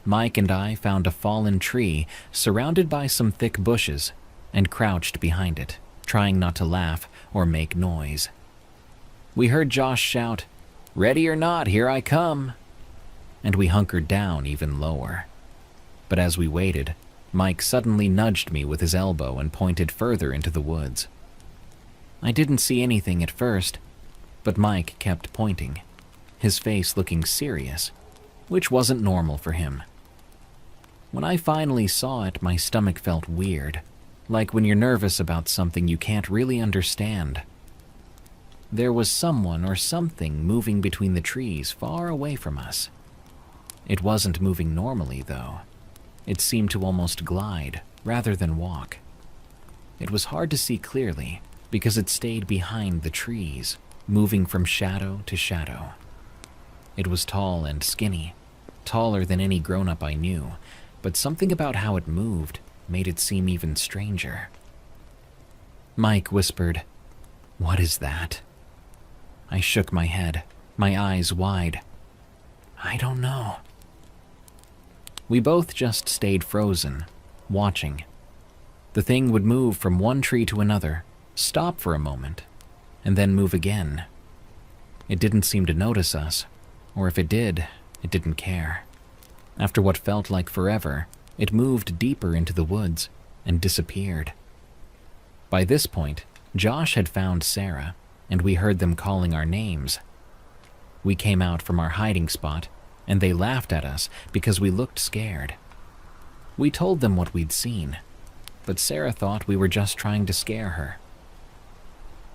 Mike and I found a fallen tree surrounded by some thick bushes and crouched behind it, trying not to laugh or make noise. We heard Josh shout, "Ready or not, here I come," and we hunkered down even lower. But as we waited, Mike suddenly nudged me with his elbow and pointed further into the woods. I didn't see anything at first, but Mike kept pointing, his face looking serious, which wasn't normal for him. When I finally saw it, my stomach felt weird, like when you're nervous about something you can't really understand. There was someone or something moving between the trees far away from us. It wasn't moving normally, though. It seemed to almost glide rather than walk. It was hard to see clearly because it stayed behind the trees, moving from shadow to shadow. It was tall and skinny, taller than any grown-up I knew, but something about how it moved made it seem even stranger. Mike whispered, "What is that?" I shook my head, my eyes wide. "I don't know." We both just stayed frozen, watching. The thing would move from one tree to another, stop for a moment, and then move again. It didn't seem to notice us, or if it did, it didn't care. After what felt like forever, it moved deeper into the woods and disappeared. By this point, Josh had found Sarah, and we heard them calling our names. We came out from our hiding spot, and they laughed at us because we looked scared. We told them what we'd seen, but Sarah thought we were just trying to scare her.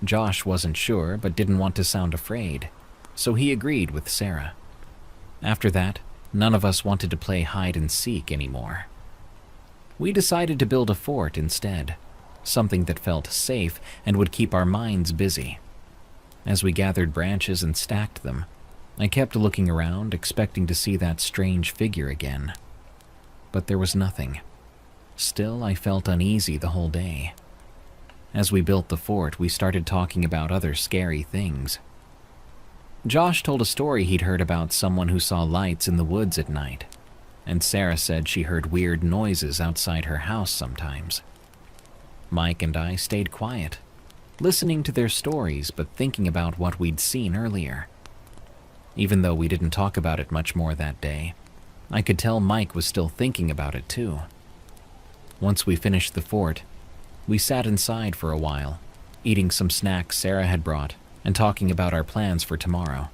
Josh wasn't sure, but didn't want to sound afraid, so he agreed with Sarah. After that, none of us wanted to play hide and seek anymore. We decided to build a fort instead, something that felt safe and would keep our minds busy. As we gathered branches and stacked them, I kept looking around, expecting to see that strange figure again. But there was nothing. Still, I felt uneasy the whole day. As we built the fort, we started talking about other scary things. Josh told a story he'd heard about someone who saw lights in the woods at night, and Sarah said she heard weird noises outside her house sometimes. Mike and I stayed quiet, listening to their stories but thinking about what we'd seen earlier. Even though we didn't talk about it much more that day, I could tell Mike was still thinking about it too. Once we finished the fort, we sat inside for a while, eating some snacks Sarah had brought and talking about our plans for tomorrow.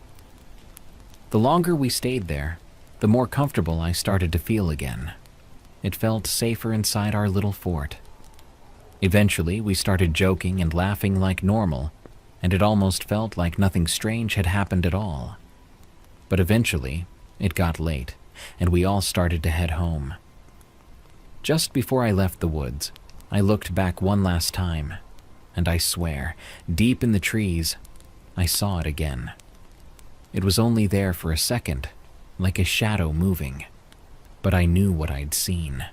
The longer we stayed there, the more comfortable I started to feel again. It felt safer inside our little fort. Eventually, we started joking and laughing like normal, and it almost felt like nothing strange had happened at all. But eventually, it got late, and we all started to head home. Just before I left the woods, I looked back one last time, and I swear, deep in the trees, I saw it again. It was only there for a second, like a shadow moving, but I knew what I'd seen.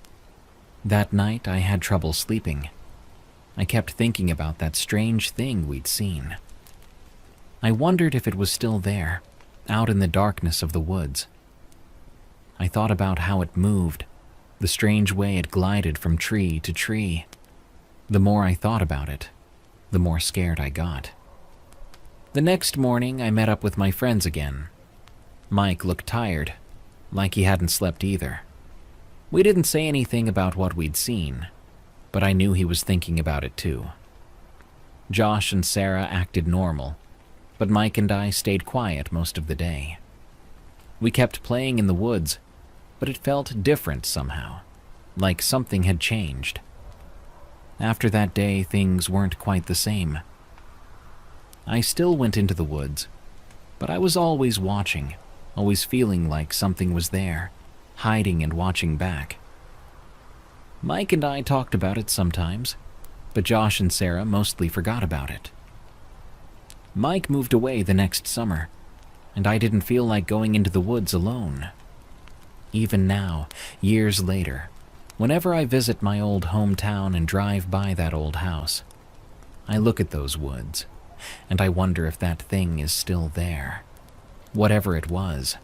That night, I had trouble sleeping. I kept thinking about that strange thing we'd seen. I wondered if it was still there, out in the darkness of the woods. I thought about how it moved, the strange way it glided from tree to tree. The more I thought about it, the more scared I got. The next morning, I met up with my friends again. Mike looked tired, like he hadn't slept either. We didn't say anything about what we'd seen, but I knew he was thinking about it too. Josh and Sarah acted normal, but Mike and I stayed quiet most of the day. We kept playing in the woods, but it felt different somehow, like something had changed. After that day, things weren't quite the same. I still went into the woods, but I was always watching, always feeling like something was there, hiding and watching back. Mike and I talked about it sometimes, but Josh and Sarah mostly forgot about it. Mike moved away the next summer, and I didn't feel like going into the woods alone. Even now, years later, whenever I visit my old hometown and drive by that old house, I look at those woods, and I wonder if that thing is still there. Whatever it was,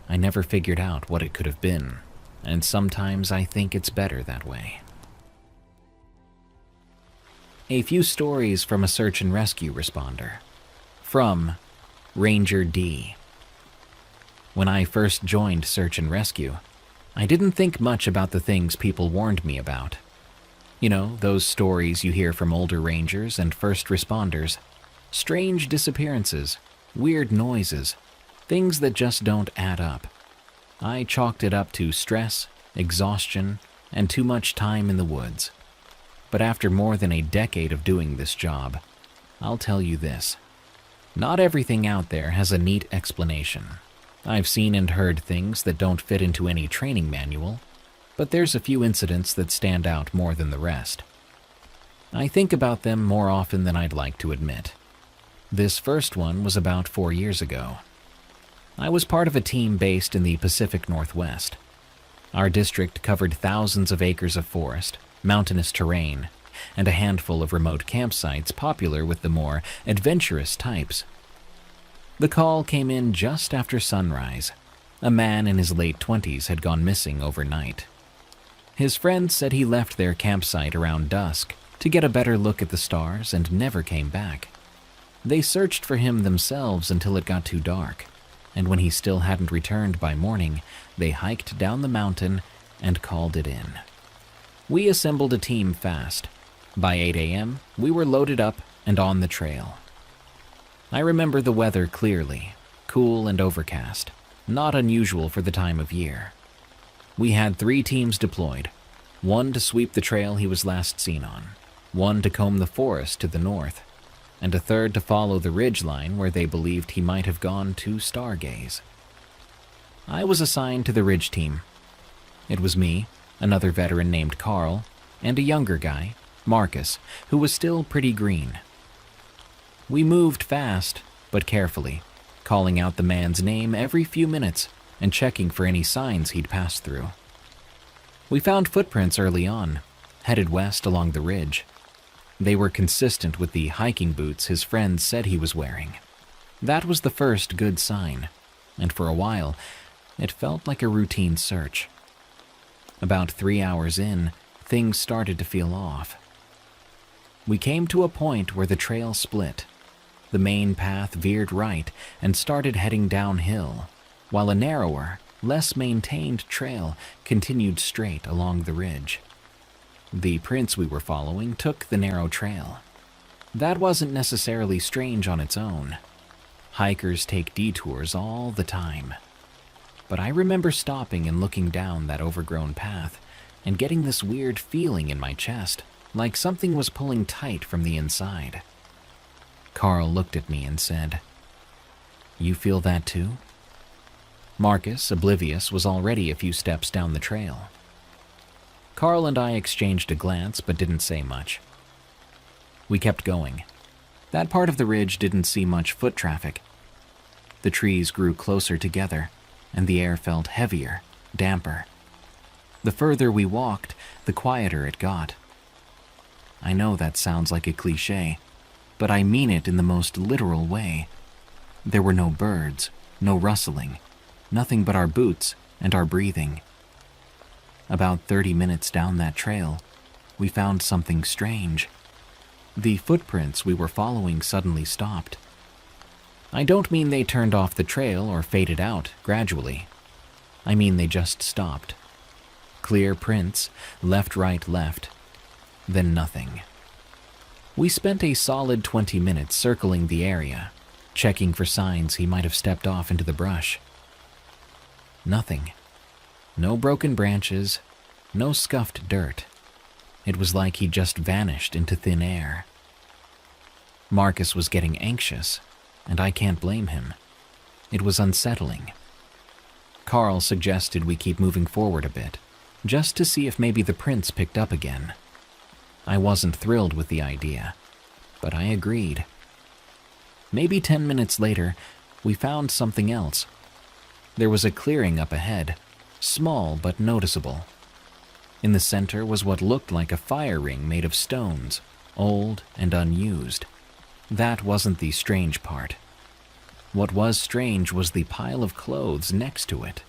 I never figured out what it could have been, and sometimes I think it's better that way. A few stories from a search and rescue responder. From Ranger D. When I first joined search and rescue, I didn't think much about the things people warned me about. You know, those stories you hear from older rangers and first responders. Strange disappearances, weird noises, things that just don't add up. I chalked it up to stress, exhaustion, and too much time in the woods. but after more than a decade of doing this job, I'll tell you this. Not everything out there has a neat explanation. I've seen and heard things that don't fit into any training manual, but there's a few incidents that stand out more than the rest. I think about them more often than I'd like to admit. This first one was about 4 years ago. I was part of a team based in the Pacific Northwest. Our district covered thousands of acres of forest, mountainous terrain, and a handful of remote campsites popular with the more adventurous types. The call came in just after sunrise. A man in his late 20s had gone missing overnight. His friends said he left their campsite around dusk to get a better look at the stars and never came back. They searched for him themselves until it got too dark, and when he still hadn't returned by morning, they hiked down the mountain and called it in. We assembled a team fast. By 8 a.m., we were loaded up and on the trail. I remember the weather clearly, cool and overcast, not unusual for the time of year. We had 3 teams deployed, one to sweep the trail he was last seen on, one to comb the forest to the north, and a third to follow the ridge line where they believed he might have gone to stargaze. I was assigned to the ridge team. It was me, another veteran named Carl, and a younger guy, Marcus, who was still pretty green. We moved fast, but carefully, calling out the man's name every few minutes and checking for any signs he'd passed through. We found footprints early on, headed west along the ridge. They were consistent with the hiking boots his friends said he was wearing. That was the first good sign, and for a while, it felt like a routine search. About 3 hours in, things started to feel off. We came to a point where the trail split. The main path veered right and started heading downhill, while a narrower, less maintained trail continued straight along the ridge. The prints we were following took the narrow trail. That wasn't necessarily strange on its own. Hikers take detours all the time. But I remember stopping and looking down that overgrown path and getting this weird feeling in my chest, like something was pulling tight from the inside. Carl looked at me and said, "You feel that too?" Marcus, oblivious, was already a few steps down the trail. Carl and I exchanged a glance but didn't say much. We kept going. That part of the ridge didn't see much foot traffic. The trees grew closer together, and the air felt heavier, damper. The further we walked, the quieter it got. I know that sounds like a cliché, but I mean it in the most literal way. There were no birds, no rustling, nothing but our boots and our breathing. About 30 minutes down that trail, we found something strange. The footprints we were following suddenly stopped. I don't mean they turned off the trail or faded out gradually. I mean they just stopped. Clear prints, left, right, left, then nothing. We spent a solid 20 minutes circling the area, checking for signs he might have stepped off into the brush. Nothing. No broken branches, no scuffed dirt. It was like he just vanished into thin air. Marcus was getting anxious, and I can't blame him. It was unsettling. Carl suggested we keep moving forward a bit, just to see if maybe the prints picked up again. I wasn't thrilled with the idea, but I agreed. Maybe 10 minutes later, we found something else. There was a clearing up ahead, small but noticeable. In the center was what looked like a fire ring made of stones, old and unused. That wasn't the strange part. What was strange was the pile of clothes next to it,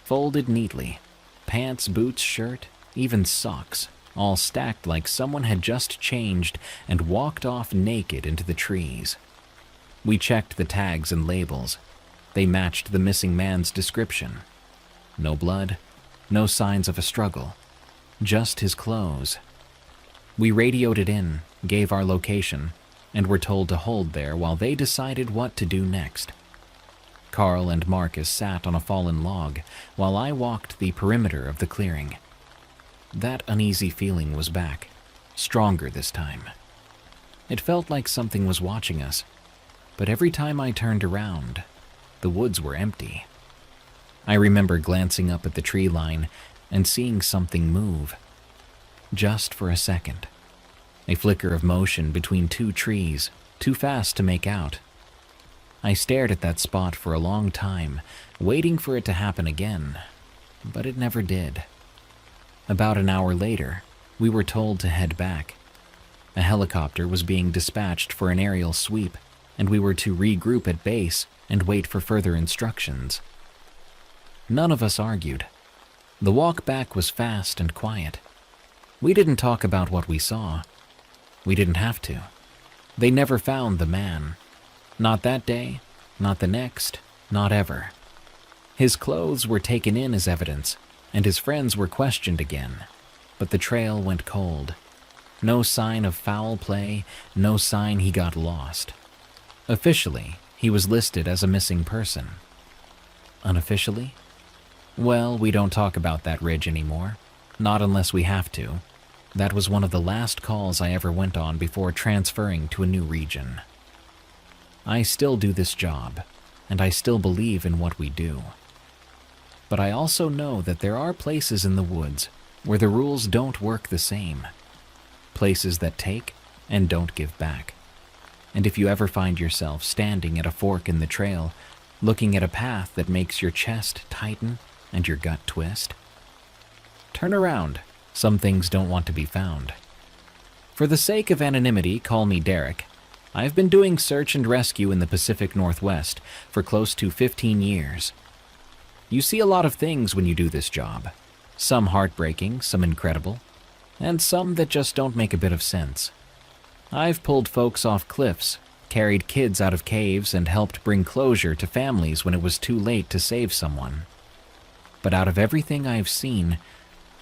folded neatly. Pants, boots, shirt, even socks, all stacked like someone had just changed and walked off naked into the trees. We checked the tags and labels. They matched the missing man's description. No blood, no signs of a struggle, just his clothes. We radioed it in, gave our location, and were told to hold there while they decided what to do next. Carl and Marcus sat on a fallen log while I walked the perimeter of the clearing. That uneasy feeling was back, stronger this time. It felt like something was watching us, but every time I turned around, the woods were empty. I remember glancing up at the tree line and seeing something move. Just for a second. A flicker of motion between two trees, too fast to make out. I stared at that spot for a long time, waiting for it to happen again, but it never did. About an hour later, we were told to head back. A helicopter was being dispatched for an aerial sweep, and we were to regroup at base and wait for further instructions. None of us argued. The walk back was fast and quiet. We didn't talk about what we saw. We didn't have to. They never found the man. Not that day, not the next, not ever. His clothes were taken in as evidence, and his friends were questioned again, but the trail went cold. No sign of foul play, no sign he got lost. Officially, he was listed as a missing person. Unofficially? Well, we don't talk about that ridge anymore, not unless we have to. That was one of the last calls I ever went on before transferring to a new region. I still do this job, and I still believe in what we do. But I also know that there are places in the woods where the rules don't work the same. Places that take and don't give back. And if you ever find yourself standing at a fork in the trail, looking at a path that makes your chest tighten and your gut twist, turn around. Some things don't want to be found. For the sake of anonymity, call me Derek. I've been doing search and rescue in the Pacific Northwest for close to 15 years. You see a lot of things when you do this job. Some heartbreaking, some incredible, and some that just don't make a bit of sense. I've pulled folks off cliffs, carried kids out of caves, and helped bring closure to families when it was too late to save someone. But out of everything I've seen,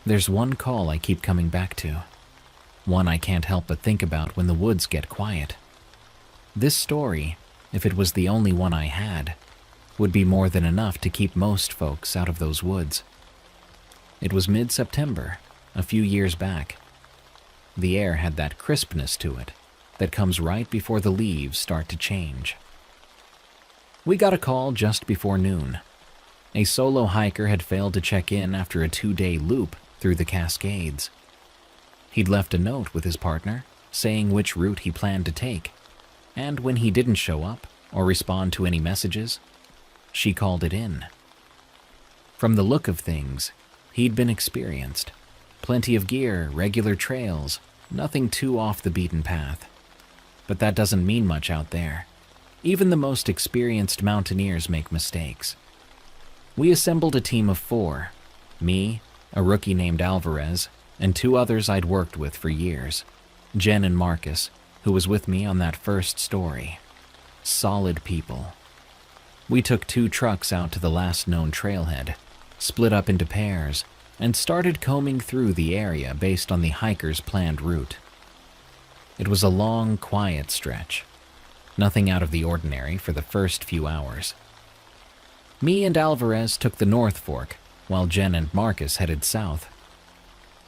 there's one call I keep coming back to. One I can't help but think about when the woods get quiet. This story, if it was the only one I had, would be more than enough to keep most folks out of those woods. It was mid-September, a few years back. The air had that crispness to it that comes right before the leaves start to change. We got a call just before noon. A solo hiker had failed to check in after a 2-day loop through the Cascades. He'd left a note with his partner saying which route he planned to take, and when he didn't show up or respond to any messages, she called it in. From the look of things, he'd been experienced. Plenty of gear, regular trails, nothing too off the beaten path. But that doesn't mean much out there. Even the most experienced mountaineers make mistakes. We assembled a team of 4, me, a rookie named Alvarez, and 2 others I'd worked with for years, Jen and Marcus, who was with me on that first story. Solid people. We took 2 trucks out to the last known trailhead, split up into pairs, and started combing through the area based on the hikers' planned route. It was a long, quiet stretch. Nothing out of the ordinary for the first few hours. Me and Alvarez took the North Fork, while Jen and Marcus headed south.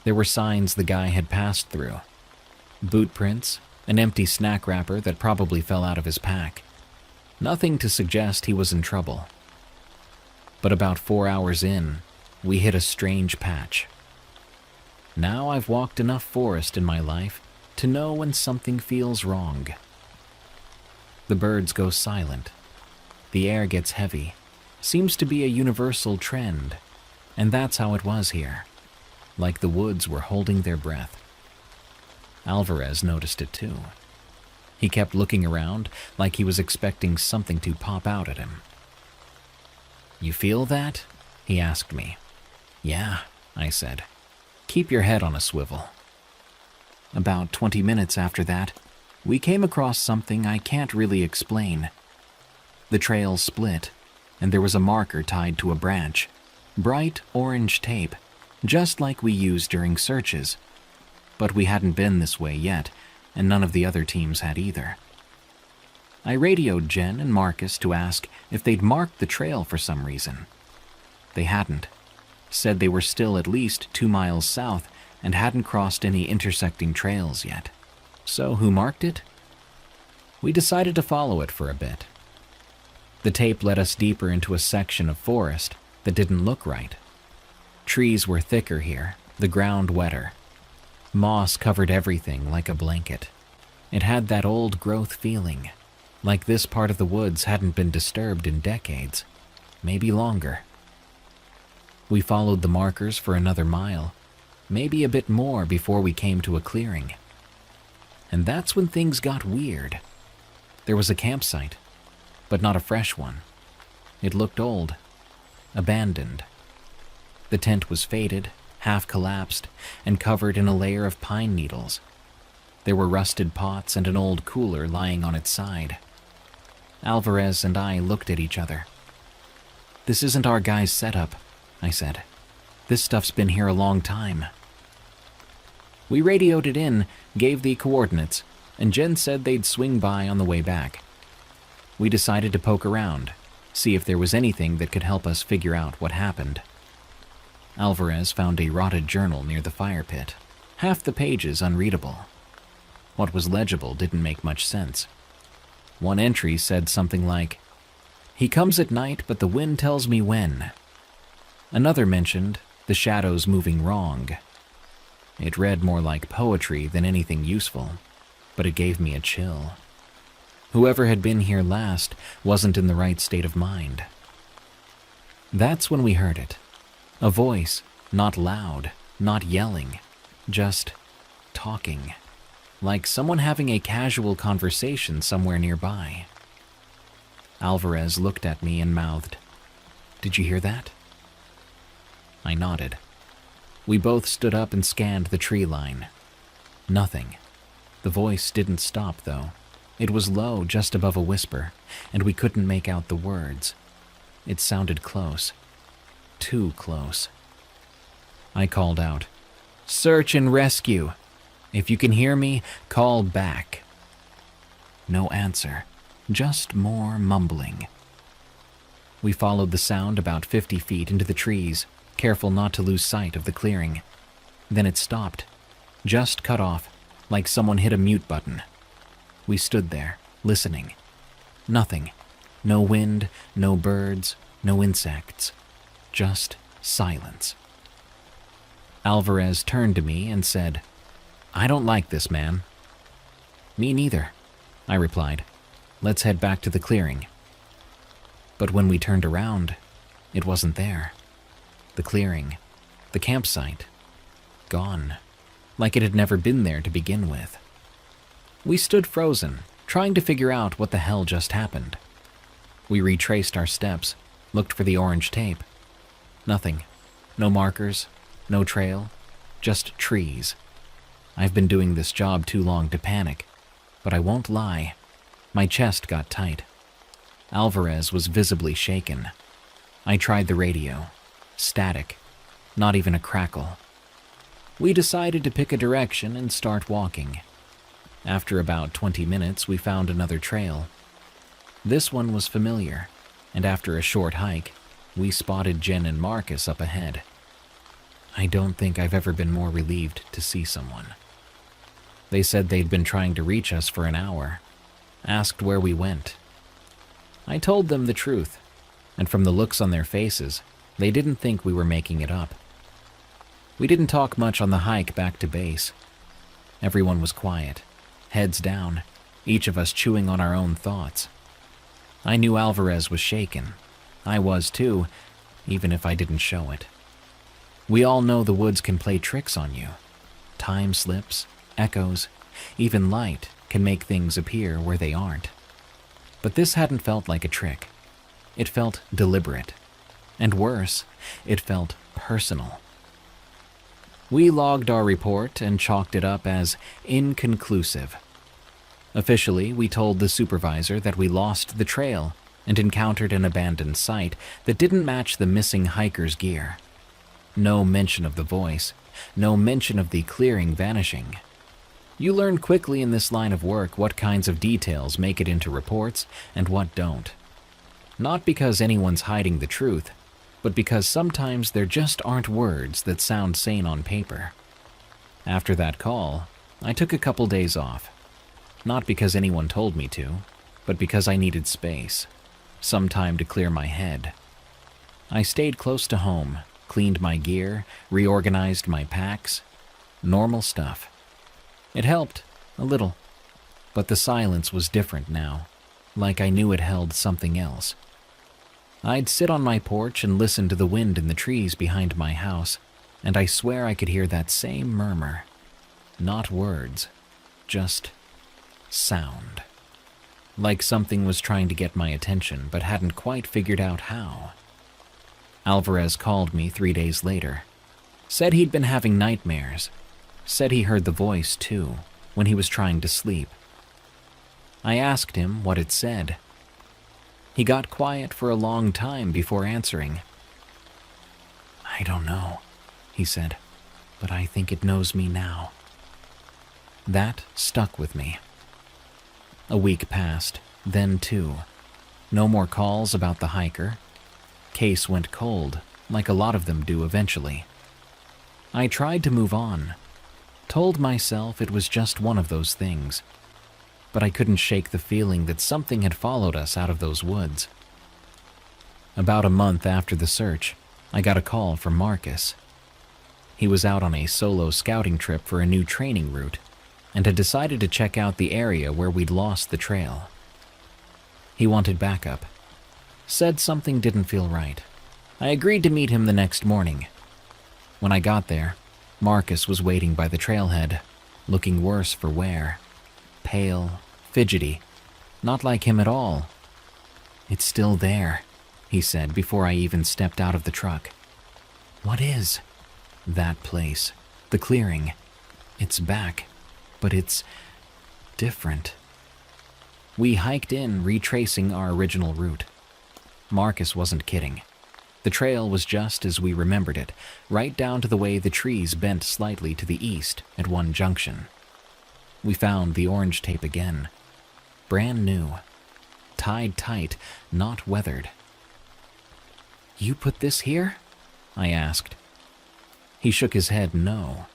There were signs the guy had passed through. Boot prints, an empty snack wrapper that probably fell out of his pack. Nothing to suggest he was in trouble. But about 4 hours in, we hit a strange patch. Now I've walked enough forest in my life to know when something feels wrong. The birds go silent. The air gets heavy. Seems to be a universal trend. And that's how it was here. Like the woods were holding their breath. Alvarez noticed it too. He kept looking around like he was expecting something to pop out at him. "You feel that?" he asked me. "Yeah," I said. "Keep your head on a swivel." About 20 minutes after that, we came across something I can't really explain. The trail split, and there was a marker tied to a branch. Bright orange tape, just like we used during searches. But we hadn't been this way yet, and none of the other teams had either. I radioed Jen and Marcus to ask if they'd marked the trail for some reason. They hadn't. Said they were still at least 2 miles south and hadn't crossed any intersecting trails yet. So who marked it? We decided to follow it for a bit. The tape led us deeper into a section of forest that didn't look right. Trees were thicker here, the ground wetter. Moss covered everything like a blanket. It had that old growth feeling, like this part of the woods hadn't been disturbed in decades, maybe longer. We followed the markers for another mile, maybe a bit more before we came to a clearing. And that's when things got weird. There was a campsite, but not a fresh one. It looked old, abandoned. The tent was faded, half collapsed, and covered in a layer of pine needles. There were rusted pots and an old cooler lying on its side. Alvarez and I looked at each other. "This isn't our guy's setup," I said. "This stuff's been here a long time." We radioed it in, gave the coordinates, and Jen said they'd swing by on the way back. We decided to poke around, see if there was anything that could help us figure out what happened. Alvarez found a rotted journal near the fire pit, half the pages unreadable. What was legible didn't make much sense. One entry said something like, "He comes at night, but the wind tells me when." Another mentioned the shadows moving wrong. It read more like poetry than anything useful, but it gave me a chill. Whoever had been here last wasn't in the right state of mind. That's when we heard it. A voice, not loud, not yelling, just talking, like someone having a casual conversation somewhere nearby. Alvarez looked at me and mouthed, "Did you hear that?" I nodded. We both stood up and scanned the tree line. Nothing. The voice didn't stop, though. It was low, just above a whisper, and we couldn't make out the words. It sounded close. Too close. I called out, "Search and rescue! If you can hear me, call back." No answer, just more mumbling. We followed the sound about 50 feet into the trees, careful not to lose sight of the clearing. Then it stopped, just cut off, like someone hit a mute button. We stood there, listening. Nothing. No wind, no birds, no insects. Just silence. Alvarez turned to me and said, "I don't like this, man." "Me neither," I replied. "Let's head back to the clearing." But when we turned around, it wasn't there. The clearing, the campsite, gone, like it had never been there to begin with. We stood frozen, trying to figure out what the hell just happened. We retraced our steps, looked for the orange tape. Nothing. No markers, no trail, just trees. I've been doing this job too long to panic, but I won't lie. My chest got tight. Alvarez was visibly shaken. I tried the radio. Static. Not even a crackle. We decided to pick a direction and start walking. After about 20 minutes, we found another trail. This one was familiar, and after a short hike, we spotted Jen and Marcus up ahead. I don't think I've ever been more relieved to see someone. They said they'd been trying to reach us for an hour, asked where we went. I told them the truth, and from the looks on their faces, they didn't think we were making it up. We didn't talk much on the hike back to base. Everyone was quiet, heads down, each of us chewing on our own thoughts. I knew Alvarez was shaken. I was too, even if I didn't show it. We all know the woods can play tricks on you. Time slips, echoes, even light can make things appear where they aren't. But this hadn't felt like a trick. It felt deliberate. And worse, it felt personal. We logged our report and chalked it up as inconclusive. Officially, we told the supervisor that we lost the trail and encountered an abandoned site that didn't match the missing hiker's gear. No mention of the voice, no mention of the clearing vanishing. You learn quickly in this line of work what kinds of details make it into reports and what don't. Not because anyone's hiding the truth, but because sometimes there just aren't words that sound sane on paper. After that call, I took a couple days off. Not because anyone told me to, but because I needed space, some time to clear my head. I stayed close to home, cleaned my gear, reorganized my packs. Normal stuff. It helped, a little. But the silence was different now, like I knew it held something else. I'd sit on my porch and listen to the wind in the trees behind my house, and I swear I could hear that same murmur. Not words, just sound. Like something was trying to get my attention but hadn't quite figured out how. Alvarez called me 3 days later. Said he'd been having nightmares. Said he heard the voice, too, when he was trying to sleep. I asked him what it said. He got quiet for a long time before answering. "I don't know," he said, "but I think it knows me now." That stuck with me. A week passed, then 2. No more calls about the hiker. Case went cold, like a lot of them do eventually. I tried to move on. Told myself it was just one of those things. But I couldn't shake the feeling that something had followed us out of those woods. About a month after the search, I got a call from Marcus. He was out on a solo scouting trip for a new training route and had decided to check out the area where we'd lost the trail. He wanted backup. Said something didn't feel right. I agreed to meet him the next morning. When I got there, Marcus was waiting by the trailhead, looking worse for wear. Pale, fidgety, not like him at all. "It's still there," he said before I even stepped out of the truck. "What is?" "That place, the clearing. It's back, but it's different." We hiked in, retracing our original route. Marcus wasn't kidding. The trail was just as we remembered it, right down to the way the trees bent slightly to the east at one junction. We found the orange tape again. Brand new. Tied tight, not weathered. "You put this here?" I asked. He shook his head no.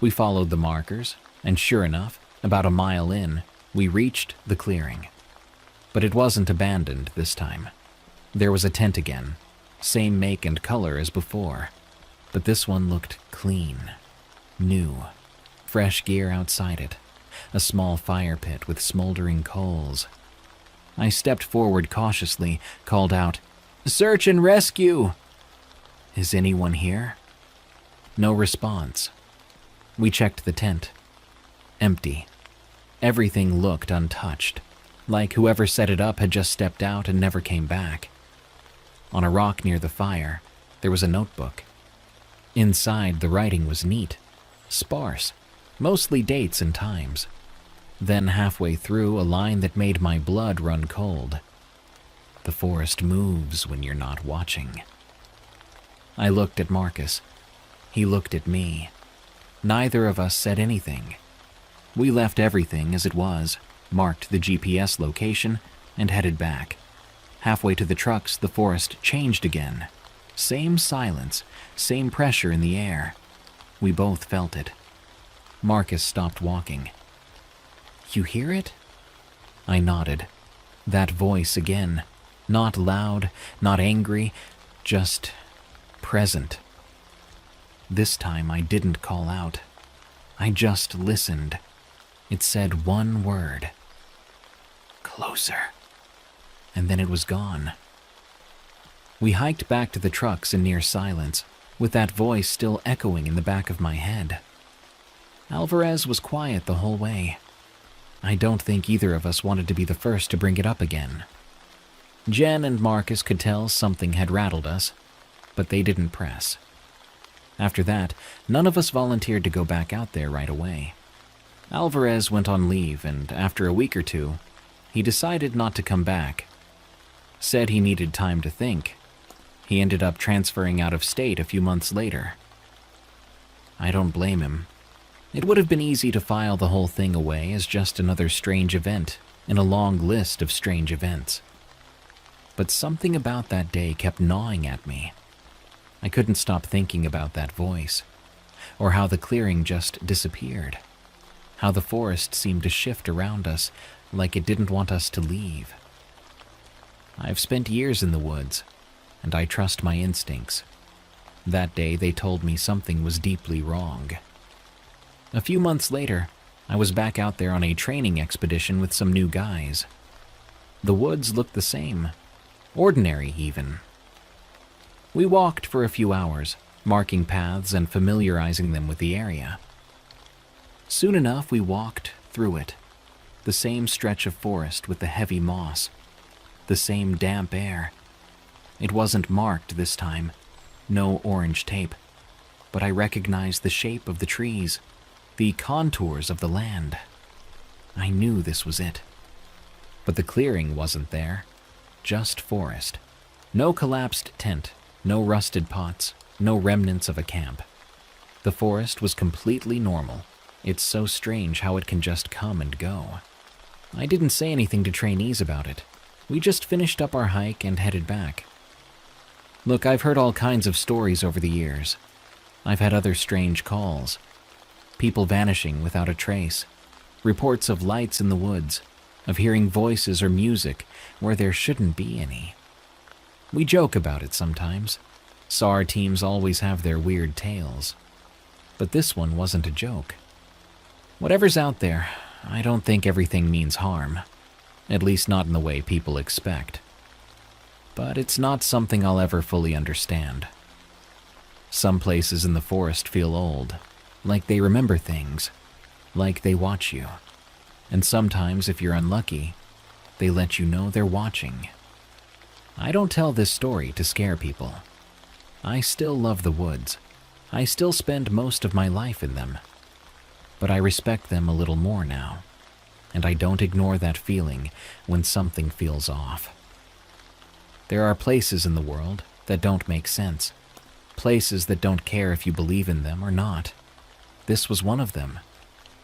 We followed the markers, and sure enough, about a mile in, we reached the clearing. But it wasn't abandoned this time. There was a tent again, same make and color as before, but this one looked clean, new. Fresh gear outside it, a small fire pit with smoldering coals. I stepped forward cautiously, called out, "Search and rescue!" "Is anyone here?" No response. We checked the tent. Empty. Everything looked untouched, like whoever set it up had just stepped out and never came back. On a rock near the fire, there was a notebook. Inside, the writing was neat, sparse, mostly dates and times. Then halfway through, a line that made my blood run cold. "The forest moves when you're not watching." I looked at Marcus. He looked at me. Neither of us said anything. We left everything as it was, marked the GPS location, and headed back. Halfway to the trucks, the forest changed again. Same silence, same pressure in the air. We both felt it. Marcus stopped walking. "You hear it?" I nodded. That voice again. Not loud, not angry, just present. This time I didn't call out. I just listened. It said one word. "Closer." And then it was gone. We hiked back to the trucks in near silence, with that voice still echoing in the back of my head. Alvarez was quiet the whole way. I don't think either of us wanted to be the first to bring it up again. Jen and Marcus could tell something had rattled us, but they didn't press. After that, none of us volunteered to go back out there right away. Alvarez went on leave, and after a week or 2, he decided not to come back. Said he needed time to think. He ended up transferring out of state a few months later. I don't blame him. It would have been easy to file the whole thing away as just another strange event in a long list of strange events. But something about that day kept gnawing at me. I couldn't stop thinking about that voice. or how the clearing just disappeared, how the forest seemed to shift around us like it didn't want us to leave. I've spent years in the woods, and I trust my instincts. That day they told me something was deeply wrong. A few months later, I was back out there on a training expedition with some new guys. The woods looked the same, ordinary even. We walked for a few hours, marking paths and familiarizing them with the area. Soon enough, we walked through it, the same stretch of forest with the heavy moss, the same damp air. It wasn't marked this time, no orange tape, but I recognized the shape of the trees, the contours of the land. I knew this was it. But the clearing wasn't there, just forest. No collapsed tent, no rusted pots, no remnants of a camp. The forest was completely normal. It's so strange how it can just come and go. I didn't say anything to trainees about it. We just finished up our hike and headed back. Look, I've heard all kinds of stories over the years. I've had other strange calls. People vanishing without a trace. Reports of lights in the woods, of hearing voices or music where there shouldn't be any. We joke about it sometimes. SAR teams always have their weird tales. But this one wasn't a joke. Whatever's out there, I don't think everything means harm. At least not in the way people expect. But it's not something I'll ever fully understand. Some places in the forest feel old, like they remember things, like they watch you. And sometimes, if you're unlucky, they let you know they're watching. I don't tell this story to scare people. I still love the woods. I still spend most of my life in them. But I respect them a little more now, and I don't ignore that feeling when something feels off. There are places in the world that don't make sense, places that don't care if you believe in them or not. This was one of them,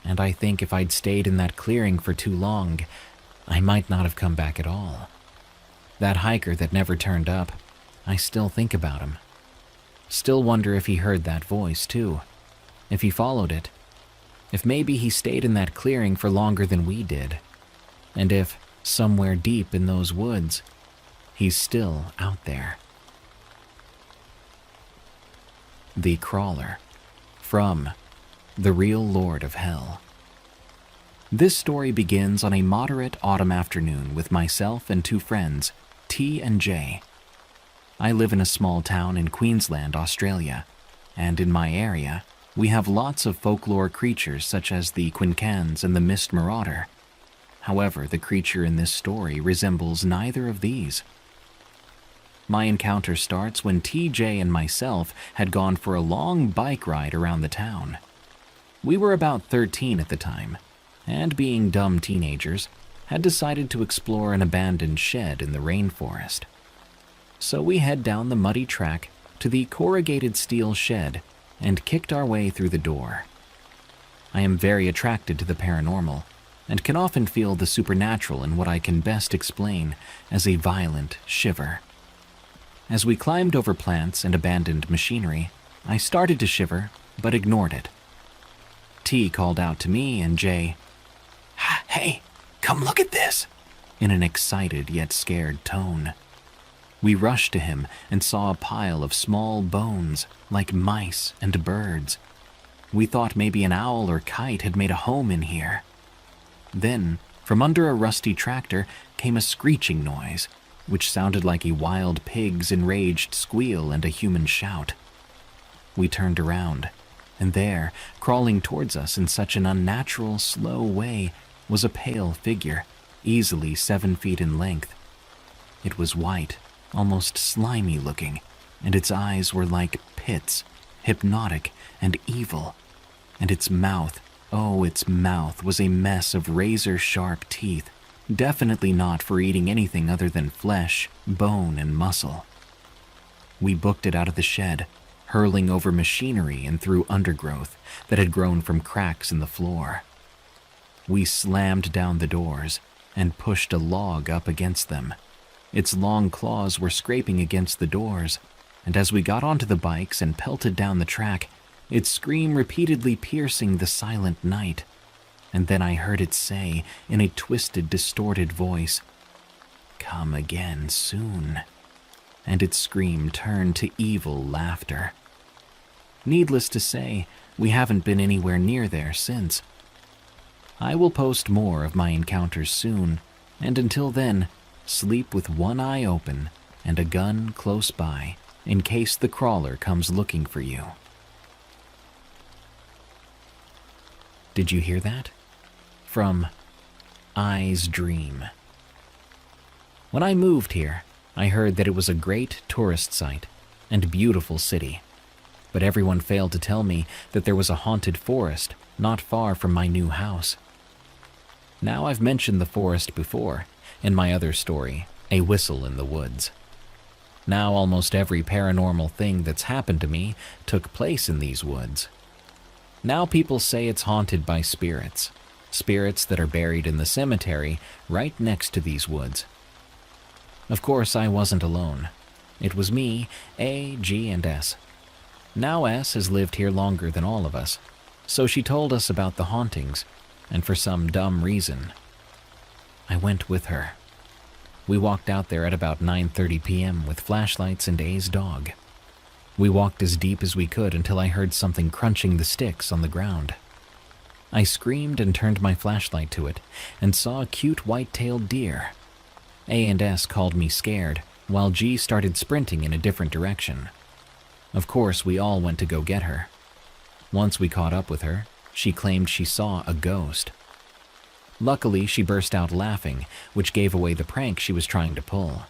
and I think if I'd stayed in that clearing for too long, I might not have come back at all. That hiker that never turned up, I still think about him. Still wonder if he heard that voice too, if he followed it, if maybe he stayed in that clearing for longer than we did, and if, somewhere deep in those woods, he's still out there. The Crawler, from The Real Lord of Hell. This story begins on a moderate autumn afternoon with myself and two friends, T and J. I live in a small town in Queensland, Australia, and in my area, we have lots of folklore creatures such as the Quincans and the Mist Marauder. However, the creature in this story resembles neither of these. My encounter starts when TJ and myself had gone for a long bike ride around the town. We were about 13 at the time, and being dumb teenagers, had decided to explore an abandoned shed in the rainforest. So we head down the muddy track to the corrugated steel shed and kicked our way through the door. I am very attracted to the paranormal, and can often feel the supernatural in what I can best explain as a violent shiver. As we climbed over plants and abandoned machinery, I started to shiver, but ignored it. T called out to me and J, "Hey, come look at this," in an excited yet scared tone. We rushed to him and saw a pile of small bones, like mice and birds. We thought maybe an owl or kite had made a home in here. Then, from under a rusty tractor, came a screeching noise, which sounded like a wild pig's enraged squeal and a human shout. We turned around, and there, crawling towards us in such an unnatural, slow way, was a pale figure, easily 7 feet in length. It was white, almost slimy looking, and its eyes were like pits, hypnotic and evil, and its mouth, oh, its mouth was a mess of razor-sharp teeth, definitely not for eating anything other than flesh, bone, and muscle. We booked it out of the shed, hurling over machinery and through undergrowth that had grown from cracks in the floor. We slammed down the doors and pushed a log up against them. Its long claws were scraping against the doors, and as we got onto the bikes and pelted down the track, its scream repeatedly piercing the silent night. And then I heard it say, in a twisted, distorted voice, "Come again soon." And its scream turned to evil laughter. Needless to say, we haven't been anywhere near there since. I will post more of my encounters soon, and until then, sleep with one eye open and a gun close by in case the crawler comes looking for you. Did you hear that? From I's Dream. When I moved here, I heard that it was a great tourist site and beautiful city, but everyone failed to tell me that there was a haunted forest not far from my new house. Now I've mentioned the forest before, in my other story, A Whistle in the Woods. Now almost every paranormal thing that's happened to me took place in these woods. Now people say it's haunted by spirits that are buried in the cemetery right next to these woods. Of course, I wasn't alone. It was me, A, G, and S. Now S has lived here longer than all of us, so she told us about the hauntings, and for some dumb reason, I went with her. We walked out there at about 9:30 p.m. with flashlights and A's dog. We walked as deep as we could until I heard something crunching the sticks on the ground. I screamed and turned my flashlight to it and saw a cute white-tailed deer. A and S called me scared, while G started sprinting in a different direction. Of course, we all went to go get her. Once we caught up with her, she claimed she saw a ghost. Luckily, she burst out laughing, which gave away the prank she was trying to pull.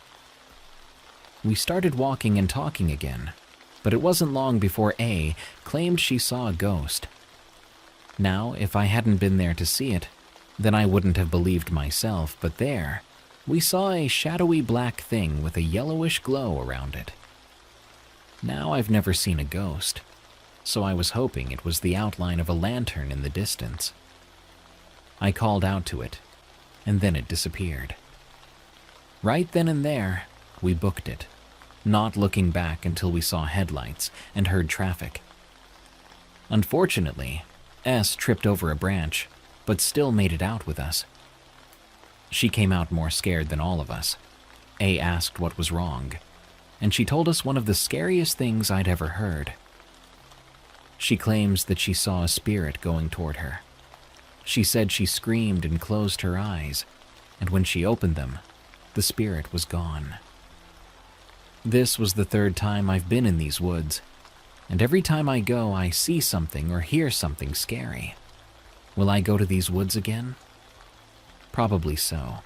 We started walking and talking again, but it wasn't long before A claimed she saw a ghost. Now, if I hadn't been there to see it, then I wouldn't have believed myself, but there, we saw a shadowy black thing with a yellowish glow around it. Now I've never seen a ghost, so I was hoping it was the outline of a lantern in the distance. I called out to it, and then it disappeared. Right then and there, we booked it, not looking back until we saw headlights and heard traffic. Unfortunately, S tripped over a branch, but still made it out with us. She came out more scared than all of us. A asked what was wrong, and she told us one of the scariest things I'd ever heard. She claims that she saw a spirit going toward her. She said she screamed and closed her eyes, and when she opened them, the spirit was gone. This was the third time I've been in these woods, and every time I go, I see something or hear something scary. Will I go to these woods again? Probably so.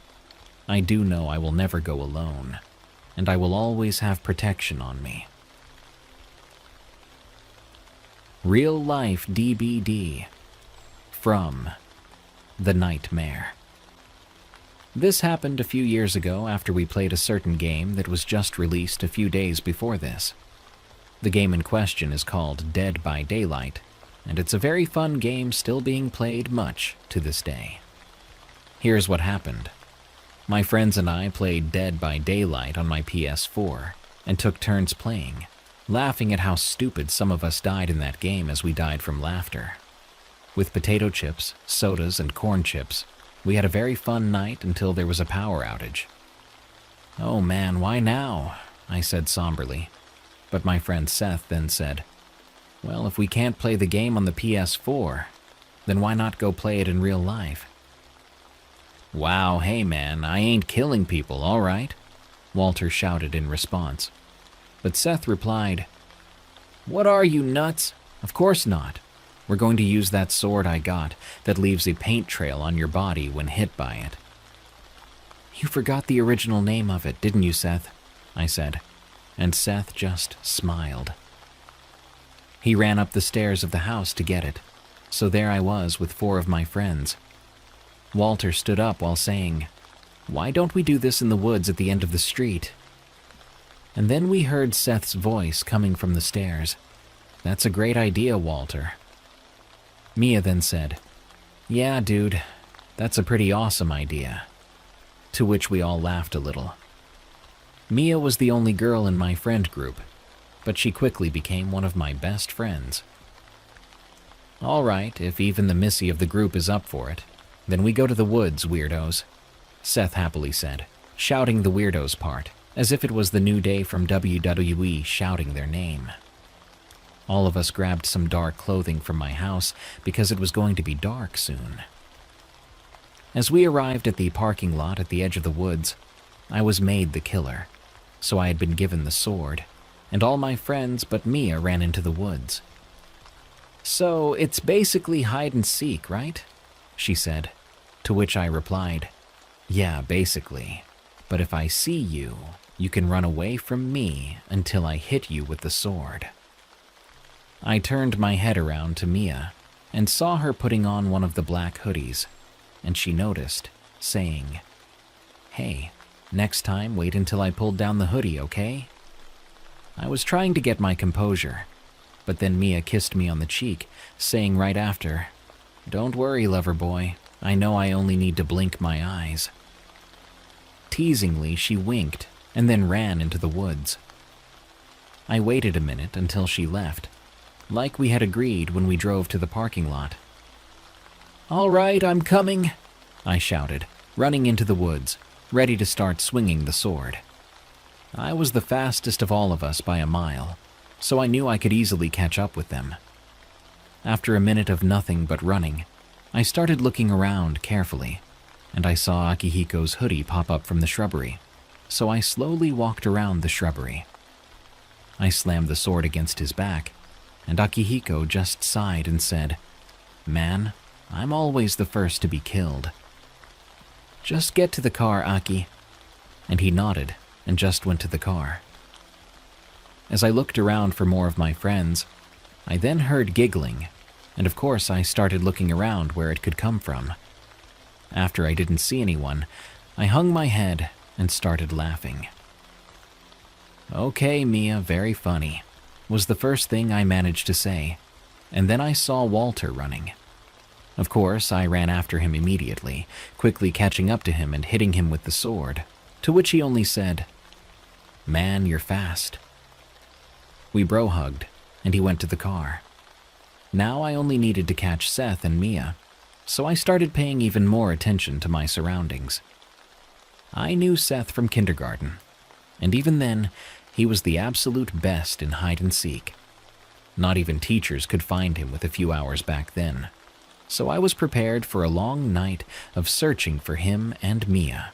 I do know I will never go alone, and I will always have protection on me. Real Life DBD from The Nightmare. This happened a few years ago after we played a certain game that was just released a few days before this. The game in question is called Dead by Daylight, and it's a very fun game still being played much to this day. Here's what happened. My friends and I played Dead by Daylight on my PS4 and took turns playing, laughing at how stupid some of us died in that game as we died from laughter. With potato chips, sodas, and corn chips, we had a very fun night until there was a power outage. "Oh man, why now?" I said somberly. But my friend Seth then said, "Well, if we can't play the game on the PS4, then why not go play it in real life?" "Wow, hey man, I ain't killing people, all right?" Walter shouted in response. But Seth replied, "What are you, nuts? Of course not. We're going to use that sword I got that leaves a paint trail on your body when hit by it." "You forgot the original name of it, didn't you, Seth?" I said, and Seth just smiled. He ran up the stairs of the house to get it, so there I was with 4 of my friends. Walter stood up while saying, "Why don't we do this in the woods at the end of the street?" And then we heard Seth's voice coming from the stairs. "That's a great idea, Walter." Mia then said, "Yeah, dude, that's a pretty awesome idea." To which we all laughed a little. Mia was the only girl in my friend group, but she quickly became one of my best friends. All right, if even the Missy of the group is up for it, then we go to the woods, weirdos, Seth happily said, shouting the weirdos part, as if it was the New Day from WWE shouting their name. All of us grabbed some dark clothing from my house because it was going to be dark soon. As we arrived at the parking lot at the edge of the woods, I was made the killer, so I had been given the sword, and all my friends but Mia ran into the woods. So it's basically hide and seek, right? She said, to which I replied, yeah, basically, but if I see you, you can run away from me until I hit you with the sword. I turned my head around to Mia and saw her putting on one of the black hoodies, and she noticed, saying, hey, next time wait until I pulled down the hoodie, okay? I was trying to get my composure, but then Mia kissed me on the cheek, saying right after, don't worry, lover boy, I know I only need to blink my eyes. Teasingly, she winked and then ran into the woods. I waited a minute until she left, like we had agreed when we drove to the parking lot. All right, I'm coming, I shouted, running into the woods, ready to start swinging the sword. I was the fastest of all of us by a mile, so I knew I could easily catch up with them. After a minute of nothing but running, I started looking around carefully, and I saw Akihiko's hoodie pop up from the shrubbery, so I slowly walked around the shrubbery. I slammed the sword against his back, and Akihiko just sighed and said, man, I'm always the first to be killed. Just get to the car, Aki. And he nodded and just went to the car. As I looked around for more of my friends, I then heard giggling, and of course I started looking around where it could come from. After I didn't see anyone, I hung my head and started laughing. Okay, Mia, very funny, was the first thing I managed to say, and then I saw Walter running. Of course, I ran after him immediately, quickly catching up to him and hitting him with the sword, to which he only said, man, you're fast. We bro-hugged, and he went to the car. Now I only needed to catch Seth and Mia, so I started paying even more attention to my surroundings. I knew Seth from kindergarten, and even then, he was the absolute best in hide-and-seek. Not even teachers could find him with a few hours back then, so I was prepared for a long night of searching for him and Mia.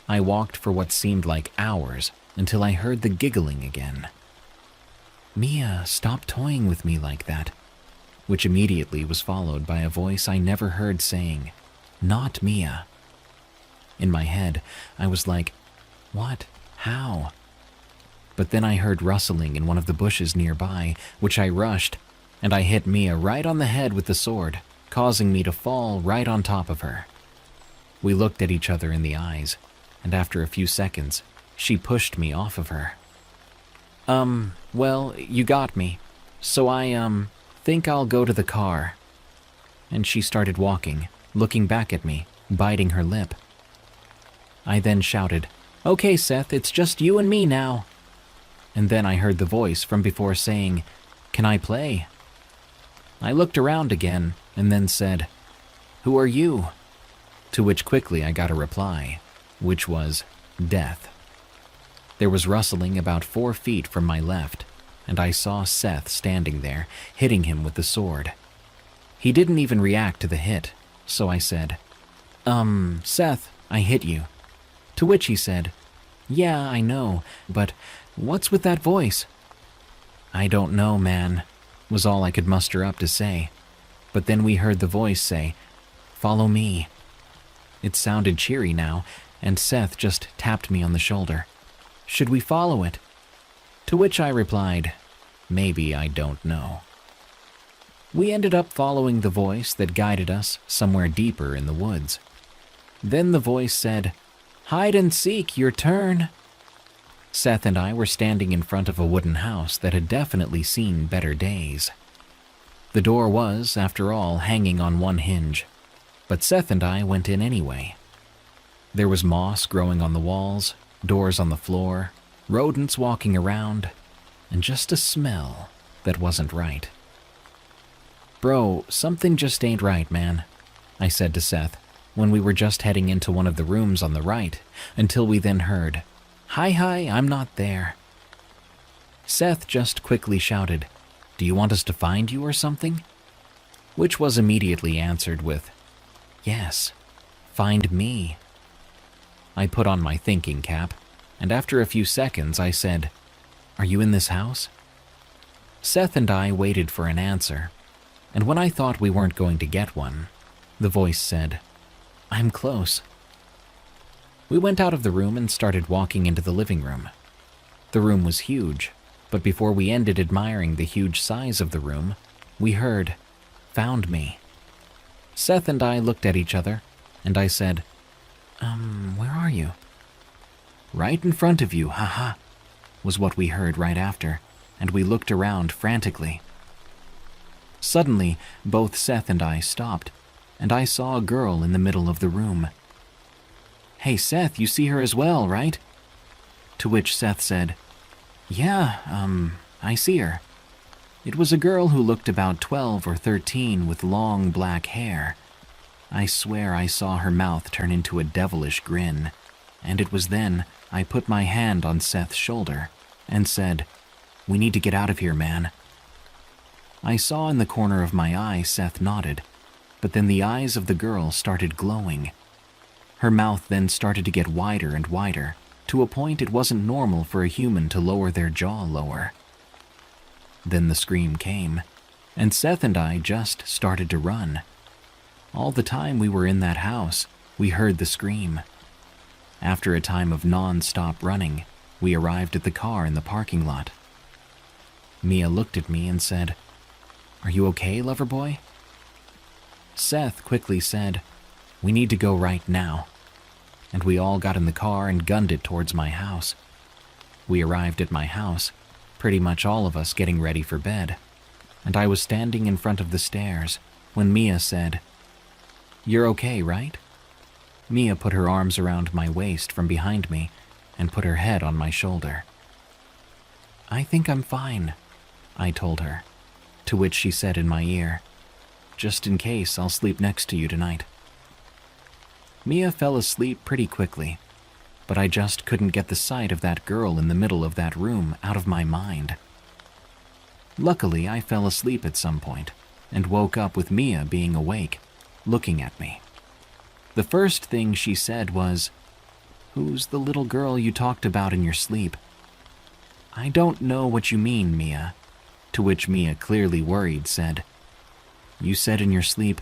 I walked for what seemed like hours until I heard the giggling again. Mia, stop toying with me like that, which immediately was followed by a voice I never heard saying, not Mia. In my head, I was like, what? How? But then I heard rustling in one of the bushes nearby, which I rushed, and I hit Mia right on the head with the sword, causing me to fall right on top of her. We looked at each other in the eyes, and after a few seconds, she pushed me off of her. Well, you got me, so I, think I'll go to the car. And she started walking, looking back at me, biting her lip. I then shouted, okay, Seth, it's just you and me now. And then I heard the voice from before saying, can I play? I looked around again and then said, who are you? To which quickly I got a reply, which was death. There was rustling about 4 feet from my left, and I saw Seth standing there, hitting him with the sword. He didn't even react to the hit, so I said, Seth, I hit you. To which he said, yeah, I know, but what's with that voice? I don't know, man, was all I could muster up to say. But then we heard the voice say, follow me. It sounded cheery now, and Seth just tapped me on the shoulder. Should we follow it? To which I replied, maybe, I don't know. We ended up following the voice that guided us somewhere deeper in the woods. Then the voice said, hide and seek, your turn. Seth and I were standing in front of a wooden house that had definitely seen better days. The door was, after all, hanging on one hinge, but Seth and I went in anyway. There was moss growing on the walls, doors on the floor, rodents walking around, and just a smell that wasn't right. Bro, something just ain't right, man, I said to Seth when we were just heading into one of the rooms on the right, until we then heard, Hi, I'm not there. Seth just quickly shouted, Do you want us to find you or something? Which was immediately answered with, Yes, find me. I put on my thinking cap, and after a few seconds I said, Are you in this house? Seth and I waited for an answer, and when I thought we weren't going to get one, the voice said, I'm close. We went out of the room and started walking into the living room. The room was huge, but before we ended admiring the huge size of the room, we heard, Found me. Seth and I looked at each other, and I said, Where are you? Right in front of you, haha, was what we heard right after, and we looked around frantically. Suddenly, both Seth and I stopped, and I saw a girl in the middle of the room. Hey Seth, you see her as well, right? To which Seth said, Yeah, I see her. It was a girl who looked about 12 or 13 with long black hair. I swear I saw her mouth turn into a devilish grin, and it was then I put my hand on Seth's shoulder and said, We need to get out of here, man. I saw in the corner of my eye Seth nodded, but then the eyes of the girl started glowing. Her mouth then started to get wider and wider, to a point it wasn't normal for a human to lower their jaw lower. Then the scream came, and Seth and I just started to run. All the time we were in that house, we heard the scream. After a time of non-stop running, we arrived at the car in the parking lot. Mia looked at me and said, Are you okay, lover boy? Seth quickly said, We need to go right now. And we all got in the car and gunned it towards my house. We arrived at my house, pretty much all of us getting ready for bed, and I was standing in front of the stairs when Mia said, You're okay, right? Mia put her arms around my waist from behind me and put her head on my shoulder. I think I'm fine, I told her, to which she said in my ear, Just in case, I'll sleep next to you tonight. Mia fell asleep pretty quickly, but I just couldn't get the sight of that girl in the middle of that room out of my mind. Luckily, I fell asleep at some point and woke up with Mia being awake, looking at me. The first thing she said was, Who's the little girl you talked about in your sleep? I don't know what you mean, Mia. To which Mia, clearly worried, said, You said in your sleep,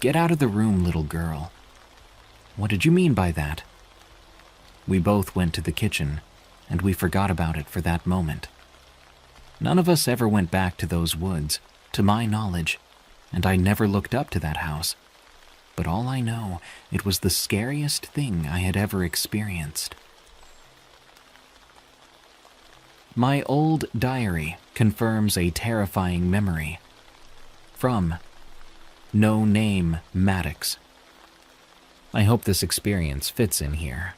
Get out of the room, little girl. What did you mean by that? We both went to the kitchen, and we forgot about it for that moment. None of us ever went back to those woods, to my knowledge, and I never looked up to that house. But all I know, it was the scariest thing I had ever experienced. My old diary confirms a terrifying memory. From No Name Maddox. I hope this experience fits in here.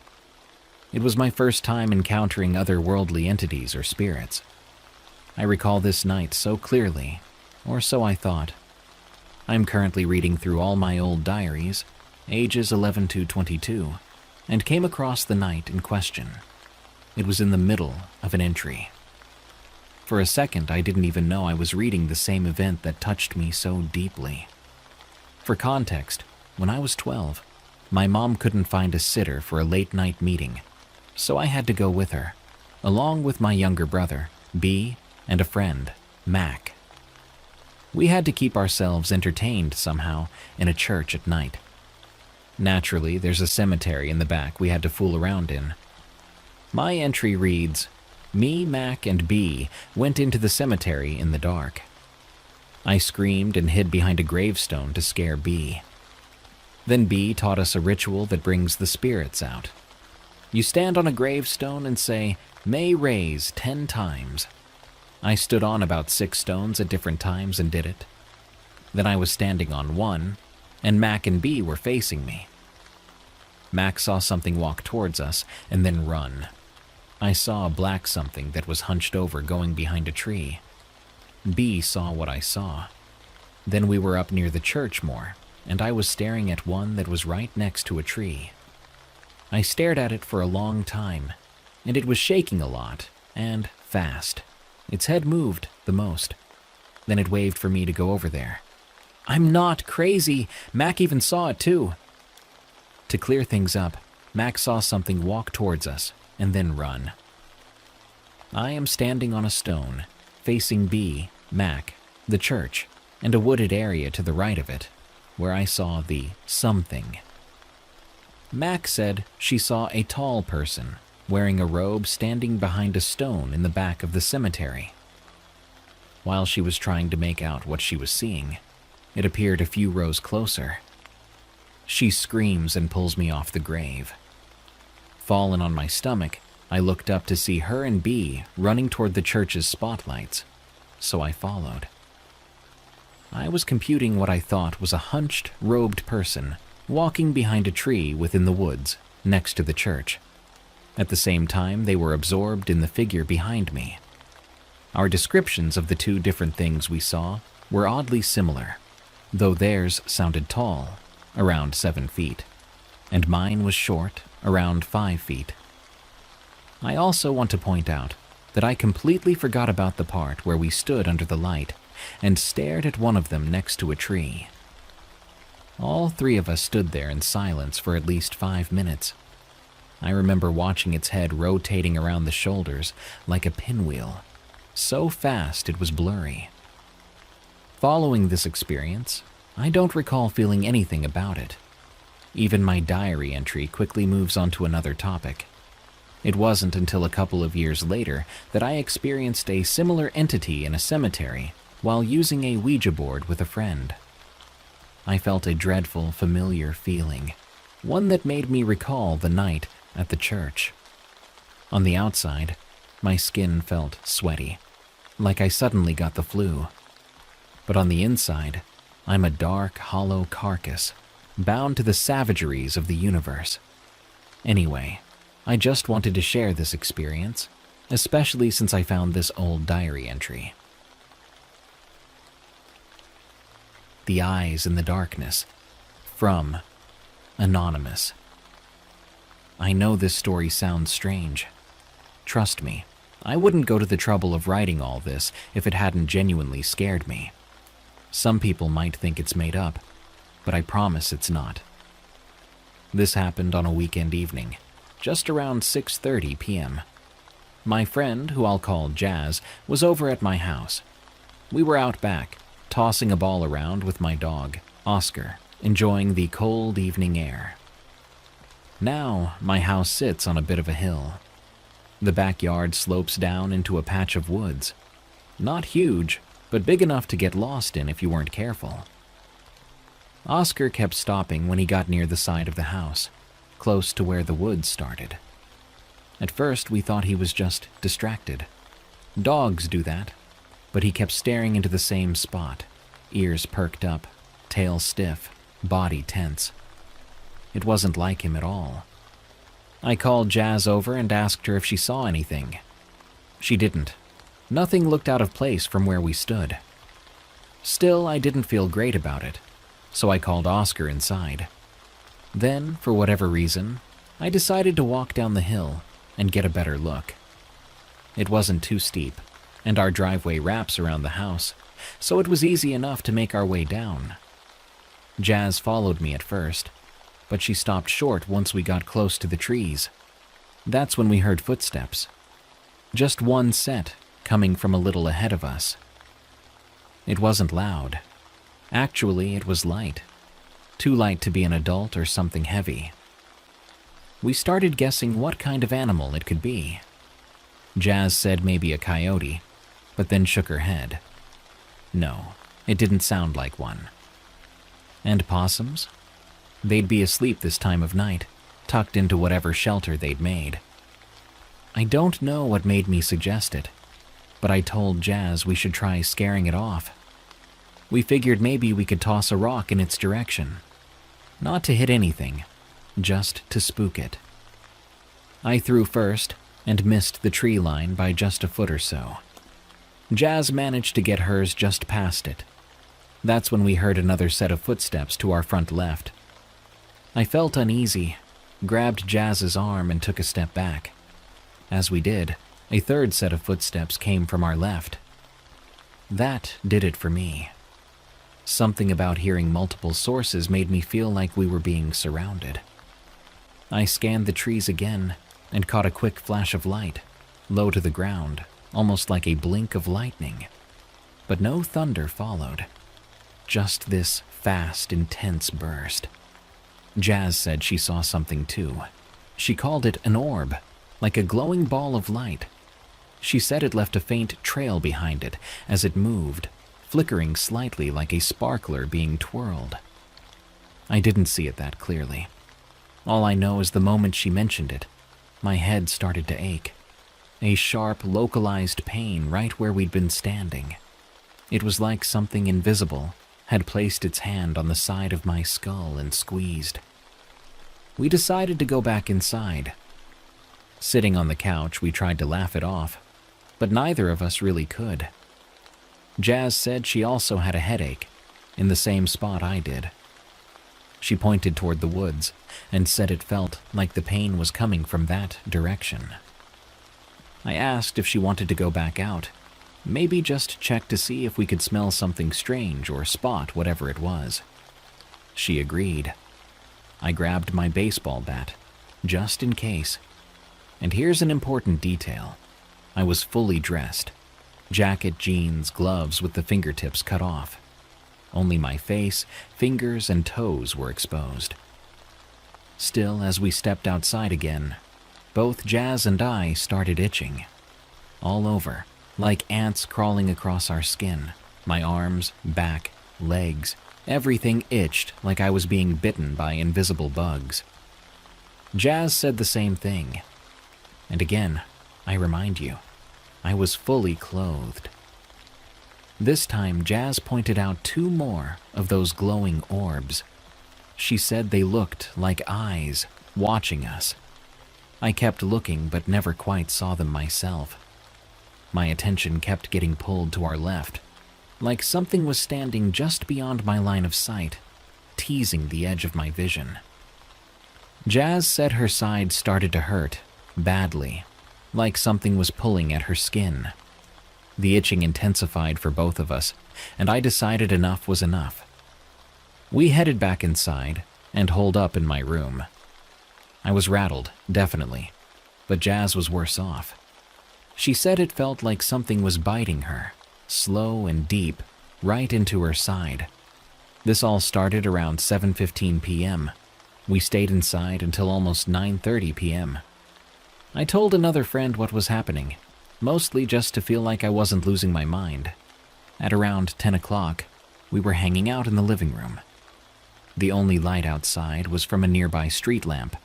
It was my first time encountering otherworldly entities or spirits. I recall this night so clearly, or so I thought. I'm currently reading through all my old diaries, ages 11 to 22, and came across the night in question. It was in the middle of an entry. For a second, I didn't even know I was reading the same event that touched me so deeply. For context, when I was 12, my mom couldn't find a sitter for a late-night meeting, so I had to go with her, along with my younger brother, B, and a friend, Mac. We had to keep ourselves entertained somehow in a church at night. Naturally, there's a cemetery in the back we had to fool around in. My entry reads, Me, Mac, and B went into the cemetery in the dark. I screamed and hid behind a gravestone to scare B. Then B taught us a ritual that brings the spirits out. You stand on a gravestone and say, May raise 10 times. I stood on about 6 stones at different times and did it. Then I was standing on one, and Mac and B were facing me. Mac saw something walk towards us and then run. I saw a black something that was hunched over going behind a tree. B saw what I saw. Then we were up near the church more, and I was staring at one that was right next to a tree. I stared at it for a long time, and it was shaking a lot, and fast. Its head moved the most. Then it waved for me to go over there. I'm not crazy. Mac even saw it too. To clear things up, Mac saw something walk towards us and then run. I am standing on a stone, facing B, Mac, the church, and a wooded area to the right of it, where I saw the something. Mac said she saw a tall person wearing a robe standing behind a stone in the back of the cemetery. While she was trying to make out what she was seeing, it appeared a few rows closer. She screams and pulls me off the grave. Fallen on my stomach, I looked up to see her and B running toward the church's spotlights, so I followed. I was computing what I thought was a hunched, robed person walking behind a tree within the woods next to the church. At the same time, they were absorbed in the figure behind me. Our descriptions of the two different things we saw were oddly similar, though theirs sounded tall, around 7 feet, and mine was short, around 5 feet. I also want to point out that I completely forgot about the part where we stood under the light and stared at one of them next to a tree. All three of us stood there in silence for at least 5 minutes. I remember watching its head rotating around the shoulders like a pinwheel, so fast it was blurry. Following this experience, I don't recall feeling anything about it. Even my diary entry quickly moves on to another topic. It wasn't until a couple of years later that I experienced a similar entity in a cemetery while using a Ouija board with a friend. I felt a dreadful, familiar feeling, one that made me recall the night at the church. On the outside, my skin felt sweaty, like I suddenly got the flu. But on the inside, I'm a dark, hollow carcass, bound to the savageries of the universe. Anyway, I just wanted to share this experience, especially since I found this old diary entry. The Eyes in the Darkness, from Anonymous. I know this story sounds strange. Trust me, I wouldn't go to the trouble of writing all this if it hadn't genuinely scared me. Some people might think it's made up, but I promise it's not. This happened on a weekend evening, just around 6:30 p.m. My friend, who I'll call Jazz, was over at my house. We were out back, tossing a ball around with my dog, Oscar, enjoying the cold evening air. Now, my house sits on a bit of a hill. The backyard slopes down into a patch of woods. Not huge, but big enough to get lost in if you weren't careful. Oscar kept stopping when he got near the side of the house, close to where the woods started. At first, we thought he was just distracted. Dogs do that, but he kept staring into the same spot, ears perked up, tail stiff, body tense. It wasn't like him at all. I called Jazz over and asked her if she saw anything. She didn't. Nothing looked out of place from where we stood. Still, I didn't feel great about it, so I called Oscar inside. Then, for whatever reason, I decided to walk down the hill and get a better look. It wasn't too steep, and our driveway wraps around the house, so it was easy enough to make our way down. Jazz followed me at first, but she stopped short once we got close to the trees. That's when we heard footsteps. Just one set, coming from a little ahead of us. It wasn't loud. Actually, it was light. Too light to be an adult or something heavy. We started guessing what kind of animal it could be. Jazz said maybe a coyote, but then shook her head. No, it didn't sound like one. And possums? They'd be asleep this time of night, tucked into whatever shelter they'd made. I don't know what made me suggest it, but I told Jazz we should try scaring it off. We figured maybe we could toss a rock in its direction. Not to hit anything, just to spook it. I threw first and missed the tree line by just a foot or so. Jazz managed to get hers just past it. That's when we heard another set of footsteps to our front left. I felt uneasy, grabbed Jazz's arm and took a step back. As we did, a third set of footsteps came from our left. That did it for me. Something about hearing multiple sources made me feel like we were being surrounded. I scanned the trees again and caught a quick flash of light, low to the ground, almost like a blink of lightning. But no thunder followed. Just this fast, intense burst. Jazz said she saw something too. She called it an orb, like a glowing ball of light. She said it left a faint trail behind it as it moved, flickering slightly like a sparkler being twirled. I didn't see it that clearly. All I know is the moment she mentioned it, my head started to ache. A sharp, localized pain right where we'd been standing. It was like something invisible had placed its hand on the side of my skull and squeezed. We decided to go back inside. Sitting on the couch, we tried to laugh it off, but neither of us really could. Jazz said she also had a headache, in the same spot I did. She pointed toward the woods and said it felt like the pain was coming from that direction. I asked if she wanted to go back out, maybe just check to see if we could smell something strange or spot whatever it was. She agreed. I grabbed my baseball bat, just in case. And here's an important detail. I was fully dressed. Jacket, jeans, gloves with the fingertips cut off. Only my face, fingers, and toes were exposed. Still, as we stepped outside again, both Jazz and I started itching. All over, like ants crawling across our skin. My arms, back, legs, everything itched like I was being bitten by invisible bugs. Jazz said the same thing. And again, I remind you, I was fully clothed. This time, Jazz pointed out 2 more of those glowing orbs. She said they looked like eyes watching us. I kept looking but never quite saw them myself. My attention kept getting pulled to our left, like something was standing just beyond my line of sight, teasing the edge of my vision. Jazz said her side started to hurt, badly, like something was pulling at her skin. The itching intensified for both of us, and I decided enough was enough. We headed back inside and holed up in my room. I was rattled, definitely, but Jazz was worse off. She said it felt like something was biting her, slow and deep, right into her side. This all started around 7:15 p.m. We stayed inside until almost 9:30 p.m. I told another friend what was happening, mostly just to feel like I wasn't losing my mind. At around 10 o'clock, we were hanging out in the living room. The only light outside was from a nearby street lamp,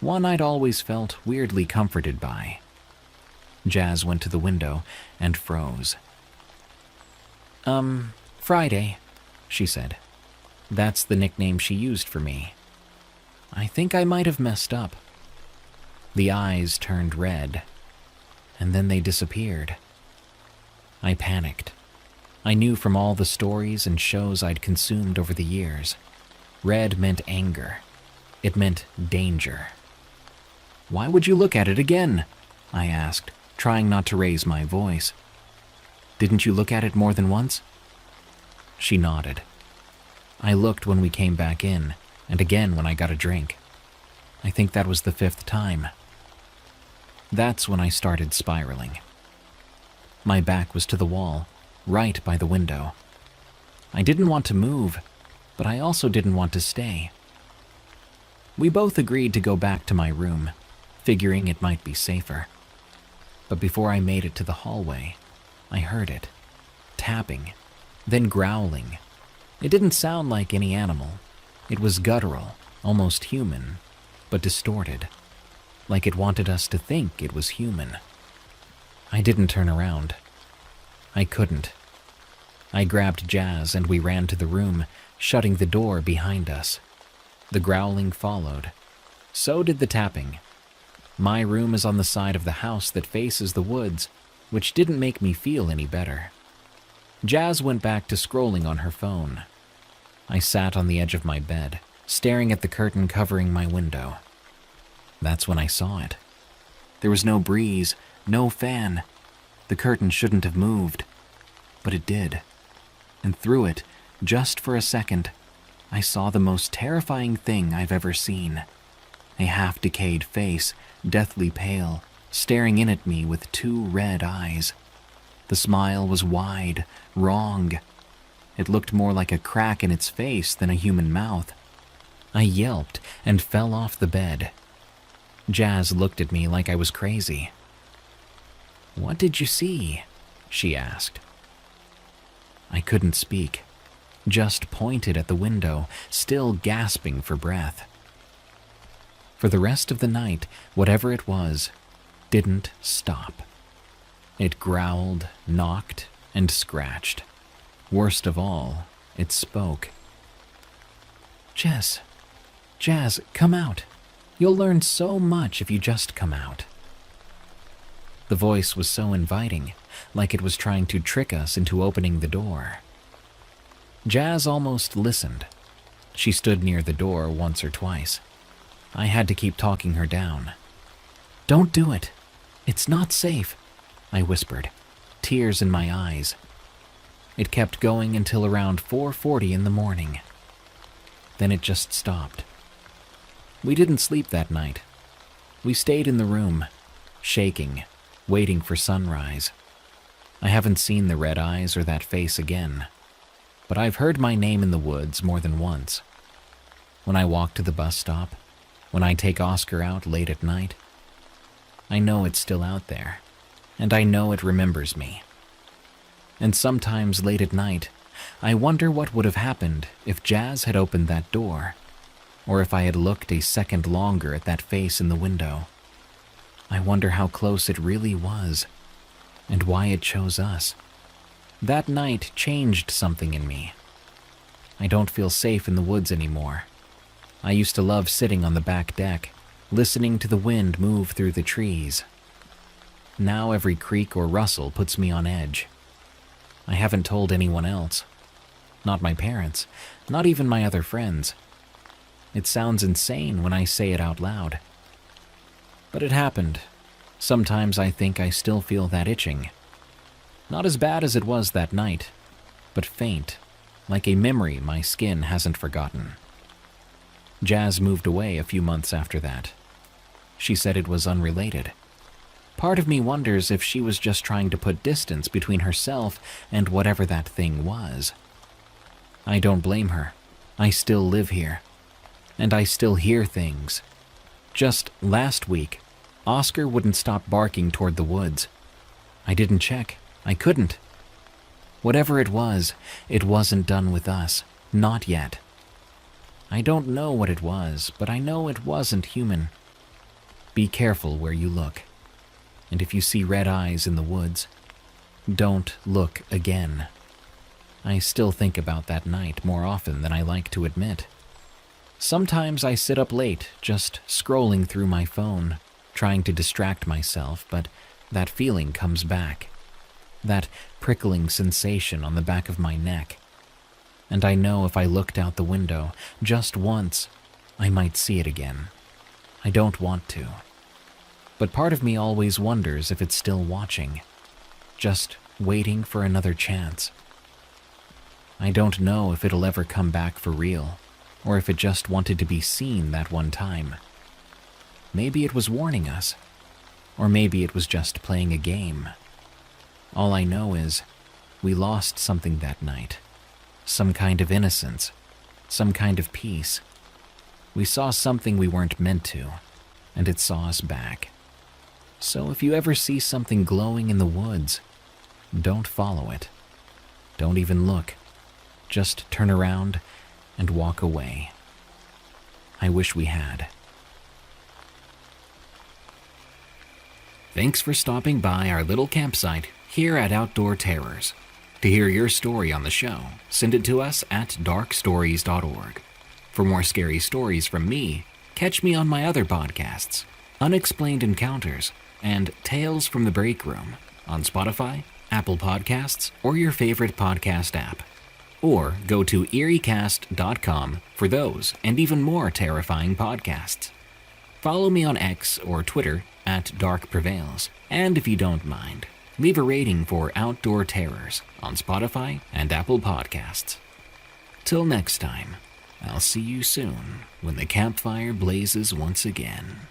one I'd always felt weirdly comforted by. Jazz went to the window and froze. Friday, she said. That's the nickname she used for me. I think I might have messed up. The eyes turned red, and then they disappeared. I panicked. I knew from all the stories and shows I'd consumed over the years. Red meant anger. It meant danger. Why would you look at it again? I asked, trying not to raise my voice. Didn't you look at it more than once? She nodded. I looked when we came back in, and again when I got a drink. I think that was the 5th time. That's when I started spiraling. My back was to the wall, right by the window. I didn't want to move, but I also didn't want to stay. We both agreed to go back to my room, figuring it might be safer. But before I made it to the hallway, I heard it, tapping, then growling. It didn't sound like any animal. It was guttural, almost human, but distorted, like it wanted us to think it was human. I didn't turn around. I couldn't. I grabbed Jazz and we ran to the room, shutting the door behind us. The growling followed. So did the tapping. My room is on the side of the house that faces the woods, which didn't make me feel any better. Jazz went back to scrolling on her phone. I sat on the edge of my bed, staring at the curtain covering my window. That's when I saw it. There was no breeze, no fan. The curtain shouldn't have moved, but it did. And through it, just for a second, I saw the most terrifying thing I've ever seen. A half-decayed face, deathly pale, staring in at me with 2 red eyes. The smile was wide, wrong. It looked more like a crack in its face than a human mouth. I yelped and fell off the bed. Jazz looked at me like I was crazy. "What did you see?" she asked. I couldn't speak, just pointed at the window, still gasping for breath. For the rest of the night, whatever it was, didn't stop. It growled, knocked, and scratched. Worst of all, it spoke. Jazz, come out. You'll learn so much if you just come out." The voice was so inviting, like it was trying to trick us into opening the door. Jazz almost listened. She stood near the door once or twice. I had to keep talking her down. "Don't do it. It's not safe," I whispered, tears in my eyes. It kept going until around 4:40 in the morning. Then it just stopped. We didn't sleep that night. We stayed in the room, shaking, waiting for sunrise. I haven't seen the red eyes or that face again, but I've heard my name in the woods more than once. When I walk to the bus stop, when I take Oscar out late at night, I know it's still out there, and I know it remembers me. And sometimes late at night, I wonder what would have happened if Jazz had opened that door, or if I had looked a second longer at that face in the window. I wonder how close it really was, and why it chose us. That night changed something in me. I don't feel safe in the woods anymore. I used to love sitting on the back deck, listening to the wind move through the trees. Now every creak or rustle puts me on edge. I haven't told anyone else. Not my parents, not even my other friends. It sounds insane when I say it out loud. But it happened. Sometimes I think I still feel that itching. Not as bad as it was that night, but faint, like a memory my skin hasn't forgotten. Jazz moved away a few months after that. She said it was unrelated. Part of me wonders if she was just trying to put distance between herself and whatever that thing was. I don't blame her. I still live here. And I still hear things. Just last week, Oscar wouldn't stop barking toward the woods. I didn't check. I couldn't. Whatever it wasn't done with us. Not yet. I don't know what it was, but I know it wasn't human. Be careful where you look. And if you see red eyes in the woods, don't look again. I still think about that night more often than I like to admit. Sometimes I sit up late, just scrolling through my phone, trying to distract myself, but that feeling comes back. That prickling sensation on the back of my neck. And I know if I looked out the window just once, I might see it again. I don't want to. But part of me always wonders if it's still watching, just waiting for another chance. I don't know if it'll ever come back for real, or if it just wanted to be seen that one time. Maybe it was warning us, or maybe it was just playing a game. All I know is we lost something that night. Some kind of innocence, some kind of peace. We saw something we weren't meant to, and it saw us back. So if you ever see something glowing in the woods, don't follow it. Don't even look. Just turn around and walk away. I wish we had. Thanks for stopping by our little campsite here at Outdoor Terrors. To hear your story on the show, send it to us at darkstories.org. For more scary stories from me, catch me on my other podcasts, Unexplained Encounters and Tales from the Break Room on Spotify, Apple Podcasts, or your favorite podcast app. Or go to eeriecast.com for those and even more terrifying podcasts. Follow me on X or Twitter at Dark Prevails, and if you don't mind, leave a rating for Outdoor Terrors on Spotify and Apple Podcasts. Till next time, I'll see you soon when the campfire blazes once again.